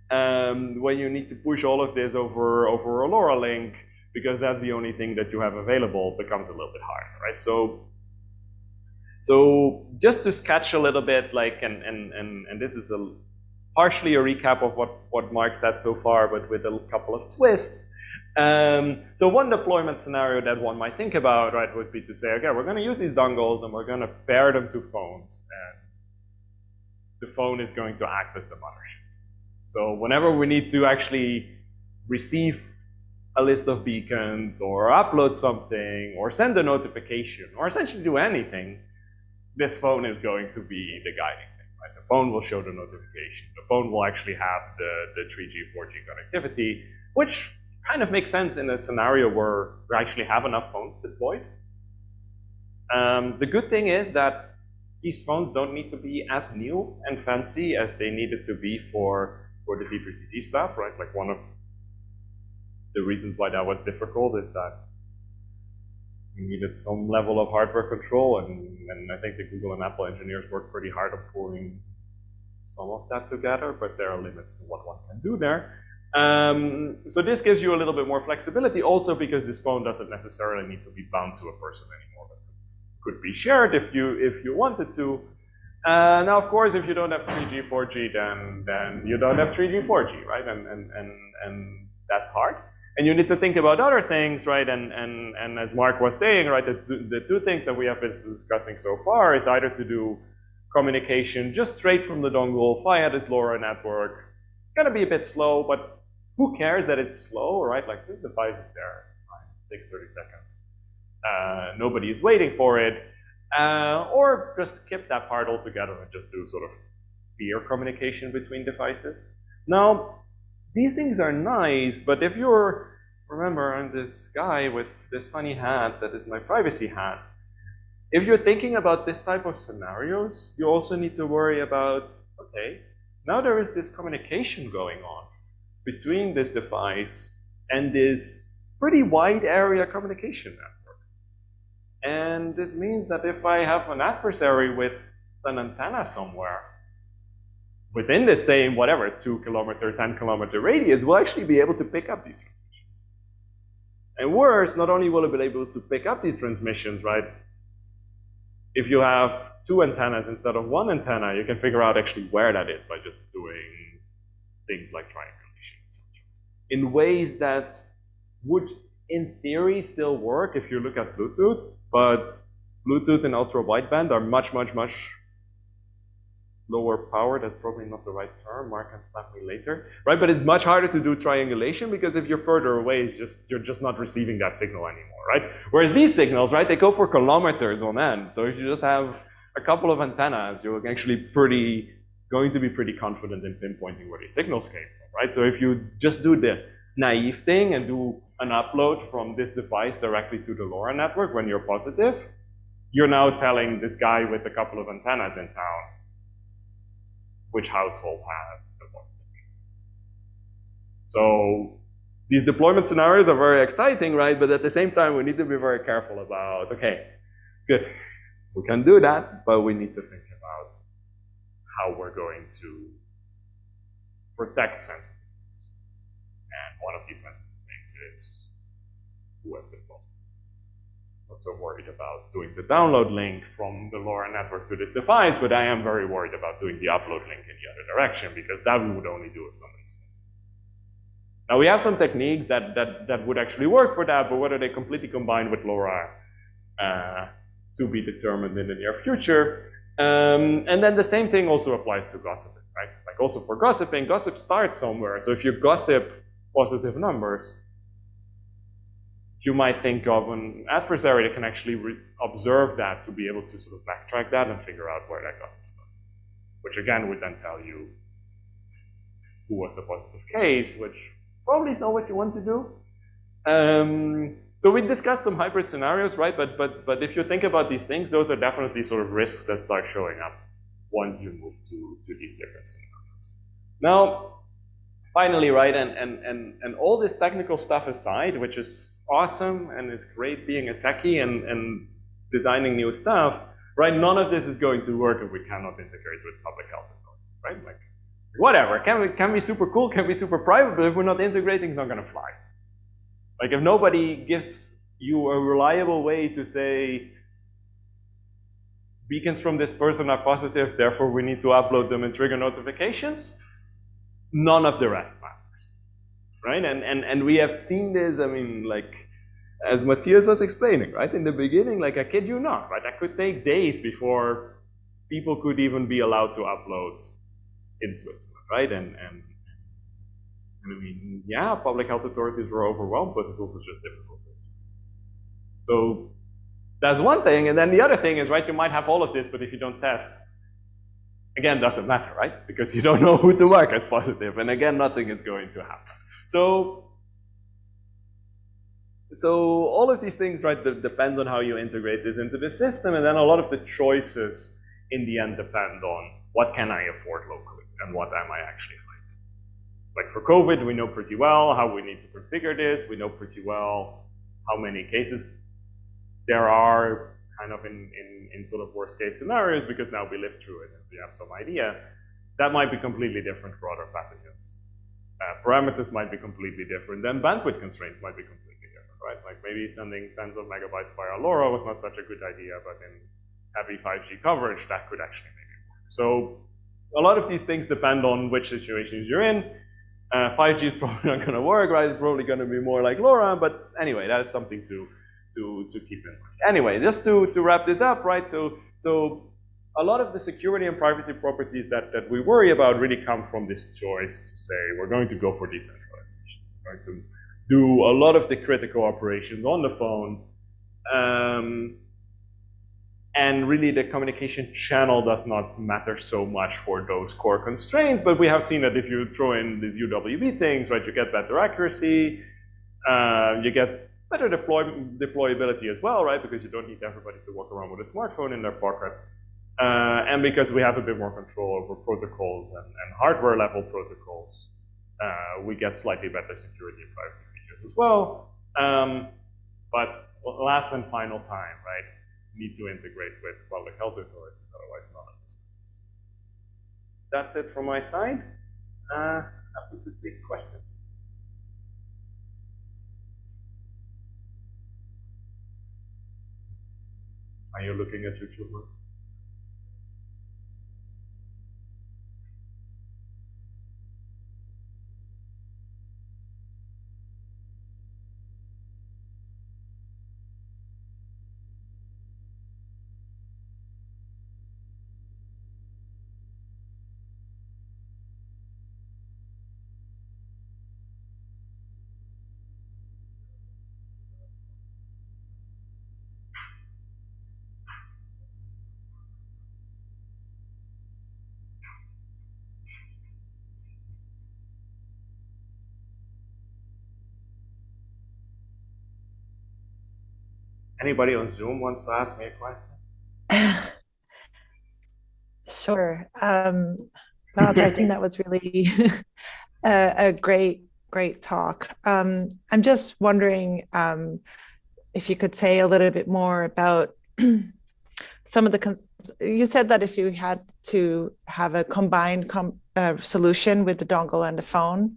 When you need to push all of this over a LoRa link, because that's the only thing that you have available, becomes a little bit harder, right? So just to sketch a little bit, like, and this is partially a recap of what Marc said so far, but with a couple of twists. So one deployment scenario that one might think about, right, would be to say, okay, we're going to use these dongles and we're going to pair them to phones, and the phone is going to act as the mothership. So whenever we need to actually receive a list of beacons or upload something or send a notification or essentially do anything, this phone is going to be the guiding thing, right? The phone will show the notification. The phone will actually have the 3G, 4G connectivity, which kind of makes sense in a scenario where we actually have enough phones deployed. The good thing is that these phones don't need to be as new and fancy as they needed to be for the DPTD stuff, right? Like one of the reasons why that was difficult is that we needed some level of hardware control, and I think the Google and Apple engineers worked pretty hard on pulling some of that together, but there are limits to what one can do there. So this gives you a little bit more flexibility also because this phone doesn't necessarily need to be bound to a person anymore, but could be shared if you wanted to. Now, of course, if you don't have 3G, 4G, then you don't have 3G, 4G, right? And that's hard. And you need to think about other things, right? And as Marc was saying, right, the two things that we have been discussing so far is either to do communication just straight from the dongle via this LoRa network. It's gonna be a bit slow, but who cares that it's slow, right? Like this device is there. takes 30 seconds. Nobody is waiting for it. Or just skip that part altogether and just do sort of peer communication between devices. Now, these things are nice, but if you're, remember, I'm this guy with this funny hat that is my privacy hat. If you're thinking about this type of scenarios, you also need to worry about, okay, now there is this communication going on between this device and this pretty wide area communication network. And this means that if I have an adversary with an antenna somewhere, within the same, whatever, 2 kilometer, 10 kilometer radius, we'll actually be able to pick up these transmissions. And worse, not only will it be able to pick up these transmissions, right? If you have 2 antennas instead of 1 antenna, you can figure out actually where that is by just doing things like triangulation, etc. In ways that would, in theory, still work if you look at Bluetooth, but Bluetooth and ultra wideband are much, much, much lower power. That's probably not the right term. Mark can slap me later, right? But it's much harder to do triangulation because if you're further away, you're just not receiving that signal anymore, right? Whereas these signals, right, they go for kilometers on end. So if you just have a couple of antennas, you're actually going to be pretty confident in pinpointing where these signals came from, right? So if you just do the naive thing and do an upload from this device directly to the LoRa network when you're positive, you're now telling this guy with a couple of antennas in town which household has the positive case. So these deployment scenarios are very exciting, right? But at the same time, we need to be very careful about, okay, good, we can do that, but we need to think about how we're going to protect sensitive things. And one of these sensitive things is who has been positive. Not so worried about doing the download link from the LoRa network to this device, but I am very worried about doing the upload link in the other direction, because that we would only do if somebody's positive. Now we have some techniques that would actually work for that, but whether they completely combine with LoRa to be determined in the near future. And then the same thing also applies to gossiping, right? Like also for gossiping, gossip starts somewhere. So if you gossip positive numbers, you might think of an adversary that can actually observe that to be able to sort of backtrack that and figure out where that gossip started. Which again would then tell you who was the positive case, which probably is not what you want to do. So we discussed some hybrid scenarios, right? But if you think about these things, those are definitely sort of risks that start showing up once you move to these different scenarios. Now, finally, right, and all this technical stuff aside, which is awesome and it's great being a techie and designing new stuff, right? None of this is going to work if we cannot integrate with public health authorities, right? Like, whatever, can be super cool, can be super private, but if we're not integrating, it's not going to fly. Like, if nobody gives you a reliable way to say, beacons from this person are positive, therefore we need to upload them and trigger notifications, none of the rest matters, right? And we have seen this, I mean, like, as Mathias was explaining, right? In the beginning, like, I kid you not, right? That could take days before people could even be allowed to upload in Switzerland, right? And I mean, yeah, public health authorities were overwhelmed, but it's also just difficult. So that's one thing, and then the other thing is, right, you might have all of this, but if you don't test, again, doesn't matter, right? Because you don't know who to mark as positive, and again, nothing is going to happen. So all of these things, right, depend on how you integrate this into the system, and then a lot of the choices in the end depend on what can I afford locally and what am I actually fighting. Like for COVID, we know pretty well how we need to configure this. We know pretty well how many cases there are kind of in sort of worst case scenarios, because now we lived through it and we have some idea. That might be completely different for other pathogens. Parameters might be completely different, then bandwidth constraints might be completely different, right? Like maybe sending tens of megabytes via LoRa was not such a good idea, but in heavy 5G coverage, that could actually make it work. So a lot of these things depend on which situations you're in. 5G is probably not going to work, right? It's probably going to be more like LoRa, but anyway, that is something to keep in mind. Anyway, just to wrap this up, right? So a lot of the security and privacy properties that we worry about really come from this choice to say we're going to go for decentralization. We're going to do a lot of the critical operations on the phone. And really the communication channel does not matter so much for those core constraints, but we have seen that if you throw in these UWB things, right, you get better accuracy, you get better deployability as well, right, because you don't need everybody to walk around with a smartphone in their pocket. And because we have a bit more control over protocols and hardware level protocols, we get slightly better security and privacy features as well. But last and final time, right, need to integrate with public health authorities, otherwise not. That's it from my side. Happy to take questions. Are you looking at YouTube? Anybody on Zoom wants to ask me a question? Sure. Wouter, I think that was really a great talk. I'm just wondering if you could say a little bit more about some of the, you said that if you had to have a combined solution with the dongle and the phone,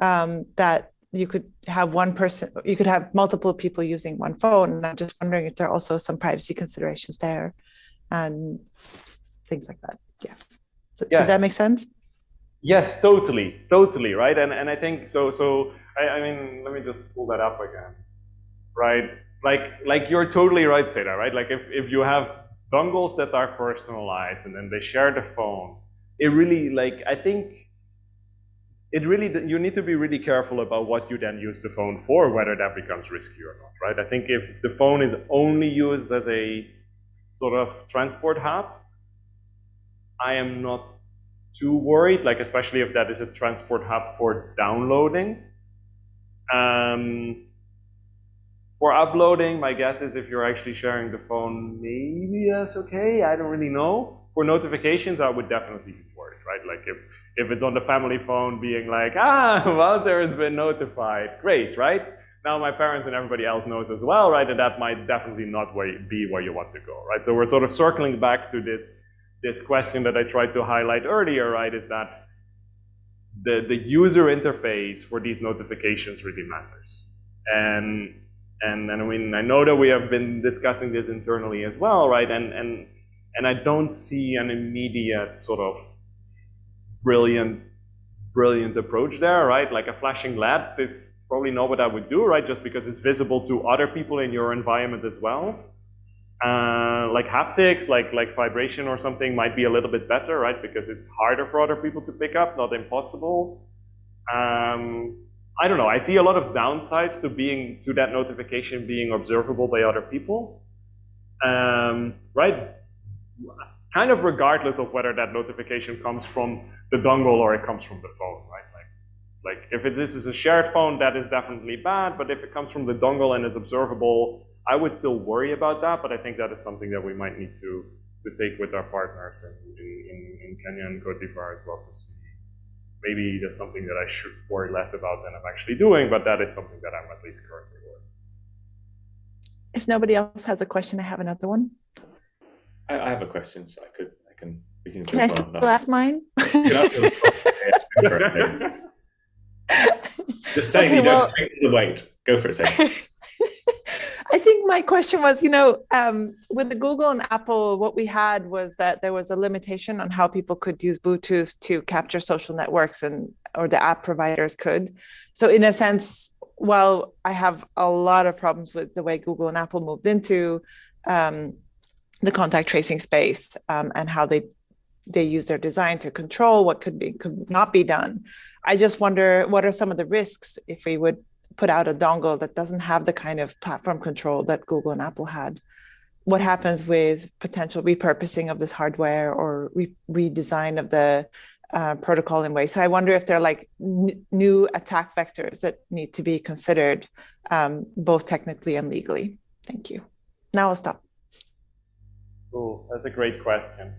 that you could have one person, you could have multiple people using one phone. And I'm just wondering if there are also some privacy considerations there and things like that. Yeah. Yes. Did that make sense? Yes, totally, right? And I think I mean, let me just pull that up again, right? Like you're totally right, Seda, right? Like if you have dongles that are personalized and then they share the phone, it really, like, I think it really, you need to be really careful about what you then use the phone for, whether that becomes risky or not, right? I think if the phone is only used as a sort of transport hub, I am not too worried, like especially if that is a transport hub for downloading. For uploading, my guess is if you're actually sharing the phone, maybe that's okay, I don't really know. For notifications, I would definitely be worried, right? Like if it's on the family phone being like, Wouter has been notified, great, right? Now my parents and everybody else knows as well, right? And that might definitely not be where you want to go, right? So we're sort of circling back to this question that I tried to highlight earlier, right? Is that the user interface for these notifications really matters. And I mean, I know that we have been discussing this internally as well, right? And I don't see an immediate sort of brilliant approach there, right? Like a flashing LED is probably not what I would do, right? Just because it's visible to other people in your environment as well. Like haptics, like vibration or something might be a little bit better, right? Because it's harder for other people to pick up, not impossible. I don't know, I see a lot of downsides to that notification being observable by other people, right? Kind of regardless of whether that notification comes from the dongle or it comes from the phone, right? Like if this is a shared phone, that is definitely bad, but if it comes from the dongle and is observable, I would still worry about that, but I think that is something that we might need to take with our partners in Kenya and Cote d'Ivoire as well to see. Maybe that's something that I should worry less about than I'm actually doing, but that is something that I'm at least currently worried. If nobody else has a question, I have another one. I have a question, so we can I still ask mine? Just say, okay, well, take the weight. Go for it, say. I think my question was, with the Google and Apple, what we had was that there was a limitation on how people could use Bluetooth to capture social networks or the app providers could. So in a sense, while I have a lot of problems with the way Google and Apple moved into the contact tracing space and how they use their design to control what could not be done, I just wonder what are some of the risks if we would put out a dongle that doesn't have the kind of platform control that Google and Apple had, what happens with potential repurposing of this hardware or redesign of the protocol in ways? So I wonder if there are like new attack vectors that need to be considered, both technically and legally. Thank you. Now I'll stop. Cool, that's a great question.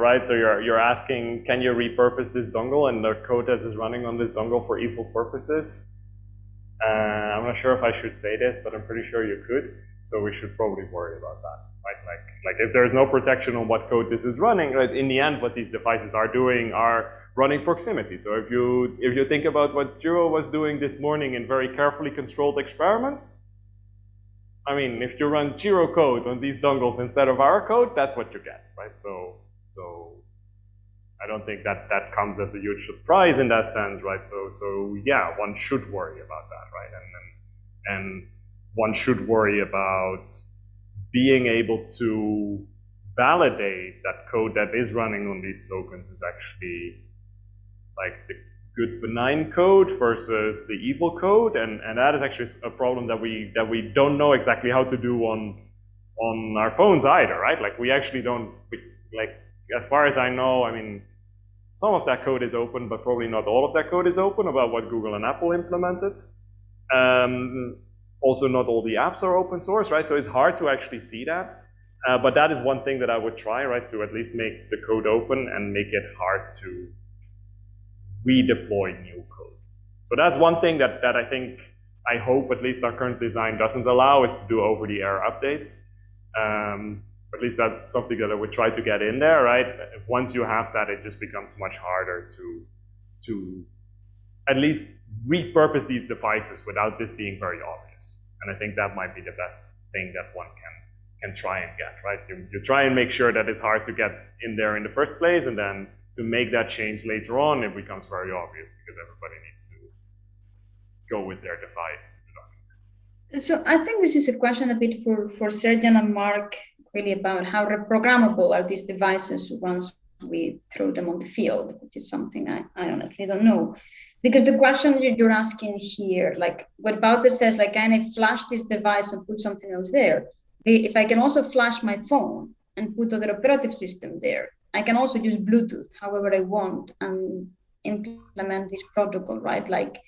Right, so you're asking, can you repurpose this dongle and the code that is running on this dongle for evil purposes? I'm not sure if I should say this, but I'm pretty sure you could. So we should probably worry about that, right? Like if there's no protection on what code this is running, right, in the end, what these devices are doing are running proximity. So if you think about what Ciro was doing this morning in very carefully controlled experiments, I mean, if you run Ciro code on these dongles instead of our code, that's what you get, right? So I don't think that comes as a huge surprise in that sense, right? So yeah, one should worry about that, right? And one should worry about being able to validate that code that is running on these tokens is actually like the good benign code versus the evil code, and that is actually a problem that we don't know exactly how to do on our phones either, right? Like we actually don't, like as far as I know, I mean, some of that code is open, but probably not all of that code is open about what Google and Apple implemented. Also, not all the apps are open source, right? So it's hard to actually see that. But that is one thing that I would try, right? To at least make the code open and make it hard to redeploy new code. So that's one thing that I hope at least our current design doesn't allow, is to do over-the-air updates. At least that's something that I would try to get in there, right? Once you have that, it just becomes much harder to at least repurpose these devices without this being very obvious. And I think that might be the best thing that one can try and get, right? You try and make sure that it's hard to get in there in the first place, and then to make that change later on, it becomes very obvious because everybody needs to go with their device to the document. So I think this is a question a bit for Sergeant and Marc, really about how reprogrammable are these devices once we throw them on the field, which is something I honestly don't know. Because the question you're asking here, like what Wouter says, like, can I flash this device and put something else there? If I can also flash my phone and put other operative system there, I can also use Bluetooth however I want and implement this protocol, right? Like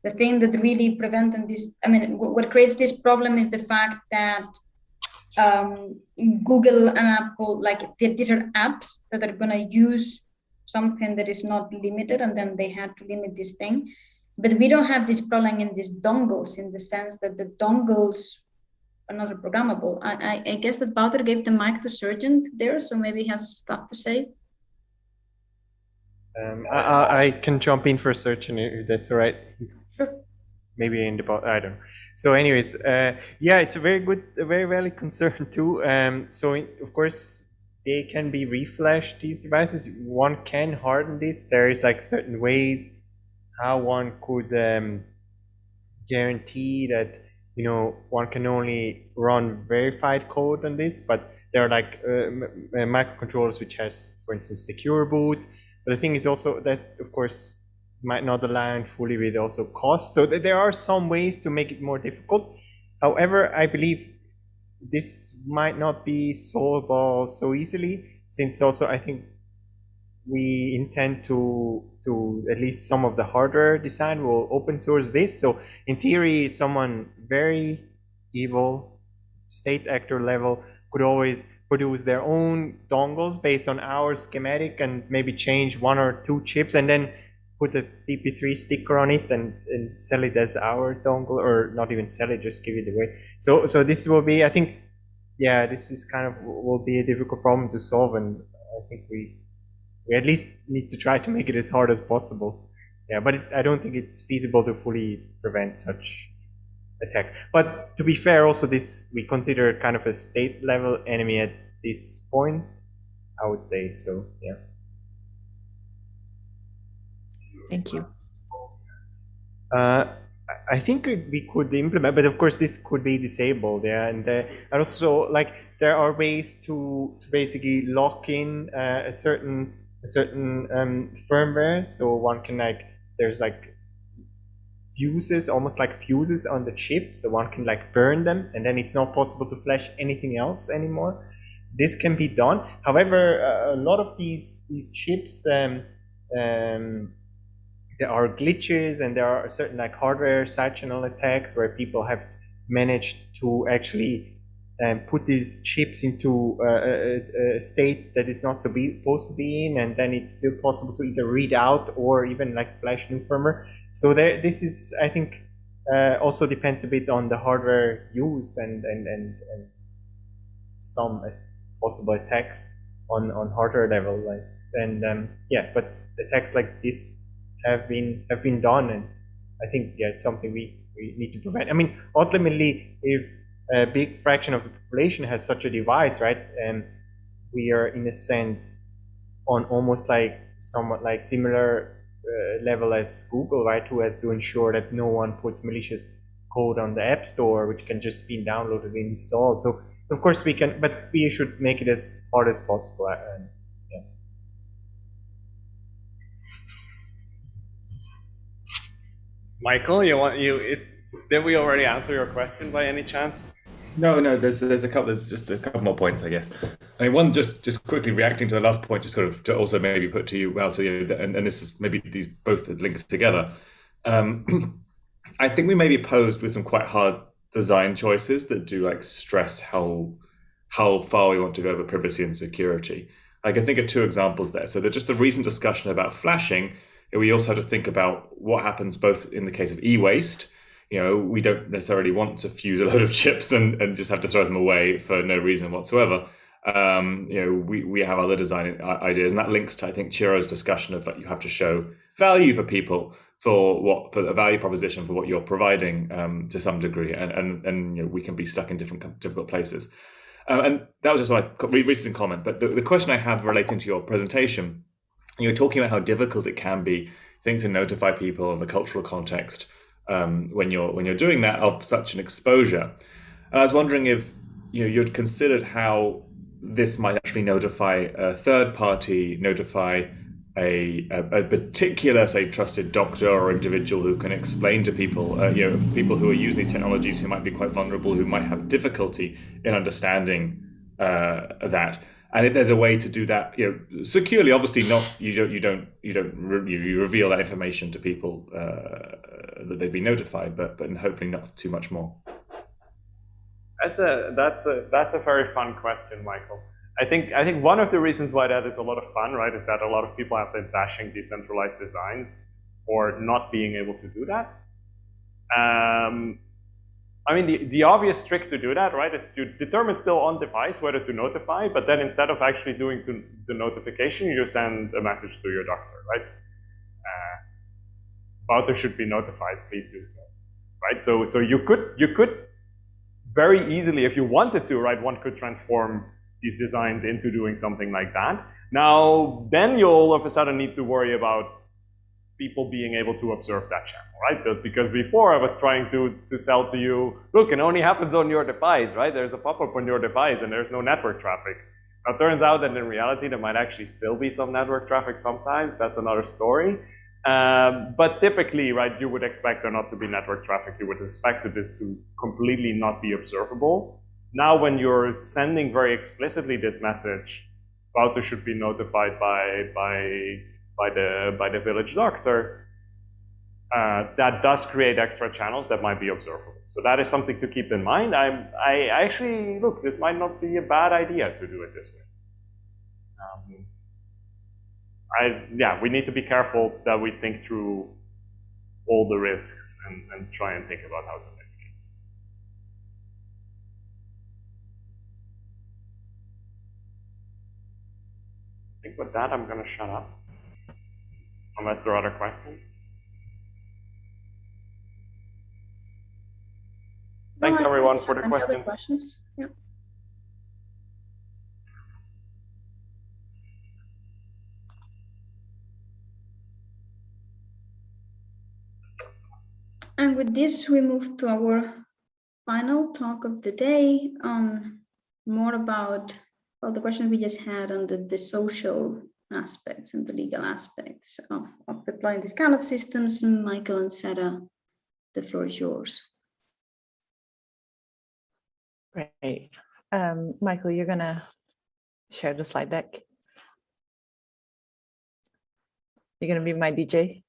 the thing that really prevented this, I mean, what creates this problem is the fact that Google and Apple, like these are apps that are gonna use something that is not limited, and then they had to limit this thing. But we don't have this problem in these dongles, in the sense that the dongles are not reprogrammable. I guess that Wouter gave the mic to Sergeant there, so maybe he has stuff to say. I can jump in for Sergeant if that's all right. Sure. Maybe in the I don't know. So anyways, yeah, it's a very valid concern too. So of course, they can be reflashed, these devices. One can harden this. There is like certain ways how one could guarantee that, you know, one can only run verified code on this, but there are like microcontrollers which has, for instance, secure boot. But the thing is also that, of course, might not align fully with also cost. So there are some ways to make it more difficult. However, I believe this might not be solvable so easily, since also I think we intend to at least some of the hardware design will open source this. So in theory, someone very evil, state actor level, could always produce their own dongles based on our schematic and maybe change 1 or 2 chips and then put a TP3 sticker on it and sell it as our dongle, or not even sell it, just give it away. So this will be, I think, yeah, this is kind of will be a difficult problem to solve, and I think we at least need to try to make it as hard as possible. Yeah, but I don't think it's feasible to fully prevent such attacks. But to be fair, also this we consider kind of a state level enemy at this point, I would say. So yeah. Thank you. I think we could implement, but of course this could be disabled. Yeah, and also like there are ways to basically lock in a certain firmware. So one can, like, there's like fuses, almost like fuses on the chip, so one can like burn them, and then it's not possible to flash anything else anymore. This can be done. However, a lot of these chips, there are glitches, and there are certain like hardware side channel attacks where people have managed to actually put these chips into a state that is not supposed to be in, and then it's still possible to either read out or even like flash new firmware. So this is, I think, also depends a bit on the hardware used and some possible attacks on hardware level, like, and yeah, but attacks like this have been done, and I think it's something we need to prevent. I mean, ultimately, if a big fraction of the population has such a device, right, and we are in a sense on almost like somewhat like similar level as Google, right, who has to ensure that no one puts malicious code on the App Store, which can just be downloaded and installed. So of course we can, but we should make it as hard as possible. Yeah. Michael, did we already answer your question by any chance? No, there's just a couple more points, I guess. I mean, one, just quickly reacting to the last point, just sort of to also maybe put to you, well, to you, and this is maybe these both linked together. I think we may be posed with some quite hard design choices that do like stress how far we want to go over privacy and security. I can think of two examples there. So there's just the recent discussion about flashing. We also have to think about what happens both in the case of e-waste. You know, we don't necessarily want to fuse a load of chips and just have to throw them away for no reason whatsoever. You know, we have other design ideas, and that links to, I think, Ciro's discussion of like you have to show value for people for a value proposition for what you're providing to some degree, and you know, we can be stuck in difficult places. And that was just my recent comment. But the question I have relating to your presentation, you're talking about how difficult it can be, I think, to notify people in the cultural context when you're doing that of such an exposure. And I was wondering if you'd considered how this might actually notify a third party, notify a particular, say, trusted doctor or individual who can explain to people, people who are using these technologies who might be quite vulnerable, who might have difficulty in understanding that. And if there's a way to do that, securely, obviously not, you reveal that information to people that they've been notified, but hopefully not too much more. That's a very fun question, Michael. I think one of the reasons why that is a lot of fun, right, is that a lot of people have been bashing decentralized designs for not being able to do that. I mean, the obvious trick to do that, right, is to determine still on device whether to notify, but then instead of actually doing the notification, you send a message to your doctor, right? Wouter should be notified, please do so, right? So you could very easily, if you wanted to, right, one could transform these designs into doing something like that. Now, then you'll all of a sudden need to worry about people being able to observe that channel, right? Because before I was trying to sell to you, look, it only happens on your device, right? There's a pop-up on your device and there's no network traffic. Now, it turns out that in reality, there might actually still be some network traffic sometimes. That's another story. But typically, right, you would expect there not to be network traffic. You would expect this to completely not be observable. Now, when you're sending very explicitly this message, Wouter should be notified by the village doctor, that does create extra channels that might be observable. So that is something to keep in mind. I actually, look, this might not be a bad idea to do it this way. Yeah, we need to be careful that we think through all the risks and try and think about how to mitigate. I think with that, I'm going to shut up, unless there are other questions. Thanks, everyone, for the questions. Yeah. And with this, we move to our final talk of the day, more about the questions we just had on the social aspects and the legal aspects of deploying these kind of systems. And Michael and Seda the floor is yours. Great. Michael, you're going to share the slide deck. You're going to be my DJ.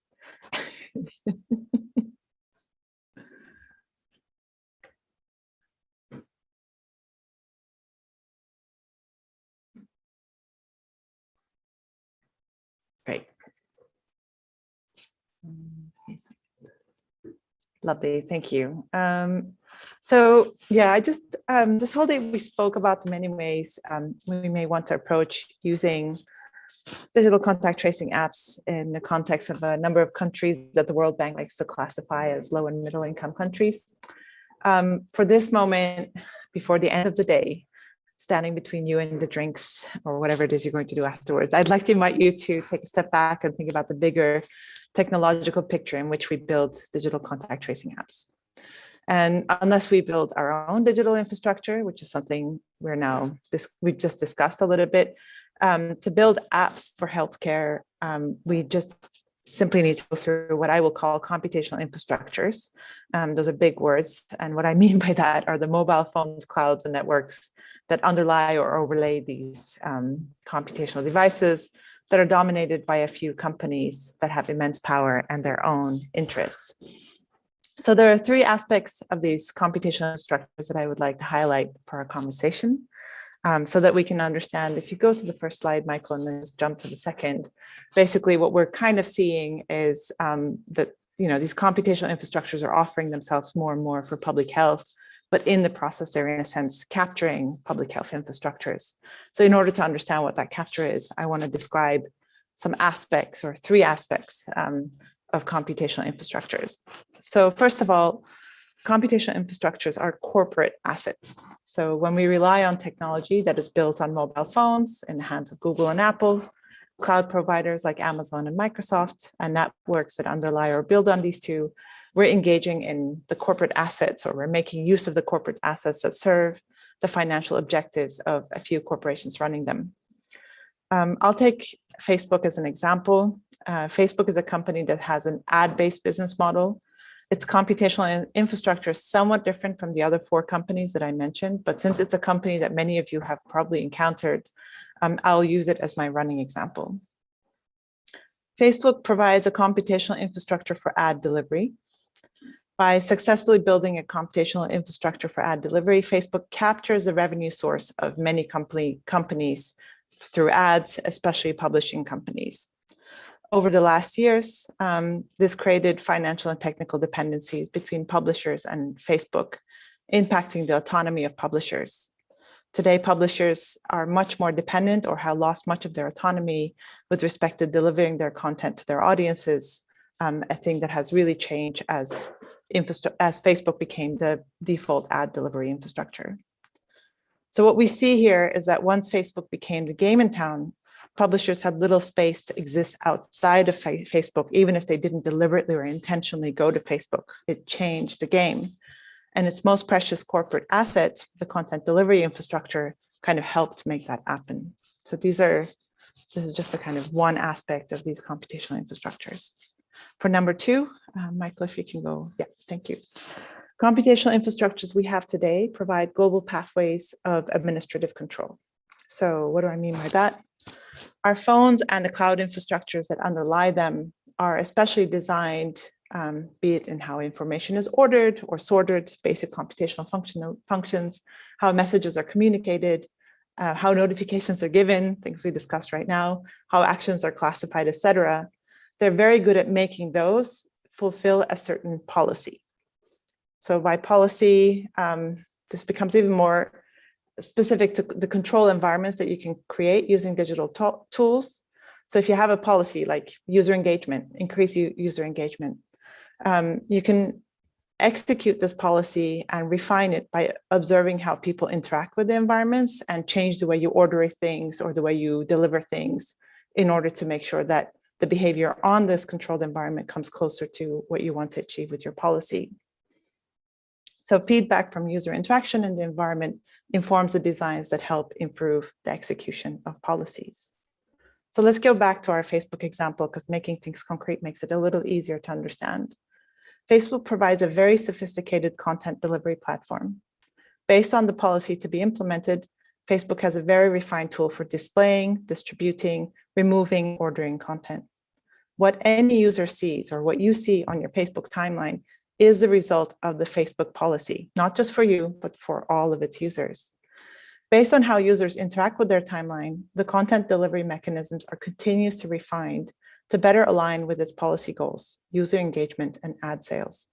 Great. Lovely, thank you. So yeah, I just, this whole day we spoke about the many ways we may want to approach using digital contact tracing apps in the context of a number of countries that the World Bank likes to classify as low and middle income countries. For this moment, before the end of the day, standing between you and the drinks or whatever it is you're going to do afterwards, I'd like to invite you to take a step back and think about the bigger technological picture in which we build digital contact tracing apps. And unless we build our own digital infrastructure, which is something we've just discussed a little bit, to build apps for healthcare, we just simply need to go through what I will call computational infrastructures. Those are big words. And what I mean by that are the mobile phones, clouds, and networks that underlie or overlay these computational devices that are dominated by a few companies that have immense power and their own interests. So there are three aspects of these computational structures that I would like to highlight for our conversation, so that we can understand. If you go to the first slide, Michael, and then just jump to the second, basically what we're kind of seeing is that these computational infrastructures are offering themselves more and more for public health, but in the process, they're in a sense capturing public health infrastructures. So in order to understand what that capture is, I want to describe some aspects or three aspects of computational infrastructures. So first of all, computational infrastructures are corporate assets. So when we rely on technology that is built on mobile phones in the hands of Google and Apple, cloud providers like Amazon and Microsoft, and networks that underlie or build on these two, we're engaging in the corporate assets, or we're making use of the corporate assets that serve the financial objectives of a few corporations running them. I'll take Facebook as an example. Facebook is a company that has an ad-based business model. Its computational infrastructure is somewhat different from the other four companies that I mentioned, but since it's a company that many of you have probably encountered, I'll use it as my running example. Facebook provides a computational infrastructure for ad delivery. By successfully building a computational infrastructure for ad delivery, Facebook captures the revenue source of many companies through ads, especially publishing companies. Over the last years, this created financial and technical dependencies between publishers and Facebook, impacting the autonomy of publishers. Today, publishers are much more dependent or have lost much of their autonomy with respect to delivering their content to their audiences, a thing that has really changed as Facebook became the default ad delivery infrastructure. So what we see here is that once Facebook became the game in town, publishers had little space to exist outside of Facebook, even if they didn't deliberately or intentionally go to Facebook. It changed the game. And its most precious corporate asset, the content delivery infrastructure, kind of helped make that happen. So this is just a kind of one aspect of these computational infrastructures. For number two, Michael, if you can go, yeah, thank you. Computational infrastructures we have today provide global pathways of administrative control. So what do I mean by that? Our phones and the cloud infrastructures that underlie them are especially designed, be it in how information is ordered or sorted, basic computational functions, how messages are communicated, how notifications are given, things we discussed right now, how actions are classified, etc. They're very good at making those fulfill a certain policy. So by policy, this becomes even more specific to the control environments that you can create using digital tools. So if you have a policy like user engagement, increase user engagement, you can execute this policy and refine it by observing how people interact with the environments and change the way you order things or the way you deliver things in order to make sure that the behavior on this controlled environment comes closer to what you want to achieve with your policy. So feedback from user interaction in the environment informs the designs that help improve the execution of policies. So let's go back to our Facebook example, because making things concrete makes it a little easier to understand. Facebook provides a very sophisticated content delivery platform. Based on the policy to be implemented, Facebook has a very refined tool for displaying, distributing, removing, ordering content. What any user sees or what you see on your Facebook timeline is the result of the Facebook policy, not just for you, but for all of its users. Based on how users interact with their timeline, the content delivery mechanisms are continuously refined to better align with its policy goals, user engagement, and ad sales.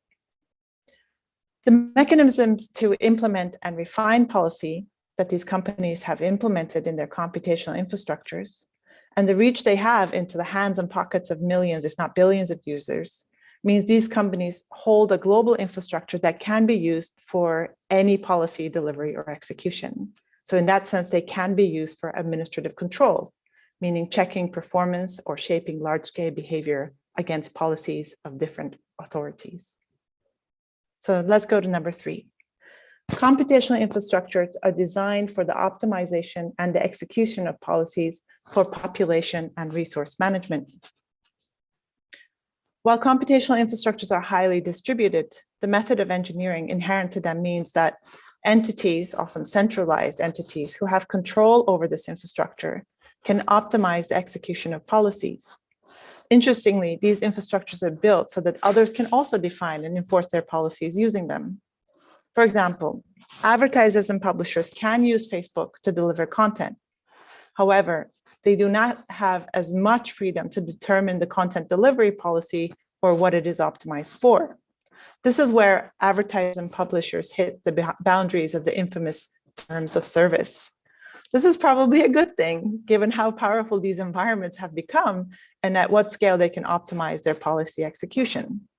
The mechanisms to implement and refine policy that these companies have implemented in their computational infrastructures and the reach they have into the hands and pockets of millions, if not billions of users, means these companies hold a global infrastructure that can be used for any policy delivery or execution. So in that sense, they can be used for administrative control, meaning checking performance or shaping large-scale behavior against policies of different authorities. So let's go to number 3. Computational infrastructures are designed for the optimization and the execution of policies for population and resource management. While computational infrastructures are highly distributed, the method of engineering inherent to them means that entities, often centralized entities, who have control over this infrastructure can optimize the execution of policies. Interestingly, these infrastructures are built so that others can also define and enforce their policies using them. For example, advertisers and publishers can use Facebook to deliver content. However, they do not have as much freedom to determine the content delivery policy or what it is optimized for. This is where advertisers and publishers hit the boundaries of the infamous terms of service. This is probably a good thing, given how powerful these environments have become and at what scale they can optimize their policy execution.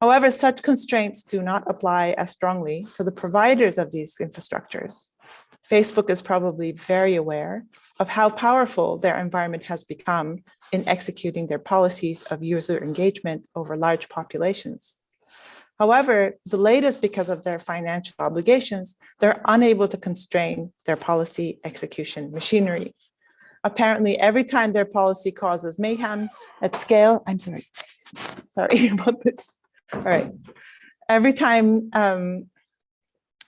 However, such constraints do not apply as strongly to the providers of these infrastructures. Facebook is probably very aware of how powerful their environment has become in executing their policies of user engagement over large populations. However, the latest, because of their financial obligations, they're unable to constrain their policy execution machinery. Apparently, every time their policy causes mayhem at scale, I'm sorry about this. All right. Every time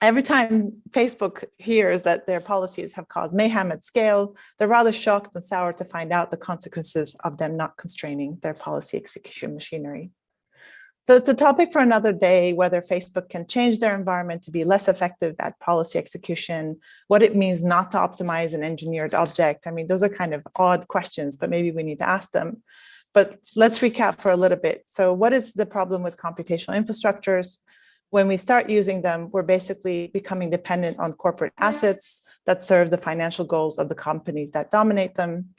Facebook hears that their policies have caused mayhem at scale, they're rather shocked and sour to find out the consequences of them not constraining their policy execution machinery. So it's a topic for another day, whether Facebook can change their environment to be less effective at policy execution, what it means not to optimize an engineered object. I mean, those are kind of odd questions, but maybe we need to ask them. But let's recap for a little bit. So what is the problem with computational infrastructures? When we start using them, we're basically becoming dependent on corporate assets that serve the financial goals of the companies that dominate them.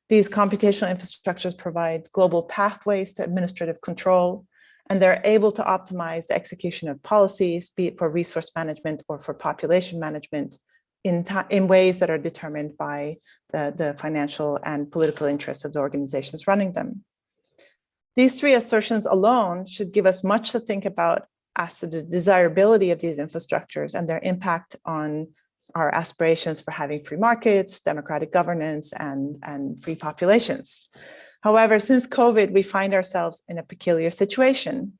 These computational infrastructures provide global pathways to administrative control, and they're able to optimize the execution of policies, be it for resource management or for population management, in ways that are determined by the financial and political interests of the organizations running them. These 3 assertions alone should give us much to think about as to the desirability of these infrastructures and their impact on our aspirations for having free markets, democratic governance, and free populations. However, since COVID, we find ourselves in a peculiar situation.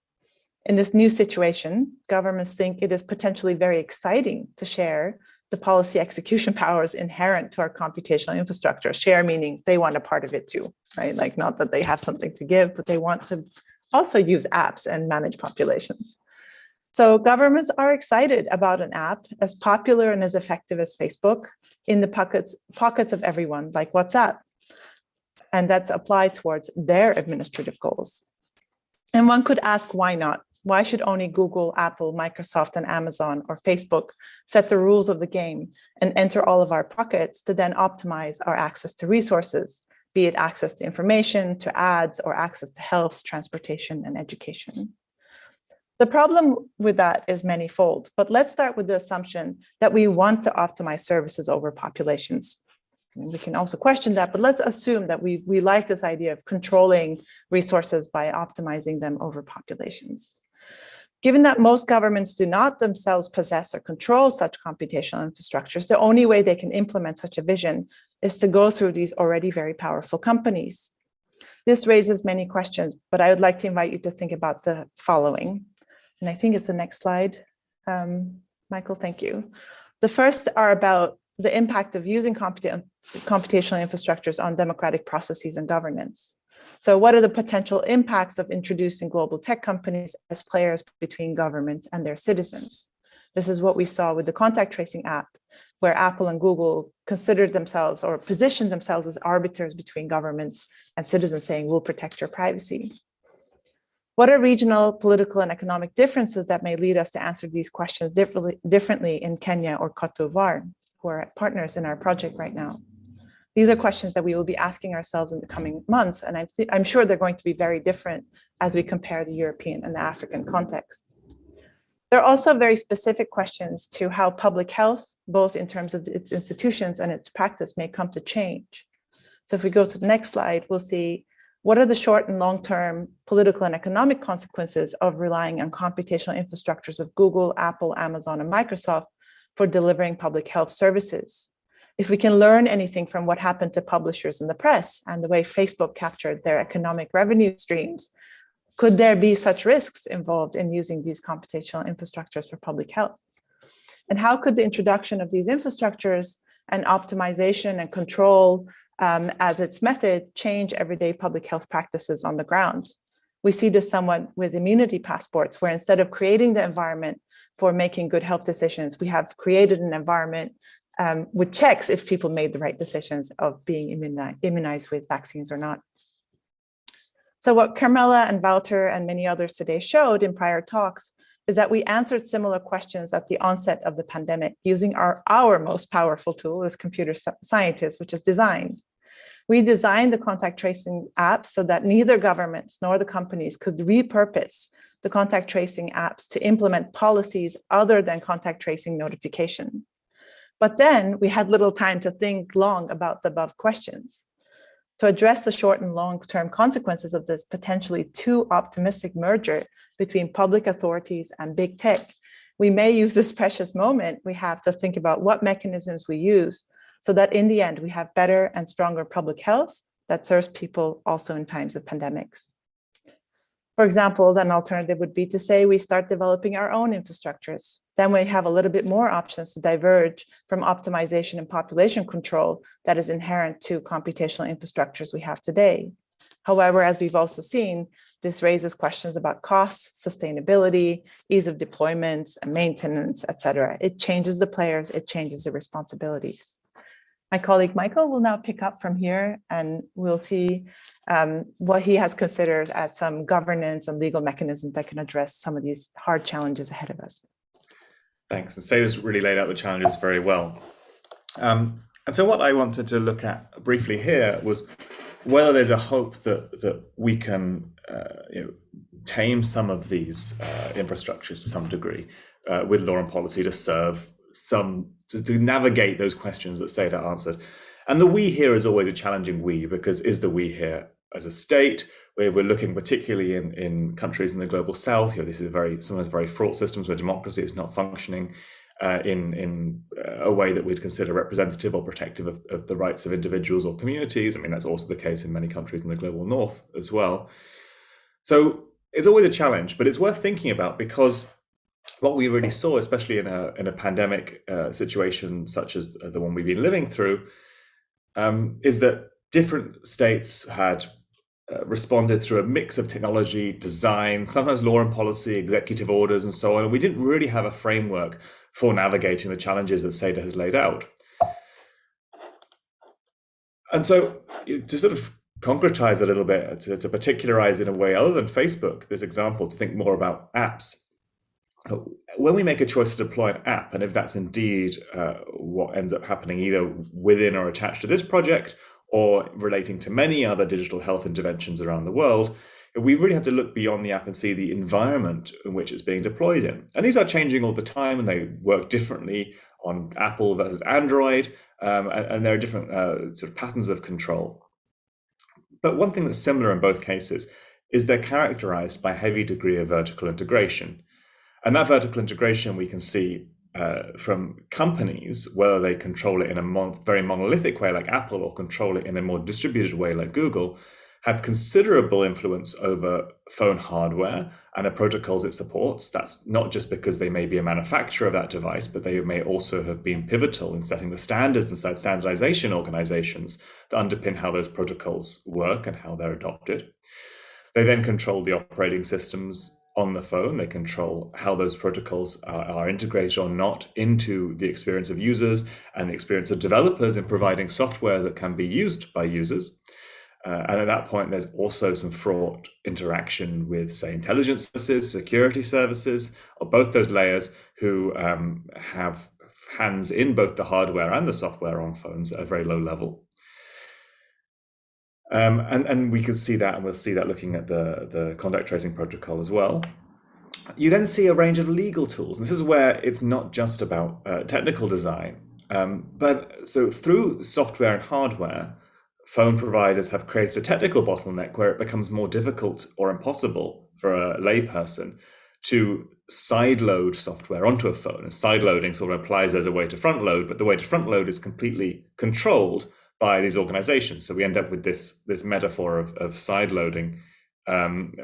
In this new situation, governments think it is potentially very exciting to share the policy execution powers inherent to our computational infrastructure. Share meaning they want a part of it too, right? Like, not that they have something to give, but they want to also use apps and manage populations. So governments are excited about an app as popular and as effective as Facebook in the pockets of everyone, like WhatsApp. And that's applied towards their administrative goals. And one could ask, why not? Why should only Google, Apple, Microsoft, and Amazon or Facebook set the rules of the game and enter all of our pockets to then optimize our access to resources, be it access to information, to ads, or access to health, transportation, and education? The problem with that is manifold, but let's start with the assumption that we want to optimize services over populations. I mean, we can also question that, but let's assume that we like this idea of controlling resources by optimizing them over populations. Given that most governments do not themselves possess or control such computational infrastructures, the only way they can implement such a vision is to go through these already very powerful companies. This raises many questions, but I would like to invite you to think about the following. And I think it's the next slide. Michael, thank you. The first are about the impact of using computational infrastructures on democratic processes and governance. So what are the potential impacts of introducing global tech companies as players between governments and their citizens? This is what we saw with the contact tracing app, where Apple and Google considered themselves or positioned themselves as arbiters between governments and citizens, saying, we'll protect your privacy. What are regional, political, and economic differences that may lead us to answer these questions differently in Kenya or Cote d'Ivoire, who are partners in our project right now? These are questions that we will be asking ourselves in the coming months, and I'm sure they're going to be very different as we compare the European and the African context. There are also very specific questions to how public health, both in terms of its institutions and its practice, may come to change. So if we go to the next slide, we'll see what are the short and long-term political and economic consequences of relying on computational infrastructures of Google, Apple, Amazon, and Microsoft for delivering public health services. If we can learn anything from what happened to publishers in the press and the way Facebook captured their economic revenue streams, could there be such risks involved in using these computational infrastructures for public health? And how could the introduction of these infrastructures and optimization and control as its method change everyday public health practices on the ground? We see this somewhat with immunity passports, where instead of creating the environment for making good health decisions, we have created an environment with checks if people made the right decisions of being immunized with vaccines or not. So what Carmela and Wouter and many others today showed in prior talks is that we answered similar questions at the onset of the pandemic using our most powerful tool as computer scientists, which is design. We designed the contact tracing apps so that neither governments nor the companies could repurpose the contact tracing apps to implement policies other than contact tracing notification. But then we had little time to think long about the above questions. To address the short and long-term consequences of this potentially too optimistic merger between public authorities and big tech, we may use this precious moment we have to think about what mechanisms we use so that in the end we have better and stronger public health that serves people also in times of pandemics. For example, an alternative would be to say we start developing our own infrastructures. Then we have a little bit more options to diverge from optimization and population control that is inherent to computational infrastructures we have today. However, as we've also seen, this raises questions about costs, sustainability, ease of deployment, and maintenance, etc. It changes the players, it changes the responsibilities. My colleague Michael will now pick up from here, and we'll see what he has considered as some governance and legal mechanisms that can address some of these hard challenges ahead of us. Thanks. And Seda's really laid out the challenges very well. And so what I wanted to look at briefly here was whether there's a hope that we can tame some of these infrastructures to some degree with law and policy to serve to navigate those questions that Seda answered. And the we here is always a challenging we, because is the we here as a state, where we're looking particularly in countries in the global south, this is sometimes very fraught systems where democracy is not functioning in a way that we'd consider representative or protective of the rights of individuals or communities. I mean, that's also the case in many countries in the global north as well. So it's always a challenge, but it's worth thinking about, because what we really saw, especially in a pandemic situation such as the one we've been living through, is that different states had responded through a mix of technology, design, sometimes law and policy, executive orders, and so on. And we didn't really have a framework for navigating the challenges that Seda has laid out. And so to sort of concretize a little bit, to particularize in a way other than Facebook, this example, to think more about apps. When we make a choice to deploy an app, and if that's indeed what ends up happening either within or attached to this project or relating to many other digital health interventions around the world, we really have to look beyond the app and see the environment in which it's being deployed in. And these are changing all the time, and they work differently on Apple versus Android, and there are different sort of patterns of control. But one thing that's similar in both cases is they're characterized by a heavy degree of vertical integration. And that vertical integration we can see from companies, whether they control it in a very monolithic way like Apple or control it in a more distributed way like Google, have considerable influence over phone hardware and the protocols it supports. That's not just because they may be a manufacturer of that device, but they may also have been pivotal in setting the standards inside standardization organizations that underpin how those protocols work and how they're adopted. They then control the operating systems on the phone. They control how those protocols are integrated or not into the experience of users and the experience of developers in providing software that can be used by users. And at that point, there's also some fraught interaction with, say, intelligence services, security services, or both those layers who have hands in both the hardware and the software on phones at a very low level. And we can see that, and we'll see that looking at the contact tracing protocol as well. You then see a range of legal tools. This is where it's not just about technical design, but so through software and hardware, phone providers have created a technical bottleneck where it becomes more difficult or impossible for a layperson to sideload software onto a phone. And sideloading sort of applies as a way to front load, but the way to front load is completely controlled by these organizations. So we end up with this metaphor of sideloading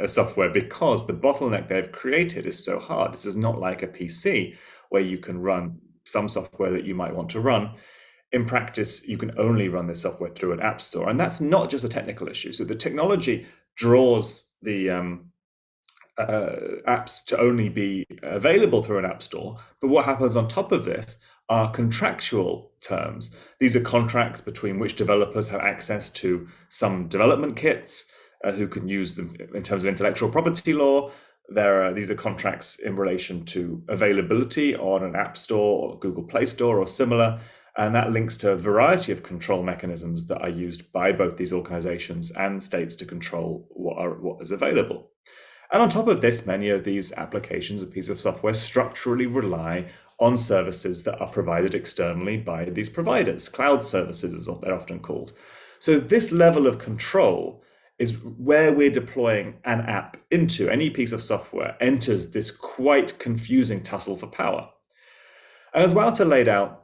software because the bottleneck they've created is so hard. This is not like a PC where you can run some software that you might want to run. In practice, you can only run this software through an app store. And that's not just a technical issue. So the technology draws the apps to only be available through an app store. But what happens on top of this are contractual terms. These are contracts between which developers have access to some development kits, who can use them in terms of intellectual property law. These are contracts in relation to availability on an app store or Google Play Store or similar. And that links to a variety of control mechanisms that are used by both these organizations and states to control what is available. And on top of this, many of these applications and pieces of software structurally rely on services that are provided externally by these providers. Cloud services is what they're often called. So this level of control is where we're deploying an app into. Any piece of software enters this quite confusing tussle for power. And as Wouter laid out,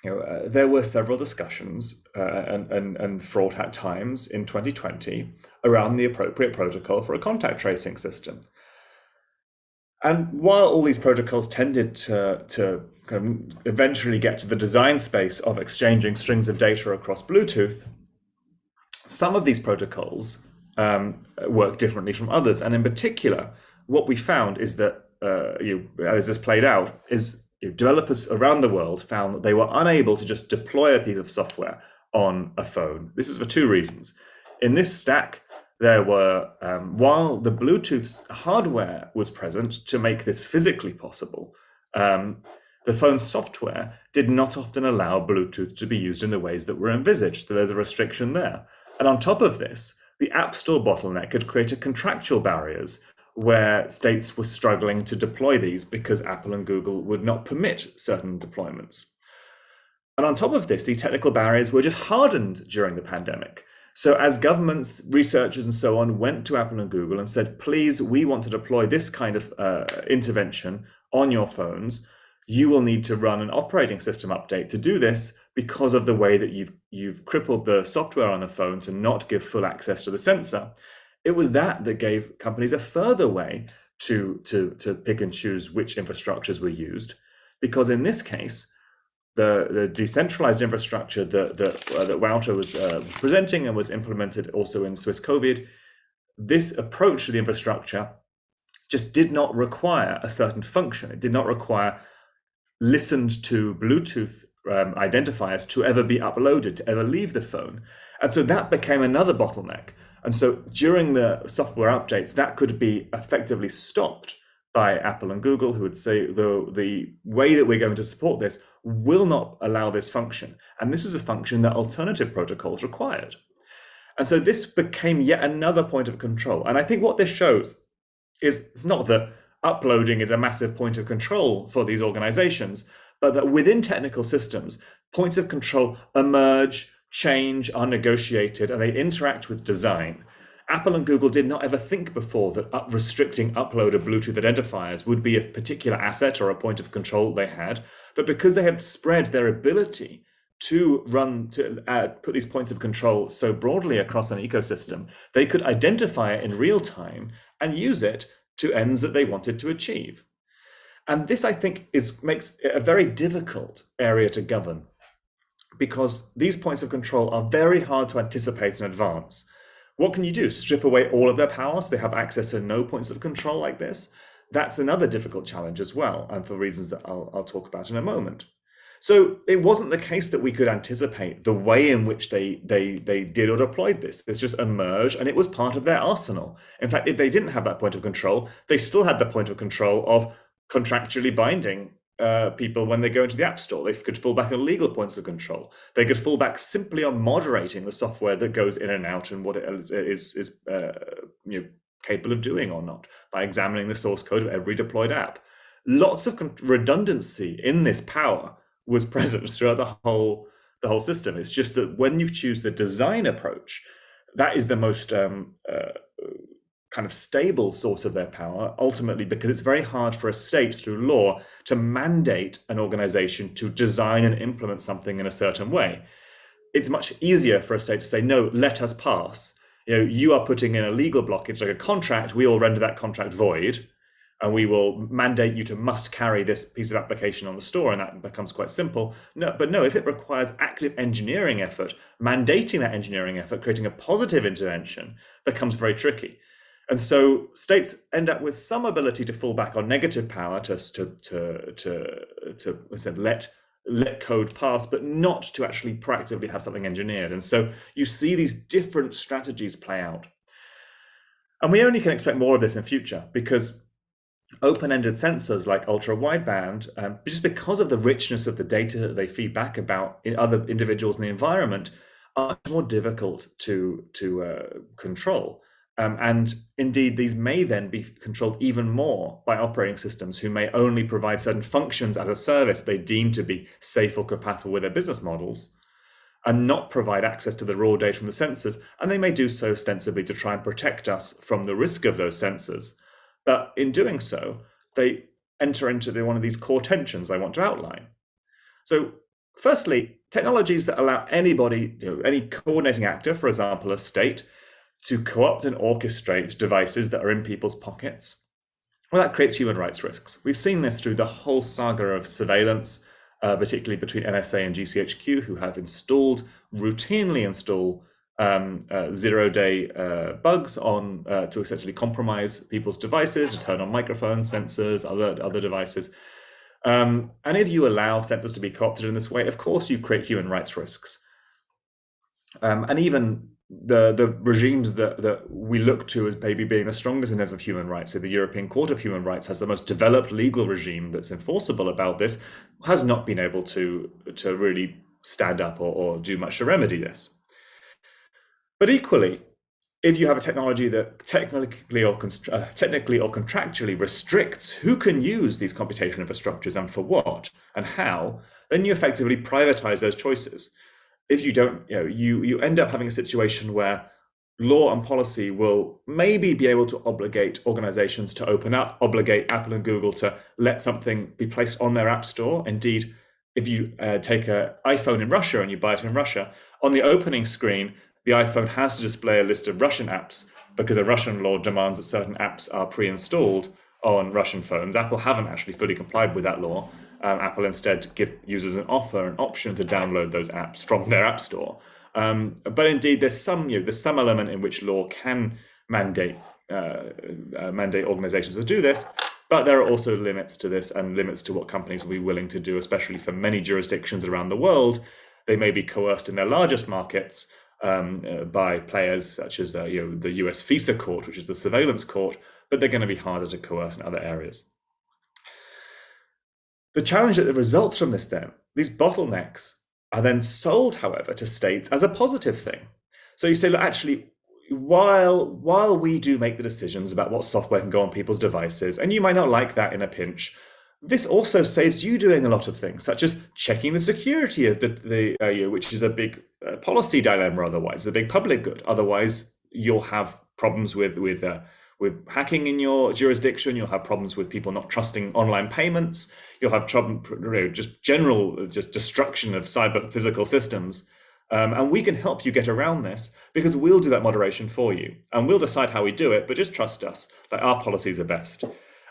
there were several discussions and fraught at times in 2020 around the appropriate protocol for a contact tracing system. And while all these protocols tended to kind of eventually get to the design space of exchanging strings of data across Bluetooth, some of these protocols work differently from others. And in particular, what we found is that, as this played out, is developers around the world found that they were unable to just deploy a piece of software on a phone. This is for two reasons. In this stack, there were, while the Bluetooth hardware was present to make this physically possible, the phone software did not often allow Bluetooth to be used in the ways that were envisaged. So there's a restriction there. And on top of this, the App Store bottleneck had created contractual barriers where states were struggling to deploy these because Apple and Google would not permit certain deployments. And on top of this, these technical barriers were just hardened during the pandemic. So as governments, researchers, and so on went to Apple and Google and said, please, we want to deploy this kind of intervention on your phones, you will need to run an operating system update to do this because of the way that you've crippled the software on the phone to not give full access to the sensor. It was that gave companies a further way to pick and choose which infrastructures were used, because in this case, the decentralized infrastructure that Wouter was presenting and was implemented also in Swiss COVID, this approach to the infrastructure just did not require a certain function. It did not require listened to Bluetooth identifiers to ever be uploaded, to ever leave the phone. And so that became another bottleneck. And so during the software updates, that could be effectively stopped by Apple and Google, who would say, the way that we're going to support this will not allow this function. And this was a function that alternative protocols required. And so this became yet another point of control. And I think what this shows is not that uploading is a massive point of control for these organizations, but that within technical systems, points of control emerge, change, are negotiated, and they interact with design. Apple and Google did not ever think before that restricting upload of Bluetooth identifiers would be a particular asset or a point of control they had, but because they had spread their ability to put these points of control so broadly across an ecosystem, they could identify it in real time and use it to ends that they wanted to achieve. And this, I think, makes it a very difficult area to govern, because these points of control are very hard to anticipate in advance. What can you do? Strip away all of their power so they have access to no points of control like this? That's another difficult challenge as well, and for reasons that I'll talk about in a moment. So it wasn't the case that we could anticipate the way in which they did or deployed this. This just emerged, and it was part of their arsenal. In fact, if they didn't have that point of control, they still had the point of control of contractually binding people when they go into the App Store. They could fall back on legal points of control. They could fall back simply on moderating the software that goes in and out and what it is capable of doing or not by examining the source code of every deployed app. Lots of redundancy in this power was present throughout the whole system. It's just that when you choose the design approach, that is the most kind of stable source of their power, ultimately, because it's very hard for a state through law to mandate an organization to design and implement something in a certain way. It's much easier for a state to say, no, let us pass. You are putting in a legal blockage like a contract, we will render that contract void, and we will mandate you to must carry this piece of application on the store, and that becomes quite simple. But no, if it requires active engineering effort, mandating that engineering effort, creating a positive intervention, becomes very tricky. And so states end up with some ability to fall back on negative power to let code pass, but not to actually proactively have something engineered. And so you see these different strategies play out. And we only can expect more of this in future, because open-ended sensors like ultra-wideband, just because of the richness of the data that they feed back about in other individuals in the environment, are much more difficult to control. And indeed, these may then be controlled even more by operating systems who may only provide certain functions as a service they deem to be safe or compatible with their business models, and not provide access to the raw data from the sensors. And they may do so ostensibly to try and protect us from the risk of those sensors. But in doing so, they enter into one of these core tensions I want to outline. So firstly, technologies that allow anybody, any coordinating actor, for example, a state, to co-opt and orchestrate devices that are in people's pockets, well, that creates human rights risks. We've seen this through the whole saga of surveillance, particularly between NSA and GCHQ, who have routinely install zero-day bugs on to essentially compromise people's devices, to turn on microphones, sensors, other devices. And if you allow sensors to be co-opted in this way, of course you create human rights risks. And even the regimes that we look to as maybe being the strongest in terms of human rights, so the European Court of Human Rights has the most developed legal regime that's enforceable about this, has not been able to really stand up or do much to remedy this. But equally, if you have a technology that technically or contractually restricts who can use these computation infrastructures and for what and how, then you effectively privatize those choices. If you don't, you end up having a situation where law and policy will maybe be able to obligate organizations to open up, obligate Apple and Google to let something be placed on their app store. Indeed, if you take an iPhone in Russia and you buy it in Russia, on the opening screen, the iPhone has to display a list of Russian apps because a Russian law demands that certain apps are pre-installed on Russian phones. Apple haven't actually fully complied with that law. Apple instead give users an option to download those apps from their app store. But indeed, there's some element in which law can mandate organizations to do this, but there are also limits to this and limits to what companies will be willing to do, especially for many jurisdictions around the world. They may be coerced in their largest markets by players such as the US FISA court, which is the surveillance court, but they're going to be harder to coerce in other areas. The challenge that results from this then, these bottlenecks are then sold, however, to states as a positive thing. So you say, look, actually, while we do make the decisions about what software can go on people's devices, and you might not like that in a pinch, this also saves you doing a lot of things, such as checking the security of the which is a big policy dilemma otherwise, a big public good. Otherwise, you'll have problems with with hacking in your jurisdiction. You'll have problems with people not trusting online payments. You'll have trouble, just general destruction of cyber physical systems. And we can help you get around this because we'll do that moderation for you. And we'll decide how we do it, but just trust us, like our policies are best.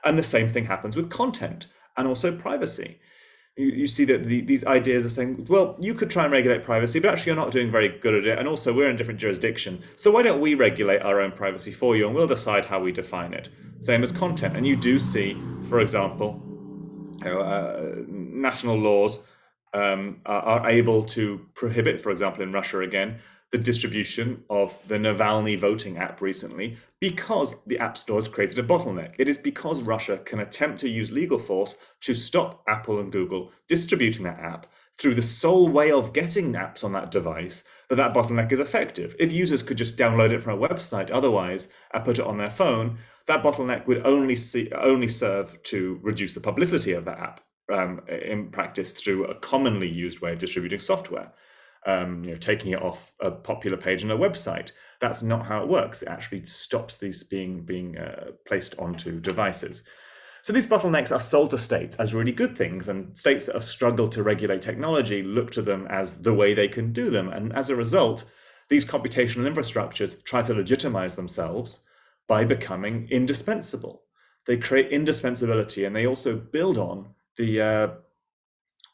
And the same thing happens with content and also privacy. You see that these ideas are saying, well, you could try and regulate privacy, but actually you're not doing very good at it. And also we're in a different jurisdiction. So why don't we regulate our own privacy for you and we'll decide how we define it. Same as content. And you do see, for example, national laws are able to prohibit, for example, in Russia again, the distribution of the Navalny voting app recently because the App Store has created a bottleneck. It is because Russia can attempt to use legal force to stop Apple and Google distributing that app through the sole way of getting apps on that device that bottleneck is effective. If users could just download it from a website otherwise and put it on their phone, that bottleneck would only serve to reduce the publicity of that app in practice through a commonly used way of distributing software. Taking it off a popular page on a website. That's not how it works. It actually stops these being placed onto devices. So these bottlenecks are sold to states as really good things, and states that have struggled to regulate technology look to them as the way they can do them. And as a result, these computational infrastructures try to legitimize themselves by becoming indispensable. They create indispensability, and they also build on the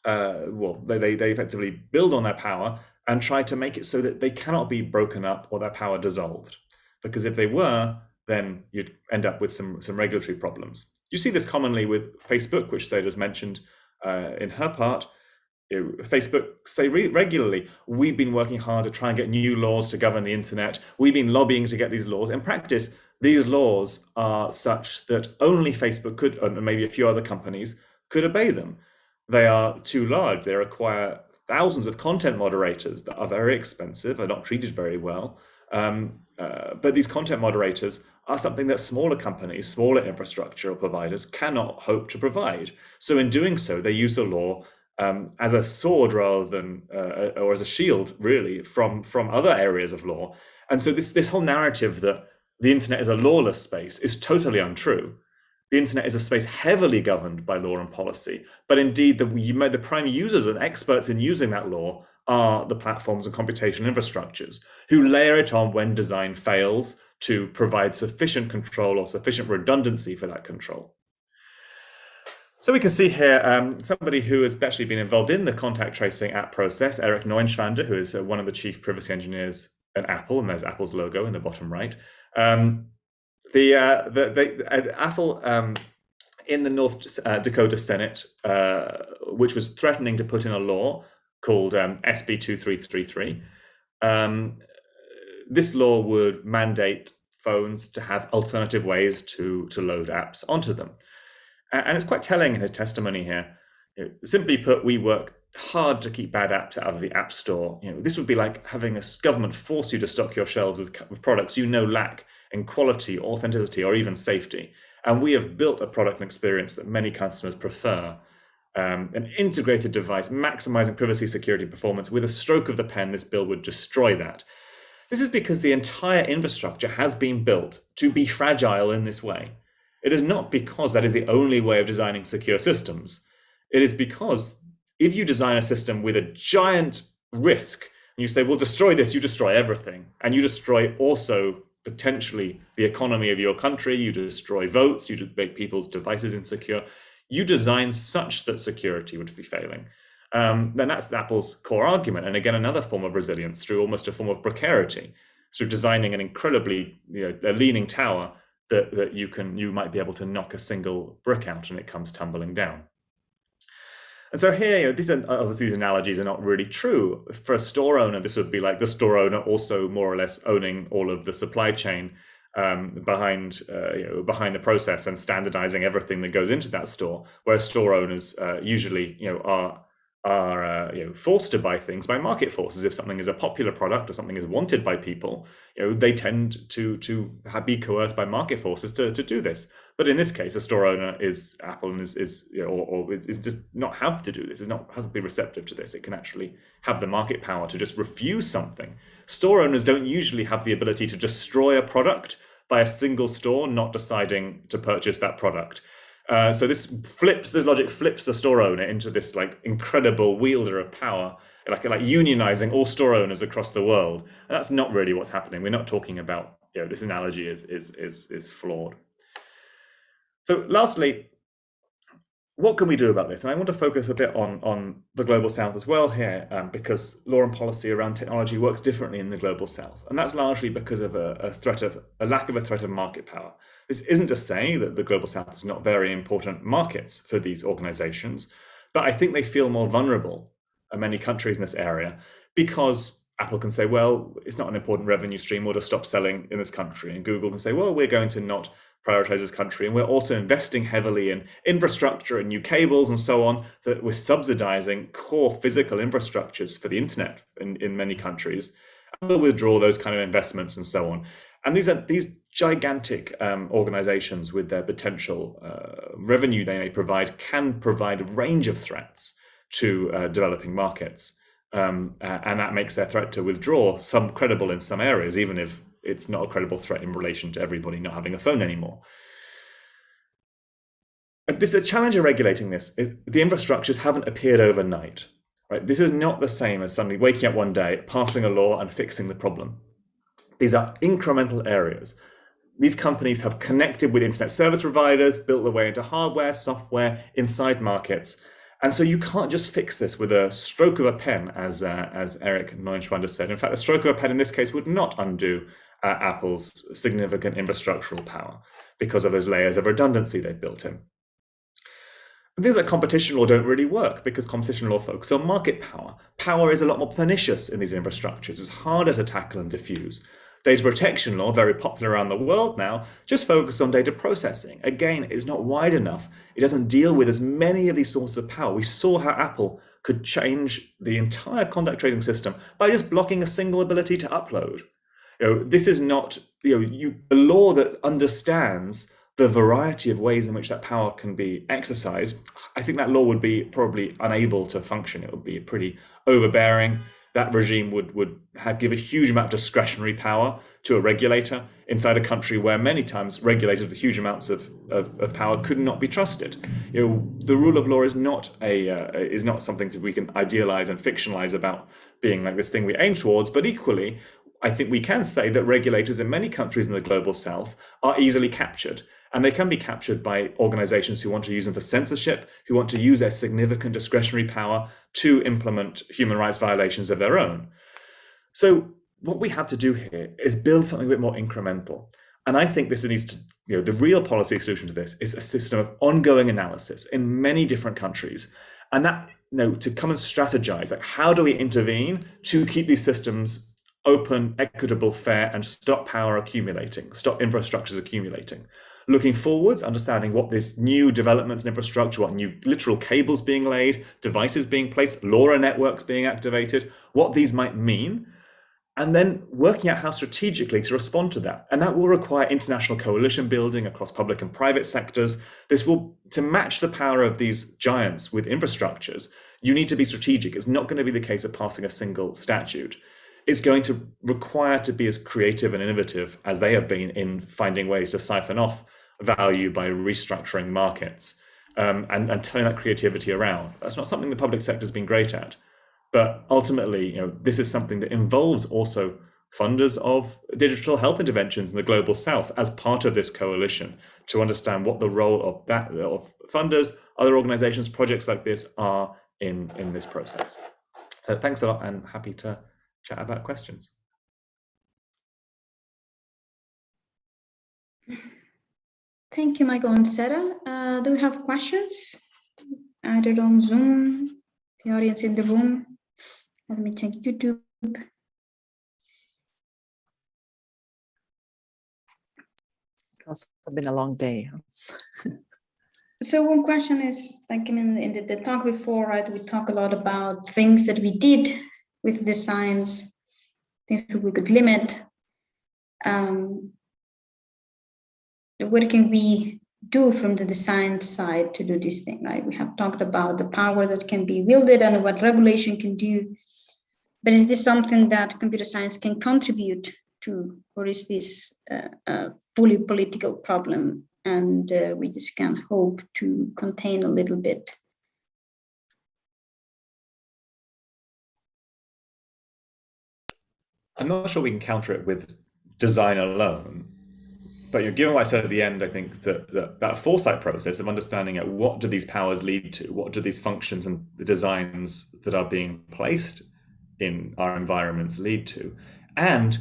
they effectively build on their power and try to make it so that they cannot be broken up or their power dissolved. Because if they were, then you'd end up with some regulatory problems. You see this commonly with Facebook, which Seda's mentioned in her part. Facebook say regularly, we've been working hard to try and get new laws to govern the internet. We've been lobbying to get these laws. In practice, these laws are such that only Facebook could, and maybe a few other companies, could obey them. They are too large. They require thousands of content moderators that are very expensive, are not treated very well. But these content moderators are something that smaller companies, smaller infrastructure providers cannot hope to provide. So in doing so, they use the law as a sword rather than, or as a shield, really, from other areas of law. And so this whole narrative that the internet is a lawless space is totally untrue. The internet is a space heavily governed by law and policy, but indeed the prime users and experts in using that law are the platforms and computational infrastructures who layer it on when design fails to provide sufficient control or sufficient redundancy for that control. So we can see here somebody who has actually been involved in the contact tracing app process, Eric Neuenschwander, who is one of the chief privacy engineers at Apple, and there's Apple's logo in the bottom right. Apple in the North Dakota Senate, which was threatening to put in a law called SB 2333. This law would mandate phones to have alternative ways to load apps onto them. And it's quite telling in his testimony here. Simply put, we work hard to keep bad apps out of the App Store. This would be like having a government force you to stock your shelves with products you know lack in quality, authenticity, or even safety. And we have built a product and experience that many customers prefer. An integrated device, maximizing privacy, security, performance. With a stroke of the pen, this bill would destroy that. This is because the entire infrastructure has been built to be fragile in this way. It is not because that is the only way of designing secure systems. It is because if you design a system with a giant risk, and you say, we'll destroy this, you destroy everything. And you destroy also potentially the economy of your country, you destroy votes, you make people's devices insecure. You design such that security would be failing. Then that's Apple's core argument. And again, another form of resilience through almost a form of precarity, through designing an incredibly, a leaning tower that you might be able to knock a single brick out and it comes tumbling down. And so here, these analogies are not really true. For a store owner, this would be like the store owner also more or less owning all of the supply chain behind the process and standardizing everything that goes into that store. Whereas store owners usually are forced to buy things by market forces. If something is a popular product or something is wanted by people, they tend to be coerced by market forces to do this. But in this case, a store owner is Apple and is just not have to do this. Hasn't been receptive to this. It can actually have the market power to just refuse something. Store owners don't usually have the ability to destroy a product by a single store not deciding to purchase that product. So this logic flips the store owner into this like incredible wielder of power, like unionizing all store owners across the world. And that's not really what's happening. We're not talking about, this analogy is flawed. So lastly, what can we do about this? And I want to focus a bit on the Global South as well here, because law and policy around technology works differently in the Global South. And that's largely because of a lack of a threat of market power. This isn't to say that the Global South is not very important markets for these organizations, but I think they feel more vulnerable in many countries in this area because Apple can say, well, it's not an important revenue stream, we'll just stop selling in this country. And Google can say, well, we're going to not prioritize this country, and we're also investing heavily in infrastructure and new cables and so on, that we're subsidizing core physical infrastructures for the internet in many countries, and we'll withdraw those kind of investments and so on. And these gigantic organizations with their potential revenue they may provide can provide a range of threats to developing markets, and that makes their threat to withdraw some credible in some areas, even if it's not a credible threat in relation to everybody not having a phone anymore. The challenge of regulating this is the infrastructures haven't appeared overnight. Right? This is not the same as somebody waking up one day, passing a law and fixing the problem. These are incremental areas. These companies have connected with internet service providers, built their way into hardware, software, inside markets. And so you can't just fix this with a stroke of a pen, as Eric Neuenschwander said. In fact, a stroke of a pen in this case would not undo Apple's significant infrastructural power because of those layers of redundancy they've built in. And things like competition law don't really work because competition law focuses on market power. Power is a lot more pernicious in these infrastructures. It's harder to tackle and diffuse. Data protection law, very popular around the world now, just focuses on data processing. Again, it's not wide enough. It doesn't deal with as many of these sources of power. We saw how Apple could change the entire contact tracing system by just blocking a single ability to upload. This is not, the law that understands the variety of ways in which that power can be exercised. I think that law would be probably unable to function. It would be pretty overbearing. That regime would give a huge amount of discretionary power to a regulator inside a country where many times regulators with huge amounts of power could not be trusted. The rule of law is not something that we can idealize and fictionalize about being like this thing we aim towards, but equally, I think we can say that regulators in many countries in the Global South are easily captured. And they can be captured by organizations who want to use them for censorship, who want to use their significant discretionary power to implement human rights violations of their own. So what we have to do here is build something a bit more incremental. And I think this needs to, the real policy solution to this is a system of ongoing analysis in many different countries. And that, to come and strategize, like how do we intervene to keep these systems open, equitable, fair, and stop power accumulating, stop infrastructures accumulating. Looking forwards, understanding what this new developments in infrastructure, what new literal cables being laid, devices being placed, LoRa networks being activated, what these might mean, and then working out how strategically to respond to that. And that will require international coalition building across public and private sectors. This will, to match the power of these giants with infrastructures, you need to be strategic. It's not going to be the case of passing a single statute. It's going to require to be as creative and innovative as they have been in finding ways to siphon off value by restructuring markets and turn that creativity around. That's not something the public sector has been great at. But ultimately, this is something that involves also funders of digital health interventions in the Global South as part of this coalition to understand what the role of funders, other organizations, projects like this are in this process. So thanks a lot, and happy to chat about questions. Thank you, Michael and Seda. Do we have questions? Either on Zoom, the audience in the room. Let me check YouTube. It's also been a long day. So one question is, like, in the talk before, right, we talk a lot about things that we did with the science, things we could limit. What can we do from the design side to do this thing, right? We have talked about the power that can be wielded and what regulation can do, but is this something that computer science can contribute to, or is this fully political problem, and we just can hope to contain a little bit. I'm not sure we can counter it with design alone, but given what I said at the end, I think that foresight process of understanding what do these powers lead to, what do these functions and the designs that are being placed in our environments lead to, and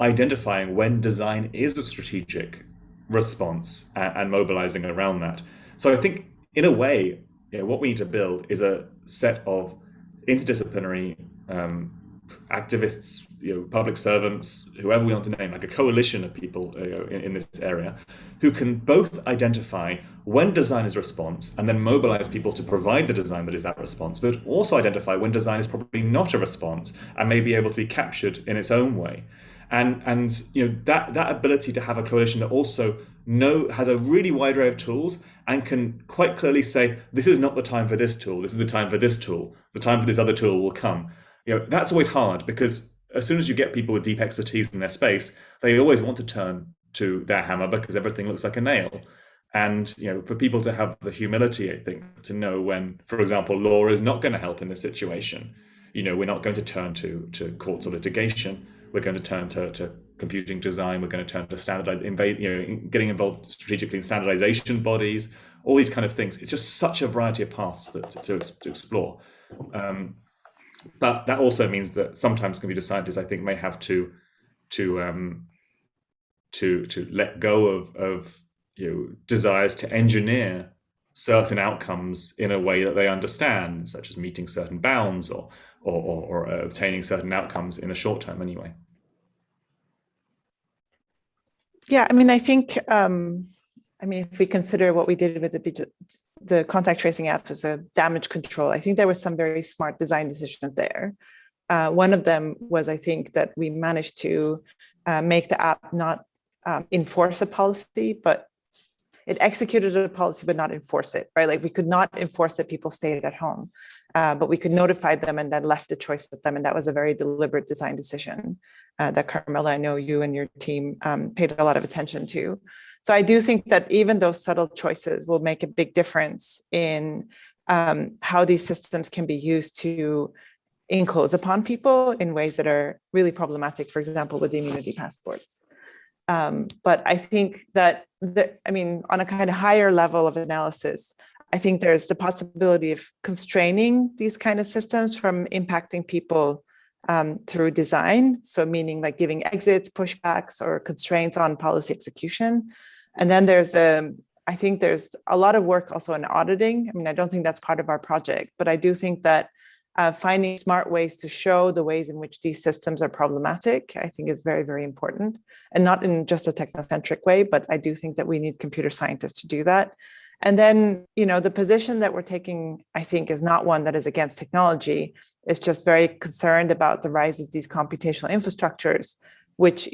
identifying when design is a strategic response and mobilizing around that. So I think, in a way, what we need to build is a set of interdisciplinary activists, public servants, whoever we want to name, like a coalition of people in this area, who can both identify when design is response and then mobilize people to provide the design that is that response, but also identify when design is probably not a response and may be able to be captured in its own way. And that ability to have a coalition that also has a really wide array of tools and can quite clearly say, this is not the time for this tool, this is the time for this tool, the time for this other tool will come. That's always hard, because as soon as you get people with deep expertise in their space, they always want to turn to their hammer because everything looks like a nail. And for people to have the humility, I think, to know when, for example, law is not going to help in this situation. We're not going to turn to courts or litigation. We're going to turn to computing design. We're going to turn to getting involved strategically in standardization bodies, all these kind of things. It's just such a variety of paths to explore. But that also means that sometimes computer scientists, I think, may have to let go of desires to engineer certain outcomes in a way that they understand, such as meeting certain bounds or obtaining certain outcomes in the short term anyway. Yeah, I think, if we consider what we did with the contact tracing app as a damage control, I think there were some very smart design decisions there. One of them was, I think, that we managed to make the app not enforce a policy, but it executed a policy, but not enforce it, right? Like, we could not enforce that people stayed at home, but we could notify them and then left the choice with them. And that was a very deliberate design decision that Carmela, I know you and your team paid a lot of attention to. So I do think that even those subtle choices will make a big difference in how these systems can be used to enclose upon people in ways that are really problematic, for example, with the immunity passports. But I think that, on a kind of higher level of analysis, I think there's the possibility of constraining these kind of systems from impacting people through design. So meaning like giving exits, pushbacks, or constraints on policy execution. And then I think there's a lot of work also in auditing. I don't think that's part of our project, but I do think that finding smart ways to show the ways in which these systems are problematic, I think, is very, very important, and not in just a technocentric way, but I do think that we need computer scientists to do that. And then, the position that we're taking, I think, is not one that is against technology. It's just very concerned about the rise of these computational infrastructures, which,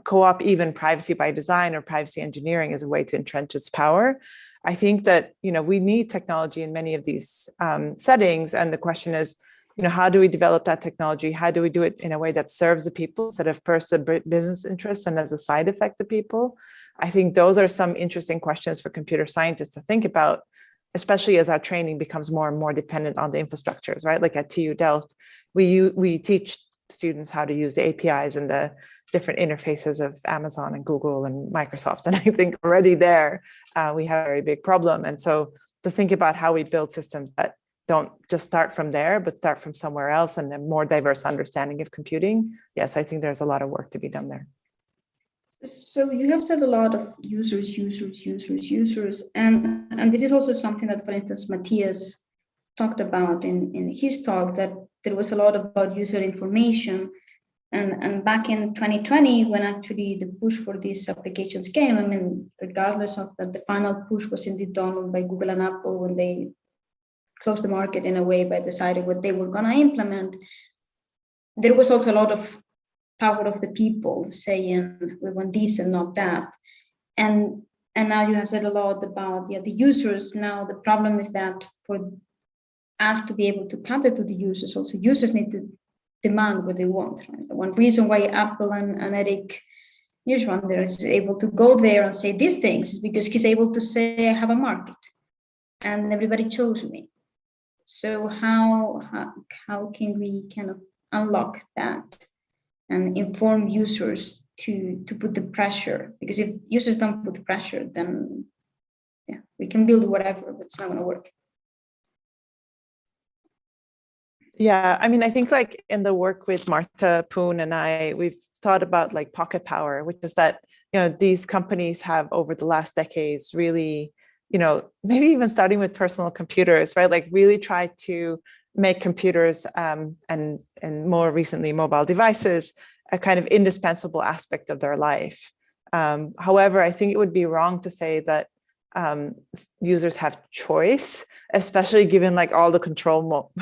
co-opt even privacy by design or privacy engineering as a way to entrench its power. I think that, we need technology in many of these settings. And the question is, how do we develop that technology? How do we do it in a way that serves the people instead of first the business interests and as a side effect the people? I think those are some interesting questions for computer scientists to think about, especially as our training becomes more and more dependent on the infrastructures, right? Like at TU Delft, we teach students how to use the APIs and the different interfaces of Amazon and Google and Microsoft. And I think already there, we have a very big problem. And so to think about how we build systems that don't just start from there, but start from somewhere else and a more diverse understanding of computing. Yes, I think there's a lot of work to be done there. So you have said a lot of users, and this is also something that, for instance, Mathias talked about in his talk, that there was a lot about user information. And back in 2020, when actually the push for these applications came, regardless of that, the final push was indeed done by Google and Apple when they closed the market in a way by deciding what they were going to implement. There was also a lot of power of the people saying we want this and not that. And now you have said a lot about the users. Now the problem is that for us to be able to cater to the users, also users need to demand what they want. Right? One reason why Apple and Eric Newsrunner is able to go there and say these things is because he's able to say I have a market and everybody chose me. So how can we kind of unlock that and inform users to put the pressure? Because if users don't put the pressure, then yeah, we can build whatever, but it's not going to work. Yeah, I mean, I think like in the work with Martha Poon and I, we've thought about like pocket power, which is that, you know, these companies have over the last decades really, you know, maybe even starting with personal computers, right? Like really try to make computers and more recently mobile devices a kind of indispensable aspect of their life. However, I think it would be wrong to say that users have choice, especially given like all the control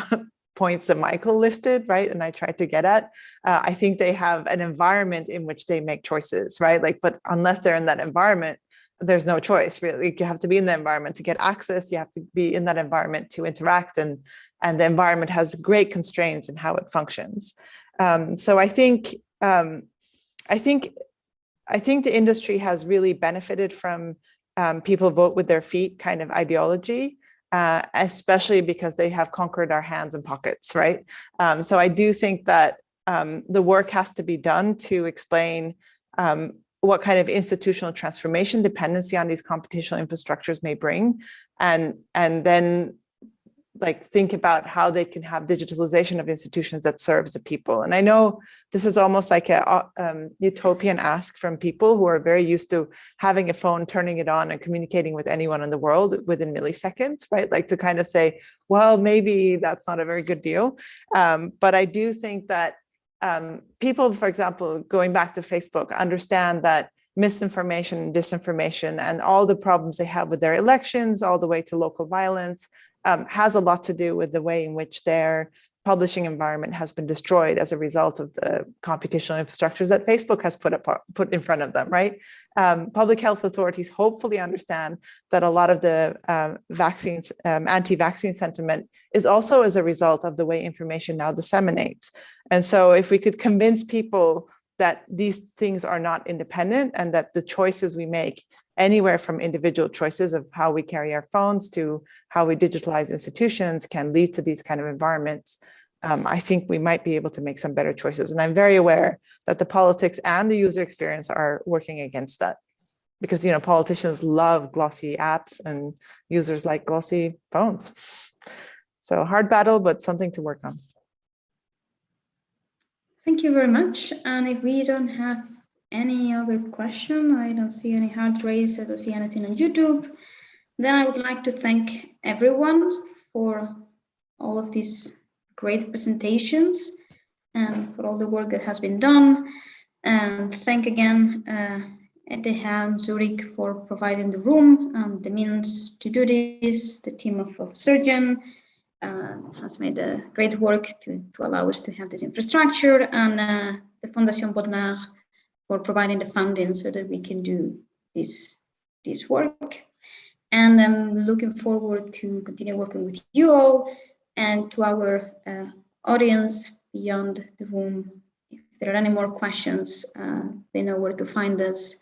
points that Michael listed, right? And I tried to get at, I think they have an environment in which they make choices, right? Like, but unless they're in that environment, there's no choice really. You have to be in the environment to get access. You have to be in that environment to interact, and the environment has great constraints in how it functions. So I think the industry has really benefited from people vote with their feet kind of ideology, especially because they have conquered our hands and pockets, right? So I do think that the work has to be done to explain what kind of institutional transformation dependency on these computational infrastructures may bring, and then like think about how they can have digitalization of institutions that serves the people. And I know this is almost like a utopian ask from people who are very used to having a phone, turning it on and communicating with anyone in the world within milliseconds, right? Like to kind of say, well, maybe that's not a very good deal. But I do think that people, for example, going back to Facebook, understand that misinformation and disinformation and all the problems they have with their elections, all the way to local violence, has a lot to do with the way in which their publishing environment has been destroyed as a result of the computational infrastructures that Facebook has put in front of them, right? Public health authorities hopefully understand that a lot of the vaccines, anti-vaccine sentiment is also as a result of the way information now disseminates. And so if we could convince people that these things are not independent and that the choices we make, anywhere from individual choices of how we carry our phones to how we digitalize institutions, can lead to these kind of environments, I think we might be able to make some better choices. And I'm very aware that the politics and the user experience are working against that, because, you know, politicians love glossy apps and users like glossy phones. So hard battle, but something to work on. Thank you very much. And if we don't have any other question, I don't see any hand raised, I don't see anything on YouTube, then I would like to thank everyone for all of these great presentations and for all the work that has been done. And thank again ETH and Zurich for providing the room and the means to do this. The team of Surgeon has made a great work to allow us to have this infrastructure, and the Fondation Botnar for providing the funding so that we can do this work. And I'm looking forward to continue working with you all and to our audience beyond the room. If there are any more questions, they know where to find us.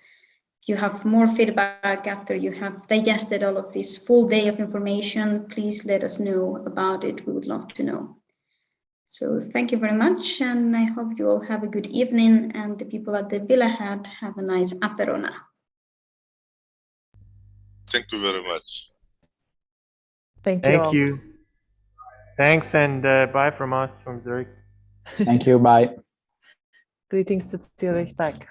If you have more feedback after you have digested all of this full day of information, please let us know about it. We would love to know. So thank you very much, and I hope you all have a good evening, and the people at the Villa Hatt have a nice apéro now. Thank you very much. Thank you. Thank you. Thanks, and bye from us from Zurich. Thank you. Bye. Greetings to Zurich back.